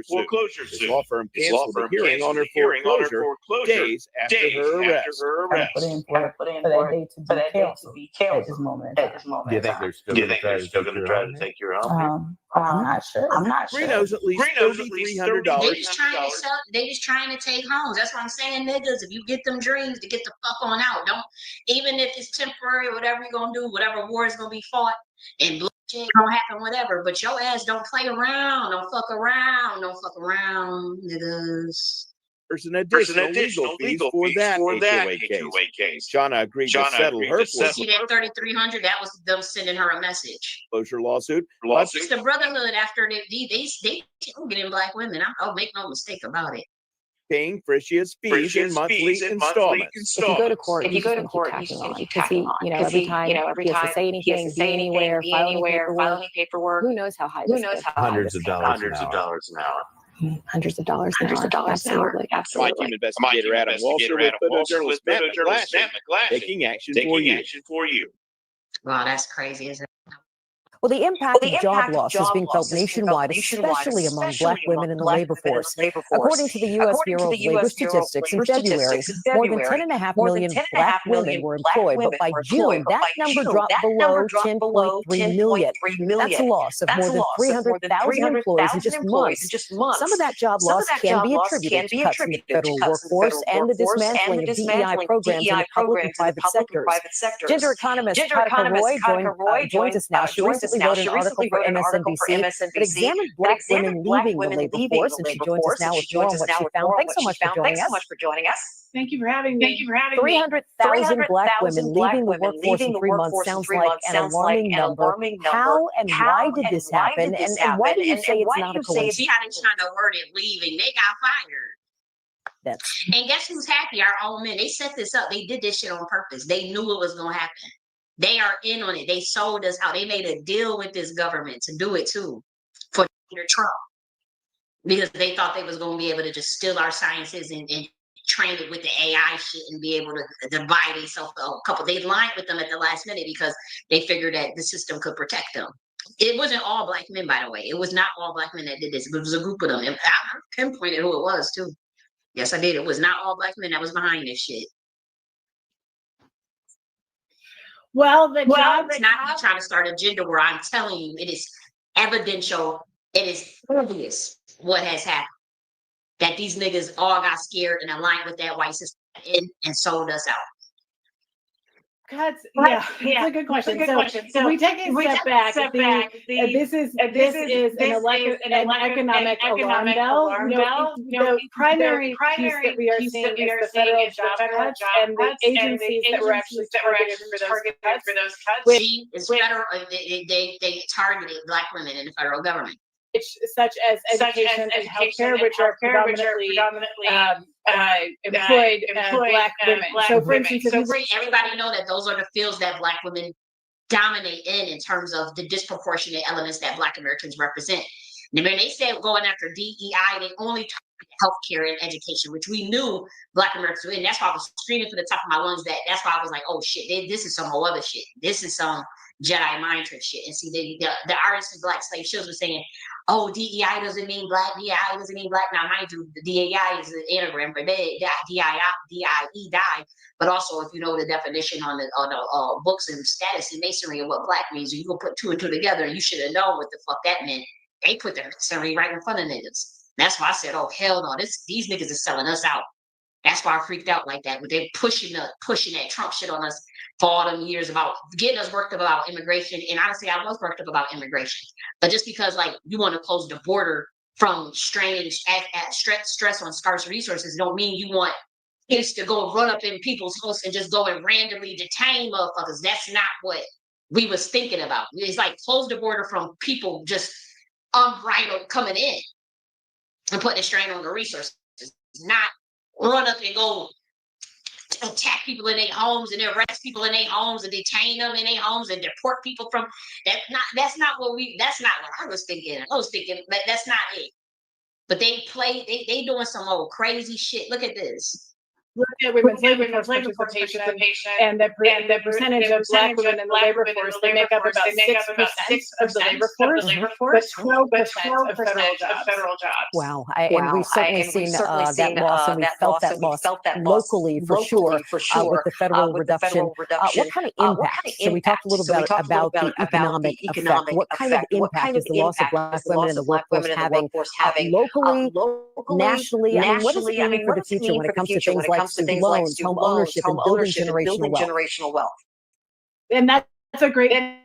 foreclosure suit. His law firm canceled the hearing on her foreclosure days after her arrest. For that date to be canceled at this moment. Do you think they're still going to try to take your home? I'm not sure. Green owes at least $3,300. They just trying to take homes. That's what I'm saying, niggas. If you get them dreams, to get the fuck on out. Don't, even if it's temporary, whatever you're gonna do, whatever war is gonna be fought, and shit gonna happen, whatever. But your ass don't play around. Don't fuck around, niggas. There's an additional legal fees for that HOA case. Shauna agreed to settle her foreclosure. See that $3,300? That was them sending her a message. Closure lawsuit. It's the brotherhood after they get in black women. I'll make no mistake about it. Paying Frischia's fees in monthly installments. If you go to court, he's just going to keep tacking on. Because he, every time he has to say anything, be anywhere, file any paperwork, who knows how high this is. Hundreds of dollars an hour. Hundreds of dollars an hour. Absolutely. My team investigator Adam Walsh with photojournalist Matt McGlash taking action for you. Wow, that's crazy, isn't it? Well, the impact of job loss is being felt nationwide, especially among Black women in the labor force. According to the U.S. Bureau of Labor Statistics, in February, more than 10.5 million Black women were employed, but by June, that number dropped below 10.3 million. That's a loss of more than 300,000 employees in just months. Some of that job loss can be attributed to cuts in the federal workforce and the dismantling of DEI programs in the public and private sectors. Gender economist Heka Roy joins us now. She recently wrote an article for MSNBC that examined Black women leaving the labor force, and she joins us now with more on what she found. Thanks so much for joining us. Thank you for having me. 300,000 Black women leaving the workforce in 3 months sounds like an alarming number. How and why did this happen? And why do you say it's not a coincidence? See how they trying to word it, leaving. They got fired. And guess who's happy? Our own men. They set this up. They did this shit on purpose. They knew it was going to happen. They are in on it. They sold us out. They made a deal with this government to do it too for Trump, because they thought they was going to be able to just steal our sciences and train it with the AI shit and be able to divide themselves a couple. They lied with them at the last minute because they figured that the system could protect them. It wasn't all Black men, by the way. It was not all Black men that did this. It was a group of them. And I pinpointed who it was too. Yes, I did. It was not all Black men that was behind this shit. Well, the job it's not me trying to start a gender war. I'm telling you, it is evidential. It is obvious what has happened. That these niggas all got scared and aligned with that white system and sold us out. Yeah, it's a good question. So we take a step back. This is an economic alarm bell. The primary piece that we are seeing is the federal job cuts and the agencies that were actually targeted for those cuts. Which is federal. They targeted Black women in the federal government. Such as education and healthcare, which are predominantly employed Black women. So, for instance, everybody know that those are the fields that Black women dominate in terms of the disproportionate elements that Black Americans represent. And when they said going after DEI, they only targeted healthcare and education, which we knew Black Americans were in. That's why I was screaming from the top of my lungs. That's why I was like, oh shit, this is some whole other shit. This is some Jedi mind trick shit. And see, the artists and Black slave shows were saying, oh, DEI doesn't mean Black, DEI doesn't mean Black. Now, mind you, the DEI is an anagram for DIE, die. But also, if you know the definition on the books and status and masonry of what Black means, you go put two and two together, and you should have known what the fuck that meant. They put their masonry right in front of niggas. That's why I said, oh, hell no, these niggas are selling us out. That's why I freaked out like that. But they're pushing that Trump shit on us for all them years about getting us worked up about immigration. And honestly, I was worked up about immigration. But just because like you want to close the border from straining stress on scarce resources don't mean you want kids to go run up in people's house and just go and randomly detain motherfuckers. That's not what we was thinking about. It's like close the border from people just unbridled coming in and putting a strain on the resources. Not run up and go attack people in their homes and arrest people in their homes and detain them in their homes and deport people from that's not what I was thinking. I was thinking that that's not it. But they doing some old crazy shit. Look at this. Look at women's labor force participation and the percentage of Black women in the labor force. They make up about 6% of the labor force, but 12% of federal jobs. Wow. And we've certainly seen that loss, and we felt that loss locally for sure with the federal reduction. What kind of impact? So we talked a little bit about the economic effect. What kind of impact is the loss of Black women in the workforce having locally, nationally? I mean, what does it mean for the future when it comes to things like student loans, home ownership, and building generational wealth? And that's a great point.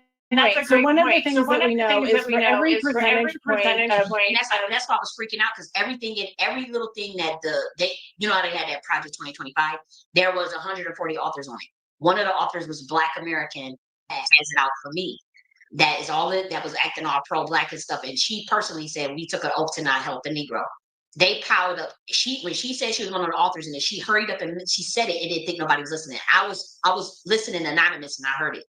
So one of the things that we know is for every percentage point, and that's why I was freaking out, because every little thing that you know how they had that Project 2025, there was 140 authors on it. One of the authors was Black American, that has it out for me. That is all that was acting all pro-Black and stuff. And she personally said we took an oath to not help the Negro. They piled up. When she said she was one of the authors in it, she hurried up and she said it and didn't think nobody was listening. I was listening anonymous and I heard it.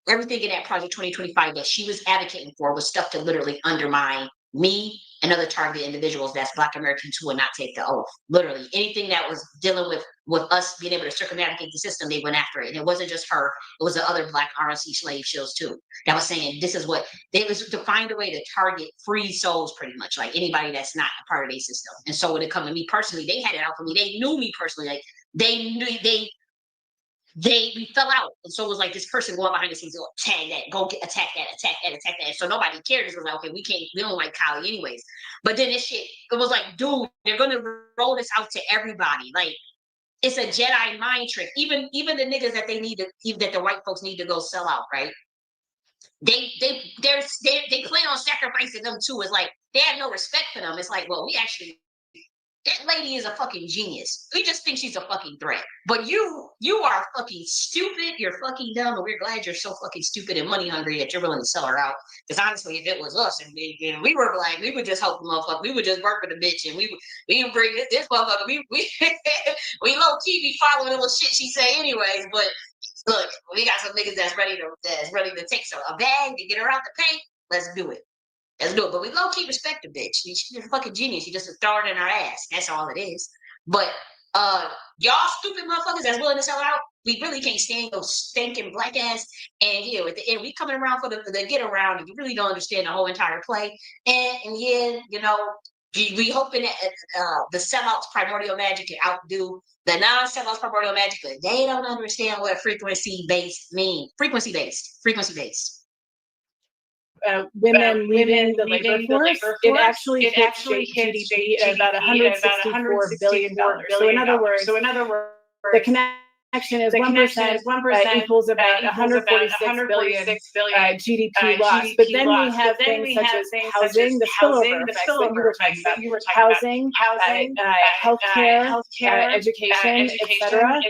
Everything in that Project 2025 that she was advocating for was stuff to literally undermine me and other targeted individuals that's Black Americans who would not take the oath. Literally anything that was dealing with us being able to circumnavigate the system, they went after it. And it wasn't just her, it was the other Black RNC slave shows too, that was saying this is what they was to find a way to target free souls, pretty much, like anybody that's not a part of their system. And so when it come to me personally, they had it out for me. They knew me personally, like we fell out. And so it was like this person going behind the scenes, go tag that, go attack that. So nobody cared. It was like, okay, we don't like Kylie anyways. But then this shit, it was like, dude, they're gonna roll this out to everybody. Like, it's a Jedi mind trick. Even the niggas that that the white folks need to go sell out, right? They plan on sacrificing them too. It's like they have no respect for them. It's like, well, that lady is a fucking genius. We just think she's a fucking threat. But you are fucking stupid. You're fucking dumb. And we're glad you're so fucking stupid and money hungry that you're willing to sell her out. Because honestly, if it was us and we were Black, we would just help the motherfucker. We would just work with the bitch and we would bring this motherfucker. We low key be following what shit she say anyways. But look, we got some niggas that's ready to take a bag to get her out the paint. Let's do it. But we low-key respect the bitch. She's a fucking genius. You just throw it in her ass. That's all it is. But y'all stupid motherfuckers that's willing to sell out, we really can't stand those stinking Black ass. And yeah, at the end, we coming around for the get around, and you really don't understand the whole entire play. And yeah, you know, We hoping that the sellouts primordial magic can outdo the non-sellouts primordial magic, but they don't understand what frequency based mean. Frequency based. Women leaving the labor force, it actually hits GDP at about $164 billion. So in other words, the connection is 1% equals about 146 billion GDP loss. But then we have things such as housing, the spillover effects that you were talking about, housing, healthcare, education, etc.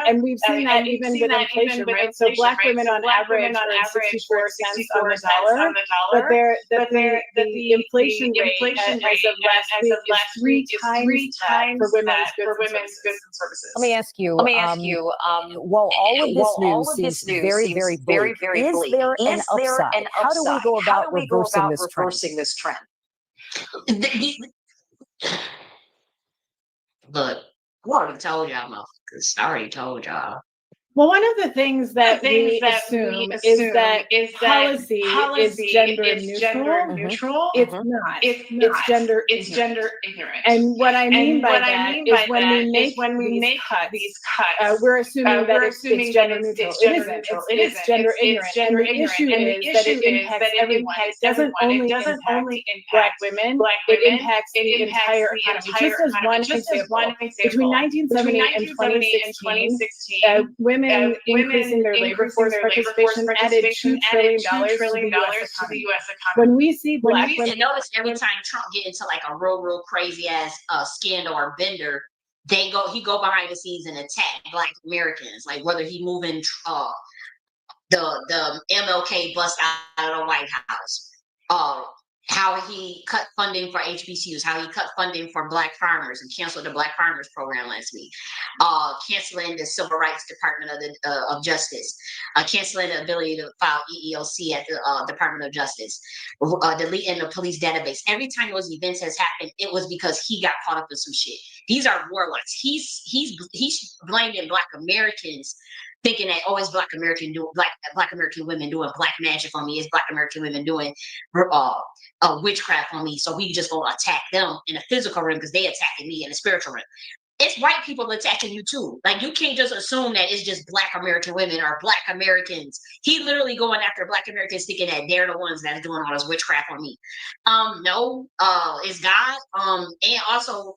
And we've seen that even with inflation, right? So Black women on average earn 64 cents on the dollar, but the inflation rate as of last week is 3 times that for women's goods and services. Let me ask you, while all of this news seems very, very bleak, is there an upside? How do we go about reversing this trend? Look, I already told y'all, motherfuckers. I already told y'all. Well, one of the things that we assume is that policy is gender neutral. It's not. It's gender ignorant. And what I mean by that is when we make these cuts, we're assuming that it's gender neutral. It isn't. It's gender ignorant. And the issue is that it impacts everyone. It doesn't only impact Black women. It impacts the entire economy. Just as one example, between 1970 and 2016, women increasing their labor force participation added $2 trillion to the U.S. economy. When we see Black women, and notice every time Trump get into like a real crazy ass scandal or bender, he go behind the scenes and attack Black Americans, like whether he moving the MLK bus out of the White House, how he cut funding for HBCUs, how he cut funding for Black farmers and canceled the Black Farmers Program last week, canceling the Civil Rights Department of Justice, canceling the ability to file EEOC at the Department of Justice, deleting the police database. Every time those events has happened, it was because he got caught up in some shit. These are warlocks. He's blaming Black Americans, thinking that, oh, it's Black American women doing black magic on me. It's Black American women doing witchcraft on me. So we just go attack them in the physical realm because they attacking me in the spiritual realm. It's white people attacking you too. Like, you can't just assume that it's just Black American women or Black Americans. He literally going after Black Americans, thinking that they're the ones that's doing all this witchcraft on me. No, it's God. And also,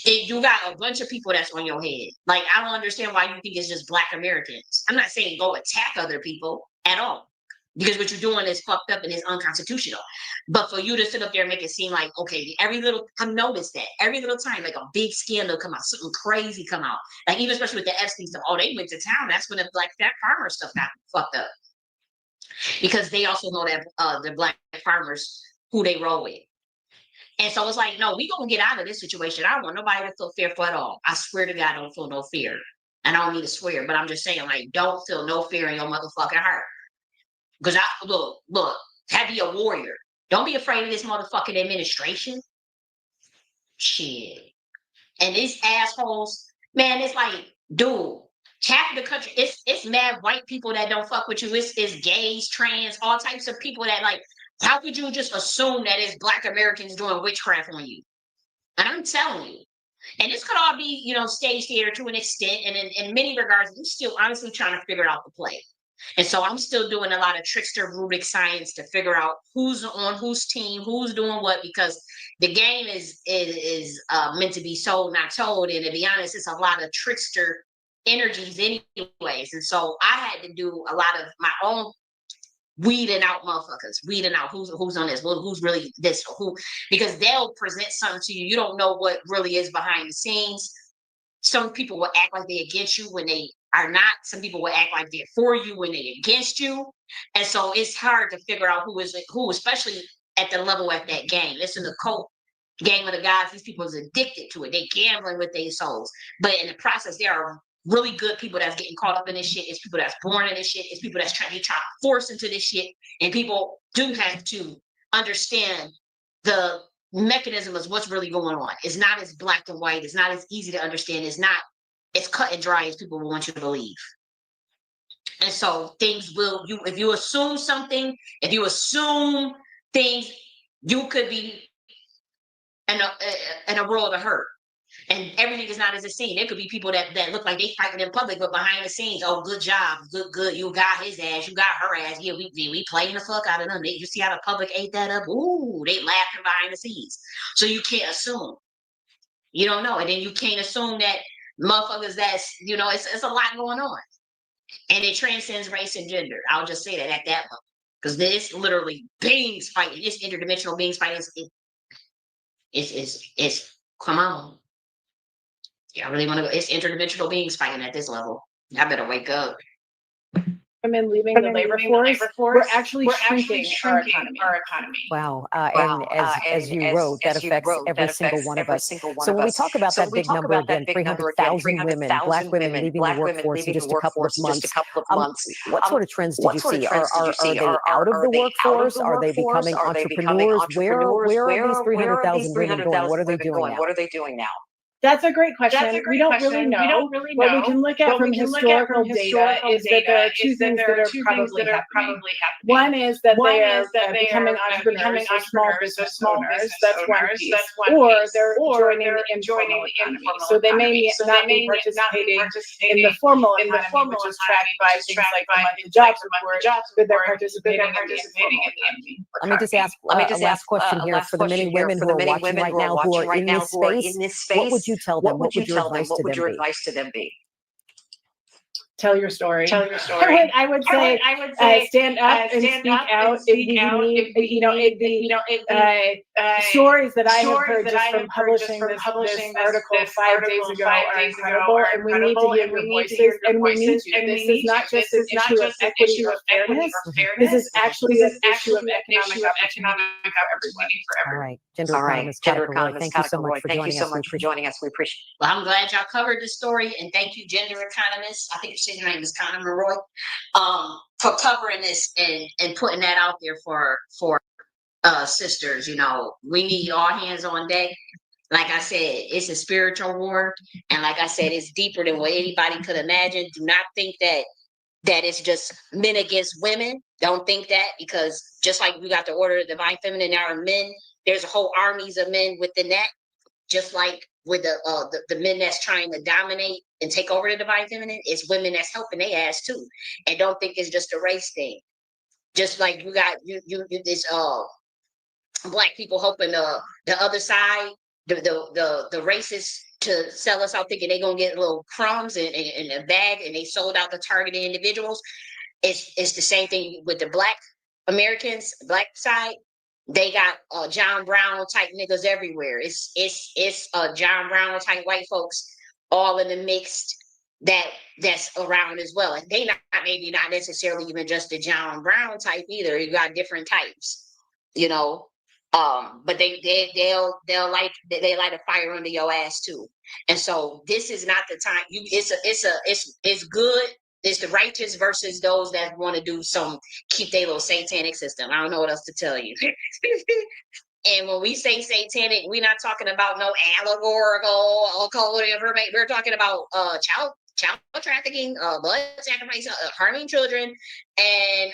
you got a bunch of people that's on your head. Like, I don't understand why you think it's just Black Americans. I'm not saying go attack other people at all, because what you're doing is fucked up and is unconstitutional. But for you to sit up there and make it seem like, okay, I've noticed that every little time, like a big scandal come out, something crazy come out, like even especially with the Esteem stuff, oh, they went to town. That's when the Black farmer stuff got fucked up, because they also know that the Black farmers who they roll with. And so it's like, no, we gonna get out of this situation. I don't want nobody to feel fearful at all. I swear to God, I don't feel no fear. And I don't need to swear, but I'm just saying, like, don't feel no fear in your motherfucking heart. Because look, be a warrior. Don't be afraid of this motherfucking administration. Shit. And these assholes, man, it's like, dude, half of the country, it's mad white people that don't fuck with you. It's gays, trans, all types of people that, like, how could you just assume that it's Black Americans doing witchcraft on you? And I'm telling you. And this could all be, stage theater to an extent. And in many regards, I'm still honestly trying to figure out the play. And so I'm still doing a lot of trickster rubric science to figure out who's on whose team, who's doing what, because the game is meant to be sold, not told. And to be honest, it's a lot of trickster energies anyways. And so I had to do a lot of my own weeding out who's on this, who's really this, who, because they'll present something to you. You don't know what really is behind the scenes. Some people will act like they're against you when they are not. Some people will act like they're for you when they're against you. And so it's hard to figure out who, especially at the level at that game. Listen, the cult game of the gods, these people is addicted to it. They gambling with their souls. But in the process, there are really good people that's getting caught up in this shit. It's people that's born in this shit. It's people that's trying to force into this shit. And people do have to understand the mechanism of what's really going on. It's not as black and white. It's not as easy to understand. It's not as cut and dry as people will want you to believe. And so things if you assume something, if you assume things, you could be and a world of hurt. And everything is not as it seems. There could be people that look like they fighting in public, but behind the scenes, oh, good job, good. You got his ass, you got her ass. Yeah, we playing the fuck out of them. You see how the public ate that up? Ooh, they laughing behind the scenes. So you can't assume. You don't know, and then you can't assume that motherfuckers. It's a lot going on, and it transcends race and gender. I'll just say that at that level, because this literally beings fighting. It's interdimensional beings fighting. It's come on. Yeah, I really want to go. It's interdimensional beings fighting at this level. I better wake up. Women leaving the labor force, we're actually shrinking our economy. Wow. And as you wrote, that affects every single one of us. So when we talk about that big number again, 300,000 women, Black women leaving the workforce in just a couple of months, what sort of trends did you see? Are they out of the workforce? Are they becoming entrepreneurs? Where are these 300,000 women going? What are they doing now? That's a great question. We don't really know. What we can look at from historical data is that there are two things that are probably happening. One is that they are becoming entrepreneurs or small business owners. That's one piece. Or they're joining the informal economy. So they may not be participating in the formal economy, which is tracked by things like the monthly jobs report, but they're participating in the informal economy. Let me just ask a last question here for the many women who are watching right now who are in this space. What would you tell them? What would your advice to them be? Tell your story. I would say stand up and speak out if you need. Stories that I have heard just from publishing this article 5 days ago are incredible, and we need to hear your voices, and we need you. This is not just an issue of equity or fairness. This is actually an issue of economic opportunity for everyone. All right, gender economist Katika, thank you so much for joining us. We appreciate it. Well, I'm glad y'all covered the story, and thank you, gender economist. I think your name is Connor Monroy, for covering this and putting that out there for sisters. We need all hands on deck. Like I said, it's a spiritual war, and like I said, it's deeper than what anybody could imagine. Do not think that it's just men against women. Don't think that, because just like we got the order of the divine feminine, there are men. There's a whole armies of men within that. Just like with the men that's trying to dominate and take over the divine feminine, it's women that's helping their ass too. And don't think it's just a race thing. Just like you got this Black people helping the other side, the racists, to sell us out, thinking they're gonna get little crumbs in a bag, and they sold out the targeted individuals. It's the same thing with the Black Americans, Black side. They got John Brown type niggas everywhere. It's John Brown type white folks all in the mix that's around as well. And they maybe not necessarily even just the John Brown type either. You got different types, but they'll light a fire under your ass too. And so this is not the time. It's good. It's the righteous versus those that want to keep their little satanic system. I don't know what else to tell you. And when we say satanic, we're not talking about no allegorical, occult information. We're talking about child trafficking, blood sacrifice, harming children, and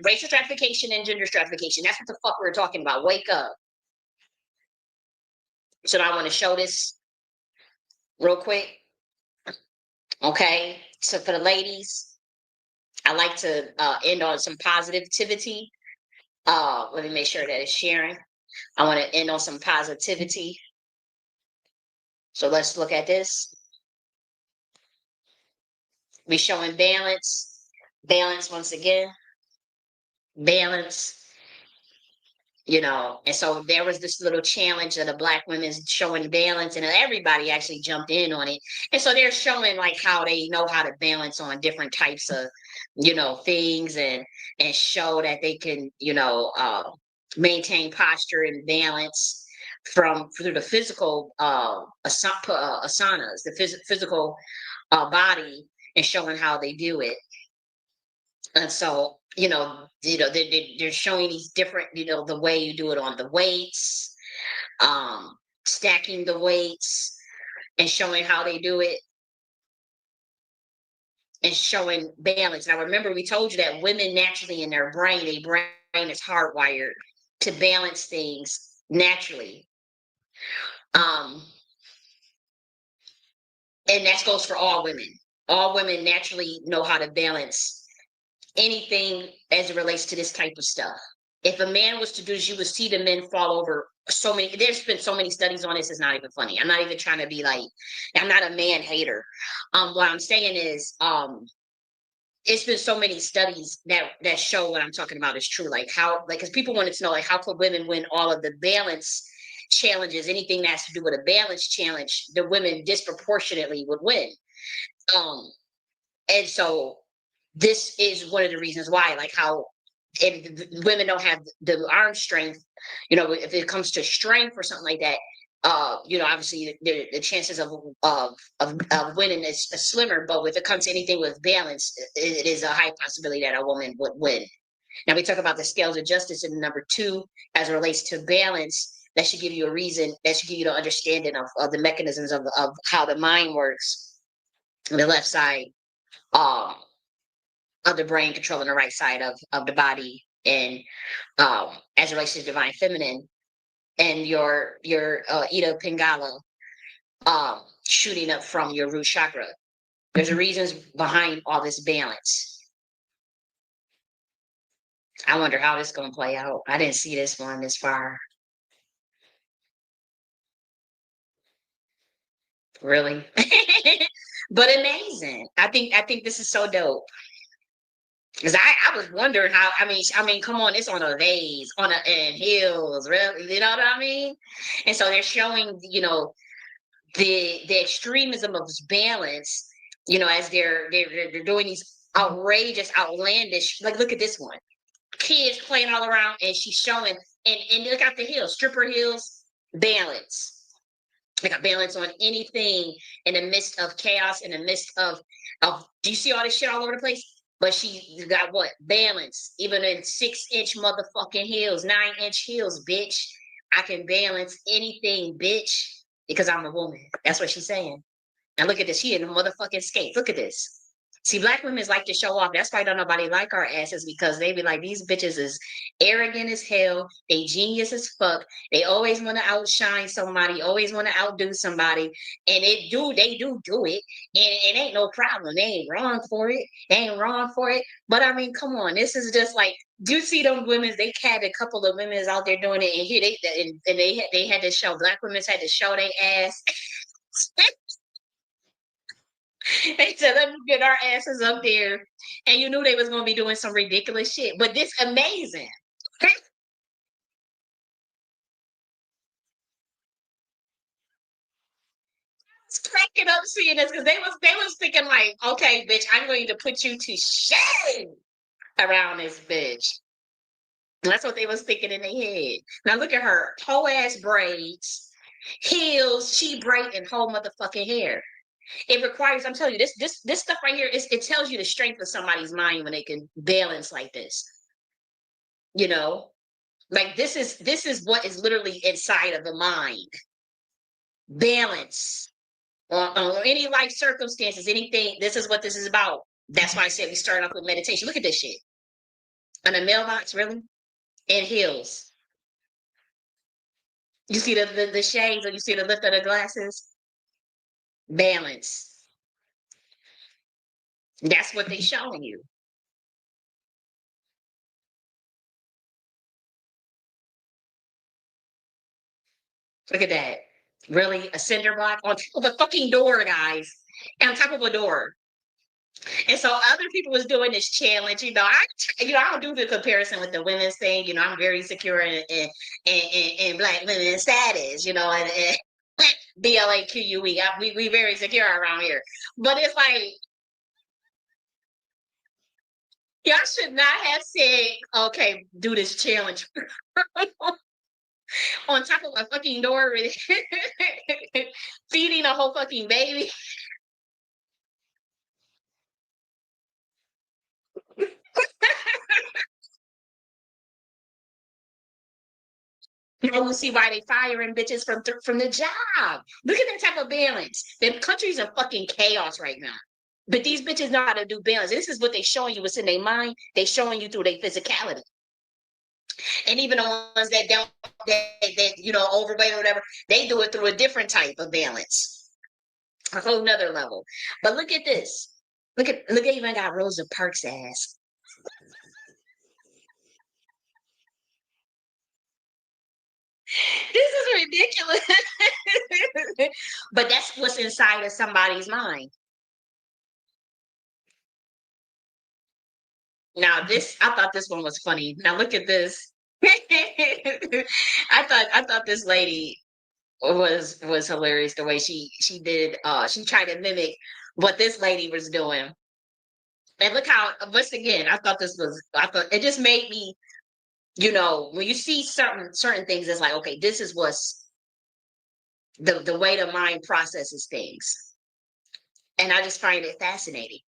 racial stratification and gender stratification. That's what the fuck we're talking about. Wake up. So now I want to show this real quick. Okay, so for the ladies, I like to end on some positivity. Let me make sure that it's sharing. I want to end on some positivity. So let's look at this. We're showing balance. Balance once again. Balance. And so there was this little challenge of the Black women showing balance, and everybody actually jumped in on it. And so they're showing like how they know how to balance on different types of, things, and show that they can, maintain posture and balance through the physical asanas, the physical body, and showing how they do it. And so, they're showing these different, the way you do it on the weights, stacking the weights, and showing how they do it, and showing balance. Now, remember, we told you that women naturally in their brain is hardwired to balance things naturally. And that goes for all women. All women naturally know how to balance anything as it relates to this type of stuff. If a man was to do this, you would see the men fall over so many. There's been so many studies on this, it's not even funny. I'm not even trying to be like, I'm not a man hater. What I'm saying is, it's been so many studies that show what I'm talking about is true. Like how, like, because people wanted to know, like, how could women win all of the balance challenges? Anything that has to do with a balance challenge, the women disproportionately would win. And so this is one of the reasons why, like how if women don't have the arm strength, you know, if it comes to strength or something like that, you know, obviously the chances of winning is slimmer. But if it comes to anything with balance, it is a high possibility that a woman would win. Now we talk about the scales of justice in number 2 as it relates to balance. That should give you a reason. That should give you the understanding of the mechanisms of how the mind works. The left side of the brain controlling the right side of the body, and as it relates to divine feminine, and your Ida Pingala shooting up from your root chakra. There's a reasons behind all this balance. I wonder how this is going to play out. I didn't see this one this far. Really? But amazing. I think this is so dope. Because I was wondering how, I mean, come on, it's on a vase, in hills, really, you know what I mean? And so they're showing, you know, the extremism of this balance, you know, as they're doing these outrageous, outlandish, like, look at this one. Kids playing all around, and she's showing, and look out the hills, stripper hills, balance. Like a balance on anything in the midst of chaos, in the midst of do you see all this shit all over the place? But she got what? Balance. Even in 6-inch motherfucking heels, 9-inch heels, bitch. I can balance anything, bitch, because I'm a woman. That's what she's saying. And look at this. She in the motherfucking skates. Look at this. See, black women like to show off. That's why don't nobody like our asses, because they be like, these bitches is arrogant as hell. They genius as fuck. They always want to outshine somebody, always want to outdo somebody. And they do it. And it ain't no problem. They ain't wrong for it. They ain't wrong for it. But I mean, come on. This is just like, do you see them women? They had a couple of women out there doing it. And here they had to show, black women had to show their ass. They said, let me get our asses up there. And you knew they was going to be doing some ridiculous shit. But this amazing. It's cracking up seeing this, because they was thinking like, okay, bitch, I'm going to put you to shame around this bitch. And that's what they was thinking in their head. Now look at her, whole ass braids, heels, she bright and whole motherfucking hair. It requires, I'm telling you, this stuff right here, it tells you the strength of somebody's mind when they can balance like this. You know, like this is what is literally inside of the mind. Balance on any life circumstances, anything. This is what this is about. That's why I said we start off with meditation. Look at this shit on a mailbox, really, in heels. You see the shades, or you see the lift of the glasses. Balance. That's what they showing you. Look at that. Really? A cinder block on top of a fucking door, guys. On top of a door. And so other people was doing this challenge. You know, I don't do the comparison with the women's thing. You know, I'm very secure in black women's status, you know, and BLAQUE. We very secure around here. But it's like, y'all should not have said, okay, do this challenge. On top of a fucking door, feeding a whole fucking baby. You will see why they firing bitches from the job. Look at that type of balance. The country's in fucking chaos right now. But these bitches know how to do balance. This is what they showing you. What's in their mind. They showing you through their physicality. And even the ones that don't, that you know, overweight or whatever, they do it through a different type of balance, a whole nother level. But look at this. Look at even got Rosa Parks' ass. This is ridiculous. But that's what's inside of somebody's mind. Now this, I thought this one was funny. Now look at this. I thought this lady was hilarious the way she did she tried to mimic what this lady was doing. And look how, once again, I thought it just made me, you know, when you see certain things, it's like, okay, this is what's the way the mind processes things. And I just find it fascinating.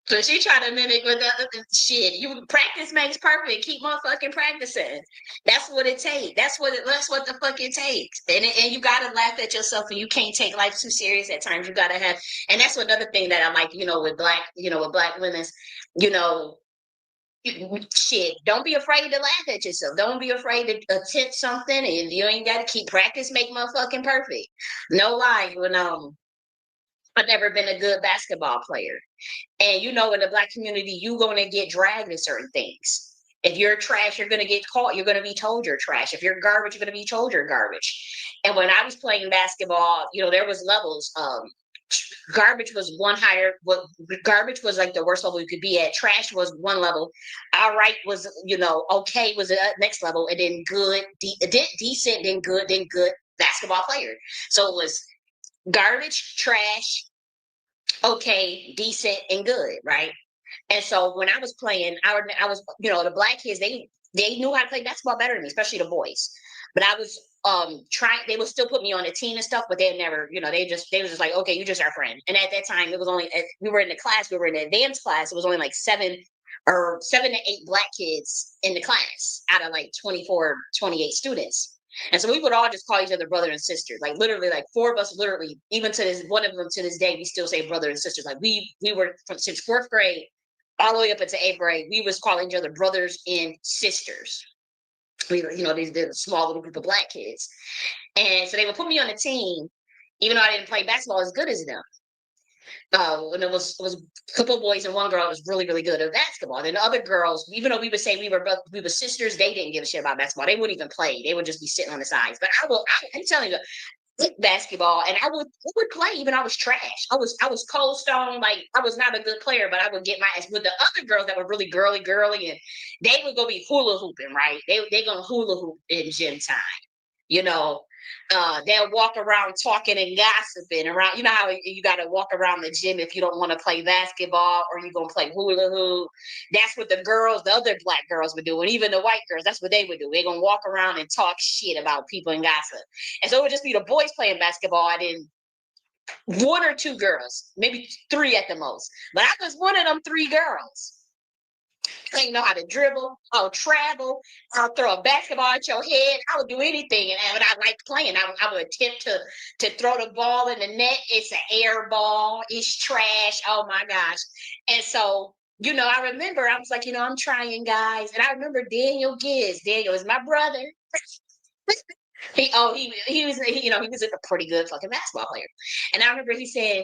So she tried to mimic with the other shit. You practice makes perfect. Keep motherfucking practicing. That's what it takes. That's what the fuck it takes. And you gotta laugh at yourself, and you can't take life too serious at times. You gotta have, and that's another thing that I like, you know, with black women, you know, shit. Don't be afraid to laugh at yourself. Don't be afraid to attempt something, and you ain't gotta keep practice make motherfucking perfect. No lie, you know. I've never been a good basketball player. And you know, in the black community, you're gonna get dragged in certain things. If you're trash, you're gonna get caught. You're gonna be told you're trash. If you're garbage, you're gonna be told you're garbage. And when I was playing basketball, you know, there was levels. Garbage was one higher. What garbage was like the worst level you could be at. Trash was one level. All right was, you know, okay was the next level, and then good, decent, then good basketball player. So it was garbage, trash, okay, decent, and good, right? And so when I was playing, I was, you know, the black kids, they knew how to play basketball better than me, especially the boys. But I was trying, they would still put me on the team and stuff, but they never, you know, they was just like, okay, you just our friend. And at that time, it was only, we were in the class, we were in the advanced class, it was only like 7 to 8 black kids in the class out of like 24, 28 students. And so we would all just call each other brother and sister, like literally, like 4 of us, literally, even to this, one of them to this day, we still say brother and sisters. Like we were since 4th grade all the way up into 8th grade, we was calling each other brothers and sisters. We were, you know, these small little group of black kids. And so they would put me on the team, even though I didn't play basketball as good as them. And it was a couple of boys and one girl that was really, really good at basketball. And the other girls, even though we would say we were sisters, they didn't give a shit about basketball. They wouldn't even play. They would just be sitting on the sides. But I'm telling you, basketball, and I would play even I was trash. I was cold stone, like I was not a good player, but I would get my ass with the other girls that were really girly, and they would go be hula hooping, right? They gonna hula hoop in gym time, you know. They'll walk around talking and gossiping around. You know how you got to walk around the gym if you don't want to play basketball or you're going to play hula hoop. That's what the other black girls would do. And even the white girls, that's what they would do. They're going to walk around and talk shit about people and gossip. And so it would just be the boys playing basketball and then 1 or 2 girls, maybe 3 at the most. But I was one of them 3 girls. I didn't know how to dribble. I'll travel. I'll throw a basketball at your head. I would do anything. And I liked playing. I would attempt to throw the ball in the net. It's an air ball. It's trash. Oh my gosh. And so, you know, I remember I was like, you know, I'm trying, guys. And I remember Daniel Gibbs. Daniel is my brother. He was a pretty good fucking basketball player. And I remember he said,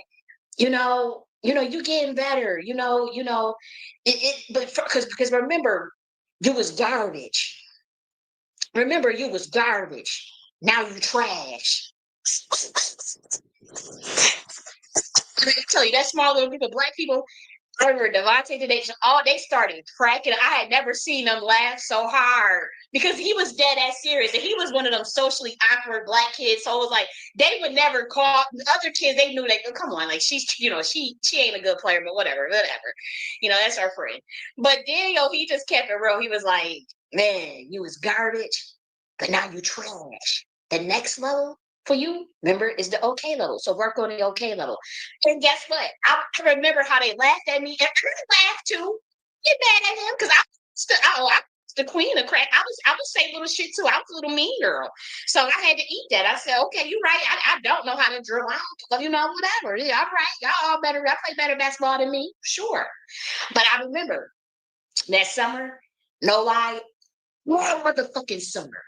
you know, you getting better, but because remember, you was garbage. Remember, you was garbage. Now you trash. I tell you, that small little group of black people, I remember Devontae today, they started cracking. I had never seen them laugh so hard because he was dead ass serious. And he was one of them socially awkward black kids. So it was like, they would never call other kids. They knew like, oh, come on, like she's, you know, she ain't a good player, but whatever. You know, that's our friend. But Daniel, he just kept it real. He was like, man, you was garbage, but now you trash. The next level for you, remember, is the okay level. So work on the okay level. And guess what? I remember how they laughed at me, and I laughed too. get mad at him because I was the queen of crack. I was saying little shit too. I was a little mean girl. So I had to eat that. I said, okay, you're right. I don't know how to drill. Whatever. Yeah, all right. Y'all all better. I play better basketball than me. Sure. But I remember that summer, no lie, one motherfucking summer.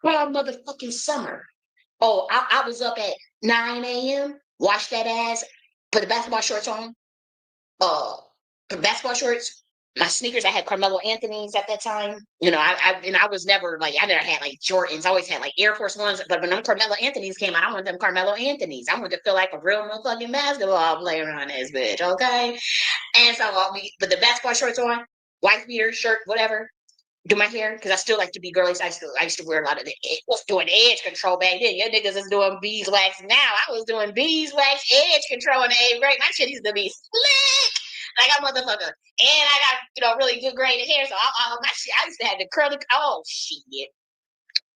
One motherfucking summer. Oh, I was up at 9 a.m., washed that ass, put the basketball shorts on, put basketball shorts, my sneakers. I had Carmelo Anthony's at that time. I was never like, I never had like Jordans. I always had like Air Force Ones. But when them Carmelo Anthony's came out, I wanted them Carmelo Anthony's. I wanted to feel like a real motherfucking basketball player on this bitch, okay? And so but the basketball shorts on, white beater, shirt, whatever. Do my hair because I still like to be girly. So I used to wear a lot of was doing edge control back then. Your niggas is doing beeswax now. I was doing beeswax edge control in the 8th grade. My shit used to be slick like a motherfucker. And I got really good graded hair. So my shit, I used to have the curly. Oh shit.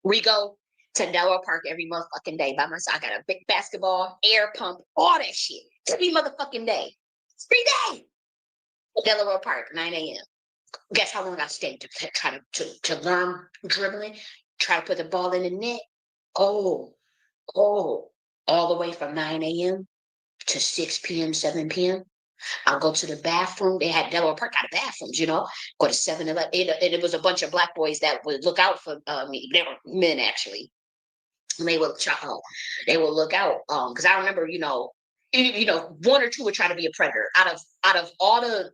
We go to Delaware Park every motherfucking day by myself. I got a big basketball, air pump, all that shit every motherfucking day. Every day. Delaware Park, 9 a.m. Guess how long I stayed to try to learn dribbling, try to put the ball in the net? Oh, all the way from 9 a.m. to 6 p.m., 7 p.m. I'll go to the bathroom. They had Delaware Park out of bathrooms, go to 7-Eleven. And it was a bunch of black boys that would look out for me. They were men, actually. And they would look out. Because I remember, one or two would try to be a predator. Out of all the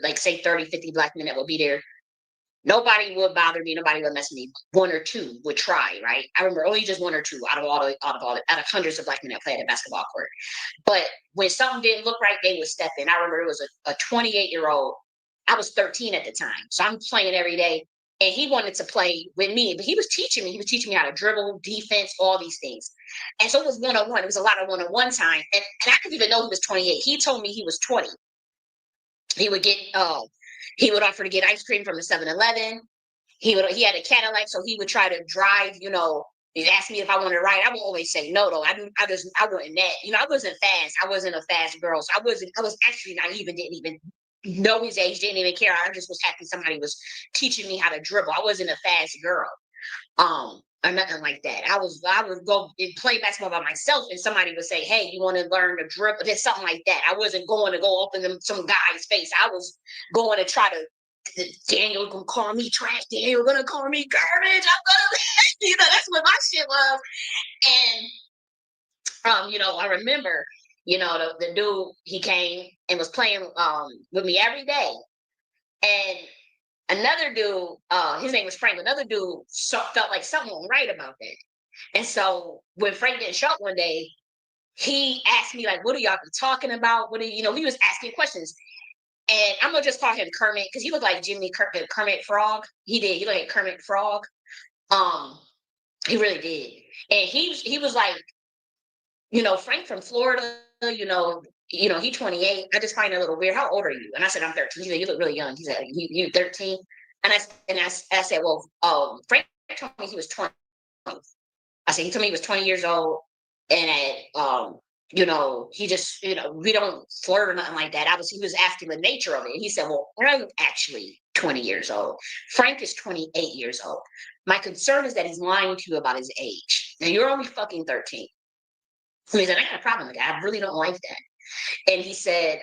like say 30, 50 black men that would be there, nobody would bother me. Nobody would mess with me. One or two would try, right? I remember only just one or two out of hundreds of black men that played at basketball court. But when something didn't look right, they would step in. I remember it was a 28-year-old. I was 13 at the time, so I'm playing every day. And he wanted to play with me, but he was teaching me. He was teaching me how to dribble, defense, all these things. And so it was one-on-one. It was a lot of one-on-one time. And I didn't even know he was 28. He told me he was 20. He would offer to get ice cream from the 7-Eleven. He had a Cadillac, so he would try to drive, he'd ask me if I wanted to ride. I would always say no, though. I wasn't that. I wasn't fast. I wasn't a fast girl. So I was actually naive and didn't even know his age, didn't even care. I just was happy somebody was teaching me how to dribble. I wasn't a fast girl. Or nothing like that. I would go and play basketball by myself, and somebody would say, "Hey, you want to learn to dribble?" There's something like that. I wasn't going to go open some guy's face. I was going to try to. Daniel gonna call me trash. Daniel gonna call me garbage. I'm gonna, that's what my shit was. And I remember, the dude, he came and was playing with me every day, and another dude, his name was Frank. Another dude felt like something wasn't right about that. And so when Frank didn't show up one day, he asked me, like, what are y'all talking about? He was asking questions. And I'm gonna just call him Kermit because he looked like Kermit Frog. He did. He looked like Kermit Frog. He really did. And he was like, Frank from Florida. He's 28. I just find it a little weird. How old are you? And I said, I'm 13. He said, you look really young. He said, you 13. And I said, well, Frank told me he was 20. I said, he told me he was 20 years old. And he just, we don't flirt or nothing like that. He was asking the nature of it. And he said, well, I'm actually 20 years old. Frank is 28 years old. My concern is that he's lying to you about his age. Now, you're only fucking 13. So he said, I got a problem with that. I really don't like that. And he said,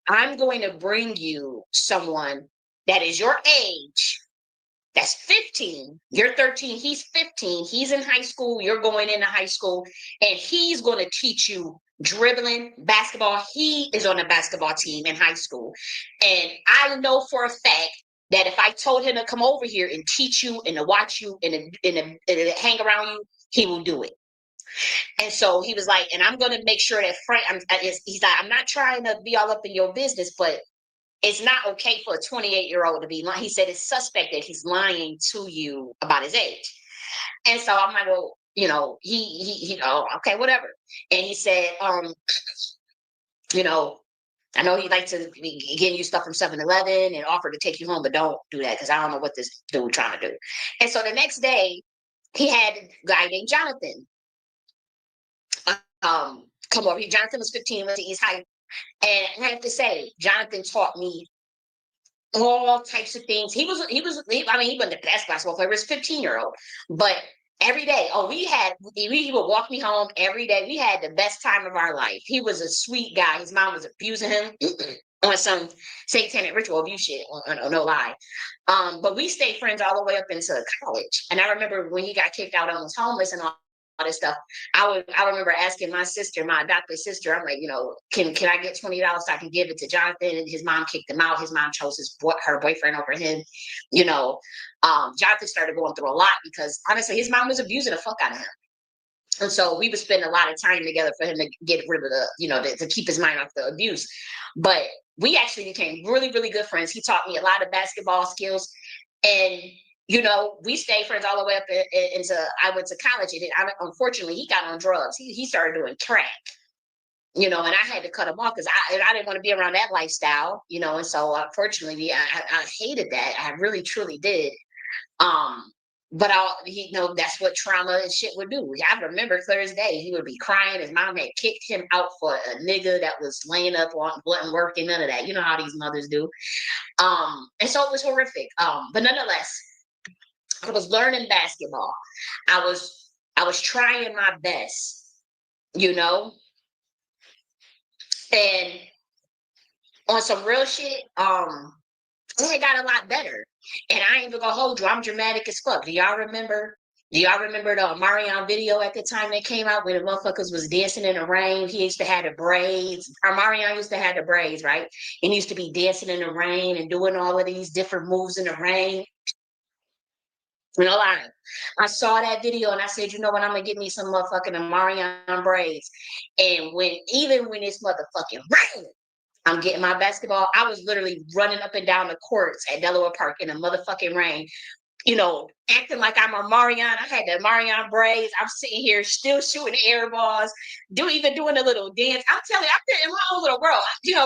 I'm going to bring you someone that is your age, that's 15. You're 13, he's 15. He's in high school, you're going into high school, and he's going to teach you dribbling, basketball. He is on the basketball team in high school. And I know for a fact that if I told him to come over here and teach you and to watch you and to hang around you, he will do it. And so he was like, and I'm going to make sure that Frank, he's like, I'm not trying to be all up in your business, but it's not okay for a 28-year-old to be lying. He said it's suspect that he's lying to you about his age. And so I'm like, well, okay, whatever. And he said, I know he likes to be getting you stuff from 7-Eleven and offer to take you home, but don't do that because I don't know what this dude trying to do. And so the next day, he had a guy named Jonathan come over. Jonathan was 15, went to East High. And I have to say, Jonathan taught me all types of things. He wasn't the best basketball player. He was a 15-year-old, but every day, he would walk me home every day. We had the best time of our life. He was a sweet guy. His mom was abusing him on some satanic ritual abuse shit. No lie. But we stayed friends all the way up into college. And I remember when he got kicked out and was homeless and all this stuff, I remember asking my sister, my adopted sister, I'm like, can I get $20 so I can give it to Jonathan? And his mom kicked him out. His mom chose her boyfriend over him. Jonathan started going through a lot because honestly, his mom was abusing the fuck out of him. And so we would spend a lot of time together for him to get rid of to keep his mind off the abuse. But we actually became really, really good friends. He taught me a lot of basketball skills. And, we stayed friends all the way up into, I went to college. And unfortunately, he got on drugs. He started doing crack, and I had to cut him off because I didn't want to be around that lifestyle, and so unfortunately, I hated that. I really, truly did. But that's what trauma and shit would do. I remember clear as day, he would be crying. His mom had kicked him out for a nigga that was laying up on wasn't working, none of that. You know how these mothers do. And so it was horrific. But nonetheless, I was learning basketball. I was trying my best, and on some real shit, it got a lot better. And I ain't even gonna hold you. I'm dramatic as fuck. Do y'all remember the Marion video at the time that came out when the motherfuckers was dancing in the rain? He used to have the braids. Marion used to have the braids, right? And he used to be dancing in the rain and doing all of these different moves in the rain. I saw that video and I said, you know what? I'm gonna get me some motherfucking Marion braids. And even when it's motherfucking rain, I'm getting my basketball. I was literally running up and down the courts at Delaware Park in the motherfucking rain, acting like I'm a Marion. I had the Marion braids. I'm sitting here still shooting air balls, doing a little dance. I'm telling you, I'm there in my own little world.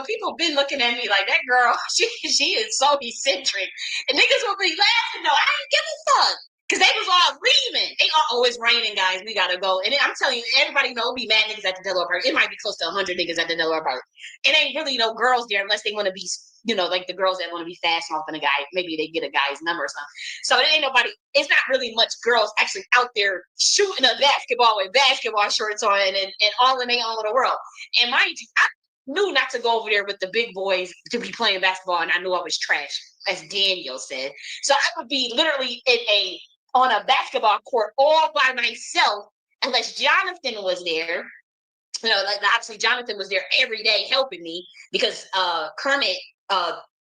People been looking at me like that girl. She is so eccentric, and niggas will be laughing though. I ain't give a fuck. Because they was all leaving. They all, it's raining, guys. We got to go. And then I'm telling you, everybody know be mad niggas at the Delaware Park. It might be close to 100 niggas at the Delaware Park. It ain't really no girls there unless they want to be, like the girls that want to be fast off on a guy. Maybe they get a guy's number or something. So it ain't nobody, it's not really much girls actually out there shooting a basketball with basketball shorts on and all in their own little world. And mind you, I knew not to go over there with the big boys to be playing basketball, and I knew I was trash, as Daniel said. So I would be literally on a basketball court all by myself, unless Jonathan was there. Obviously Jonathan was there every day helping me because Kermit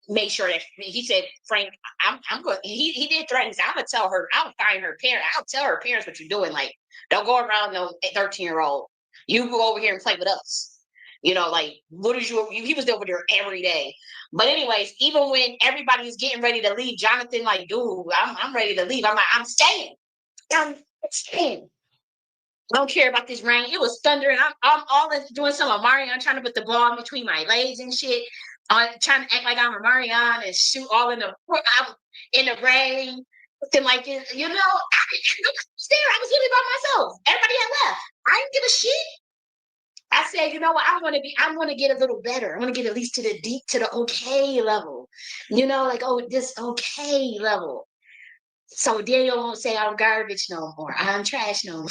made sure that he said, Frank, I'm going. He did threaten. I'm gonna tell her. I'll find her parents. I'll tell her parents what you're doing. Like, don't go around no 13-year-old. You go over here and play with us. What is you? He was over there every day. But anyways, even when everybody's getting ready to leave, Jonathan like, dude, I'm ready to leave. I'm like, I'm staying. I'm staying. I don't care about this rain. It was thundering. I'm all doing some of Marion, trying to put the ball between my legs and shit. I'm trying to act like I'm a Marion and shoot all in the rain. And like, I was there. I was literally by myself. Everybody had left. I didn't give a shit. I said, you know what? I want to get a little better. I want to get at least to the okay level. This okay level. So Daniel won't say I'm garbage no more. I'm trash no more.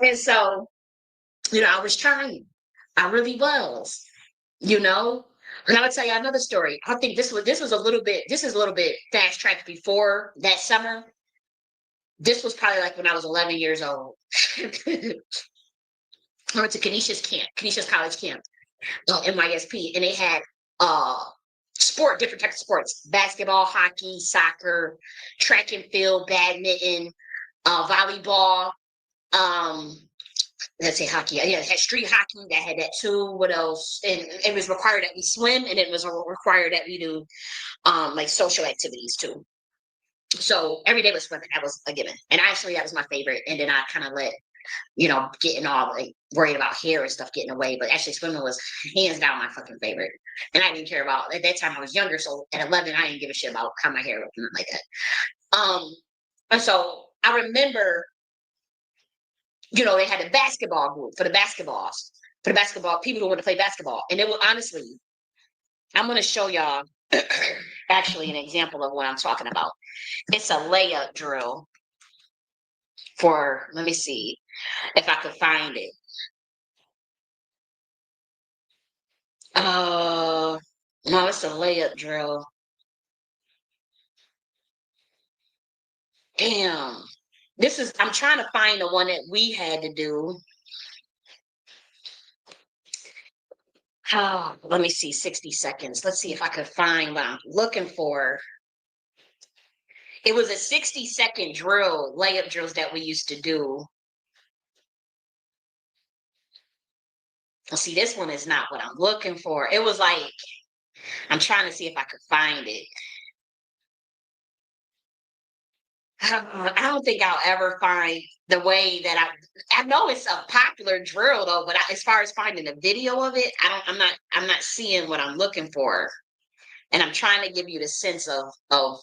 And so, I was trying. I really was. And I'll tell you another story. I think this is a little bit fast tracked before that summer. This was probably like when I was 11 years old. I went to Canisius College camp, NYSP, and they had different types of sports: basketball, hockey, soccer, track and field, badminton, volleyball. Let's say hockey. Yeah, it had street hockey. That had that too. What else? And it was required that we swim, and it was required that we do like social activities too. So every day was swimming. That was a given. And actually, that was my favorite. And then I kind of let getting all like worried about hair and stuff getting away. But actually, swimming was hands down my fucking favorite. And I didn't care about, at that time I was younger. So at 11, I didn't give a shit about how my hair looked, nothing like that. And so I remember, they had a basketball group for the basketball people who want to play basketball. And it was honestly, I'm going to show y'all actually an example of what I'm talking about. It's a layup drill for, let me see if I could find it. No, it's a layup drill. Damn. I'm trying to find the one that we had to do. Oh, let me see, 60 seconds. Let's see if I could find what I'm looking for. It was a 60-second drill, layup drills that we used to do. See, this one is not what I'm looking for. It was like, I'm trying to see if I could find it. I don't think I'll ever find the way that I know it's a popular drill though, but as far as finding a video of it, I'm not seeing what I'm looking for. And I'm trying to give you the sense of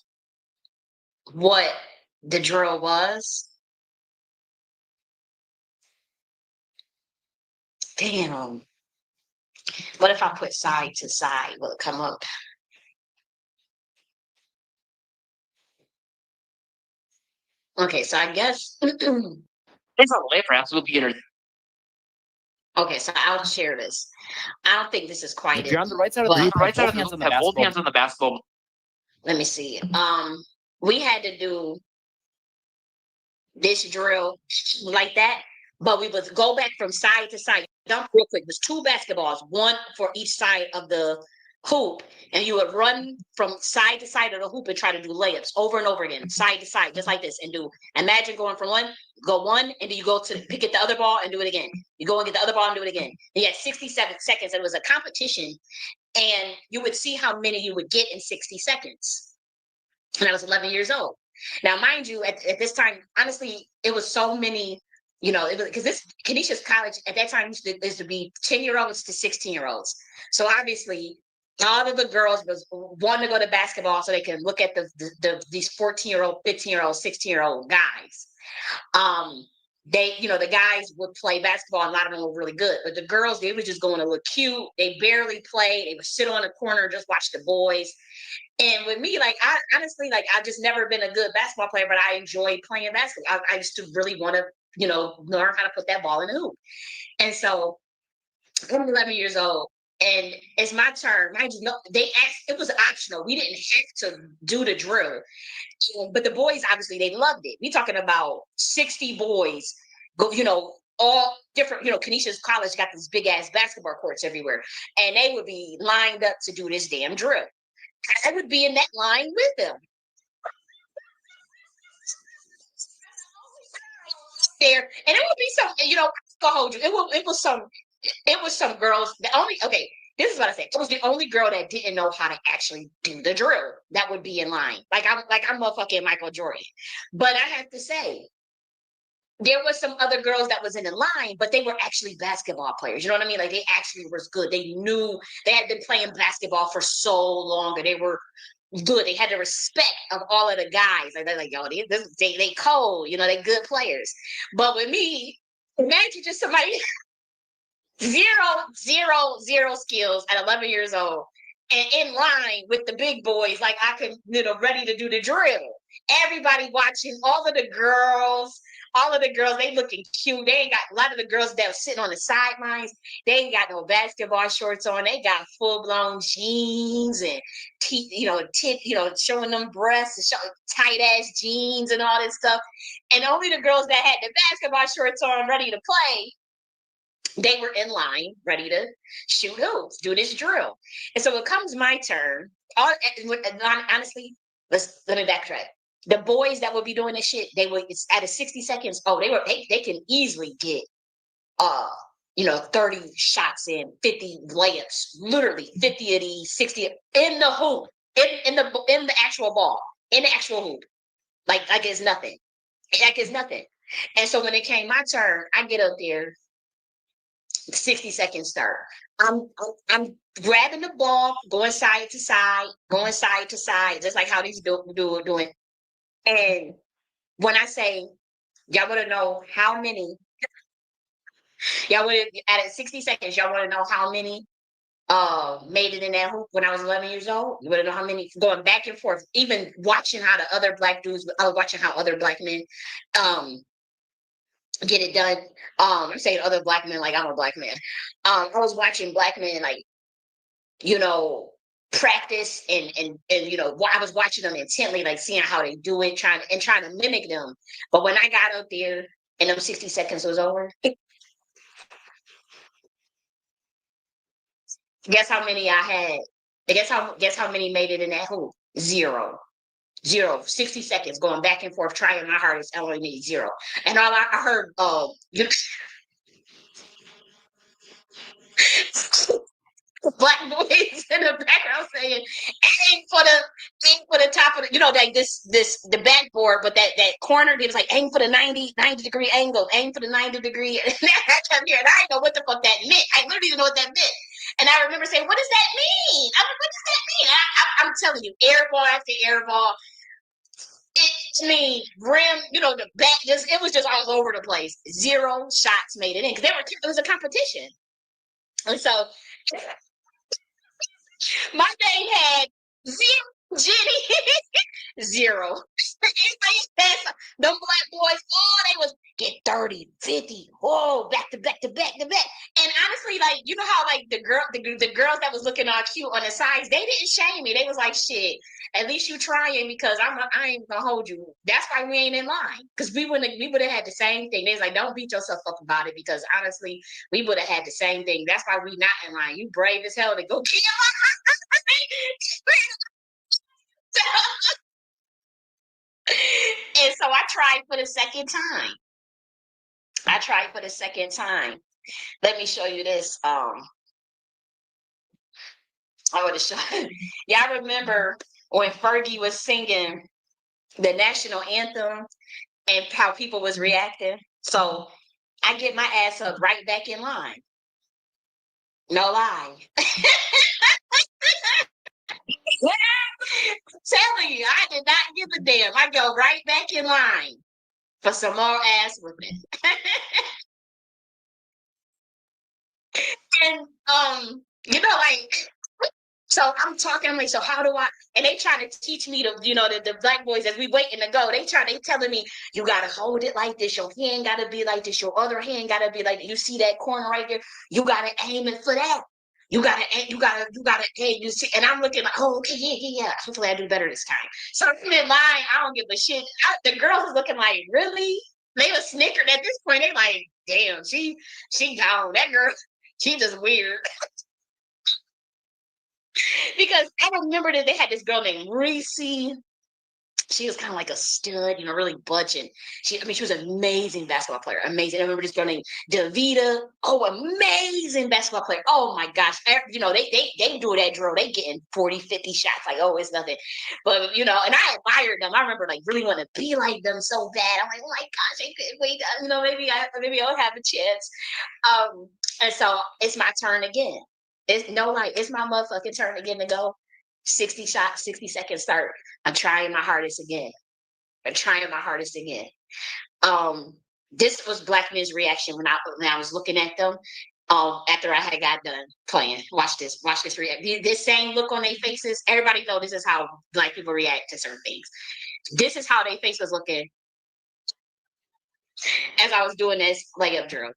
what the drill was. Damn. What if I put side to side? Will it come up? Okay, so I guess it's a way for absolute beginners. Okay, so I'll share this. I don't think this is quite If it. you're on the right side of the hoop, have both hands on the basketball. Both hands on the basketball. Let me see. We had to do this drill like that, but we would go back from side to side. Dump real quick. There's 2 basketballs, one for each side of the hoop, and you would run from side to side of the hoop and try to do layups over and over again, side to side, just like this. And imagine going from one, and then you go to pick at the other ball and do it again. You go and get the other ball and do it again. And you had 67 seconds, and it was a competition, and you would see how many you would get in 60 seconds. And I was 11 years old. Now, mind you, at this time, honestly, it was so many, it was because this Canisius College at that time used to be 10-year-olds to 16-year-olds. So obviously, all of the girls was wanting to go to basketball so they can look at these 14-year-old, 15-year-old, 16-year-old guys. The guys would play basketball, and a lot of them were really good. But the girls, they were just going to look cute. They barely played. They would sit on the corner and just watch the boys. And with me, I honestly, I've just never been a good basketball player, but I enjoyed playing basketball. I used to really want to, learn how to put that ball in the hoop. And so I'm 11 years old, and it's my turn. Mind you, they asked, it was optional. We didn't have to do the drill. But the boys, obviously, they loved it. We talking about 60 boys, all different, Canisius College got these big ass basketball courts everywhere. And they would be lined up to do this damn drill. I would be in that line with them. There, and it would be some, I'll hold you. It was some girls that this is what I said. It was the only girl that didn't know how to actually do the drill that would be in line. I'm motherfucking Michael Jordan. But I have to say, there was some other girls that was in the line, but they were actually basketball players. You know what I mean? They actually was good. They knew they had been playing basketball for so long, and they were good. They had the respect of all of the guys. They're like, yo, they cold. They good players. But with me, imagine just somebody zero skills at 11 years old and in line with the big boys, like I could, ready to do the drill. Everybody watching, all of the girls, they looking cute. They ain't got a lot of the girls that were sitting on the sidelines. They ain't got no basketball shorts on. They got full blown jeans and showing them breasts and tight ass jeans and all this stuff. And only the girls that had the basketball shorts on, ready to play, they were in line, ready to shoot hoops, do this drill. And so it comes my turn. Honestly, let me backtrack. The boys that would be doing this shit, it's at a 60 seconds. Oh, they can easily get 30 shots in, 50 layups, literally 50 of these, 60 in the hoop, in the actual ball, in the actual hoop. Like it's nothing. Like it's nothing. And so when it came my turn, I get up there, 60 seconds start. I'm grabbing the ball, going side to side, just like how these doing. And when I say, y'all want to know how many, at 60 seconds, y'all want to know how many made it in that hoop when I was 11 years old. You wouldn't know how many going back and forth, even watching how the other black dudes, I was watching how other black men get it done. I'm saying other black men like I'm a black man. I was watching black men like, you know, practice and I was watching them intently, like seeing how they do it, trying to mimic them. But when I got up there and them 60 seconds was over, guess how many I had? Guess how many made it in that hoop? Zero. 60 seconds going back and forth, trying my hardest. I only need zero. And all I heard, black boys in the background saying, aim for the top of the, like the backboard, but that corner, it was like, aim for the 90 degree angle, aim for the 90 degree. And I kept hearing, I didn't know what the fuck that meant. I literally didn't know what that meant. And I remember saying, what does that mean? I'm like, what does that mean? I'm telling you, air ball after air ball. It mean rim, the back, it was just all over the place. Zero shots made it in because it was a competition. And so my name had zero, Jenny, zero. Them black boys, they was get 30, 50, back to back to back to back. And honestly, like, you know how like the girls that was looking all cute on the sides, they didn't shame me. They was like, shit, at least you trying because I ain't gonna hold you. That's why we ain't in line. Because we would have had the same thing. They was like, don't beat yourself up about it because honestly, we would have had the same thing. That's why we not in line. You brave as hell to go kill. And so I tried for the second time. Let me show you this. I want to show. Y'all remember when Fergie was singing the national anthem and how people was reacting? So I get my ass up right back in line. No lie. Telling you, I did not give a damn. I go right back in line for some more ass whipping. And like, so I'm talking, I'm like, so how do I, and they try to teach me the black boys as we waiting to go, they telling me, you gotta hold it like this, your hand gotta be like this, your other hand gotta be like, you see that corner right there, you gotta aim it for that. You gotta aim, you see, and I'm looking like, oh, okay, yeah. Hopefully I do better this time. So I'm in line, I don't give a shit. The girls are looking like, really? They were snickered at this point. They like, damn, she gone. That girl, she just weird. Because I remember that they had this girl named Reese. She was kind of like a stud, really budging. She was an amazing basketball player. Amazing. I remember this girl named Davita. Oh, amazing basketball player. Oh my gosh. They do that drill. They getting 40, 50 shots. Like, oh, it's nothing. But, and I admired them. I remember like really want to be like them so bad. I'm like, oh my gosh, I couldn't wait. Maybe I'll have a chance. And so it's my turn again. It's my motherfucking turn again to go. 60 shots, 60 seconds start. I'm trying my hardest again. This was black men's reaction when I was looking at them. After I had got done playing. Watch this react. This same look on their faces. Everybody know this is how black people react to certain things. This is how their face was looking as I was doing this layup drill.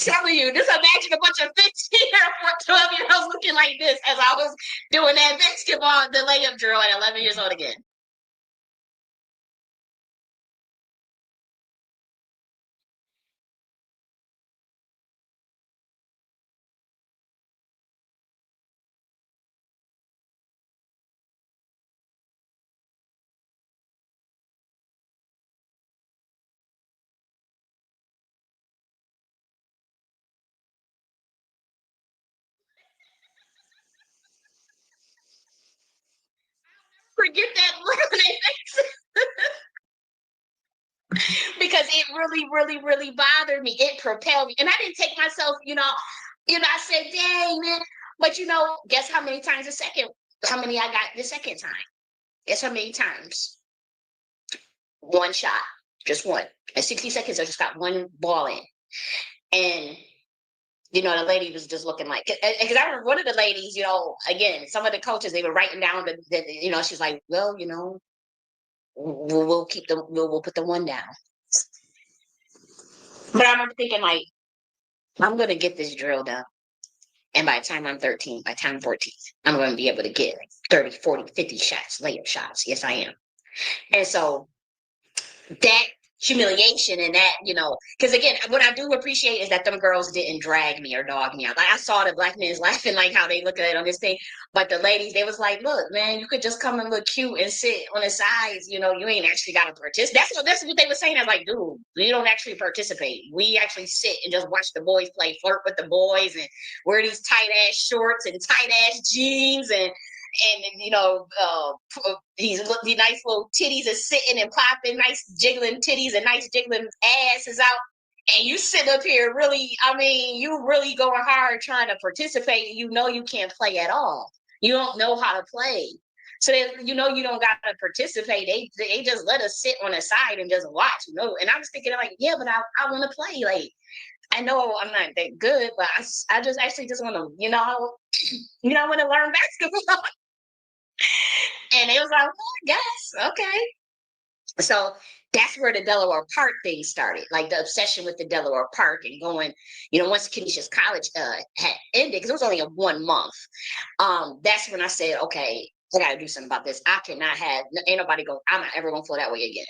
Telling you, just imagine a bunch of 15 or 12-year-olds looking like this as I was doing that basketball, the layup drill at 11 years old again. Forget that look on their face. Because it really, really, really bothered me. It propelled me. And I didn't take myself, I said, dang, man. But guess how many times a second how many I got the second time. Guess how many times? One shot, just one. At 60 seconds, I just got one ball in. And, you know, the lady was just looking like, because I remember one of the ladies, you know, again, some of the coaches, they were writing down that, you know, she's like, well, you know, we'll keep the, we'll put the one down. But I remember thinking, like, I'm going to get this drill done. And by the time I'm 13, by the time I'm 14, I'm going to be able to get 30, 40, 50 shots, layup shots. Yes, I am. And so that humiliation and that, you know, because again, what I do appreciate is that them girls didn't drag me or dog me out. Like I saw the black men laughing, like how they look at it on this thing, but the ladies, they was like, look, man, you could just come and look cute and sit on the sides, you know, you ain't actually got to participate. That's what they were saying. I was like, dude, you don't actually participate. We actually sit and just watch the boys play, flirt with the boys, and wear these tight ass shorts and tight ass jeans and you know, these nice little titties are sitting and popping, nice jiggling titties and nice jiggling asses out. And you sitting up here really, I mean, you really going hard trying to participate. You know you can't play at all. You don't know how to play. So they, you know you don't got to participate. They just let us sit on the side and just watch, you know. And I was thinking like, yeah, but I want to play. Like, I know I'm not that good, but I just actually just want to, you know, I want to learn basketball. And it was like, well, I guess, okay. So that's where the Delaware Park thing started, like the obsession with the Delaware Park and going, you know, once Kenesha's college had ended, because it was only a 1 month, that's when I said, okay, I got to do something about this. I cannot have, ain't nobody go, I'm not ever going to feel that way again.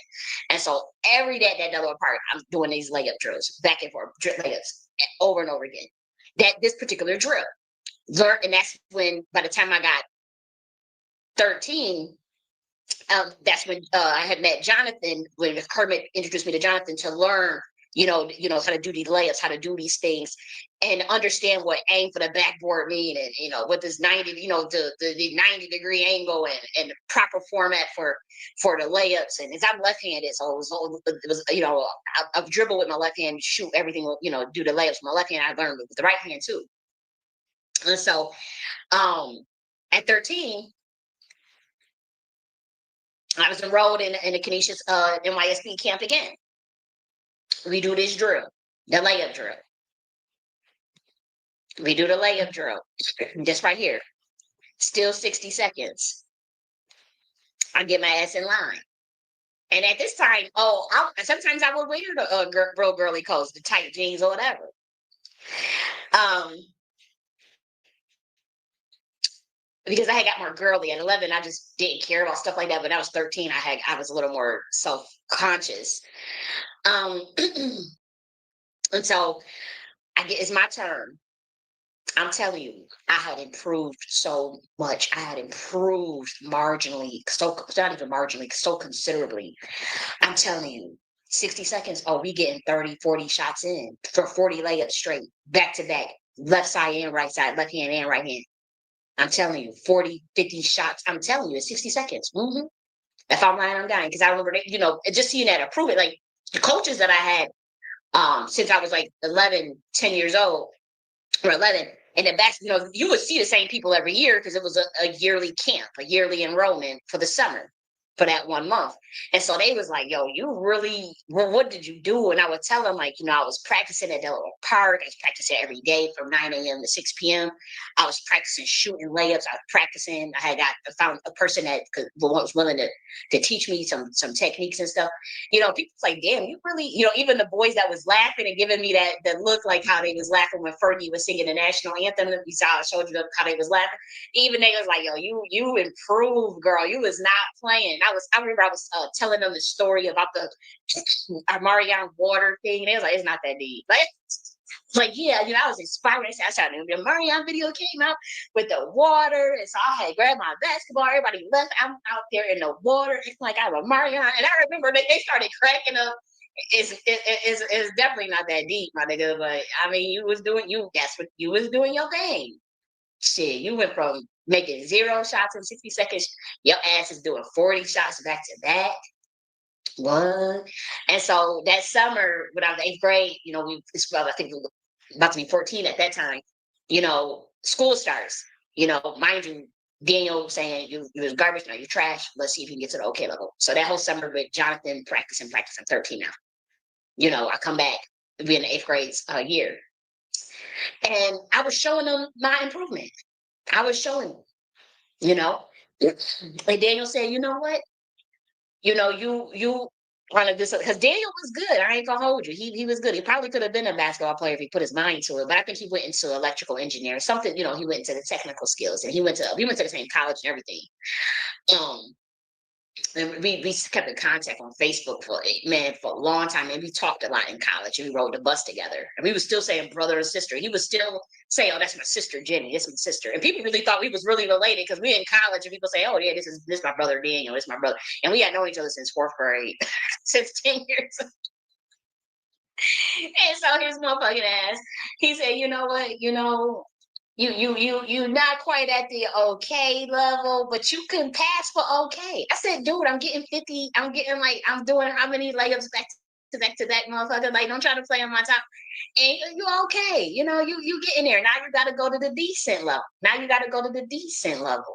And so every day at that Delaware Park, I'm doing these layup drills, back and forth, layups, over and over again. This particular drill. And that's when, by the time I got 13, that's when I had met Jonathan, when Kermit introduced me to Jonathan to learn, you know, how to do these layups, how to do these things, and understand what aim for the backboard mean, and you know what this 90, you know, the 90-degree angle and the proper format for the layups. And as I'm left-handed, so it was you know, I dribble with my left hand, shoot everything, you know, do the layups with my left hand. I learned with the right hand too. And so, at 13. I was enrolled in the Canisius NYSB camp again. We do this drill, the layup drill. We do the layup drill, just right here. Still 60 seconds. I get my ass in line. And at this time, sometimes I would wear the real girly coats, the tight jeans or whatever. Because I had got more girly at 11, I just didn't care about stuff like that. But when I was 13, I was a little more self-conscious. And so it's my turn. I'm telling you, I had improved so much. I had improved marginally, not even marginally, so considerably. I'm telling you, 60 seconds, we getting 30, 40 shots in for 40 layups straight, back to back, left side and right side, left hand and right hand. I'm telling you, 40, 50 shots. I'm telling you, in 60 seconds. Mm-hmm. If I'm lying, I'm dying. Because I remember, you know, just seeing that to prove it. Like the coaches that I had since I was like 11, 10 years old, or 11, and the best, you know, you would see the same people every year because it was a yearly camp, a yearly enrollment for the summer for that 1 month. And so they was like, yo, you really, well, what did you do? And I would tell them, like, you know, I was practicing at Delaware Park. I was practicing every day from 9 a.m. to 6 p.m. I was practicing shooting layups. I was practicing. I found a person that was willing to teach me some techniques and stuff. You know, people was like, damn, you really, you know, even the boys that was laughing and giving me that look, like how they was laughing when Fergie was singing the national anthem. You saw, I showed you how they was laughing. Even they was like, yo, you improved, girl. You was not playing. I remember I was telling them the story about the Marion water thing. And they was like, it's not that deep. Like, yeah, you know, I was inspired. I saw the Marion video came out with the water. And so I had grabbed my basketball. Everybody left. I'm out there in the water. It's like I'm a Marion. And I remember they started cracking up. It's definitely not that deep, my nigga. But I mean, that's what you was doing your thing. Shit, you went from making 0 shots in 60 seconds. Your ass is doing 40 shots back to back. What? And so that summer, when I was 8th grade, you know, I think we were about to be 14 at that time. You know, school starts. You know, mind you, Daniel saying you was garbage, now you're trash. Let's see if you can get to the okay level. So that whole summer with Jonathan practicing. I'm 13 now. You know, I come back to be in the 8th grade year. And I was showing them my improvement. I was showing them, you know. And Daniel said, you know what? You know, you kind of this, because Daniel was good. I ain't gonna hold you. He was good. He probably could have been a basketball player if he put his mind to it. But I think he went into electrical engineering, something, you know, he went into the technical skills, and we went to the same college and everything. And we kept in contact on Facebook for a long time, and we talked a lot in college, and we rode the bus together, and we was still saying brother and sister. He was still saying, oh, that's my sister Jenny, this is my sister. And people really thought we was really related, because we in college and people say, oh yeah, this is my brother Daniel, this is my brother. And we had known each other since 4th grade, since 10 years. And so his motherfucking ass, he said, you know what, you know, you not quite at the okay level, but you can pass for okay. I said, dude, I'm getting 50. I'm doing how many layups back to that motherfucker? Like, don't try to play on my top. And you okay. You know, you getting there. Now you got to go to the decent level.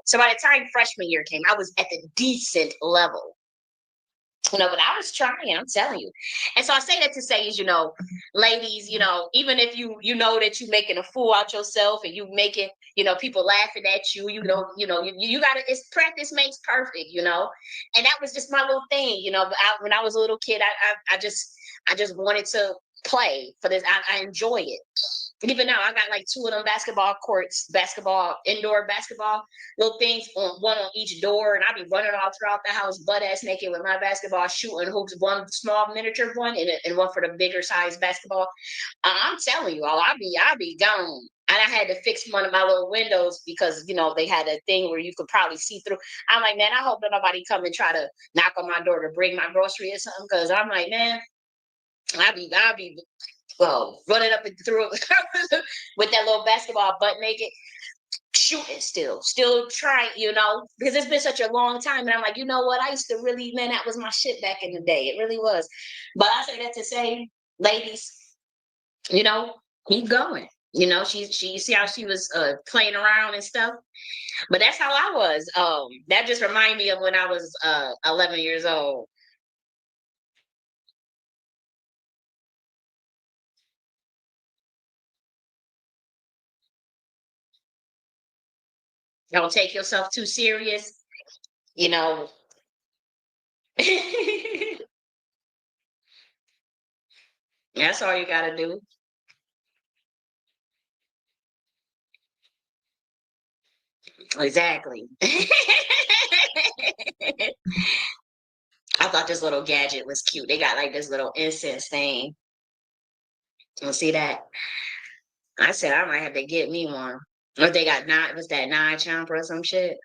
So by the time freshman year came, I was at the decent level. You know, but I was trying, I'm telling you. And so I say that to say is, you know, ladies, you know, even if you know that you're making a fool out yourself and you making, you know, people laughing at you, you gotta, it's practice makes perfect, you know. And that was just my little thing, you know. But when I was a little kid, I just wanted to play for this. I enjoy it. Even now, I got like 2 of them indoor basketball little things, one on each door, and I be running all throughout the house butt ass naked with my basketball, shooting hoops, one small miniature one and one for the bigger size basketball. I'm telling you all, I be gone. And I had to fix one of my little windows because, you know, they had a thing where you could probably see through. I'm like, man, I hope that nobody come and try to knock on my door to bring my grocery or something, because I'm like, man, I be running up and through with that little basketball butt naked, shooting still trying, you know, because it's been such a long time. And I'm like, you know what? I used to really, man, that was my shit back in the day. It really was. But I say that to say, ladies, you know, keep going. You know, she see how she was playing around and stuff. But that's how I was. That just reminded me of when I was 11 years old. Don't take yourself too serious, you know. That's all you gotta do. Exactly. I thought this little gadget was cute. They got like this little incense thing. You see that? I said I might have to get me one. Or they got what's that, 9 champ or some shit?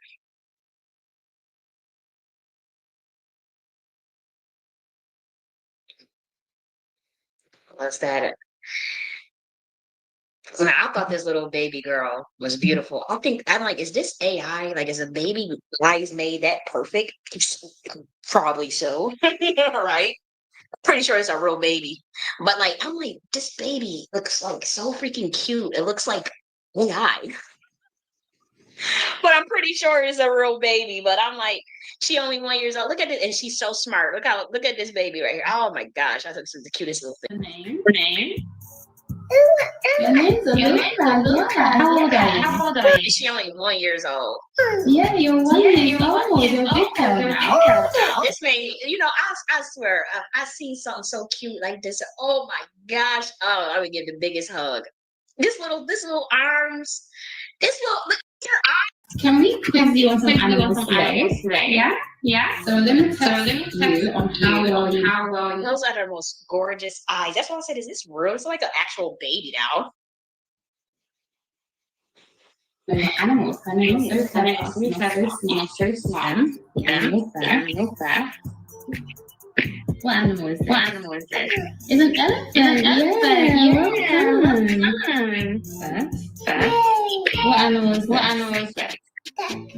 What's that? I thought this little baby girl was beautiful. I'm like, is this AI? Like, is a baby eyes made that perfect? Probably so. Right? Pretty sure it's a real baby. But like, I'm like, this baby looks like so freaking cute. It looks like AI. But I'm pretty sure it's a real baby. But I'm like, she only 1 year old. Look at it, and she's so smart. Look at this baby right here. Oh my gosh, I think this is the cutest little thing. Her name? Your name's Aluka. How old are you? She only 1 year old. Yeah, you're 1 year old. You're big now. This made, you know, I swear, I seen something so cute like this. Oh my gosh. Oh, I would give the biggest hug. This little arms. Look at her eyes. Can we quiz you on some animals today? Yeah. So let me test you on how well Those are the most gorgeous eyes. That's why I said, is this real? It's like an actual baby now. Animals. What animal is that? It's an elephant. Yeah. What animal is that?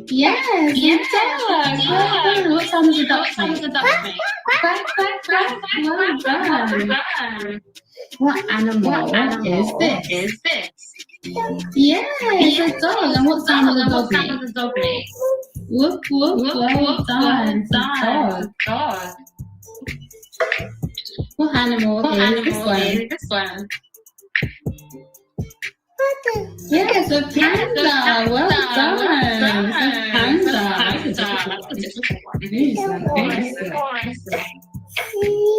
Yes, dog. What sound does a duck make? Quack, quack, quack. Well done. What animal is this? Yes, a dog. And what sound does a dog make? Woof, woof, well done. Dog. What animal is this one? Yes, a panda. Well done. A panda.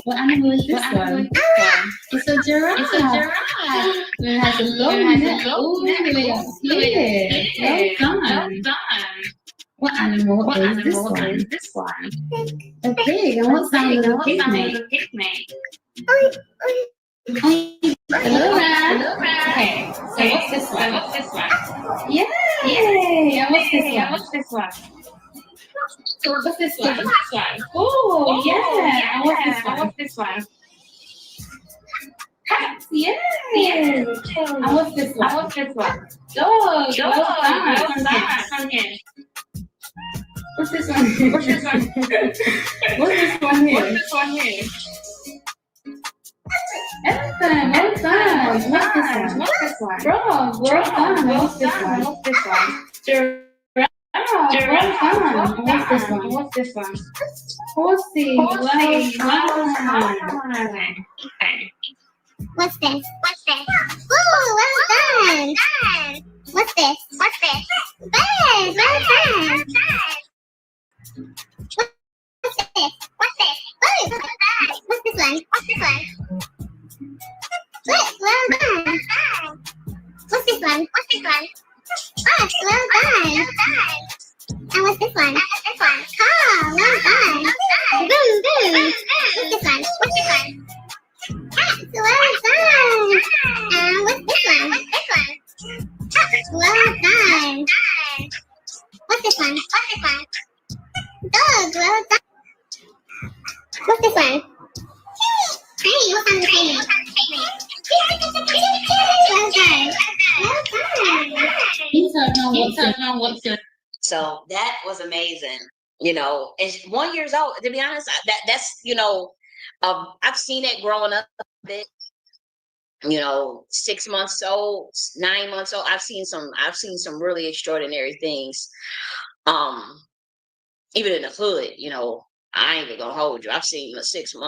What animal is this one? It's a giraffe. It has a long neck all the way up here. Well done. What animal is this one? A pig. And what sound does a pig make? Hello, okay, so what's this one? Yay! And what's this one? What's this one? Oh, yeah! And what's this one? Cat, yay! And what's this one? Dog! Well done. What's this one? What's this one here? Elephant, well done. What's this one? Frog, well done. What's this one? Giraffe, well done. What's this one? Horsey, well done. What's this? Ooh, well done. What's this? Bird, well done. What's this? Ooh, what's this one? Look, well done. What's this one? Fox, well done. And what's this one? Car, well done. Boom, boom. What's this one? Cat, well done. And what's this one? Well done. What's this one? Dog, well done. What's this one? Hey, what's on the table? Well done. You don't know what's good. So that was amazing. You know, and 1 year old, to be honest, that's, you know, I've seen it growing up a bit. You know, 6 months old, 9 months old. I've seen some really extraordinary things. Even in the hood, you know, I ain't even gonna hold you. I've seen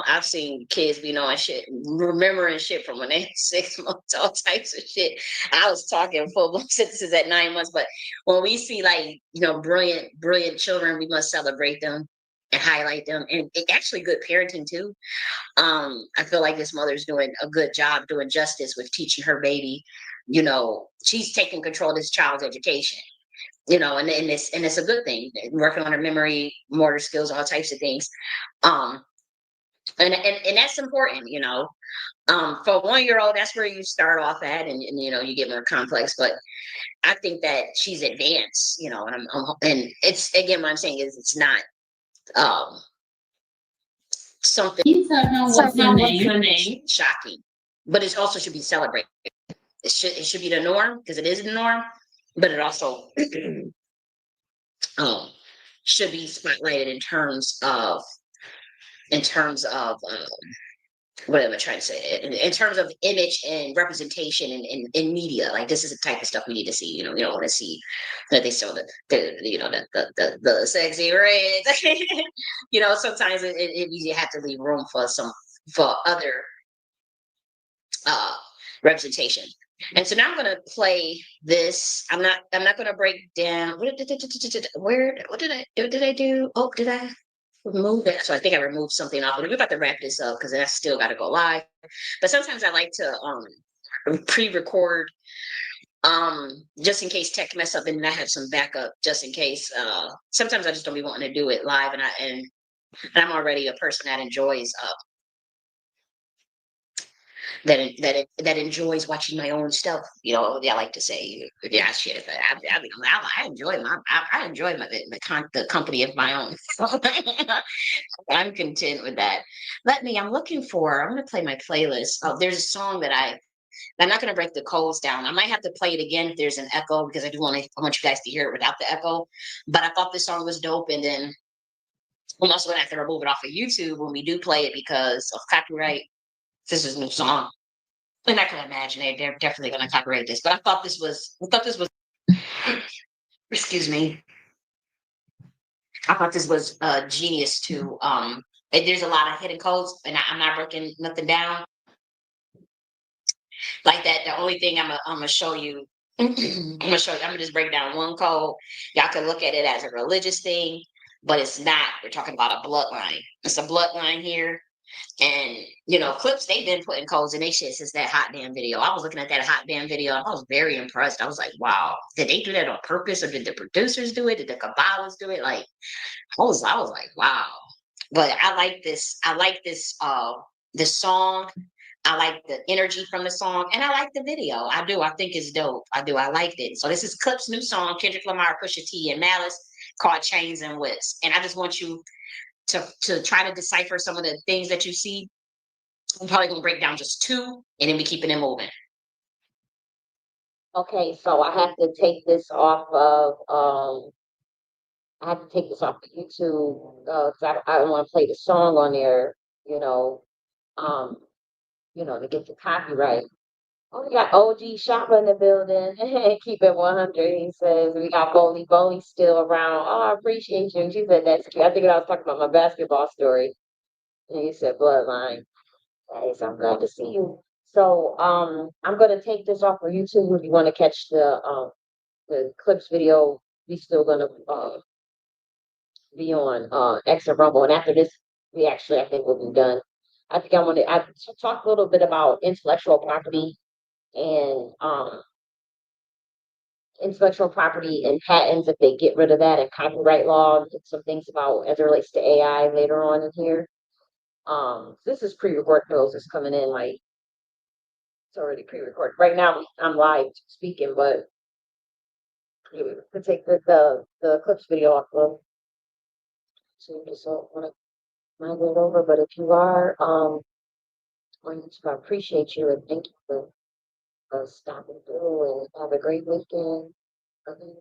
I've seen kids be knowing shit, remembering shit from when they 6 months, all types of shit. I was talking full-blown sentences at 9 months, but when we see, like, you know, brilliant children, we must celebrate them and highlight them, and actually good parenting too. I feel like this mother's doing a good job doing justice with teaching her baby. You know, she's taking control of this child's education. You know, and it's a good thing. Working on her memory, motor skills, all types of things. And that's important. You know, for a 1 year old, that's where you start off at, and you know, you get more complex. But I think that she's advanced. You know, and it's, again, what I'm saying is it's not something. You don't know what's your name. Shocking, but it also should be celebrated. It should be the norm, because it is the norm, but it also should be spotlighted in terms of what am I trying to say? In terms of image and representation in media. Like, this is the type of stuff we need to see. You know, we don't want to see that they show the sexy reds. You know, sometimes you have to leave room for other representation. And so now I'm gonna play this. I'm not gonna break down. What did I do? Oh, did I remove it? So I think I removed something off. But we're about to wrap this up because I still got to go live. But sometimes I like to pre-record, just in case tech mess up, and I have some backup just in case. Sometimes I just don't be wanting to do it live, and I'm already a person that enjoys that enjoys watching my own stuff. You know, I like to say, yeah, shit. I enjoy the company of my own. I'm content with that. I'm looking for. I'm going to play my playlist. Oh, there's a song that I'm not going to break the codes down. I might have to play it again if there's an echo, because I want you guys to hear it without the echo. But I thought this song was dope, and then I'm also going to have to remove it off of YouTube when we do play it because of copyright. This is a new song. And I can imagine they're definitely going to copyright this. But I thought this was, excuse me. I thought this was genius to and there's a lot of hidden codes, and I'm not breaking nothing down like that. The only thing I'm gonna show you, I'm gonna just break down one code. Y'all can look at it as a religious thing, but it's not. We're talking about a bloodline. It's a bloodline here. And clips, they've been putting codes in their shit since that hot damn video. I was looking at that hot damn video and I was very impressed. I was like, wow, did they do that on purpose, or did the producers do it? Did the Kabbalists do it? Like, I was like, wow. But I like this. I like this song. I like the energy from the song, and I like the video. I do. I think it's dope. I do. I liked it. So this is Clip's new song, Kendrick Lamar, Pusha T, and Malice, called Chains and Whips. And I just want you to try to decipher some of the things that you see. I'm probably gonna break down just two, and then we keeping it moving. Okay, so I have to take this off of I have to take this off of YouTube because I don't want to play the song on there, um, to get the copyright. Oh, we got OG Shopper in the building. Keep it 100. He says we got Bowley still around. Oh, I appreciate you. She said that's cute. I think I was talking about my basketball story. And he said bloodline. Hey, so I'm glad to see you. So I'm gonna take this off of YouTube. If you want to catch the clips video, we still gonna be on X and Rumble. And after this, I think we'll be done. I think I talk a little bit about intellectual property and patents, if they get rid of that, and copyright law, and some things about as it relates to AI later on in here. This is pre-recorded bills that's coming in, like it's already pre-recorded. Right now I'm live speaking, but you could take the clips video off of, so you just don't want to migrate over. But if you are I appreciate you and thank you for stopping through, and have a great weekend. Okay.